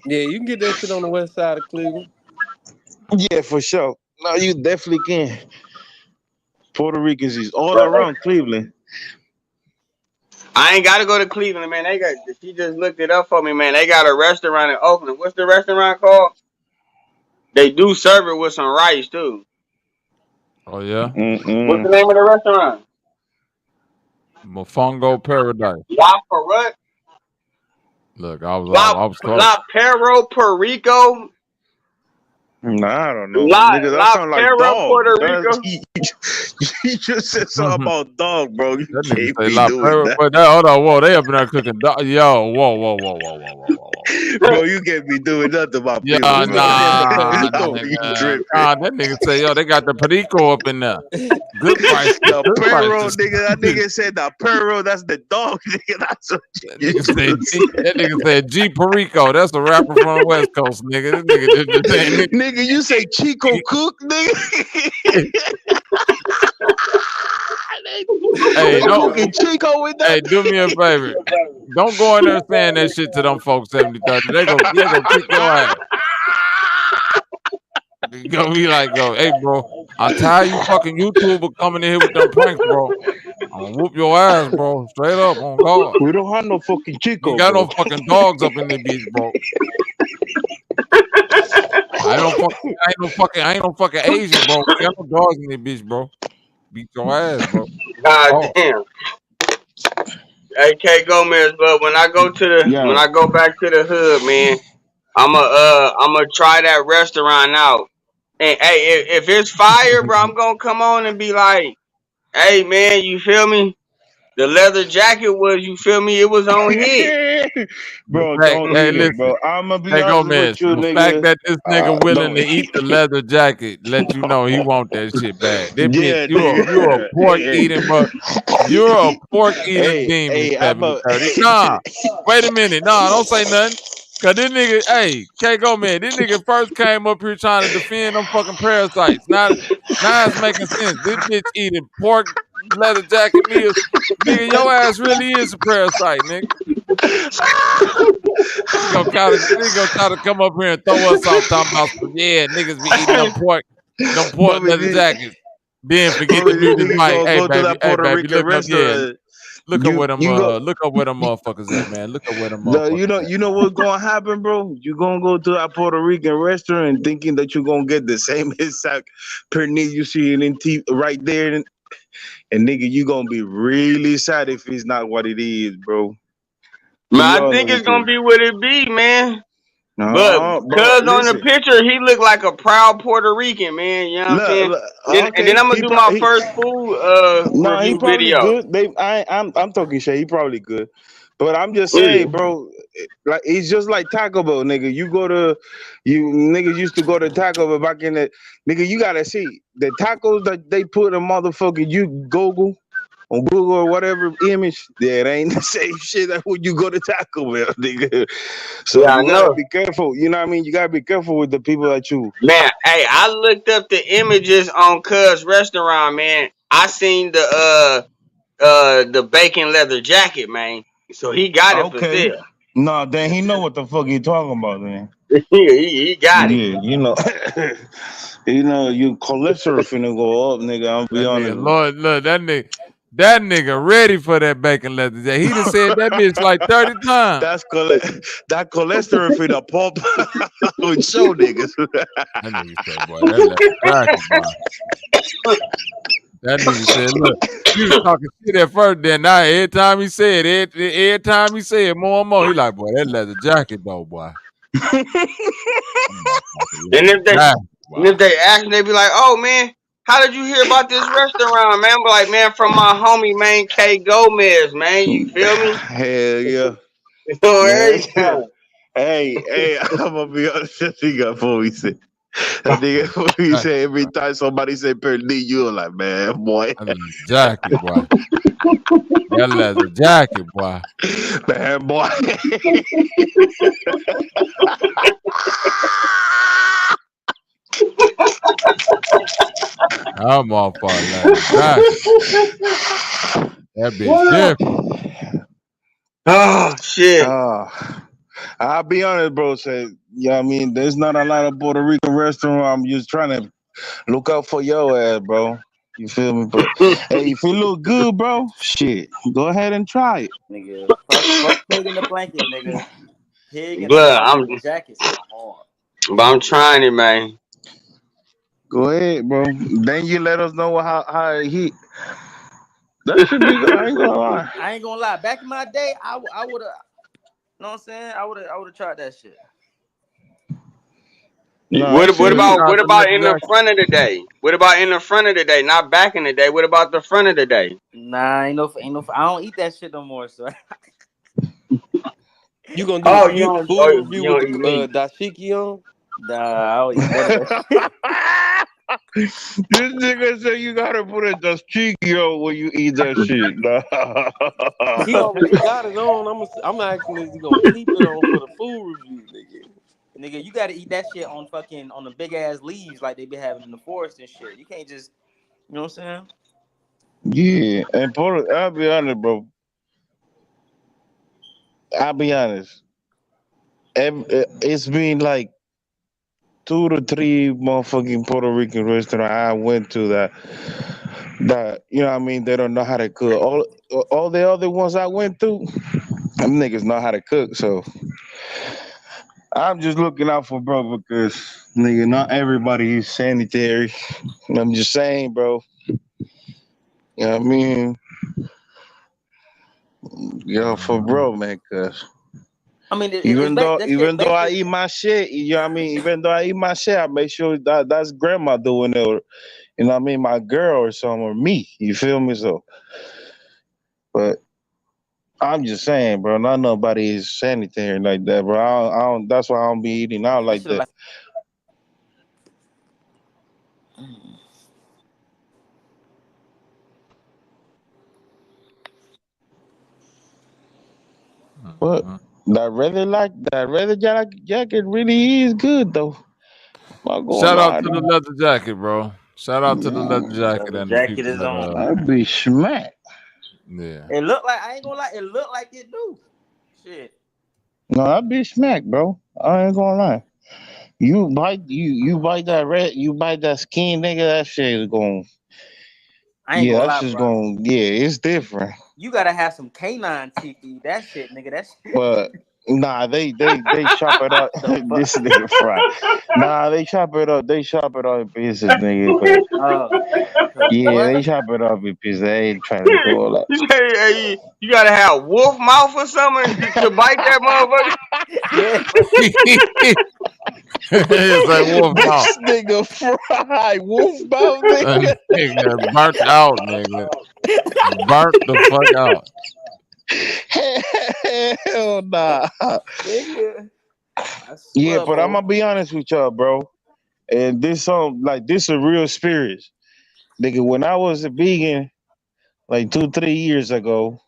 Speaker 21: Yeah, you can get that shit on the west side of Cleveland.
Speaker 3: Yeah, for sure. No, you definitely can. Puerto Ricans is all around Cleveland.
Speaker 2: I ain't gotta go to Cleveland, man. They got. She just looked it up for me, man. They got a restaurant in Oakland. What's the restaurant called? They do serve it with some rice too.
Speaker 1: oh yeah.
Speaker 2: What's the name of the restaurant?
Speaker 1: Mofongo Paradise.
Speaker 2: La Perut?
Speaker 1: Look, I was close.
Speaker 2: La Perro Perico?
Speaker 3: Nah, I don't know,
Speaker 2: La
Speaker 3: nigga. That sound like
Speaker 2: Perro
Speaker 3: dog.
Speaker 2: Puerto Rico?
Speaker 3: You just said something about dog, bro. You
Speaker 1: That nigga
Speaker 3: can't
Speaker 1: say
Speaker 3: be
Speaker 1: La
Speaker 3: doing
Speaker 1: Perra,
Speaker 3: that,
Speaker 1: but that, hold on, whoa, they up in there cooking. Yo, whoa.
Speaker 3: bro. You can't be doing nothing about
Speaker 1: Yeah,
Speaker 3: people.
Speaker 1: nah,
Speaker 3: No, you tripping.
Speaker 1: that nigga say, yo, they got the perico up in there. Good price,
Speaker 3: The
Speaker 1: good
Speaker 3: perro,
Speaker 1: prices.
Speaker 3: nigga. That nigga said the perro. That's the dog, nigga. That's what
Speaker 1: That nigga said G Perico. That's a rapper from the West Coast, nigga. This nigga just saying,
Speaker 3: nigga, you say Chico Cook, nigga.
Speaker 1: Hey, don't,
Speaker 3: Chico with that.
Speaker 1: hey, do me a favor. Don't go in there saying that shit to them folks 70-30. They go kick your ass. You gonna be like, hey, bro, I'm tired of you fucking YouTuber coming in here with them pranks, bro. I'm gonna whoop your ass, bro. Straight up on God.
Speaker 3: We don't have no fucking Chico.
Speaker 1: You got
Speaker 3: bro.
Speaker 1: no fucking dogs up in this bitch, bro. I ain't no fucking Asian, bro. We got no dogs in this bitch, bro. Beat your ass, bro.
Speaker 2: God damn. Hey, K Gomez, but when I go back to the hood, man, I'ma try that restaurant out. And hey, if it's fire, bro, I'm gonna come on and be like, hey man, you feel me? The leather jacket was, you feel me? It was on hit.
Speaker 3: Bro,
Speaker 1: Hey,
Speaker 3: don't eat
Speaker 1: listen.
Speaker 3: it, bro. I'm gonna be
Speaker 1: Hey,
Speaker 3: honest
Speaker 1: Gomez,
Speaker 3: with you,
Speaker 1: the
Speaker 3: nigga.
Speaker 1: fact that this nigga willing
Speaker 3: don't
Speaker 1: to eat the leather jacket let you know he want that shit bad. This
Speaker 3: Yeah,
Speaker 1: bitch, you're a pork eating, bro. You're a pork eating demon,
Speaker 3: hey, I'm a
Speaker 1: 70-30. Nah, wait a minute. Nah, don't say nothing. Cause this nigga, hey, K Gomez, this nigga first came up here trying to defend them fucking parasites. Now it's making sense. This bitch eating pork leather jacket meals. Nigga, your ass really is a parasite, nigga. He gonna try to come up here and throw us off talking about some, yeah, niggas be eating them pork leather jackets. Then forget to mute his mic. Hey baby, look up, yeah. Look up where them motherfuckers at, man. Look up where them motherfuckers at.
Speaker 3: You know what's gonna happen, bro? You're gonna go to that Puerto Rican restaurant thinking that you're gonna get the same exact pernil you see in TV right there, and nigga, you gonna be really sad if it's not what it is, bro.
Speaker 2: Man, I think it's gonna be what it be, man. But
Speaker 3: bro,
Speaker 2: cuz on the picture, he looked like a proud Puerto Rican, man. You know what I'm saying? And then I'm gonna do my first food
Speaker 3: No, he
Speaker 2: review
Speaker 3: probably
Speaker 2: video.
Speaker 3: good. I'm talking shit. He probably good, but I'm just saying, bro. Like it's just like Taco Bell, nigga. Niggas used to go to Taco Bell back in the nigga. You gotta see the tacos that they put in motherfucking Google or whatever image. Yeah, it ain't the same shit that when you go to Taco Bell, nigga. So
Speaker 2: Yeah,
Speaker 3: you
Speaker 2: I
Speaker 3: gotta
Speaker 2: know.
Speaker 3: be careful. You know what I mean? You gotta be careful with the people that you.
Speaker 2: Man, hey, I looked up the images on Cuz restaurant, man. I seen the bacon leather jacket, man. So he got it for
Speaker 3: Okay.
Speaker 2: sale.
Speaker 3: No, then he know what the fuck he talking about, man.
Speaker 2: he got it.
Speaker 3: Yeah, you know, your cholesterol finna go up, nigga. I'll be honest.
Speaker 1: Lord, look, that nigga ready for that bacon leather jacket. He done said that bitch like 30 times.
Speaker 3: That cholesterol finna pop with show niggas.
Speaker 1: That nigga said, boy, that leather jacket, boy. That nigga said, look, he was talking shit at first, then now every time he said more and more, he like, boy, that leather jacket though, boy.
Speaker 2: And if they ask, they be like, "Oh man, how did you hear about this restaurant, man?" I'm like, "Man, from my homie, man, K Gomez, man. You feel me?"
Speaker 3: Hell yeah.
Speaker 2: Every time.
Speaker 3: Hey, I'm gonna be honest. He got 40 cents. That nigga, he said every time somebody say per knee, you were like, man, boy.
Speaker 1: That leather jacket, boy. That leather jacket, boy.
Speaker 3: Man, boy.
Speaker 1: I'm off for a leather jacket. That bitch different.
Speaker 2: Oh shit.
Speaker 3: I'll be honest, bro. Say, yeah, I mean, there's not a lot of Puerto Rican restaurant. I'm just trying to look out for your ass, bro. You feel me? But hey, if it look good, bro, shit, go ahead and try it.
Speaker 4: Nigga, fuck pig in the blanket, nigga. Pig in a
Speaker 2: Blood,
Speaker 4: fucking leather jacket sound hard.
Speaker 2: but I'm trying it, man.
Speaker 3: Go ahead, bro. Then you let us know how it hit. That should be good. I ain't gonna lie.
Speaker 4: I ain't gonna lie. Back in my day, I would have. You know what I'm saying? I would have tried that shit.
Speaker 3: No,
Speaker 2: What about in the front of the day? What about in the front of the day? Not back in the day. What about the front of the day?
Speaker 4: Nah, ain't no. I don't eat that shit no more. So
Speaker 21: You gonna do a food review with the dashiki on?
Speaker 4: Nah, I don't eat none of that shit.
Speaker 3: This nigga say you gotta put a dashiki on when you eat that shit. Nah.
Speaker 21: He already got it on. I'm asking is he gonna keep it on for the food review, nigga?
Speaker 4: Nigga, you gotta eat that shit on the big ass leaves like they be having in the forest and shit. You can't just, you know what I'm saying?
Speaker 3: Yeah, and I'll be honest, bro. I'll be honest. It's been like 2 to 3 motherfucking Puerto Rican restaurants I went to that you know what I mean, they don't know how to cook. All the other ones I went to, them niggas know how to cook. So I'm just looking out for bro because nigga, not everybody is sanitary. I'm just saying, bro. You know what I mean? Yo, for bro, man, cause
Speaker 4: I mean,
Speaker 3: even though I eat my shit, you know what I mean? Even though I eat my shit, I make sure that's grandma doing it, or, you know what I mean, my girl or something, or me. You feel me? So, but I'm just saying, bro, not nobody is sanitary like that, bro. I don't that's why I don't be eating out like that. But that leather jacket really is good though.
Speaker 1: Shout out to the leather jacket, bro. Shout out to the leather jacket and the
Speaker 4: jacket
Speaker 1: people
Speaker 4: is
Speaker 1: that
Speaker 4: on.
Speaker 3: I'd be smacked.
Speaker 1: Yeah.
Speaker 4: It looked like, I ain't gonna lie, it looked like it do. Shit.
Speaker 3: No, I'd be smacked, bro. I ain't gonna lie. You bite that skin, nigga. That shit is going.
Speaker 4: I ain't gonna lie,
Speaker 3: that's just
Speaker 4: bro.
Speaker 3: going. Yeah, it's different.
Speaker 4: You gotta have some canine teeth to eat that shit, nigga. That shit.
Speaker 3: But nah, they chop it up. This nigga fried. Nah, they chop it up. They chop it up in pieces, nigga. But yeah, they chop it up in pieces. They ain't trying to do all that.
Speaker 2: You say you gotta have wolf mouth or something to bite that motherfucker.
Speaker 4: Yeah.
Speaker 1: It's like wolf mouth.
Speaker 3: This nigga fried wolf mouth, nigga.
Speaker 1: Nigga burnt out, nigga. Burnt the fuck out.
Speaker 3: Hell nah. Yeah, but I'm gonna be honest with y'all, bro. And this this a real spirit. Nigga, when I was a vegan like 2-3 years ago,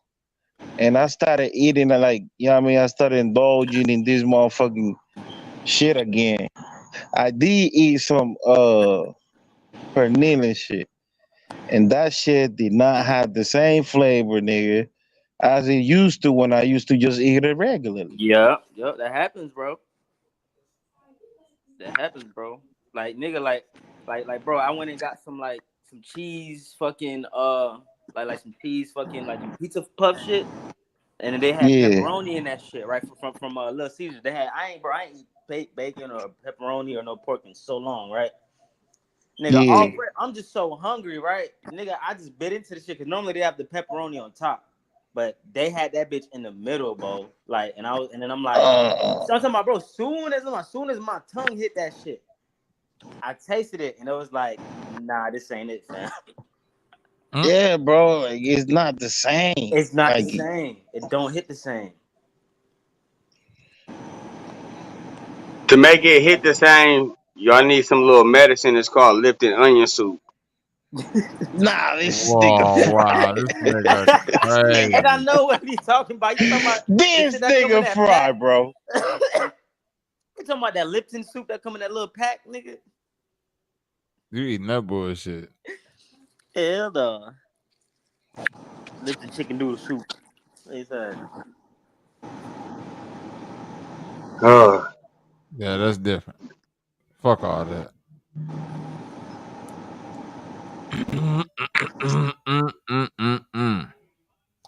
Speaker 3: and I started eating like, you know what I mean, I started indulging in this motherfucking shit again. I did eat some pernil and shit. And that shit did not have the same flavor, nigga, as it used to when I used to just eat it regularly.
Speaker 4: Yup, that happens, bro. That happens, bro. Like, nigga, like, bro, I went and got some cheese fucking like some cheese fucking like pizza puff shit. And then they had pepperoni in that shit, right? From Little Caesars. They had I ain't eat bacon or pepperoni or no pork in so long, right? Nigga, I'm just so hungry, right? Nigga, I just bit into the shit because normally they have the pepperoni on top, but they had that bitch in the middle, bro. Like, and then I'm like, so I'm talking about, bro. Soon as my tongue hit that shit, I tasted it and it was like, nah, this ain't it, fam.
Speaker 3: Yeah, bro, like, it's not the same.
Speaker 4: It's not the same. It don't hit the same.
Speaker 2: To make it hit the same, Y'all need some little medicine. It's called lifted onion soup.
Speaker 3: Nah, this nigga
Speaker 1: Whoa,
Speaker 3: fried.
Speaker 1: wow, this nigga
Speaker 4: And I
Speaker 1: crazy.
Speaker 4: know what he's talking about. You talking about the
Speaker 3: This
Speaker 4: shit that come in
Speaker 3: nigga
Speaker 4: that pack?
Speaker 3: fried, bro.
Speaker 4: You talking about that Lipton soup that come in that little pack, nigga?
Speaker 1: You eating that bullshit.
Speaker 4: Hell no. Lipton chicken noodle soup. They said.
Speaker 1: Yeah, that's different. Fuck all that.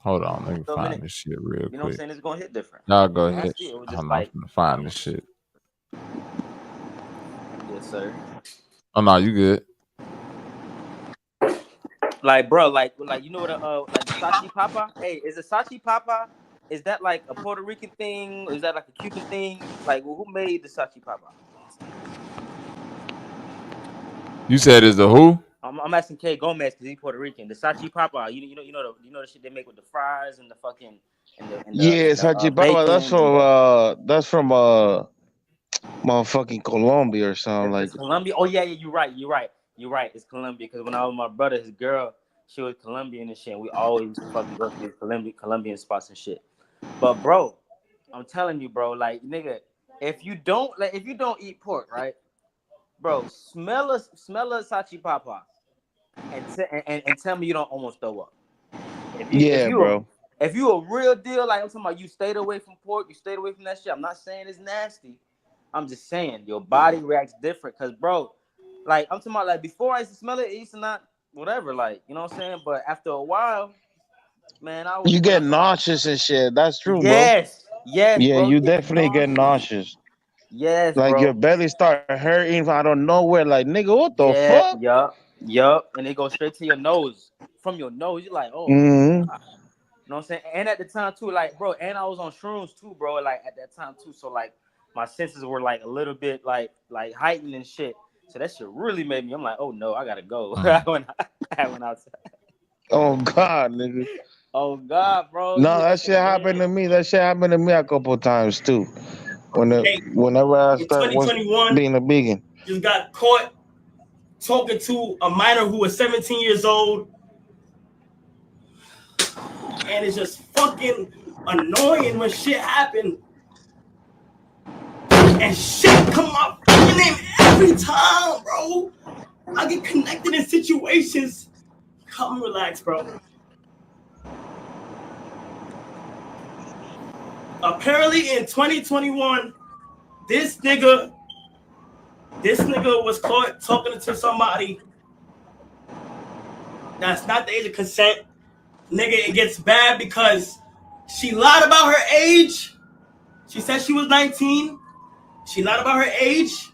Speaker 1: Hold on, let me
Speaker 4: So
Speaker 1: find
Speaker 4: many,
Speaker 1: this shit real
Speaker 4: you know what I'm
Speaker 1: quick.
Speaker 4: saying? It's gonna hit different.
Speaker 1: Y'all go
Speaker 4: Last
Speaker 1: ahead.
Speaker 4: year it was just
Speaker 1: Hold on, I'm
Speaker 4: like,
Speaker 1: gonna find this shit.
Speaker 4: yes, sir.
Speaker 1: Oh no, you good.
Speaker 4: Like, bro, like you know what? Like the Sachi Papa. Hey, is a Sachi Papa? Is that like a Puerto Rican thing? Or is that like a Cuban thing? Like, well, who made the Sachi Papa?
Speaker 1: You said it's a who?
Speaker 4: I'm asking 𝘾𝐾𝙎𝙃 because he's Puerto Rican. The Sachi Papa. You know the shit they make with the fries and the fucking and the
Speaker 3: Salchipapa. That's from motherfucking Colombia or something like.
Speaker 4: It's Colombia. Oh yeah, you're right. It's Colombia because when I was with my brother, his girl, she was Colombian and shit. And we always used to fucking go to these Colombian spots and shit. But bro, I'm telling you, bro, like nigga, if you don't eat pork, right, bro, smell a Sachi Papa and tell me you don't almost throw up. If you a real deal, like I'm talking about, you stayed away from pork, you stayed away from that shit. I'm not saying it's nasty. I'm just saying your body reacts different. Cause bro, like I'm talking about, like before I used to smell it, it used to not whatever, like you know what I'm saying. But after a while, man,
Speaker 3: You get nauseous and shit. That's true, bro.
Speaker 4: Yes,
Speaker 3: Yeah,
Speaker 4: bro,
Speaker 3: you definitely get nauseous.
Speaker 4: Yes,
Speaker 3: like
Speaker 4: bro.
Speaker 3: your belly start hurting out of nowhere. Like nigga, what the fuck?
Speaker 4: Yup, and it goes straight to your nose. From your nose, you're like, oh,
Speaker 3: Mm-hmm.
Speaker 4: God. You know what I'm saying? And at the time too, like, bro, and I was on shrooms too, bro. Like at that time too, so like my senses were like a little bit like heightened and shit. So that shit really made me. I'm like, oh no, I gotta go. I went outside.
Speaker 3: Oh God, nigga.
Speaker 4: Oh God, bro.
Speaker 3: No, that shit happened to me. That shit happened to me a couple times too. Whenever I start
Speaker 10: 2021,
Speaker 3: being a vegan.
Speaker 10: Just got caught talking to a minor who was 17 years old. And it's just fucking annoying when shit happen. And shit come up fucking name every time, bro. I get connected in situations. Come relax, bro. Apparently in 2021, this nigga was caught talking to somebody that's not the age of consent. Nigga, it gets bad because she lied about her age. She said she was 19. She lied about her age.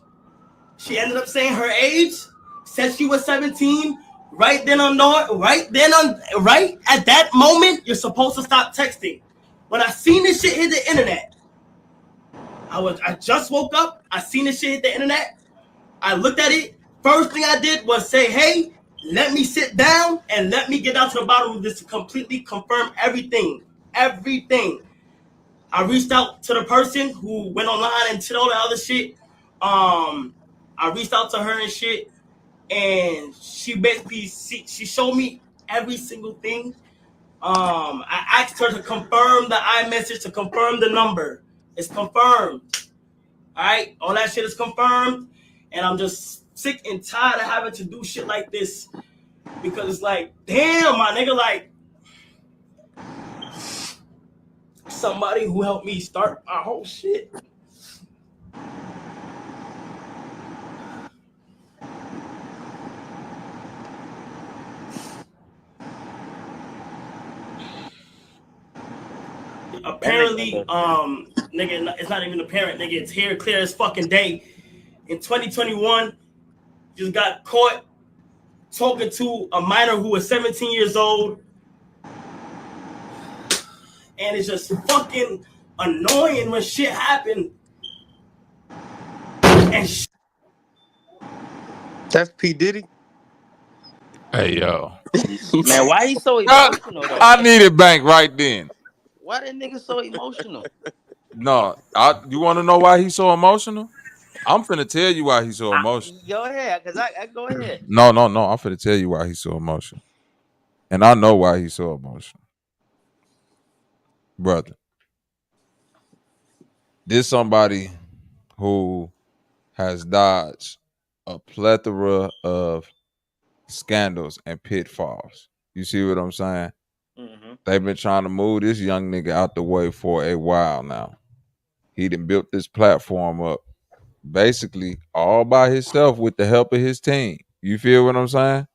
Speaker 10: She ended up saying her age. Said she was 17. Right at that moment, you're supposed to stop texting. When I seen this shit hit the internet, I just woke up. I seen this shit hit the internet. I looked at it. First thing I did was say, hey, let me sit down and let me get down to the bottom of this to completely confirm everything. Everything. I reached out to the person who went online and did all the other shit. I reached out to her and shit, and she basically she showed me every single thing. I asked her to confirm the iMessage, to confirm the number. It's confirmed. All right, all that shit is confirmed, and I'm just sick and tired of having to do shit like this because it's like, damn, my nigga, like somebody who helped me start my whole shit. Apparently, nigga, it's not even apparent, nigga. It's here, clear as fucking day. In 2021, just got caught talking to a minor who was 17 years old, and it's just fucking annoying when shit happen. And
Speaker 21: that's P. Diddy.
Speaker 1: Hey yo,
Speaker 4: man, why he so emotional though?
Speaker 1: I needed bank right then.
Speaker 4: Why that nigga so emotional?
Speaker 1: No, you want to know why he's so emotional? I'm finna tell you why he's so emotional.
Speaker 4: Go ahead, cause I go ahead.
Speaker 1: No. I'm finna tell you why he's so emotional. And I know why he's so emotional. Brother, this somebody who has dodged a plethora of scandals and pitfalls. You see what I'm saying?
Speaker 4: Mm-hmm.
Speaker 1: They've been trying to move this young nigga out the way for a while now. He done built this platform up basically all by himself with the help of his team. You feel what I'm saying?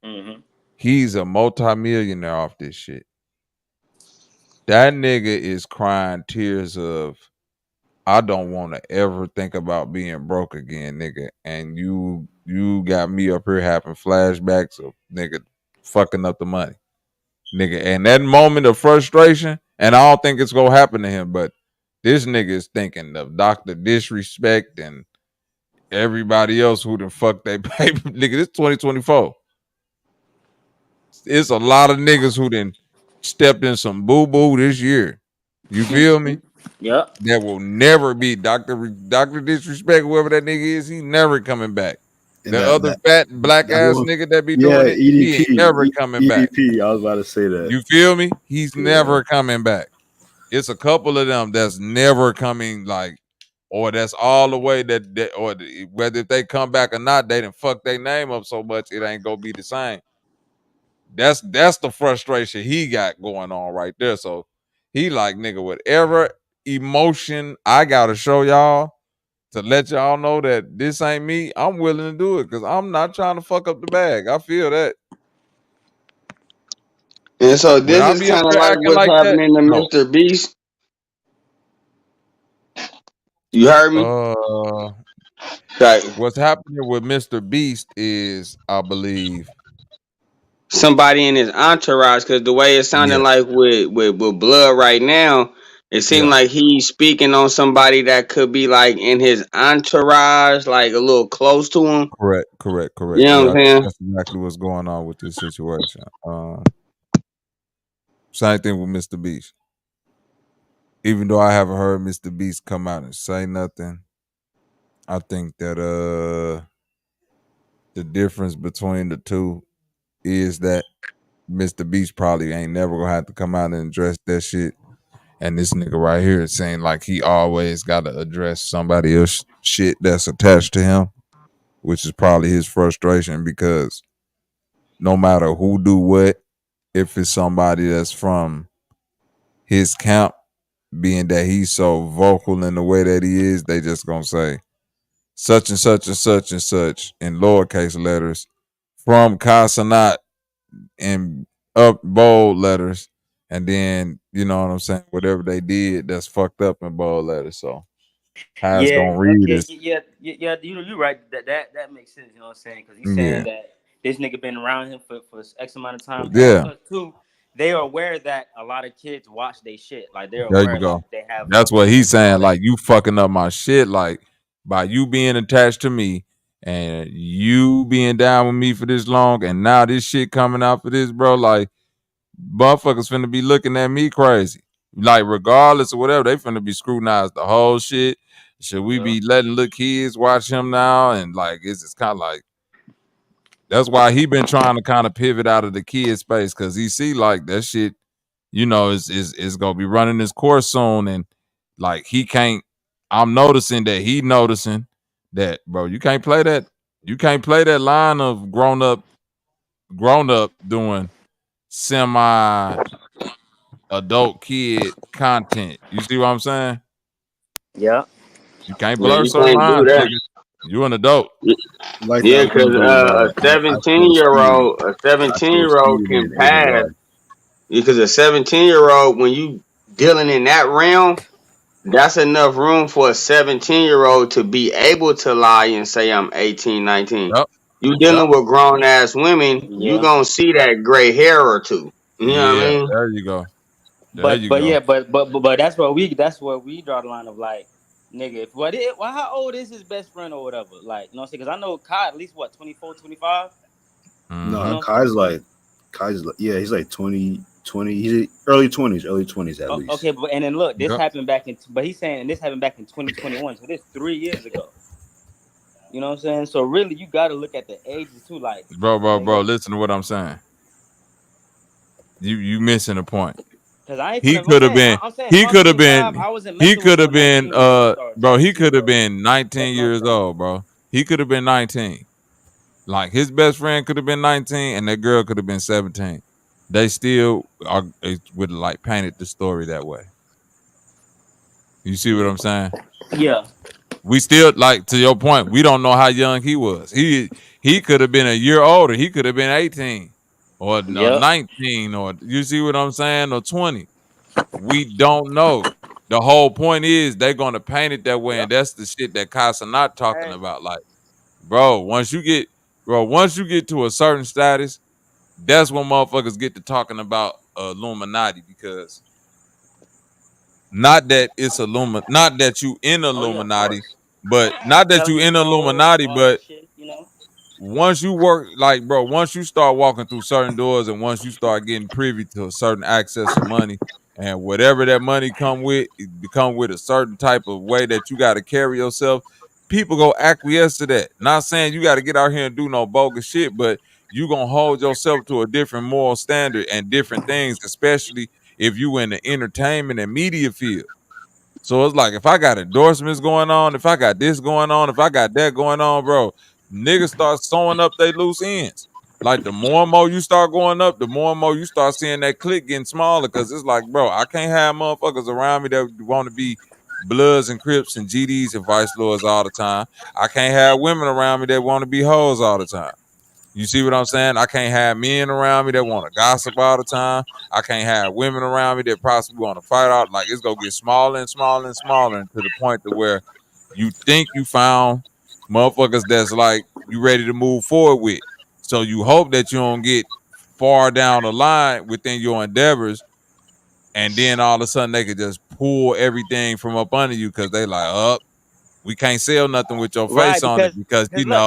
Speaker 4: Mm-hmm.
Speaker 1: He's a multimillionaire off this shit. That nigga is crying tears of, I don't want to ever think about being broke again, nigga. And you got me up here having flashbacks of nigga fucking up the money. Nigga, and that moment of frustration, and I don't think it's gonna happen to him, but this nigga is thinking of Dr. Disrespect and everybody else who done fucked their paper. Nigga, this 2024. It's a lot of niggas who done stepped in some boo-boo this year. You feel me?
Speaker 4: Yep.
Speaker 1: That will never be Dr. Disrespect, whoever that nigga is, he never coming back.
Speaker 7: And
Speaker 1: The other fat black ass
Speaker 7: one,
Speaker 1: nigga that be
Speaker 7: yeah,
Speaker 1: doing it, he ain't never coming back.
Speaker 7: EDP. I was about to say that.
Speaker 1: You feel me? He's never coming back. It's a couple of them that's never coming, like, or that's all the way that or whether if they come back or not, they done fuck their name up so much it ain't gonna be the same. That's the frustration he got going on right there. So he like, nigga, whatever emotion I gotta show y'all to let y'all know that this ain't me, I'm willing to do it because I'm not trying to fuck up the bag. I feel that.
Speaker 2: And so
Speaker 1: When
Speaker 2: this
Speaker 1: I
Speaker 2: is
Speaker 1: be up
Speaker 2: kind of
Speaker 1: there
Speaker 2: like
Speaker 1: acting
Speaker 2: what's
Speaker 1: like that,
Speaker 2: happening to
Speaker 1: no.
Speaker 2: Mr. Beast. You heard me?
Speaker 1: What's happening with Mr. Beast is, I believe,
Speaker 2: somebody in his entourage, because the way it sounded like with Blood right now, it seemed like he's speaking on somebody that could be like in his entourage, like a little close to him.
Speaker 1: Correct.
Speaker 2: You know
Speaker 1: Yeah,
Speaker 2: what
Speaker 1: I
Speaker 2: I'm
Speaker 1: think
Speaker 2: saying?
Speaker 1: that's exactly what's going on with this situation. Same thing with Mr. Beast. Even though I haven't heard Mr. Beast come out and say nothing, I think that the difference between the two is that Mr. Beast probably ain't never gonna have to come out and address that shit. And this nigga right here is saying like he always gotta address somebody else shit that's attached to him, which is probably his frustration because no matter who do what, if it's somebody that's from his camp, being that he's so vocal in the way that he is, they just gonna say such and such and such and such in lowercase letters from Casanat in up bold letters, and then you know what I'm saying, whatever they did that's fucked up in bold letters. So how it's
Speaker 4: Yeah,
Speaker 1: gonna read is
Speaker 4: yeah. You know, you're right. That makes sense. You know what I'm saying? Because he's saying
Speaker 1: yeah.
Speaker 4: that this nigga been around him for X amount of time, and
Speaker 1: Yeah,
Speaker 4: plus too, they are aware that a lot of kids watch they shit. Like they're
Speaker 1: there you
Speaker 4: aware, like
Speaker 1: go.
Speaker 4: they have
Speaker 1: That's what he's
Speaker 4: cameras and all
Speaker 1: saying.
Speaker 4: that.
Speaker 1: Like you fucking up my shit. Like by you being attached to me and you being down with me for this long, and now this shit coming out for this, bro. Like motherfuckers finna be looking at me crazy. Like regardless of whatever, they finna be scrutinized the whole shit. Should we be letting little kids watch him now? And like it's just kind of like that's why he been trying to kind of pivot out of the kid space because he see like that shit, you know, is gonna be running his course soon, and like he can't. I'm noticing that he noticing that, bro. You can't play that. You can't play that line of grown up doing semi adult kid content. You see what I'm saying?
Speaker 4: Yeah.
Speaker 1: You can't
Speaker 2: Yeah,
Speaker 1: blur
Speaker 2: you
Speaker 1: certain
Speaker 2: can't do
Speaker 1: lines,
Speaker 2: that.
Speaker 1: nigga. You an adult.
Speaker 7: Like
Speaker 2: Yeah,
Speaker 7: that
Speaker 2: because
Speaker 7: one dude,
Speaker 2: a
Speaker 7: I feel speed.
Speaker 2: 17-year-old, a
Speaker 7: I
Speaker 2: 17
Speaker 7: feel
Speaker 2: year old
Speaker 7: speed
Speaker 2: can
Speaker 7: in his
Speaker 2: pass
Speaker 7: life.
Speaker 2: because a 17-year-old, when you dealing in that realm, that's enough room for a 17-year-old to be able to lie and say I'm 18, 19.
Speaker 1: Yep.
Speaker 2: You
Speaker 1: Yep.
Speaker 2: dealing with grown ass women, you
Speaker 4: Yeah.
Speaker 2: gonna see that gray hair or two. You know what I
Speaker 1: Yeah.
Speaker 2: mean?
Speaker 1: There you go. There
Speaker 4: But
Speaker 1: you
Speaker 4: but
Speaker 1: go.
Speaker 4: yeah, but that's where we draw the line of like, nigga, if well, how old is his best friend or whatever? Like, you know what I'm saying? Because I know Kai at least what 24, 25. You
Speaker 7: No,
Speaker 4: know what I'm saying?
Speaker 7: Kai's like, yeah, he's like 20. He's early 20s at least.
Speaker 4: Okay, but and then look, this
Speaker 1: Yep.
Speaker 4: happened back in, but he's saying, and this happened back in 2021, so this 3 years ago. You know what I'm saying? So really, you got to look at the ages too. Like,
Speaker 1: Bro, listen to what I'm saying. You missing the point.
Speaker 4: cause I ain't
Speaker 1: He
Speaker 4: finna. I'm
Speaker 1: could have
Speaker 4: saying,
Speaker 1: been.
Speaker 4: I'm saying, if
Speaker 1: He
Speaker 4: I'm
Speaker 1: could have
Speaker 4: 25,
Speaker 1: been.
Speaker 4: I wasn't
Speaker 1: He
Speaker 4: messing with
Speaker 1: could
Speaker 4: no
Speaker 1: have been.
Speaker 4: 19-year-old star
Speaker 1: Bro,
Speaker 4: type
Speaker 1: he
Speaker 4: shit,
Speaker 1: could have
Speaker 4: bro.
Speaker 1: been
Speaker 4: That's
Speaker 1: 19
Speaker 4: what I'm
Speaker 1: years
Speaker 4: saying.
Speaker 1: old, bro. He could have been 19. Like his best friend could have been 19, and that girl could have been 17. They still would like painted the story that way. You see what I'm saying?
Speaker 4: Yeah.
Speaker 1: We still, like, to your point, we don't know how young he was. He could have been a year older. He could have been 18 or
Speaker 4: Yep.
Speaker 1: 19, or you see what I'm saying, or 20. We don't know. The whole point is they're gonna paint it that way, and that's the shit that Casa not talking about. Like, once you get to a certain status, that's when motherfuckers get to talking about Illuminati, because not that it's not that you in
Speaker 4: Oh yeah, of
Speaker 1: Illuminati,
Speaker 4: course.
Speaker 1: but not that
Speaker 4: Selling
Speaker 1: you
Speaker 4: your
Speaker 1: in
Speaker 4: soul,
Speaker 1: Illuminati,
Speaker 4: all that
Speaker 1: but
Speaker 4: shit, you know.
Speaker 1: once you work, like, bro, once you start walking through certain doors, and once you start getting privy to a certain access of money, and whatever that money come with, it become with a certain type of way that you got to carry yourself, people go acquiesce to that. Not saying you got to get out here and do no bogus shit, but you gonna hold yourself to a different moral standard and different things, especially if you in the entertainment and media field. So it's like, if I got endorsements going on, if I got this going on, if I got that going on, bro, niggas start sewing up they loose ends. Like, the more and more you start going up, the more and more you start seeing that clique getting smaller. Cause it's like, bro, I can't have motherfuckers around me that want to be Bloods and Crips and GDs and Vice Lords all the time. I can't have women around me that want to be hoes all the time. You see what I'm saying? I can't have men around me that want to gossip all the time. I can't have women around me that possibly want to fight out. Like, it's gonna get smaller and smaller and smaller, and to the point to where you think you found motherfuckers that's like you ready to move forward with. So you hope that you don't get far down the line within your endeavors, and then all of a sudden they could just pull everything from up under you, because they like, up, we can't sell nothing with your
Speaker 4: Right,
Speaker 1: face on it,
Speaker 4: because
Speaker 1: because
Speaker 4: look,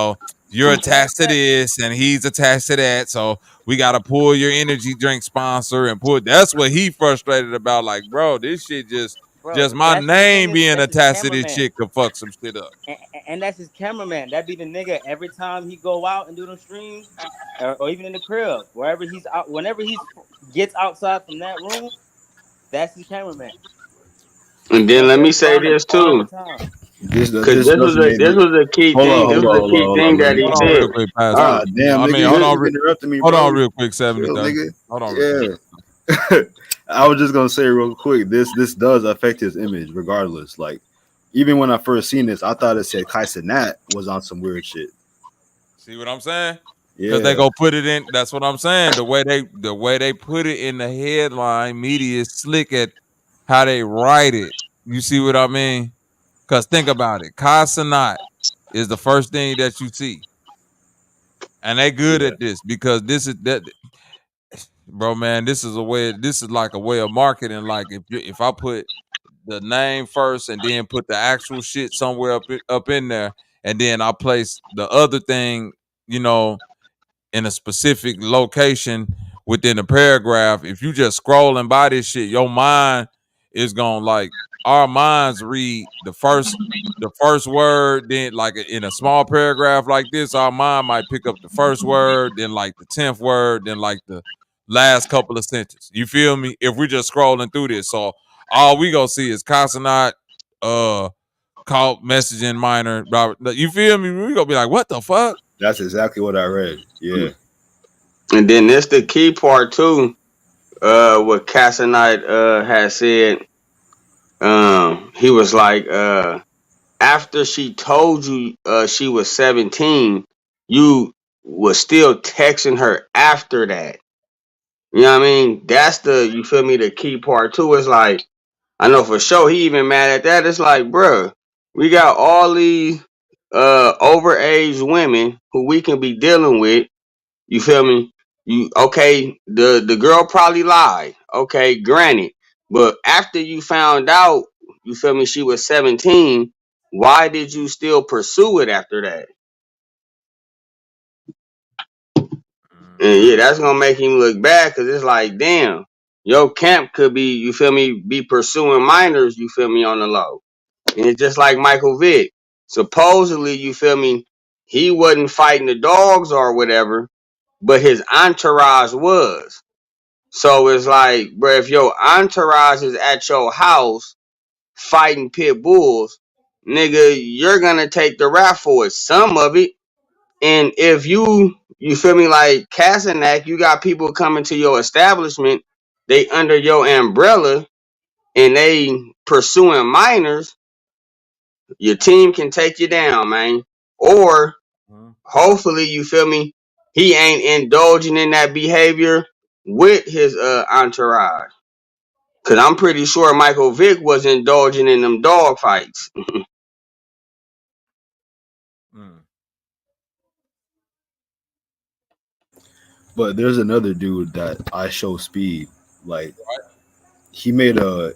Speaker 1: you're
Speaker 4: matter of
Speaker 1: attached to
Speaker 4: fact,
Speaker 1: this and he's attached to that. So we gotta pull your energy drink sponsor and pull. That's what he frustrated about. Like, bro, this shit just
Speaker 4: bro,
Speaker 1: my
Speaker 4: that's his
Speaker 1: name
Speaker 4: nigga.
Speaker 1: being
Speaker 4: That's his
Speaker 1: attached to this
Speaker 4: cameraman,
Speaker 1: shit could fuck some shit up.
Speaker 4: and that's his cameraman. That be the nigga every time he go out and do them streams, or even in the crib, wherever he's out. Whenever he gets outside from that room, that's his cameraman.
Speaker 2: And
Speaker 4: You know
Speaker 2: then
Speaker 4: what
Speaker 2: let
Speaker 4: I'm
Speaker 2: me
Speaker 4: saying?
Speaker 2: say
Speaker 4: Vlogging
Speaker 2: this
Speaker 4: all the
Speaker 2: too,
Speaker 4: time.
Speaker 7: This
Speaker 2: because
Speaker 7: this doesn't make
Speaker 2: this
Speaker 7: me.
Speaker 2: was a key
Speaker 7: Hold on,
Speaker 2: thing. This
Speaker 7: hold on,
Speaker 2: was a
Speaker 7: hold on,
Speaker 2: key
Speaker 7: hold on.
Speaker 2: thing
Speaker 7: Let
Speaker 2: that
Speaker 7: me.
Speaker 2: he
Speaker 1: Hold on real
Speaker 2: said.
Speaker 1: quick, Pass.
Speaker 2: Uh,
Speaker 7: God damn,
Speaker 1: I
Speaker 7: nigga,
Speaker 1: mean,
Speaker 7: you
Speaker 1: hold
Speaker 7: just
Speaker 1: on,
Speaker 7: keep interrupting me,
Speaker 1: hold on
Speaker 7: bro.
Speaker 1: real quick, 70
Speaker 7: Chill,
Speaker 1: though.
Speaker 7: nigga.
Speaker 1: Hold on real quick.
Speaker 7: Yeah. I was just gonna say real quick, this does affect his image regardless. Like, even when I first seen this, I thought it said 𝘾𝙤𝙎 was on some weird shit.
Speaker 1: See what I'm saying? Because they
Speaker 7: Yeah.
Speaker 1: go put it in. That's what I'm saying. The way they put it in the headline, media is slick at how they write it. You see what I mean? Because think about it. 𝘾𝙎𝙎 is the first thing that you see. And they good
Speaker 7: Yeah.
Speaker 1: at this, because this is that, bro, man, this is like a way of marketing. Like, if I put the name first and then put the actual shit somewhere up in there, and then I place the other thing, you know, in a specific location within the paragraph. If you just scrolling by this shit, your mind is gonna, like, our minds read the first word, then, like, in a small paragraph like this, our mind might pick up the first word, then like the 10th word, then like the last couple of sentences. You feel me? If we're just scrolling through this, so all we gonna see is consonant, caught messaging minor. You feel me? We gonna be like, what the fuck?
Speaker 7: That's exactly what I read. Yeah.
Speaker 2: and then this the key part too. What Casanite had said. He was like, after she told you she was 17, you was still texting her after that. You know what I mean? That's you feel me, the key part too. Is like, I know for sure he even mad at that. It's like, bruh, we got all these overage women who we can be dealing with. You feel me? You okay, the girl probably lied. Okay, granted. But after you found out, you feel me, she was 17, why did you still pursue it after that? And yeah, that's gonna make him look bad, because it's like, damn, your camp could be, you feel me, be pursuing minors, you feel me, on the low. And it's just like Michael Vick. Supposedly, you feel me, he wasn't fighting the dogs or whatever, but his entourage was. So it's like, bro, if your entourage is at your house fighting pit bulls, nigga, you're gonna take the rap for it. Some of it. And if you feel me, like Casanak, you got people coming to your establishment, they under your umbrella and they pursuing minors, your team can take you down, man. Or hopefully, you feel me, he ain't indulging in that behavior with his entourage. Cause I'm pretty sure Michael Vick was indulging in them dog fights.
Speaker 7: But there's another dude that I show speed. Like he made a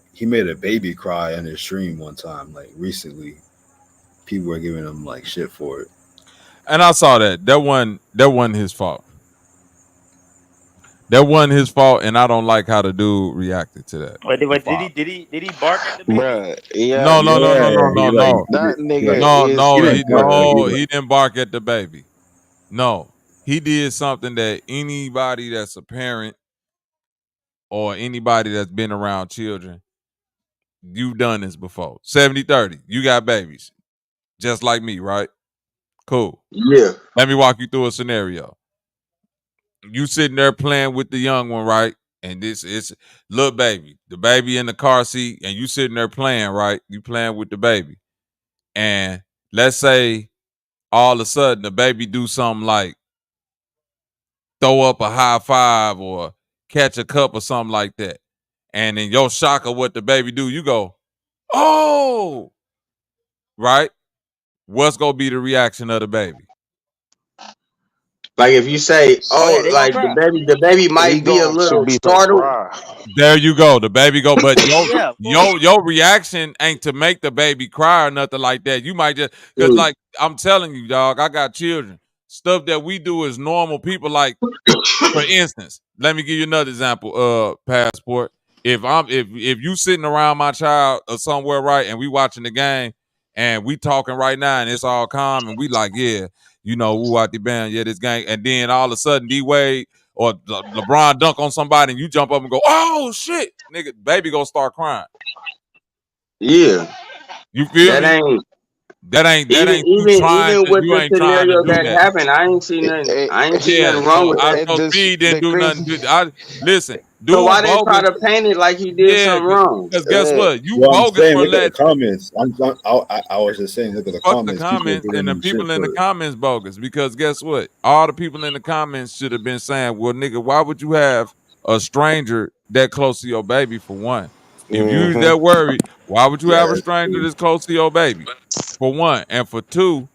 Speaker 7: baby cry on his stream one time, like recently. People were giving him like shit for it.
Speaker 1: And I saw that. That wasn't his fault. That wasn't his fault, and I don't like how the dude reacted to that.
Speaker 9: Wait, did he bark at the baby?
Speaker 3: Bruh, yeah,
Speaker 1: No.
Speaker 3: that nigga
Speaker 1: He didn't bark at the baby. No, he did something that anybody that's a parent or anybody that's been around children, you've done this before. 70-30, you got babies, just like me, right? Cool.
Speaker 2: Yeah.
Speaker 1: Let me walk you through a scenario. You sitting there playing with the young one, right? And it's little baby, the baby in the car seat, and you sitting there playing, right? You playing with the baby. And let's say all of a sudden the baby do something like throw up a high five or catch a cup or something like that. And in your shock of what the baby do, you go, oh, right? What's going to be the reaction of the baby?
Speaker 2: Like if you say, oh,
Speaker 9: they
Speaker 2: like
Speaker 9: gonna
Speaker 2: the baby might be a little startled.
Speaker 1: There you go. The baby go, but your reaction ain't to make the baby cry or nothing like that. You might just, because like I'm telling you, dog, I got children. Stuff that we do as normal people, like for instance, let me give you another example. Passport. If you sitting around my child or somewhere, right, and we watching the game and we talking right now and it's all calm and we like, yeah, you know, woo out the band, yeah, this game, and then all of a sudden D Wade or LeBron dunk on somebody and you jump up and go, oh shit, nigga, baby gonna start crying.
Speaker 2: Yeah.
Speaker 1: You feel
Speaker 2: that
Speaker 1: me?
Speaker 2: Ain't
Speaker 1: that ain't
Speaker 2: even with
Speaker 1: you
Speaker 2: the
Speaker 1: ain't trying to
Speaker 2: scenario
Speaker 1: do
Speaker 2: that
Speaker 1: that.
Speaker 2: happened. I ain't seen nothing wrong
Speaker 1: So
Speaker 2: with
Speaker 1: I
Speaker 2: that.
Speaker 1: so Speed didn't do nothing good. Listen, dude,
Speaker 2: So why they try
Speaker 1: bogus.
Speaker 2: to paint it like he did something wrong?
Speaker 1: Because guess what? You
Speaker 7: Well, I'm
Speaker 1: bogus
Speaker 7: saying,
Speaker 1: for
Speaker 7: look at the
Speaker 1: letting.
Speaker 7: comments. I was just saying, look at the
Speaker 1: Fuck the
Speaker 7: comments. People are
Speaker 1: comments,
Speaker 7: giving
Speaker 1: and the
Speaker 7: him shit
Speaker 1: people in the
Speaker 7: for it.
Speaker 1: comments bogus. Because guess what? All the people in the comments should have been saying, well, nigga, why would you have a stranger that close to your baby, for one? If you that worried, why would you have a stranger this close to your baby? For one. And for two,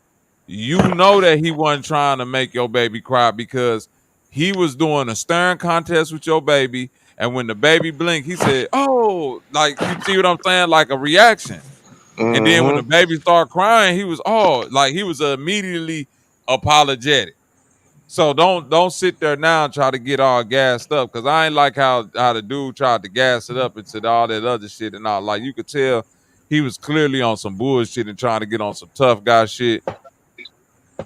Speaker 1: you know that he wasn't trying to make your baby cry because he was doing a staring contest with your baby. And when the baby blinked, he said, oh, like, you see what I'm saying? Like a reaction. And then when the baby started crying, he was he was immediately apologetic. So don't sit there now and try to get all gassed up, because I ain't like how the dude tried to gas it up and said all that other shit and all. Like, you could tell he was clearly on some bullshit and trying to get on some tough guy shit.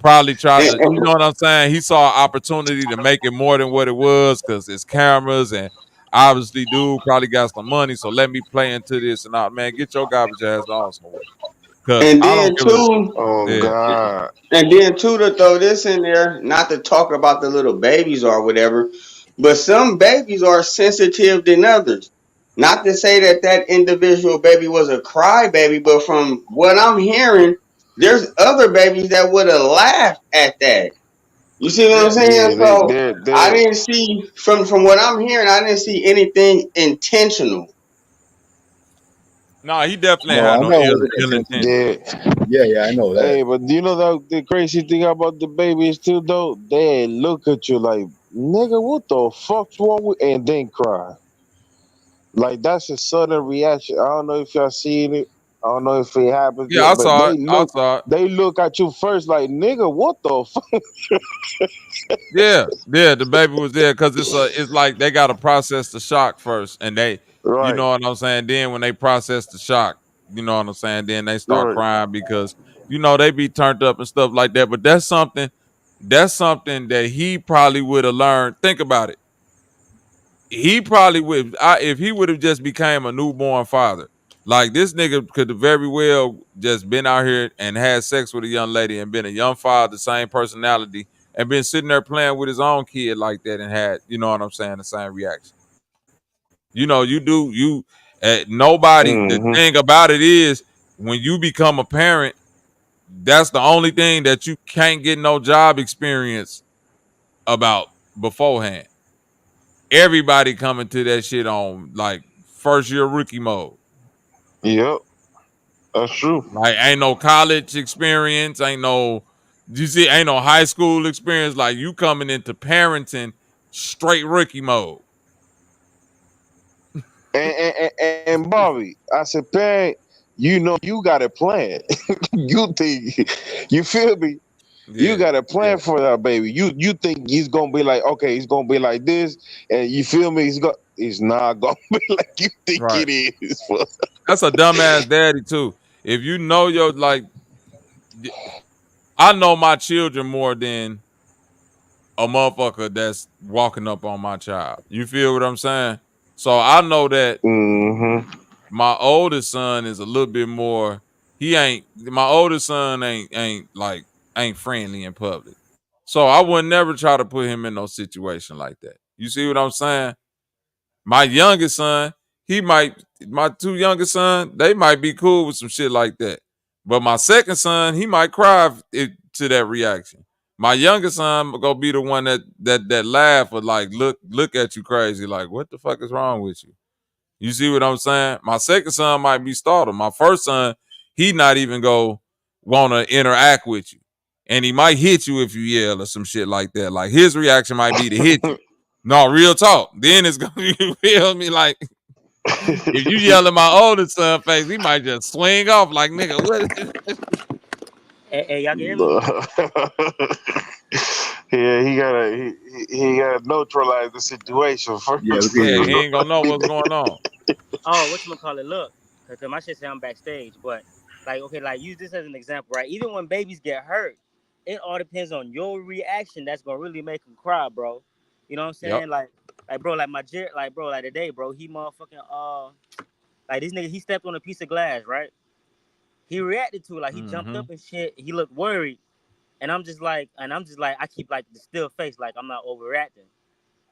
Speaker 1: Probably tried to, you know what I'm saying? He saw an opportunity to make it more than what it was because it's cameras and obviously dude probably got some money. So let me play into this and all. Man, get your garbage ass on somewhere. Because
Speaker 2: And
Speaker 1: I don't
Speaker 2: then
Speaker 1: give a
Speaker 2: and then too, to throw this in there, not to talk about the little babies or whatever, but some babies are sensitive than others. Not to say that that individual baby was a crybaby, but from what I'm hearing, there's other babies that would have laughed at that. You see what I'm saying? So I didn't see from what I'm hearing, I didn't see anything intentional.
Speaker 1: No, he definitely
Speaker 7: No,
Speaker 1: had
Speaker 7: I
Speaker 1: no
Speaker 7: know it
Speaker 1: ill,
Speaker 7: wasn't
Speaker 1: ill
Speaker 7: intentional.
Speaker 1: intent.
Speaker 7: Yeah, I know that.
Speaker 3: Hey, but you know the crazy thing about the babies too, though? They look at you like, nigga, what the fuck's wrong with, and then cry. Like, that's a sudden reaction. I don't know if y'all seen it. I don't know if it happens
Speaker 1: Yeah,
Speaker 3: yet,
Speaker 1: I
Speaker 3: but
Speaker 1: saw it.
Speaker 3: they look at you first like, nigga, what the fuck?
Speaker 1: Yeah, the baby was there because it's like they got to process the shock first, and you know what I'm saying. Then when they process the shock, you know what I'm saying. Then they start crying because you know, they be turned up and stuff like that. But that's something that he probably would have learned. Think about it. He probably would, if he would have just became a newborn father. Like this nigga could have very well just been out here and had sex with a young lady and been a young father, same personality, and been sitting there playing with his own kid like that and had, you know what I'm saying, the same reaction. You know, nobody, the
Speaker 14: Mm-hmm.
Speaker 1: thing about it is when you become a parent, that's the only thing that you can't get no job experience about beforehand. Everybody coming to that shit on like first year rookie mode.
Speaker 14: Yep, that's true.
Speaker 1: Like ain't no college experience, ain't no high school experience. Like you coming into parenting straight rookie mode.
Speaker 14: And Bobby, I said, parent, you know you got a plan. You think, you feel me? You got a plan for that baby. You think he's gonna be like, okay, he's gonna be like this, and you feel me? He's not gonna be like you think
Speaker 1: Right.
Speaker 14: it is.
Speaker 1: That's a dumbass daddy too. If you know your like, I know my children more than a motherfucker that's walking up on my child. You feel what I'm saying? So I know that my oldest son is a little bit more. My oldest son ain't friendly in public. So I would never try to put him in no situation like that. You see what I'm saying? My youngest son, my two youngest son, they might be cool with some shit like that. But my second son, he might cry to that reaction. My youngest son gonna be the one that laugh or like look at you crazy, like what the fuck is wrong with you? You see what I'm saying? My second son might be startled. My first son, he not even go want to interact with you. And he might hit you if you yell or some shit like that. Like his reaction might be to hit you. No, real talk. Then it's gonna you feel me like if you yell at my oldest son face, he might just swing off like nigga. What is this?
Speaker 4: Hey, y'all can hear me?
Speaker 14: Yeah, he gotta neutralize the situation first.
Speaker 1: Yeah, he ain't gonna know what's going on.
Speaker 4: Oh, whatchamacallit, look, because my shit say I'm backstage, but like, okay, like use this as an example, right? Even when babies get hurt, it all depends on your reaction that's gonna really make them cry, bro. You know what I'm saying?
Speaker 1: Yep.
Speaker 4: Like, bro, like today, bro, he motherfucking like this nigga, he stepped on a piece of glass, right? He reacted to it, like he jumped up and shit. He looked worried, and I'm just like, I keep like the still face, like I'm not overreacting.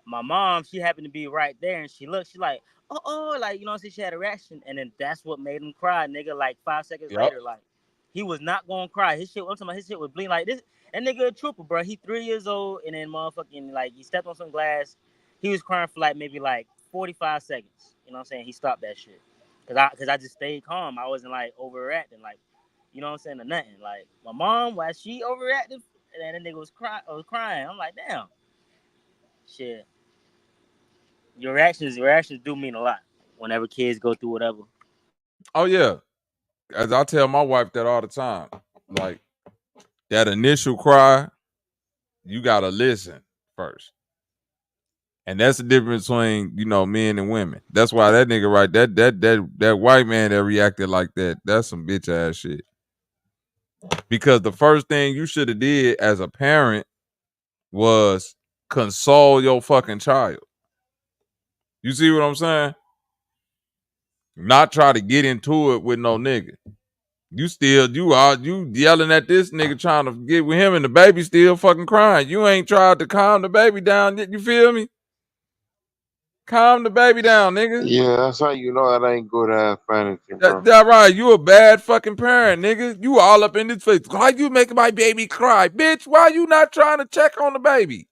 Speaker 4: My mom, she happened to be right there, and she looked, she like, oh, like, you know what I'm saying? She had a reaction, and then that's what made him cry, nigga. Like 5 seconds later, like he was not gonna cry. His shit, I'm talking about his shit was bleeding like this. That nigga a trooper, bro. He 3 years old, and then motherfucking like he stepped on some glass. He was crying for like maybe like 45 seconds. You know what I'm saying? He stopped that shit. Cause I just stayed calm. I wasn't like overreacting, like, you know what I'm saying, or nothing. Like my mom, while she overreacted, and then that nigga was crying. I'm like, damn. Shit. Your reactions do mean a lot whenever kids go through whatever.
Speaker 1: Oh yeah. As I tell my wife that all the time. Like that initial cry, you gotta listen first. And that's the difference between, you know, men and women. That's why that nigga right, that white man that reacted like that, that's some bitch ass shit. Because the first thing you should have did as a parent was console your fucking child. You see what I'm saying? Not try to get into it with no nigga. You yelling at this nigga trying to get with him and the baby still fucking crying. You ain't tried to calm the baby down yet. You feel me? Calm the baby down, nigga.
Speaker 14: Yeah, that's how you know that ain't good ass parenting, bro.
Speaker 1: That right. You a bad fucking parent, nigga. You all up in this face. Why you making my baby cry? Bitch, why you not trying to check on the baby?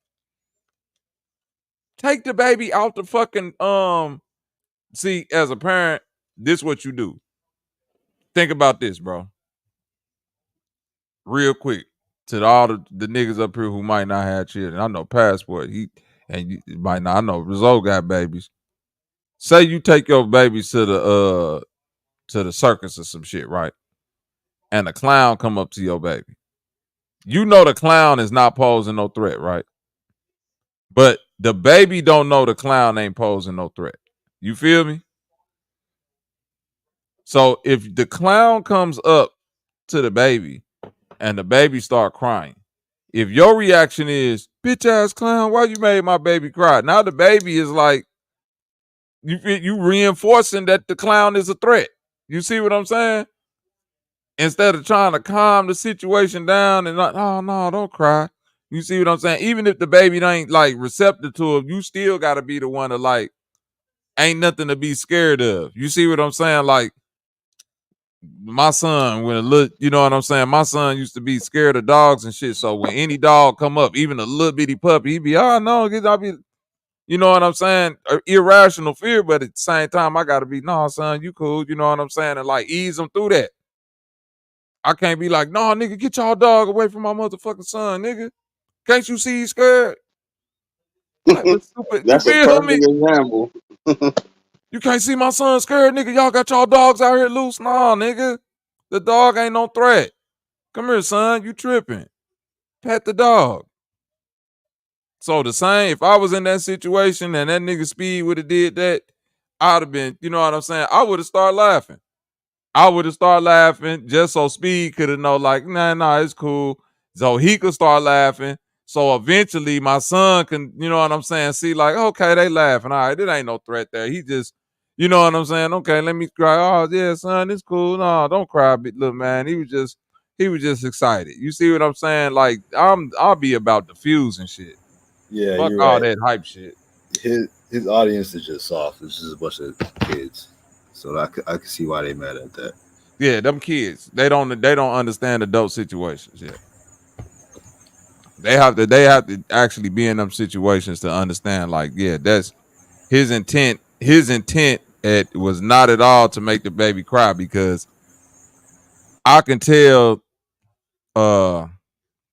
Speaker 1: Take the baby out the fucking see, as a parent, this what you do. Think about this, bro. Real quick. To all the niggas up here who might not have children. I know Passport. You might not. I know Rizzo got babies. Say you take your babies to the circus or some shit, right? And a clown come up to your baby. You know the clown is not posing no threat, right? But the baby don't know the clown ain't posing no threat. You feel me? So if the clown comes up to the baby and the baby start crying. If your reaction is, bitch ass clown, why you made my baby cry? Now the baby is like, you reinforcing that the clown is a threat. You see what I'm saying? Instead of trying to calm the situation down and like, oh no, don't cry. You see what I'm saying? Even if the baby ain't like receptive to it, you still gotta be the one to like, ain't nothing to be scared of. You see what I'm saying? Like my son, when a little, you know what I'm saying? My son used to be scared of dogs and shit. So when any dog come up, even a little bitty puppy, he'd be, oh no, I'll be, you know what I'm saying? Irrational fear, but at the same time, I gotta be, no, son, you cool, you know what I'm saying? And like ease them through that. I can't be like, no, nigga, get y'all dog away from my motherfucking son, nigga. Can't you see he's scared? Like, but stupid, you
Speaker 2: That's a
Speaker 1: feel me?
Speaker 2: perfect example.
Speaker 1: You can't see my son scared, nigga. Y'all got y'all dogs out here loose. Nah, nigga. The dog ain't no threat. Come here, son. You tripping. Pet the dog. So the same, if I was in that situation and that nigga Speed would have did that, I'd have been, you know what I'm saying? I would have started laughing. I would have started laughing just so Speed could have known, like, nah, it's cool. So he could start laughing. So eventually my son can, you know what I'm saying, see like, okay, they laughing. All right, it ain't no threat there. He just, you know what I'm saying? Okay, let me cry. Oh, yeah, son, it's cool. No, don't cry, big little man. He was just excited. You see what I'm saying? Like, I'll be about the fuse and shit.
Speaker 7: Yeah,
Speaker 1: Fuck
Speaker 7: you're
Speaker 1: all
Speaker 7: right.
Speaker 1: that hype shit.
Speaker 7: His audience is just soft. It's just a bunch of kids. So I can see why they mad at that.
Speaker 1: Yeah, them kids. They don't understand adult situations yet. They have to actually be in them situations to understand, like, yeah, that's his intent. His intent was not at all to make the baby cry, because I can tell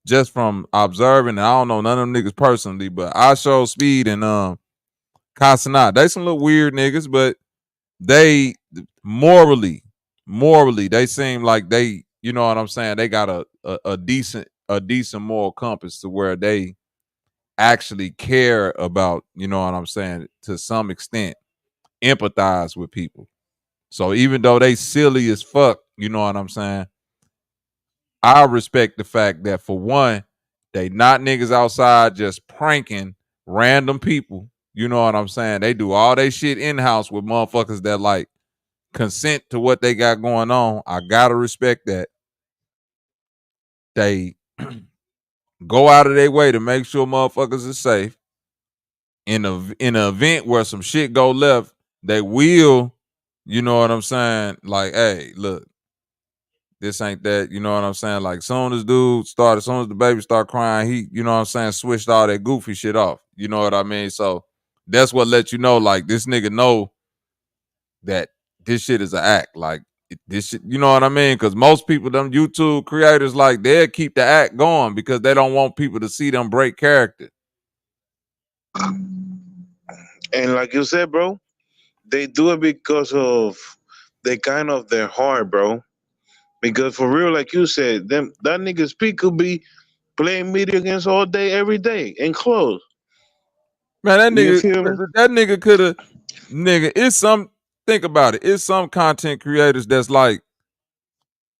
Speaker 1: just from observing, and I don't know none of them niggas personally, but I show Speed and Casanat. They some little weird niggas, but they morally, they seem like they, you know what I'm saying, they got a decent moral compass to where they actually care about, you know what I'm saying, to some extent, empathize with people. So even though they silly as fuck, you know what I'm saying, I respect the fact that, for one, they not niggas outside just pranking random people. You know what I'm saying? They do all they shit in-house with motherfuckers that like consent to what they got going on. I gotta respect that. They go out of their way to make sure motherfuckers are safe. In an event where some shit go left, they will, you know what I'm saying? Like, hey, look, this ain't that, you know what I'm saying? Like, soon as the baby start crying, he, you know what I'm saying, switched all that goofy shit off. You know what I mean? So that's what lets you know, like, this nigga know that this shit is an act. Like, this shit, you know what I mean? Because most people, them YouTube creators, like, they'll keep the act going because they don't want people to see them break character.
Speaker 14: And like you said, bro, they do it because of their heart, bro. Because for real, like you said, that nigga Speak could be playing video games all day, every day, in clothes.
Speaker 1: Man,
Speaker 14: You feel me?
Speaker 1: that nigga could have, it's some, think about it. It's some content creators that's like,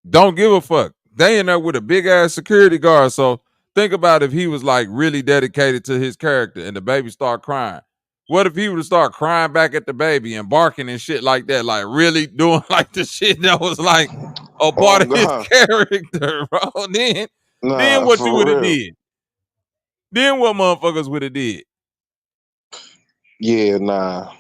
Speaker 1: don't give a fuck. They in there with a big ass security guard. So think about if he was like really dedicated to his character and the baby start crying. What if he would start crying back at the baby and barking and shit like that? Like really doing like the shit that was like a part of his character, bro. Then what you would have did? Then what motherfuckers would have did?
Speaker 14: Yeah, nah.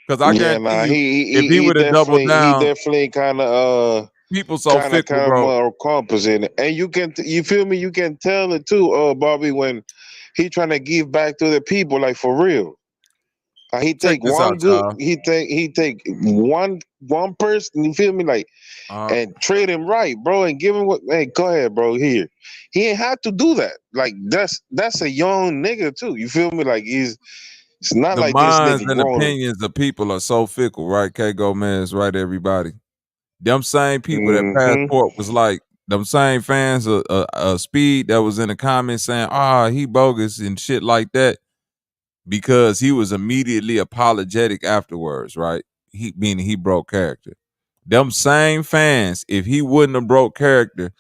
Speaker 1: Because I guarantee you, if he would have doubled down,
Speaker 14: he definitely kind of
Speaker 1: people so fickle, bro.
Speaker 14: More compass in it, and you feel me? You can tell it too, Bobby, when he trying to give back to the people, like for real. He take one he take one person, you feel me, like, and treat him right, bro, and give him what. Hey, go ahead, bro. Here, he ain't have to do that. Like that's a young nigga too. You feel me? Like it's not
Speaker 1: the
Speaker 14: like
Speaker 1: minds
Speaker 14: this nigga
Speaker 1: and
Speaker 14: grown.
Speaker 1: opinions of people are so fickle, right? K Gomez, right? Everybody, them same people that Passport was like, them same fans of Speed that was in the comments saying, he bogus and shit like that, because he was immediately apologetic afterwards, right? He broke character. them same fans, if he wouldn't have broke character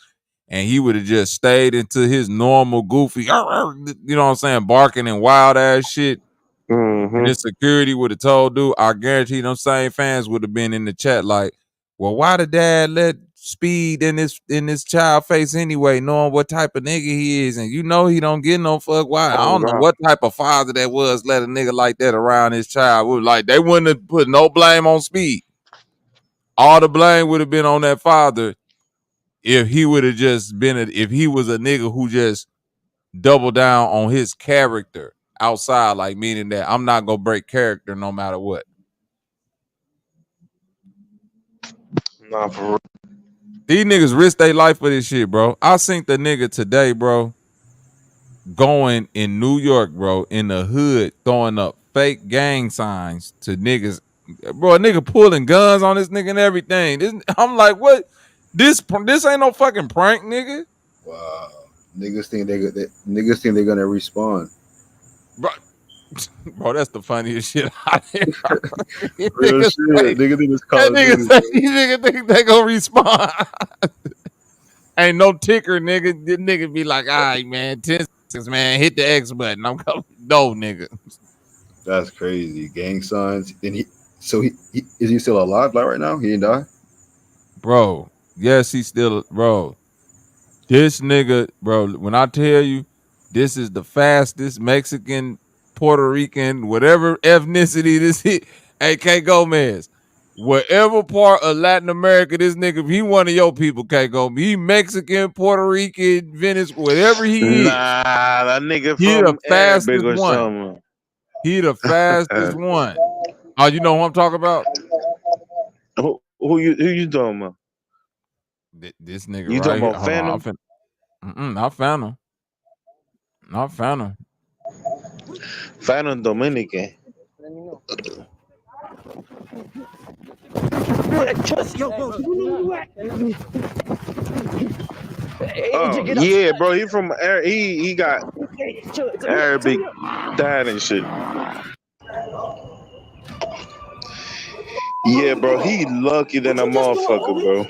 Speaker 1: and he would have just stayed into his normal goofy, you know what I'm saying, barking and wild ass shit, and his security would have told dude, I guarantee them same fans would have been in the chat like, well, why the dad let Speed in this child face anyway, knowing what type of nigga he is, and you know he don't get no fuck. Why? I don't know what type of father that was let a nigga like that around his child. Like they wouldn't have put no blame on Speed. All the blame would have been on that father if he would have just been if he was a nigga who just doubled down on his character outside, like meaning that I'm not gonna break character no matter what.
Speaker 14: Nah, for real.
Speaker 1: These niggas risk their life for this shit, bro. I seen the nigga today, bro, going in New York, bro, in the hood, throwing up fake gang signs to niggas. Bro, a nigga pulling guns on this nigga and everything. I'm like, what? This ain't no fucking prank, nigga.
Speaker 7: Wow. Niggas think they're gonna respawn.
Speaker 1: Bro, that's the funniest shit I heard.
Speaker 7: Real shit. Nigga think it's Call of Duty.
Speaker 1: Nigga think they gonna respond. Ain't no ticker, nigga. This nigga be like, all right, man, 10 seconds, man, hit the X button. I'm coming. No, nigga.
Speaker 7: That's crazy. Gang signs. And he is he still alive like right now? He didn't die?
Speaker 1: Bro, yes, he's still, bro. This nigga, bro, when I tell you, this is the fastest Mexican, Puerto Rican, whatever ethnicity this is. Hey, 𝘾𝐽, whatever part of Latin America this nigga, if he one of your people, 𝘾𝐽, he Mexican, Puerto Rican, Venezuela, whatever he is.
Speaker 14: Nah, that nigga
Speaker 1: he
Speaker 14: from
Speaker 1: the fastest
Speaker 14: Arabic or
Speaker 1: one.
Speaker 14: something.
Speaker 1: He the fastest one. Oh, you know who I'm talking about?
Speaker 14: Who you talking about?
Speaker 1: This nigga
Speaker 14: you
Speaker 1: right
Speaker 14: talking
Speaker 1: here.
Speaker 14: about Phantom?
Speaker 1: Not Phantom. Not Phantom.
Speaker 14: Phantom Dominican. Oh, yeah, bro. He from he got Arabic dad and shit. Yeah, bro. He lucky than a motherfucker, bro.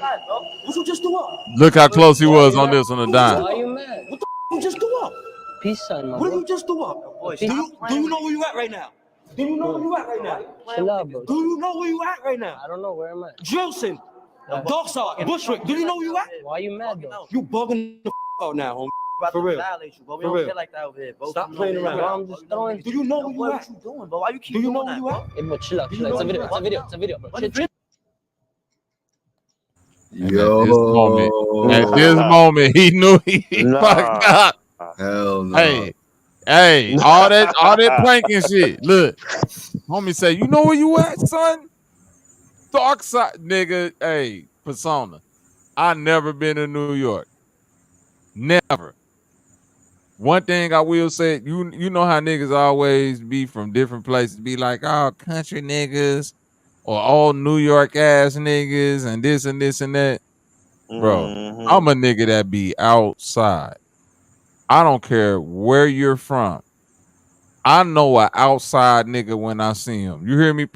Speaker 1: Look how close he was on this on the dime.
Speaker 10: Why you mad? What the you just do up? Peace sign, man. What did you just do up? Do you know where you at right now? Do you know where you at right now? Chill out, bro. Do you know where you at right now? I don't know where I'm at. Jilson, Dockside, Bushwick. Do you know where you at? Why you mad though? You bugging the out now, homie. For real. For real. Like that over here, bro. Stop playing around. Bro, I'm just throwing. Do you know where you at? What you doing, bro? Why you keep doing that? Do you know where you at? Hey, bro, chill out. Chill out. It's a video. It's a video. It's a video, bro.
Speaker 1: At this moment, he knew he fucked up.
Speaker 7: Hell no.
Speaker 1: Hey, all that pranking shit. Look, homie say, you know where you at, son? Dark side, nigga. Hey, persona. I never been to New York. Never. One thing I will say, you know how niggas always be from different places, be like, oh, country niggas or all New York ass niggas and this and this and that. Bro, I'm a nigga that be outside. I don't care where you're from. I know an outside nigga when I see him. You hear me?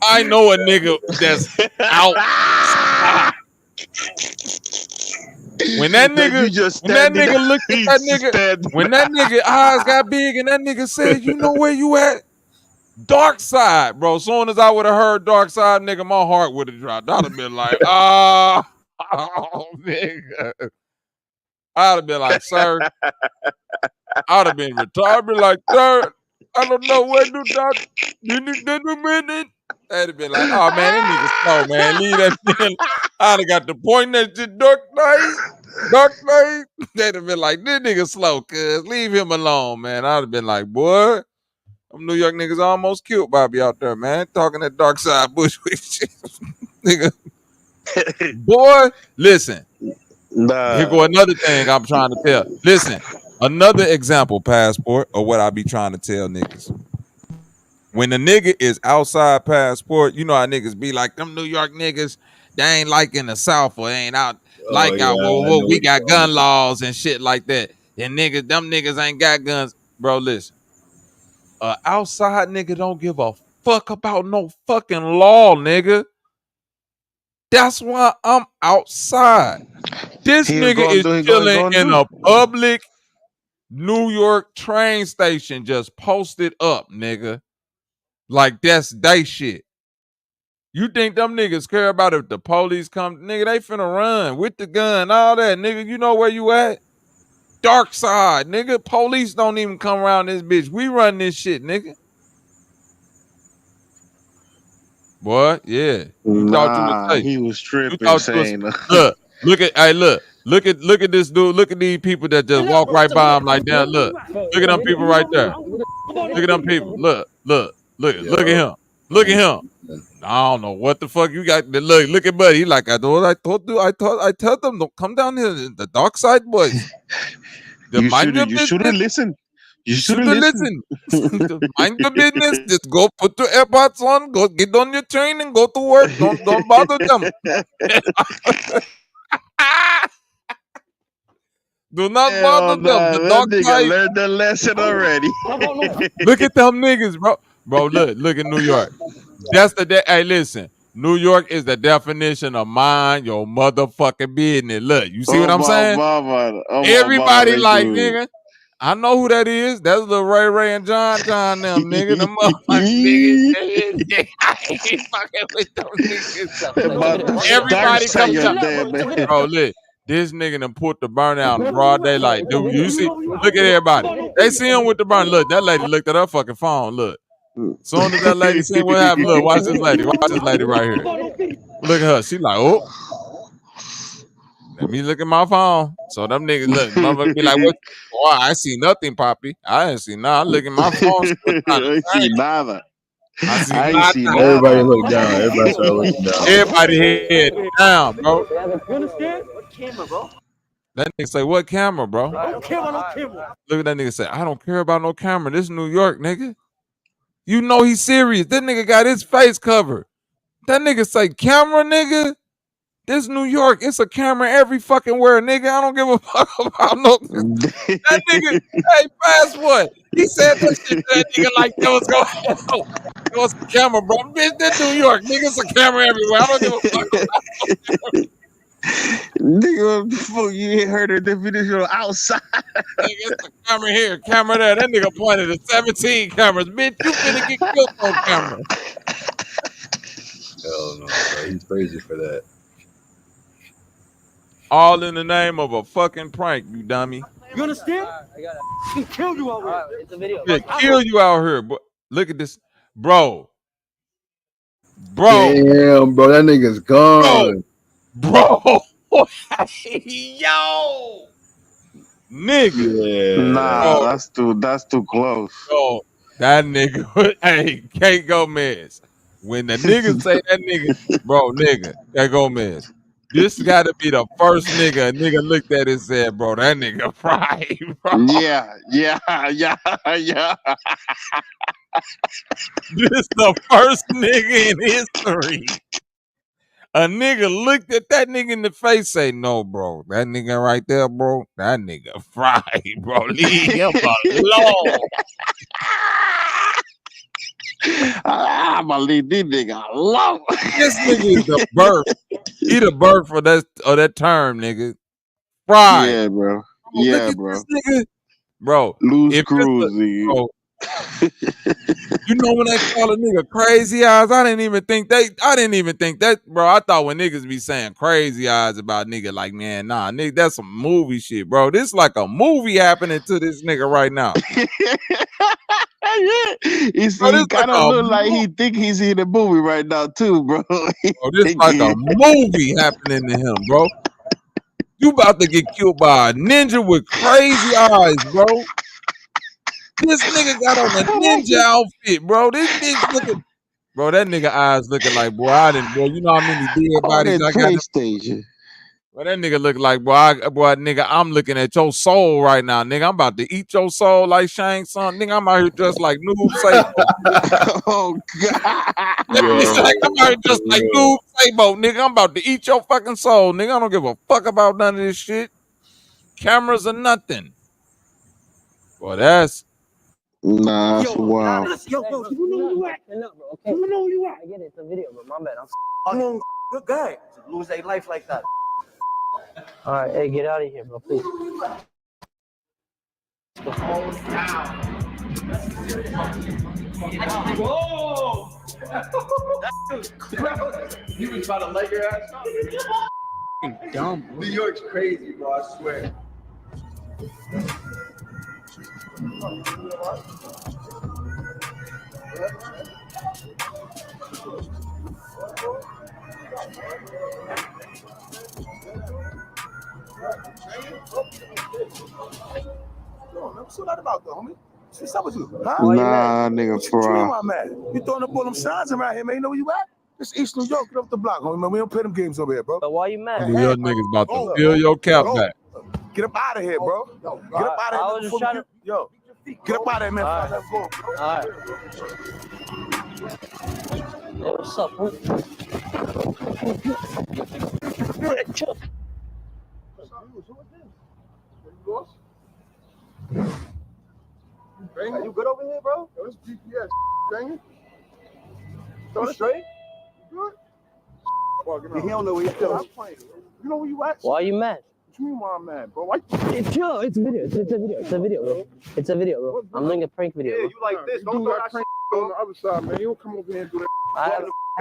Speaker 1: I know a nigga that's outside. When that nigga looked at that nigga, when that nigga eyes got big and that nigga said, you know where you at? Dark side, bro. As soon as I would have heard dark side, nigga, my heart would have dropped. I'd have been like, oh, nigga. I'd have been like, sir. I'd have been retarded. I'd be like, sir, I don't know where to talk. I'd have been like, oh man, that nigga slow, man. Leave that thing. I'd have got the point at the dark night. They'd have been like, this nigga slow, cuz leave him alone, man. I'd have been like, boy, them New York niggas almost killed Bobby out there, man. Talking that dark side Bushwick shit. Nigga. Boy, listen. Here go another thing I'm trying to tell. Listen, another example, Passport, of what I be trying to tell niggas. When the nigga is outside Passport, you know how niggas be like, them New York niggas, they ain't like in the South or ain't out we got gun laws and shit like that. And them niggas ain't got guns. Bro, listen. Outside nigga don't give a fuck about no fucking law, nigga. That's why I'm outside. This
Speaker 14: He
Speaker 1: nigga
Speaker 14: gonna
Speaker 1: is
Speaker 14: do. He
Speaker 1: chilling
Speaker 14: gonna
Speaker 1: in
Speaker 14: do.
Speaker 1: a public New York train station, just posted up, nigga. Like that's they shit. You think them niggas care about if the police come? Nigga, they finna run with the gun, all that. Nigga, you know where you at? Dark side, nigga. Police don't even come around this bitch. We run this shit, nigga. Boy, yeah. You thought you was
Speaker 14: Nah,
Speaker 1: safe.
Speaker 14: he was
Speaker 1: You
Speaker 14: tripping,
Speaker 1: thought you was
Speaker 14: saying,
Speaker 1: look at this dude. Look at these people that just walk right by him like that. Look at them people right there. Look at them people. Look at him. Look at him. I don't know what the fuck you got. Look at Buddy. He like, I told them don't come down here. The dark side boys.
Speaker 14: "You
Speaker 1: Mind your
Speaker 14: should have
Speaker 1: business.
Speaker 14: listened. You should
Speaker 1: Should
Speaker 14: have
Speaker 1: have
Speaker 14: listened."
Speaker 1: listened. Mind your business. Just go put your AirPods on. Go get on your train and go to work. Don't bother them. Do not bother
Speaker 14: Hell
Speaker 1: them.
Speaker 14: nah,
Speaker 1: The
Speaker 14: that
Speaker 1: dark
Speaker 14: nigga
Speaker 1: side.
Speaker 14: learned the lesson already.
Speaker 1: Look at them niggas, bro. Bro, look at New York. That's hey, listen. New York is the definition of mind your motherfucking business. Look, you see what
Speaker 14: Oh
Speaker 1: I'm
Speaker 14: my
Speaker 1: saying?
Speaker 14: mama,
Speaker 1: Everybody
Speaker 14: they
Speaker 1: like,
Speaker 14: do
Speaker 1: nigga, I know who that is. That's the Ray and John them, nigga. Them motherfucking
Speaker 14: it.
Speaker 1: niggas. I ain't fucking with them niggas.
Speaker 14: About to dark
Speaker 1: Everybody
Speaker 14: side
Speaker 1: come
Speaker 14: your
Speaker 1: down.
Speaker 14: damn man.
Speaker 1: Bro, look, this nigga done put the burn out in broad daylight. Dude, you see? Look at everybody. They see him with the burn. Look, that lady looked at her fucking phone. Look. Soon as that lady seen what happened, look, watch this lady. Watch this lady right here. Look at her. She like, oh. Let me look at my phone. So them niggas look, motherfucker be like, what? Boy, I see nothing, Poppy. I didn't see nothing. I look at my phone.
Speaker 14: I see nada.
Speaker 1: I see
Speaker 14: I ain't see
Speaker 1: nothing.
Speaker 7: Everybody
Speaker 14: nada.
Speaker 7: look down. Everybody start looking down.
Speaker 1: Everybody head down, bro.
Speaker 4: You understand? What camera, bro?
Speaker 1: That nigga say, what camera, bro?
Speaker 4: I don't care about no camera.
Speaker 1: Look at that nigga say, I don't care about no camera. This is New York, nigga. You know he's serious. That nigga got his face covered. That nigga say, camera, nigga? This New York, it's a camera every fucking where, nigga. I don't give a fuck about no. That nigga, hey, fast what? He said that shit to that nigga like that was going. It was a camera, bro. Bitch, that New York, nigga, it's a camera everywhere. I don't give a fuck about
Speaker 14: Nigga, fuck, you ain't heard the definition outside.
Speaker 1: nigga, it's a camera here, camera there. That nigga pointed at 17 cameras. Bitch, you finna get killed on camera.
Speaker 7: Hell no, bro. He's crazy for that.
Speaker 1: All in the name of a fucking prank, you dummy.
Speaker 4: You understand? He killed you out here. It's a video.
Speaker 1: Yeah, kill you out here, but look at this, bro.
Speaker 7: Damn, bro, that nigga's gone.
Speaker 1: Bro. Yo. Nigga.
Speaker 7: Yeah.
Speaker 14: Nah, that's too close.
Speaker 1: Bro, that nigga, hey, 𝘾𝐼𝙎𝙃. When the nigga say that nigga, bro, nigga, 𝘾𝐼𝙎𝙃. This gotta be the first nigga a nigga looked at and said, bro, that nigga fried, bro.
Speaker 14: Yeah.
Speaker 1: This the first nigga in history. A nigga looked at that nigga in the face, say, no, bro, that nigga right there, bro, that nigga fried, bro. Leave him alone.
Speaker 14: I'm gonna leave this nigga alone.
Speaker 1: This nigga is the birth. He the birth for that term, nigga. Fried.
Speaker 14: Yeah, bro.
Speaker 1: Look
Speaker 14: Yeah,
Speaker 1: at
Speaker 14: bro.
Speaker 1: this nigga. Bro,
Speaker 14: Loose
Speaker 1: if
Speaker 14: screws,
Speaker 1: bro, you know when they call a nigga crazy eyes, I didn't even think that, bro. I thought when niggas be saying crazy eyes about nigga, like, man, nah, nigga, that's some movie shit, bro. This like a movie happening to this nigga right now.
Speaker 14: He kind of look like he think he's in the movie right now too, bro.
Speaker 1: Bro, this like a movie happening to him, bro. You about to get killed by a ninja with crazy eyes, bro. This nigga got on a ninja outfit, bro. This bitch looking, bro. That nigga eyes looking like, boy, boy. You know how many dead bodies I got?
Speaker 14: PlayStation.
Speaker 1: Well, that nigga look like, boy, nigga, I'm looking at your soul right now, nigga. I'm about to eat your soul like Shang Tsung, nigga. I'm out here just like Noob Sabo.
Speaker 14: Oh God.
Speaker 1: I'm out here just like Noob Sabo, nigga. I'm about to eat your fucking soul, nigga. I don't give a fuck about none of this shit. Cameras or nothing. Boy, that's
Speaker 14: nah, that's wild.
Speaker 4: Yo, you know where you at? You know where you at? I get it. It's a video, but my bad.
Speaker 15: Good guy. Lose their life like that.
Speaker 17: All right, hey, get out of here, bro, please.
Speaker 15: Whoa! You was about to let your ass out.
Speaker 17: Dumb.
Speaker 15: New York's crazy, bro. I swear.
Speaker 12: What's that about, though, homie? What's up with you? Huh?
Speaker 14: Nah, nigga,
Speaker 12: What you
Speaker 14: for
Speaker 12: mean, my man? You throwing up all them signs around here, man. You know where you at? It's East New York. Get off the block, homie, man. We don't play them games over here, bro.
Speaker 17: But why you mad?
Speaker 1: New York niggas about to fill your cap back.
Speaker 12: Get up out of here, bro. Get up out of here.
Speaker 17: I was just trying to...
Speaker 12: Yo, get up out of here, man.
Speaker 17: All right.
Speaker 12: Let's go.
Speaker 17: All right. Hey, what's up, bro? Chill.
Speaker 12: Are you good over here, bro? Yo, this GPS, dang it. You straight? You good? He don't know where he's going. You know where you at?
Speaker 17: Why are you mad?
Speaker 12: What you mean why I'm mad, bro? Why?
Speaker 17: It's chill. It's a video. It's a video. It's a video, bro. It's a video, bro. I'm doing a prank video.
Speaker 12: Yeah,
Speaker 17: Bro.
Speaker 12: you like this. Don't do that prank on the other side, man. You don't come over here and do that.
Speaker 17: I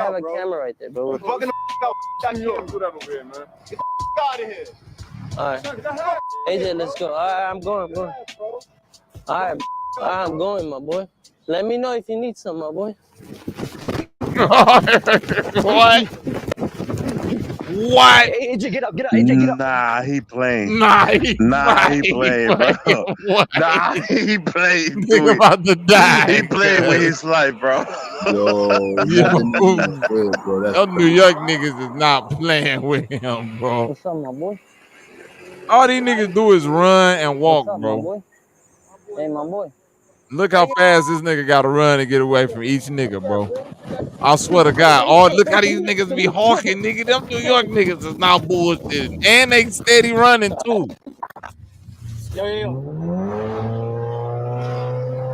Speaker 17: have a camera right there, bro.
Speaker 12: Bugging the out. You don't do that over here, man. Get the out of here.
Speaker 17: All right. AJ, let's go. All right, I'm going. All right, I'm going, my boy. Let me know if you need some, my boy.
Speaker 1: What? What?
Speaker 17: Hey, AJ, get up. AJ, get up.
Speaker 14: Nah, he playing.
Speaker 1: Nah, he
Speaker 14: playing, bro.
Speaker 1: What?
Speaker 14: Nah, he playing.
Speaker 1: Nigga about to die.
Speaker 14: He playing with his life, bro.
Speaker 1: Them New York niggas is not playing with him, bro.
Speaker 17: What's up, my boy?
Speaker 1: All these niggas do is run and walk,
Speaker 17: What's up,
Speaker 1: bro.
Speaker 17: my boy? Hey, my boy.
Speaker 1: Look how fast this nigga got to run and get away from each nigga, bro. I swear to God. Oh, look how these niggas be hawking, nigga. Them New York niggas is not bullshit. And they steady running, too.
Speaker 15: Yo.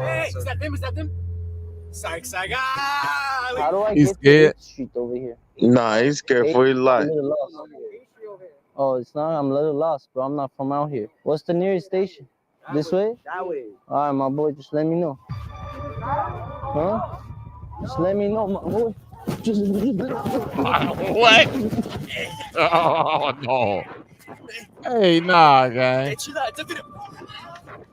Speaker 15: Hey, is that them? Psych.
Speaker 17: How do I
Speaker 1: He's
Speaker 17: get
Speaker 1: scared.
Speaker 17: to this street over here?
Speaker 14: Nah, he's scared for his life.
Speaker 17: I'm a little lost. Oh, it's not. I'm a little lost, bro. I'm not from out here. What's the nearest station? This way?
Speaker 15: That way.
Speaker 17: All right, my boy. Just let me know. Huh? Just let me know, my boy.
Speaker 1: What? Oh, no. Hey, nah, gang.
Speaker 15: Hey, chill out. It's a video.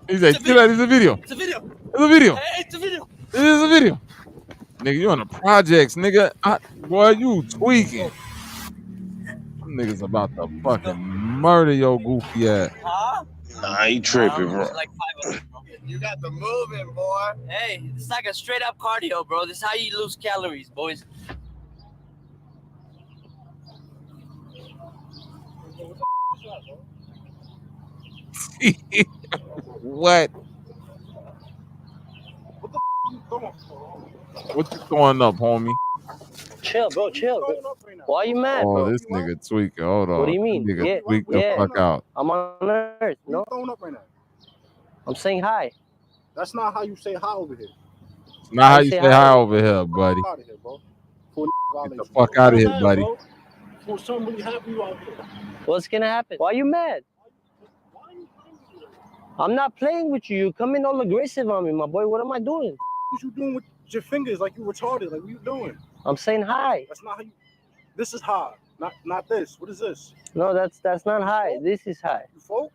Speaker 1: He said, chill out. It's a video.
Speaker 15: It's a video.
Speaker 1: It's a video.
Speaker 15: Hey, it's a video.
Speaker 1: It is a video. Nigga, you on the projects, nigga. Boy, you tweaking. Them niggas about to fucking murder your goofy ass.
Speaker 15: Huh?
Speaker 14: Nah, he tripping, bro.
Speaker 15: Like 5 of them, bro. You got the moving, boy. Hey, it's like a straight up cardio, bro. This is how you lose calories, boys.
Speaker 1: What? What you throwing up, homie?
Speaker 17: Chill, bro. Chill. Bro. Why you mad,
Speaker 1: Oh,
Speaker 17: bro?
Speaker 1: this nigga tweaking. Hold on.
Speaker 17: What do you mean?
Speaker 1: Nigga
Speaker 17: Yeah,
Speaker 1: tweak the fuck out.
Speaker 17: I'm on Earth, no?
Speaker 12: Throwing up right now.
Speaker 17: I'm saying hi.
Speaker 12: That's not how you say hi over here.
Speaker 1: Not how you say hi over here, buddy.
Speaker 12: Out of here, bro.
Speaker 1: Get the fuck out of here, buddy.
Speaker 12: For something really happen you out here.
Speaker 17: What's gonna happen? Why you mad? I'm not playing with you. You coming all aggressive on me, my boy. What am I doing?
Speaker 12: What you doing with your fingers like you retarded? Like what you doing?
Speaker 17: I'm saying hi.
Speaker 12: That's not how you. This is high, not this. What is this?
Speaker 17: No, that's not hi. This is hi.
Speaker 12: You folk?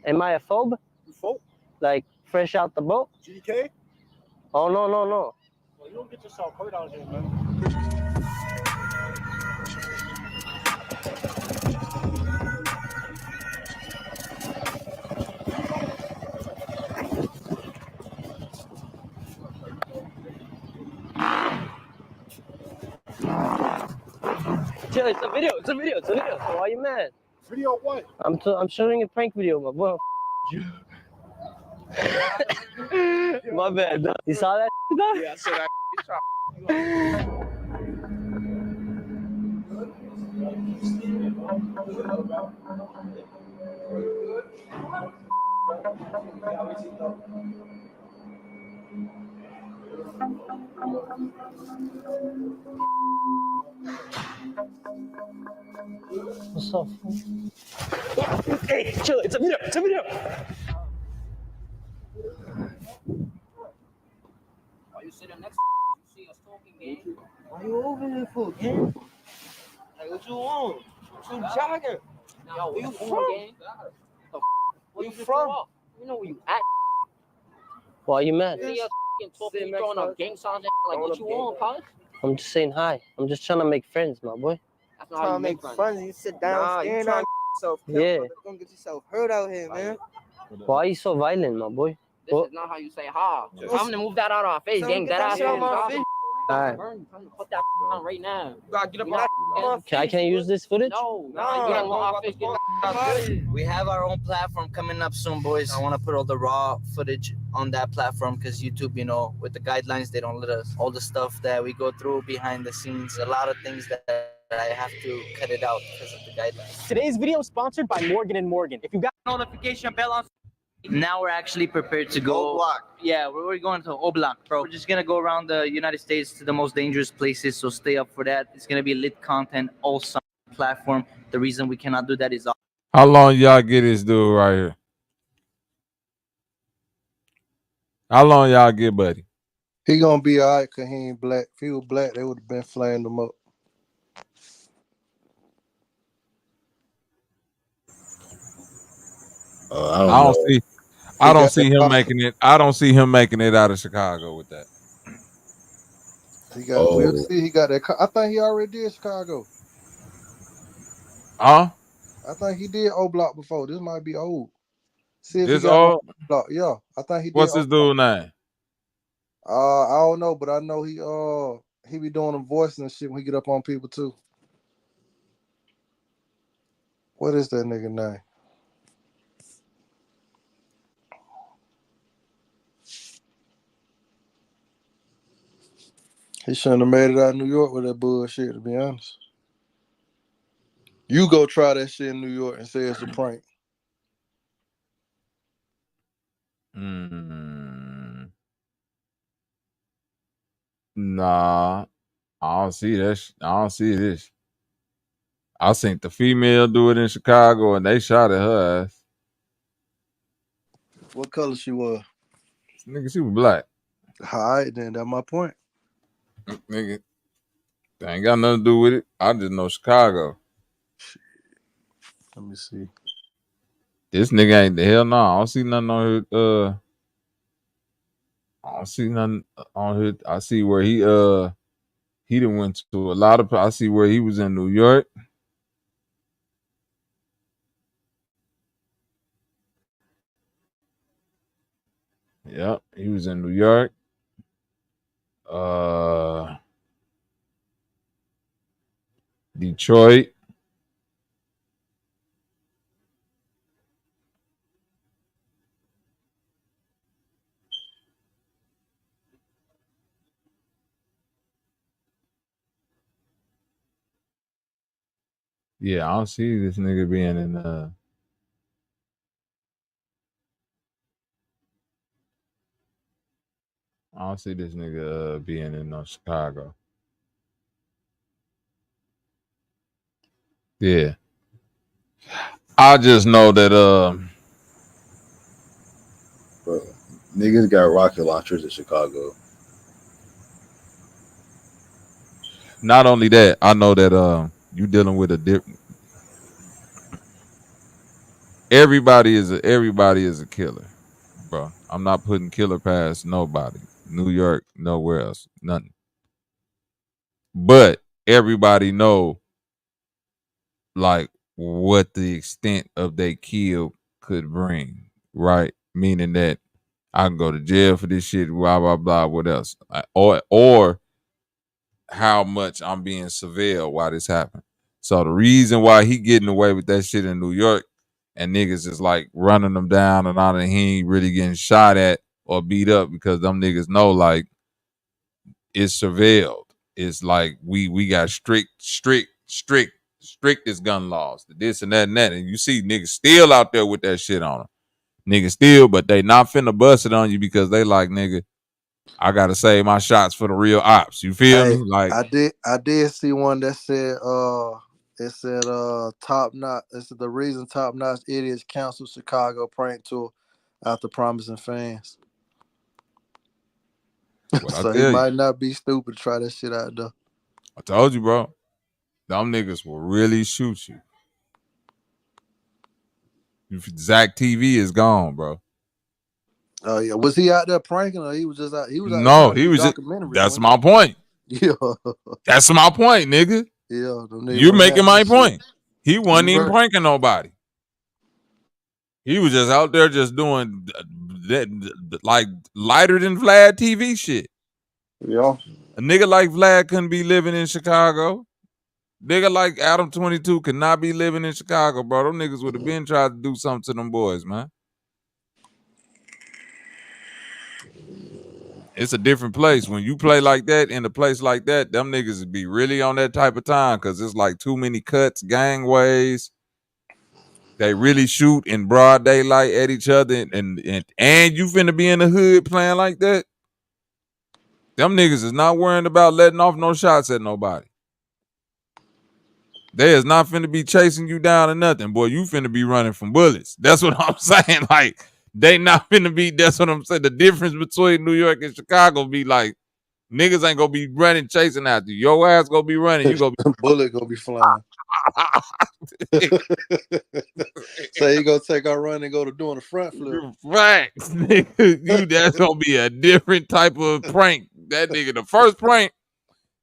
Speaker 17: Am I a phobe?
Speaker 12: You folk?
Speaker 17: Like fresh out the boat?
Speaker 12: GK?
Speaker 17: Oh no.
Speaker 12: Well, you don't get yourself hurt out here, man.
Speaker 17: Chill, it's a video. Why you mad?
Speaker 12: Video what?
Speaker 17: I'm showing a prank video, my boy. My bad. You saw that?
Speaker 12: Yeah, I saw that.
Speaker 17: What's up?
Speaker 15: Hey, chill. It's a video. It's a video.
Speaker 5: Why you sitting next to you see us talking, gang? Why you over there for, gang? Like, what you want? You jogging? Yo, where you from, gang? Where you from? You know where you at?
Speaker 17: Why are you mad?
Speaker 5: See us talking, you throwing up gang signs, like, what you want, cuz?
Speaker 17: I'm just saying hi. I'm just trying to make friends, my boy.
Speaker 5: That's not how you make friends. You sit down, stand on yourself.
Speaker 17: Yeah.
Speaker 5: Don't get yourself hurt out here, man.
Speaker 17: Why are you so violent, my boy?
Speaker 5: This is not how you say ha. Tell him to move that out of our face, gang. That ass out of our face.
Speaker 17: Alright.
Speaker 5: Put that on right now. You gotta get up on
Speaker 17: I can't use this footage?
Speaker 5: No, you don't want our face.
Speaker 15: We have our own platform coming up soon, boys. I want to put all the raw footage on that platform because YouTube, you know, with the guidelines, they don't let us. All the stuff that we go through behind the scenes, a lot of things that I have to cut it out because of the guidelines.
Speaker 8: Today's video is sponsored by Morgan & Morgan. If you got
Speaker 15: notification bell on. Now we're actually prepared to go. Yeah, we're going to Oblak, bro. We're just gonna go around the United States to the most dangerous places, so stay up for that. It's gonna be lit content also on the platform. The reason we cannot do that is
Speaker 1: how long y'all get this dude right here? How long y'all get, buddy?
Speaker 19: He gonna be all right because he ain't black. If he was black, they would have been flaying him up.
Speaker 1: I don't see him making it. I don't see him making it out of Chicago with that.
Speaker 19: He got. We'll see. He got that. I think he already did Chicago.
Speaker 1: Huh?
Speaker 19: I think he did O Block before. This might be old. See if
Speaker 1: This
Speaker 19: he got
Speaker 1: old?
Speaker 19: Block. Yeah, I think he did.
Speaker 1: What's his dude name?
Speaker 19: I don't know, but I know he be doing them voices and shit when he get up on people too. What is that nigga name? He shouldn't have made it out of New York with that bullshit, to be honest. You go try that shit in New York and say it's a prank.
Speaker 1: Nah, I don't see that. I don't see this. I seen the female do it in Chicago and they shot at her ass.
Speaker 19: What color she was?
Speaker 1: Nigga, she was black.
Speaker 19: All right, then that's my point.
Speaker 1: Nigga, that ain't got nothing to do with it. I just know Chicago.
Speaker 19: Let me see.
Speaker 1: This nigga ain't the hell no. I don't see nothing on here. I don't see nothing on here. I see where he done went to a lot of. I see where he was in New York. Yep, he was in New York. Detroit. Yeah, I don't see this nigga being in I don't see this nigga being in Chicago. Yeah. I just know that
Speaker 7: Bro, niggas got rocket launchers in Chicago.
Speaker 1: not only that, I know that you dealing with a different. Everybody is a killer, bro. I'm not putting killer past nobody. New York, nowhere else, nothing. But everybody know like what the extent of they kill could bring, right? Meaning that I can go to jail for this shit, blah blah blah. What else? Or how much I'm being surveilled while this happened. So the reason why he getting away with that shit in New York and niggas is like running them down and all that, he ain't really getting shot at or beat up because them niggas know like it's surveilled. It's like we got strictest gun laws, this and that and that. And you see niggas still out there with that shit on them. Niggas still, but they not finna bust it on you because they like, nigga, I gotta save my shots for the real ops. You feel me? Like
Speaker 19: I did see one that said It said top notch. This is the reason top notch idiots canceled Chicago prank tour after promising fans. So he might not be stupid to try that shit out though.
Speaker 1: I told you, bro. Them niggas will really shoot you. Zach TV is gone, bro.
Speaker 19: Oh yeah, was he out there pranking or he was just out? He was out there
Speaker 1: No,
Speaker 19: trying to
Speaker 1: he
Speaker 19: do
Speaker 1: was just.
Speaker 19: documentary.
Speaker 1: That's my point.
Speaker 19: Yeah,
Speaker 1: that's my point, nigga.
Speaker 19: Yeah,
Speaker 1: you're making my point. He wasn't even
Speaker 19: right.
Speaker 1: pranking nobody. He was just out there just doing that, like lighter than Vlad TV shit.
Speaker 20: Yeah,
Speaker 1: a nigga like Vlad couldn't be living in Chicago. Nigga like Adam 22 could not be living in Chicago, bro. Them niggas would have been trying to do something to them boys, man. It's a different place. When you play like that in a place like that, them niggas would be really on that type of time because it's like too many cuts, gangways. They really shoot in broad daylight at each other, and you finna be in the hood playing like that. Them niggas is not worrying about letting off no shots at nobody. They is not finna be chasing you down or nothing, boy. You finna be running from bullets. That's what I'm saying. Like, they not finna be, that's what I'm saying. The difference between New York and Chicago be like, niggas ain't gonna be running, chasing after you. Your ass gonna be running, you gonna be
Speaker 19: bullet gonna be flying. So you gonna take our run and go to doing a front flip.
Speaker 1: Right. Nigga, that's gonna be a different type of prank. That nigga, the first prank,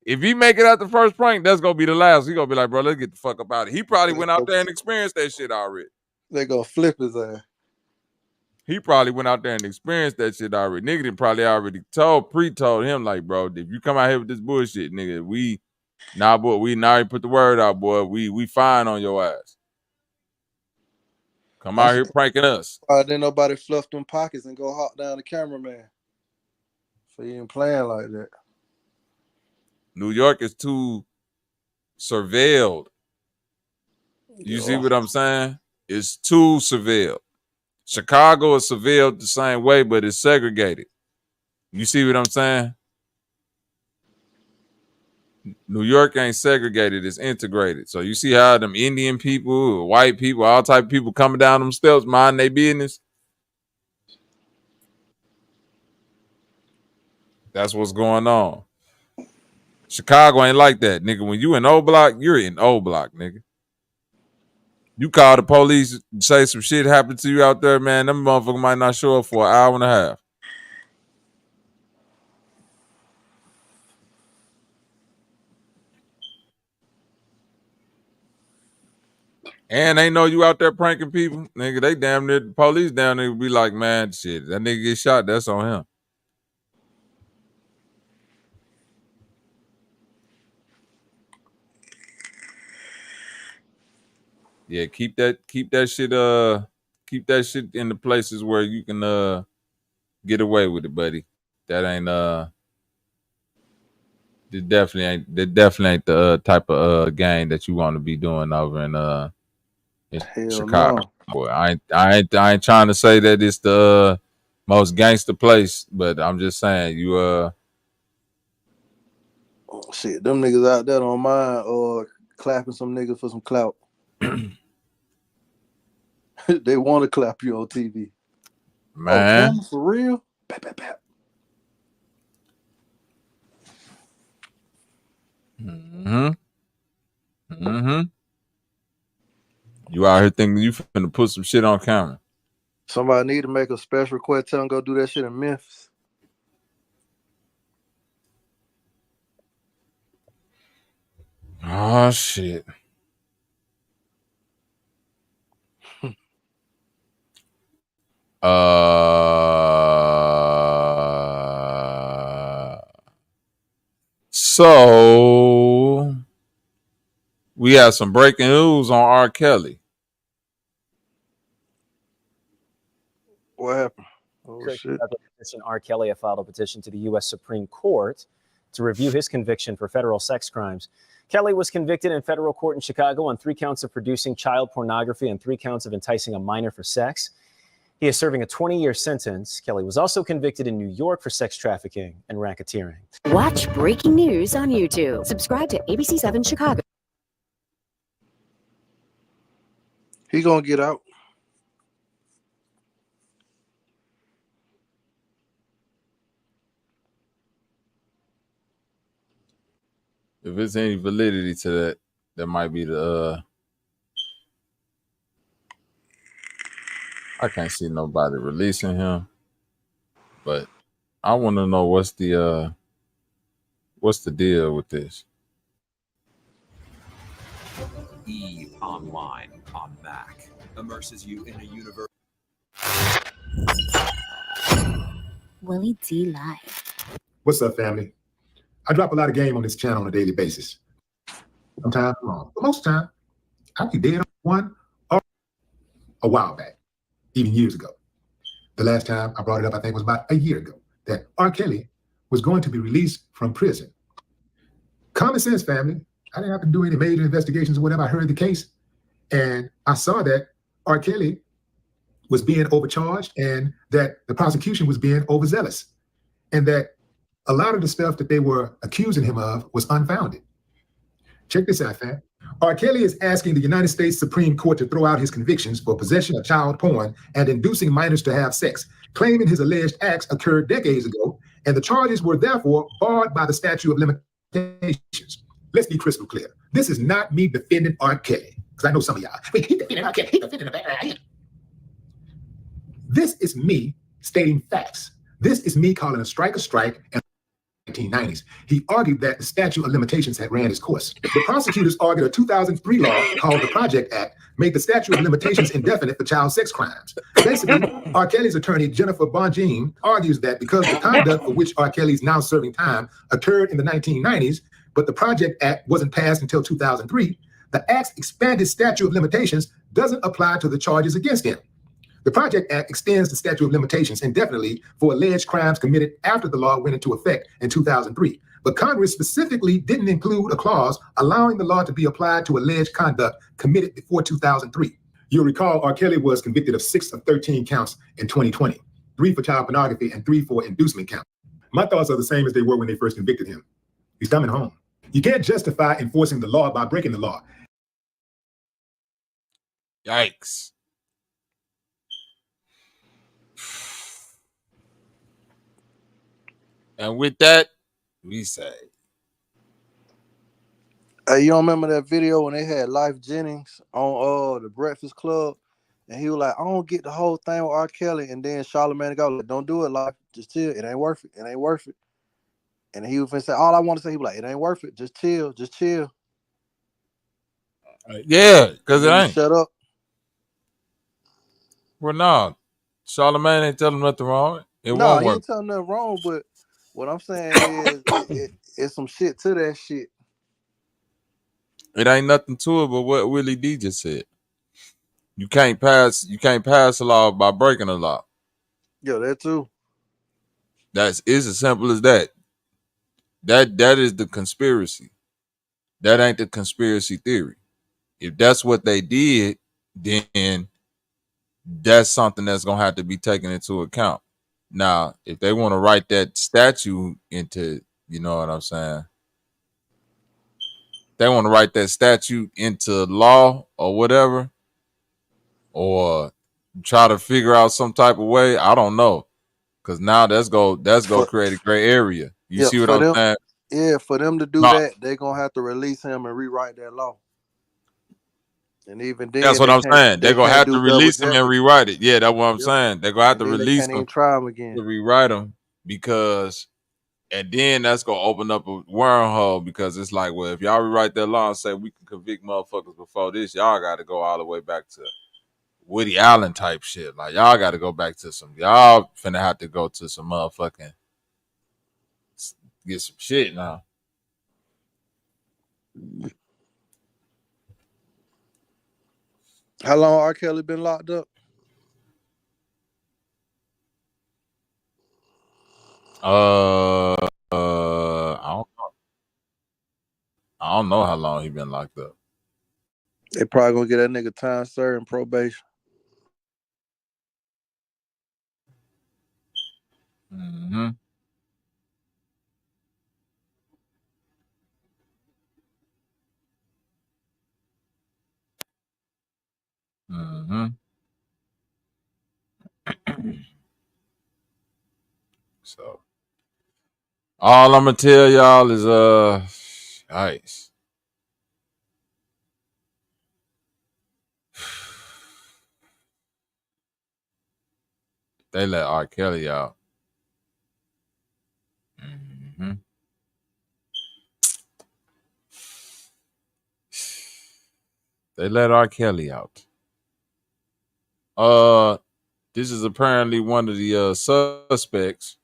Speaker 1: if he make it out the first prank, that's gonna be the last. He gonna be like, bro, let's get the fuck up out of here. He probably went out there and experienced that shit already.
Speaker 19: They gonna flip his ass.
Speaker 1: He probably went out there and experienced that shit already. Nigga done probably already pre-told him, like, bro, if you come out here with this bullshit, nigga, we now put the word out, boy. We fine on your ass. Come out here pranking us.
Speaker 19: Then nobody fluff them pockets and go hawk down the cameraman. So you ain't playing like that.
Speaker 1: New York is too surveilled. You see what I'm saying? It's too surveilled. Chicago is surveilled the same way, but it's segregated. You see what I'm saying? New York ain't segregated, it's integrated. So you see how them Indian people, white people, all type of people coming down them steps, mind their business. That's what's going on. Chicago ain't like that, nigga. When you in O Block, you're in O Block, nigga. You call the police, say some shit happened to you out there, man, them motherfuckers might not show up for an hour and a half. And they know you out there pranking people, nigga. They damn near, the police down there be like, man, shit, that nigga get shot, that's on him. Yeah, keep that shit in the places where you can get away with it, buddy. That ain't it definitely ain't the type of game that you want to be doing over in Chicago.
Speaker 19: No.
Speaker 1: Boy, I ain't trying to say that it's the most gangster place, but I'm just saying you
Speaker 19: shit, them niggas out there don't mind or clapping some niggas for some clout. They want to clap you on TV.
Speaker 1: Man.
Speaker 19: Oh, for real? Bap, bap, bap.
Speaker 1: You out here thinking you finna put some shit on camera.
Speaker 19: Somebody need to make a special request, tell them go do that shit in Memphis.
Speaker 1: Oh shit. So we have some breaking news on R. Kelly.
Speaker 19: What happened? Oh shit.
Speaker 8: R. Kelly have filed a petition to the U.S. Supreme Court to review his conviction for federal sex crimes. Kelly was convicted in federal court in Chicago on 3 counts of producing child pornography and 3 counts of enticing a minor for sex. He is serving a 20-year sentence. Kelly was also convicted in New York for sex trafficking and racketeering.
Speaker 18: Watch breaking news on YouTube. Subscribe to ABC7 Chicago.
Speaker 19: He gonna get out.
Speaker 1: If there's any validity to that, that might be the I can't see nobody releasing him, but I want to know what's the deal with this.
Speaker 18: EVE Online on Mac immerses you in a universe.
Speaker 22: Willie D Live.
Speaker 23: What's up, family? I drop a lot of game on this channel on a daily basis. Sometimes I'm wrong, but most of the time, I'll be dead on one or a while back, even years ago. The last time I brought it up, I think, was about a year ago, that R. Kelly was going to be released from prison. Common sense, family. I didn't have to do any major investigations or whatever. I heard the case, and I saw that R. Kelly was being overcharged and that the prosecution was being overzealous, and that a lot of the stuff that they were accusing him of was unfounded. Check this out, fam. R. Kelly is asking the United States Supreme Court to throw out his convictions for possession of child porn and inducing minors to have sex, claiming his alleged acts occurred decades ago, and the charges were therefore barred by the statute of limitations. Let's be crystal clear. This is not me defending R. Kelly, because I know some of y'all, wait, he defending R. Kelly, he defending the bad. This is me stating facts. This is me calling a strike and 1990s. He argued that the statute of limitations had ran its course. The prosecutors argued a 2003 law called the Project Act made the statute of limitations indefinite for child sex crimes. Basically, R. Kelly's attorney, Jennifer Bonjean, argues that because the conduct for which R. Kelly is now serving time occurred in the 1990s, but the Project Act wasn't passed until 2003, the Act's expanded statute of limitations doesn't apply to the charges against him. The Project Act extends the statute of limitations indefinitely for alleged crimes committed after the law went into effect in 2003. But Congress specifically didn't include a clause allowing the law to be applied to alleged conduct committed before 2003. You'll recall R. Kelly was convicted of 6 of 13 counts in 2020, 3 for child pornography and 3 for inducement count. My thoughts are the same as they were when they first convicted him. He's coming home. You can't justify enforcing the law by breaking the law.
Speaker 1: Yikes. And with that, we say.
Speaker 19: Hey, you don't remember that video when they had Life Jennings on the Breakfast Club? And he was like, I don't get the whole thing with R. Kelly. And then Charlamagne go, like, don't do it, Life. Just chill. It ain't worth it. It ain't worth it. And he was finna say, all I want to say, he was like, it ain't worth it. Just chill. Just chill.
Speaker 1: Yeah, because it ain't.
Speaker 19: Shut up.
Speaker 1: Well, no. Charlamagne ain't telling nothing wrong. It
Speaker 19: No,
Speaker 1: won't
Speaker 19: he
Speaker 1: work.
Speaker 19: ain't telling nothing wrong, but what I'm saying is it's some shit to that shit.
Speaker 1: It ain't nothing to it but what Willie D just said. You can't pass a law by breaking a law.
Speaker 19: Yo, that too.
Speaker 1: It's as simple as that. That is the conspiracy. That ain't the conspiracy theory. If that's what they did, then that's something that's gonna have to be taken into account. Now, if they want to write that statute into, you know what I'm saying? They want to write that statute into law or whatever, or try to figure out some type of way. I don't know, because now that's go create a gray area. You see what I'm saying?
Speaker 19: Yeah, for them to do that, they're gonna have to release him and rewrite that law. And even then,
Speaker 1: that's what I'm saying. They're gonna have to release him and rewrite it. Yeah, that's what I'm saying. They're gonna have to release him,
Speaker 19: try him again,
Speaker 1: to rewrite him, because, and then that's gonna open up a wormhole, because it's like, well, if y'all rewrite that law and say we can convict motherfuckers before this, y'all got to go all the way back to Woody Allen type shit. Like, y'all got to go back to y'all finna have to go to some motherfucking get some shit now.
Speaker 19: How long R. Kelly been locked up?
Speaker 1: I don't know how long he been locked up.
Speaker 19: They probably gonna get that nigga time served and probation.
Speaker 1: Mm-hmm. So all I'm gonna tell y'all is ice. They let R. Kelly out. Mm-hmm. They let R. Kelly out. This is apparently one of the suspects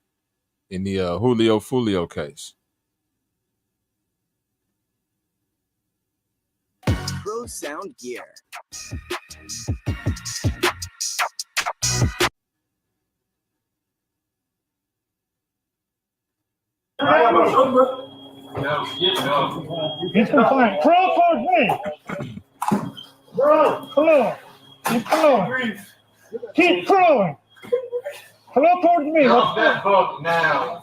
Speaker 1: in the 𝘽𝙤𝙎𝙃 case.
Speaker 6: Pro Sound Gear.
Speaker 11: It's compliant. Pro for me. Bro, come on. Keep going. Keep going. Hello towards me. Drop that book now.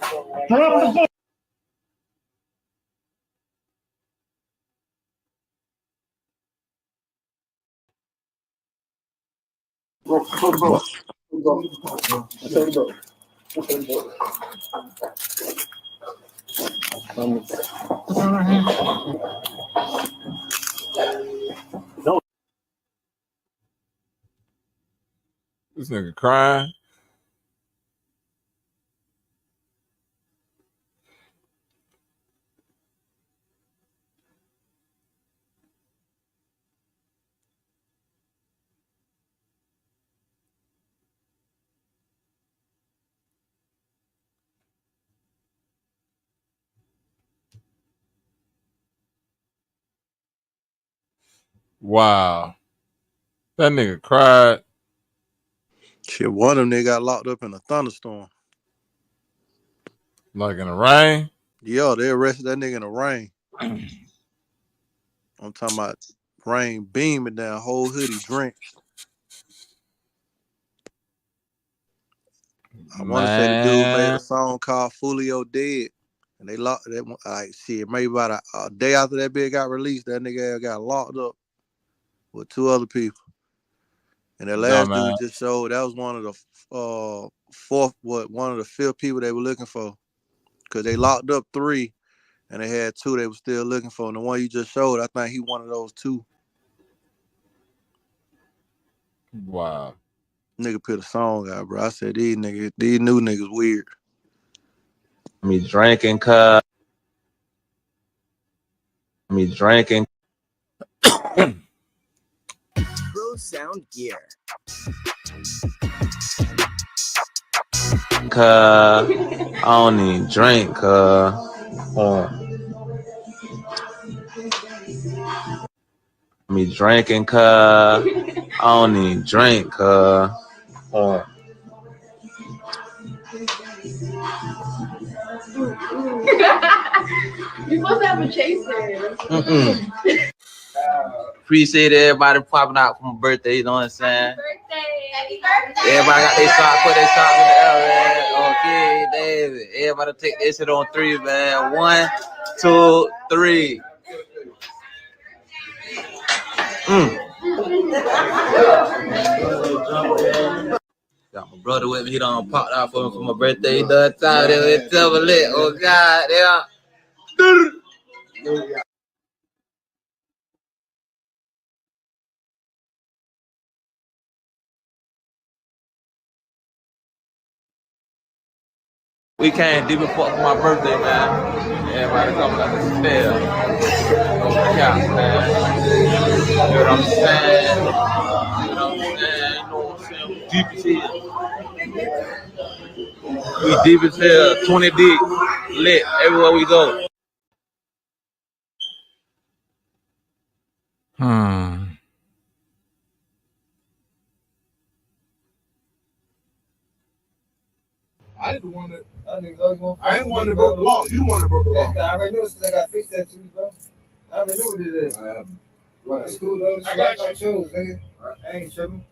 Speaker 11: Drop the book.
Speaker 1: This nigga crying. Wow. That nigga cried.
Speaker 19: Shit, one of them they got locked up in a thunderstorm.
Speaker 1: Like in the rain?
Speaker 19: Yeah, they arrested that nigga in the rain. I'm talking about rain beaming down, whole hoodie drenched. I want to say the dude made a song called Fulla Dead. And they locked that one. Like, shit, maybe about a day after that bit got released, that nigga got locked up with two other people. And that last dude just showed that was one of the one of the fifth people they were looking for. Because they locked up 3 and they had 2 they were still looking for. And the one you just showed, I think he one of those 2.
Speaker 1: Wow.
Speaker 19: Nigga put a song out, bro. I said these new niggas weird.
Speaker 13: Me drinking, cuz. Me drinking.
Speaker 6: Pro Sound Gear.
Speaker 13: Cuz I don't even drink, cuz. Me drinking, cuz I don't even drink, cuz.
Speaker 24: You supposed to have a chaser.
Speaker 13: Appreciate everybody popping out for my birthday, you know what I'm saying?
Speaker 24: Happy birthday!
Speaker 13: Everybody got their sock, put their sock in the air, man. Okay, David. Everybody take this shit on 3, man. 1, 2, 3. Got my brother with me. He done popped out for me for my birthday. He done time with double lit. Oh God, yeah. We came deep and fuck for my birthday, man. Everybody coming like a stare. No cap, man. You know what I'm saying? You know what I'm saying? You know what I'm saying? We deep as hell. We deep as hell. 20 deep. Lit everywhere we go.
Speaker 12: I didn't want to. I didn't want to broke the law. You want to broke the law. I already knew since I got fixed that too, bro. I already knew what it is. Right. It's cool though. I got your shoes, nigga. I ain't tripping.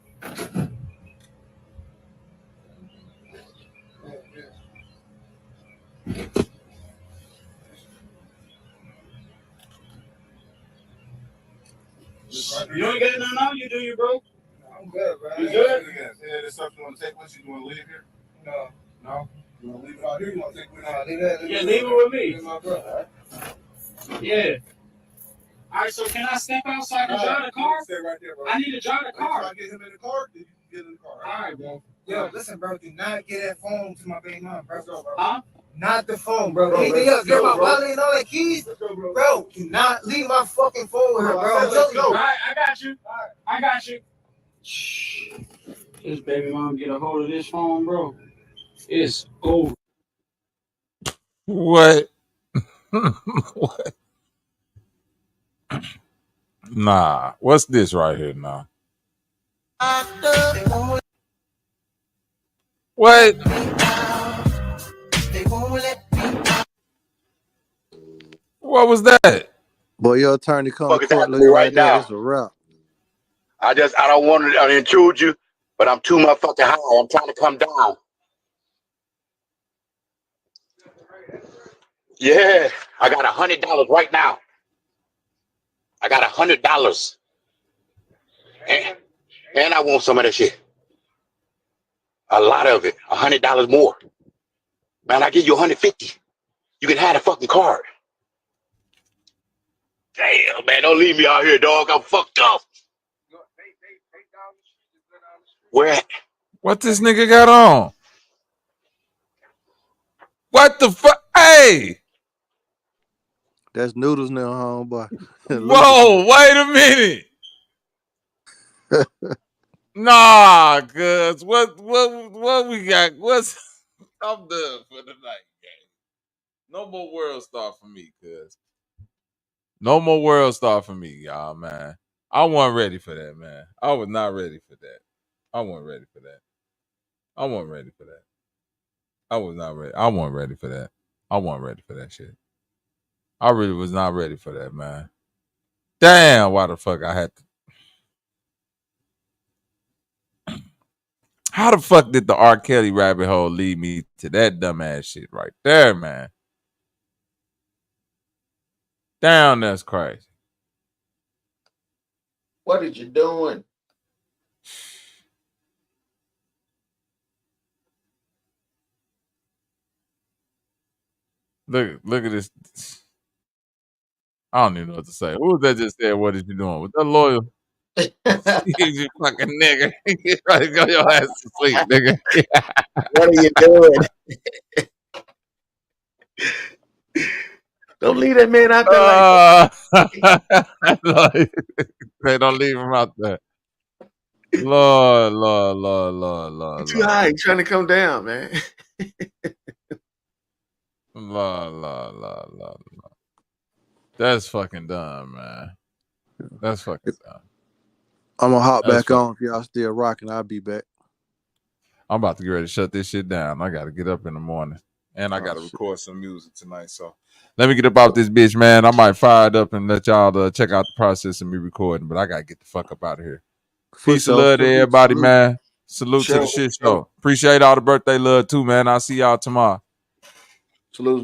Speaker 12: You ain't got nothing on you, do you, bro? I'm good, bro. You good? Yeah, there's something you want to take with you. You want to leave here? No. No? You want to leave it Oh, you want to take with that?
Speaker 11: Yeah, leave it with me. Yeah. All right, so can I step outside and drive the car?
Speaker 12: Stay right there, bro.
Speaker 11: I need to drive the car.
Speaker 12: If I get him in the car, then you can get in the car.
Speaker 11: All right, bro.
Speaker 12: Yo, listen, bro. Do not get that phone to my baby mom, bro.
Speaker 11: Huh?
Speaker 12: Not the phone, bro. Anything else? Get my wallet and all that keys. Bro, do not leave my fucking phone with her, bro.
Speaker 11: Let's go. All right, I got you. I got you. This baby mom get a hold of this phone, bro. It's over.
Speaker 1: What? What? Nah. What's this right here now? What? What was that?
Speaker 19: Boy, your attorney come to
Speaker 3: Fuck is
Speaker 19: court
Speaker 3: happening
Speaker 19: looking
Speaker 3: right
Speaker 19: like that.
Speaker 3: now?
Speaker 19: It's a wrap.
Speaker 3: I don't want to intrude you, but I'm too motherfucking high. I'm trying to come down. Yeah, I got $100 right now. I got $100, and I want some of that shit. A lot of it, $100 more. Man, I give you $150. You can have the fucking card. Damn, man, don't leave me out here, dog. I'm fucked up. Where at?
Speaker 1: What this nigga got on? What the fuck? Hey!
Speaker 19: That's Noodles now, homeboy.
Speaker 1: Whoa, wait a minute. Nah, cuz what we got? I'm done for the night, gang. No more World Star for me, cuz. No more World Star for me, y'all, man. I wasn't ready for that, man. I was not ready for that. I wasn't ready for that. I wasn't ready for that. I was not ready. I wasn't ready for that. I wasn't ready for that shit. I really was not ready for that, man. Damn, why the fuck I had to. How the fuck did the R. Kelly rabbit hole lead me to that dumbass shit right there, man? Damn, that's crazy.
Speaker 3: What are you doing?
Speaker 1: Look at this. I don't even know what to say. Who was that just said, what is you doing? Was that loyal? You fucking nigga. You try to go your ass to sleep, nigga.
Speaker 3: What are you doing? Don't leave that man out there like that.
Speaker 1: Hey, don't leave him out there. Lord.
Speaker 3: You're too high. You're trying to come down, man.
Speaker 1: Lord. That's fucking dumb, man. That's fucking dumb.
Speaker 19: I'm gonna hop back on if y'all still rocking. I'll be back.
Speaker 1: I'm about to get ready to shut this shit down. I gotta get up in the morning. And I gotta record some music tonight. So let me get about this bitch, man. I might fire it up and let y'all check out the process of me recording, but I gotta get the fuck up out of here. Peace and love to everybody, man. Salute to the shit show. Appreciate all the birthday love too, man. I'll see y'all tomorrow.
Speaker 3: Salute.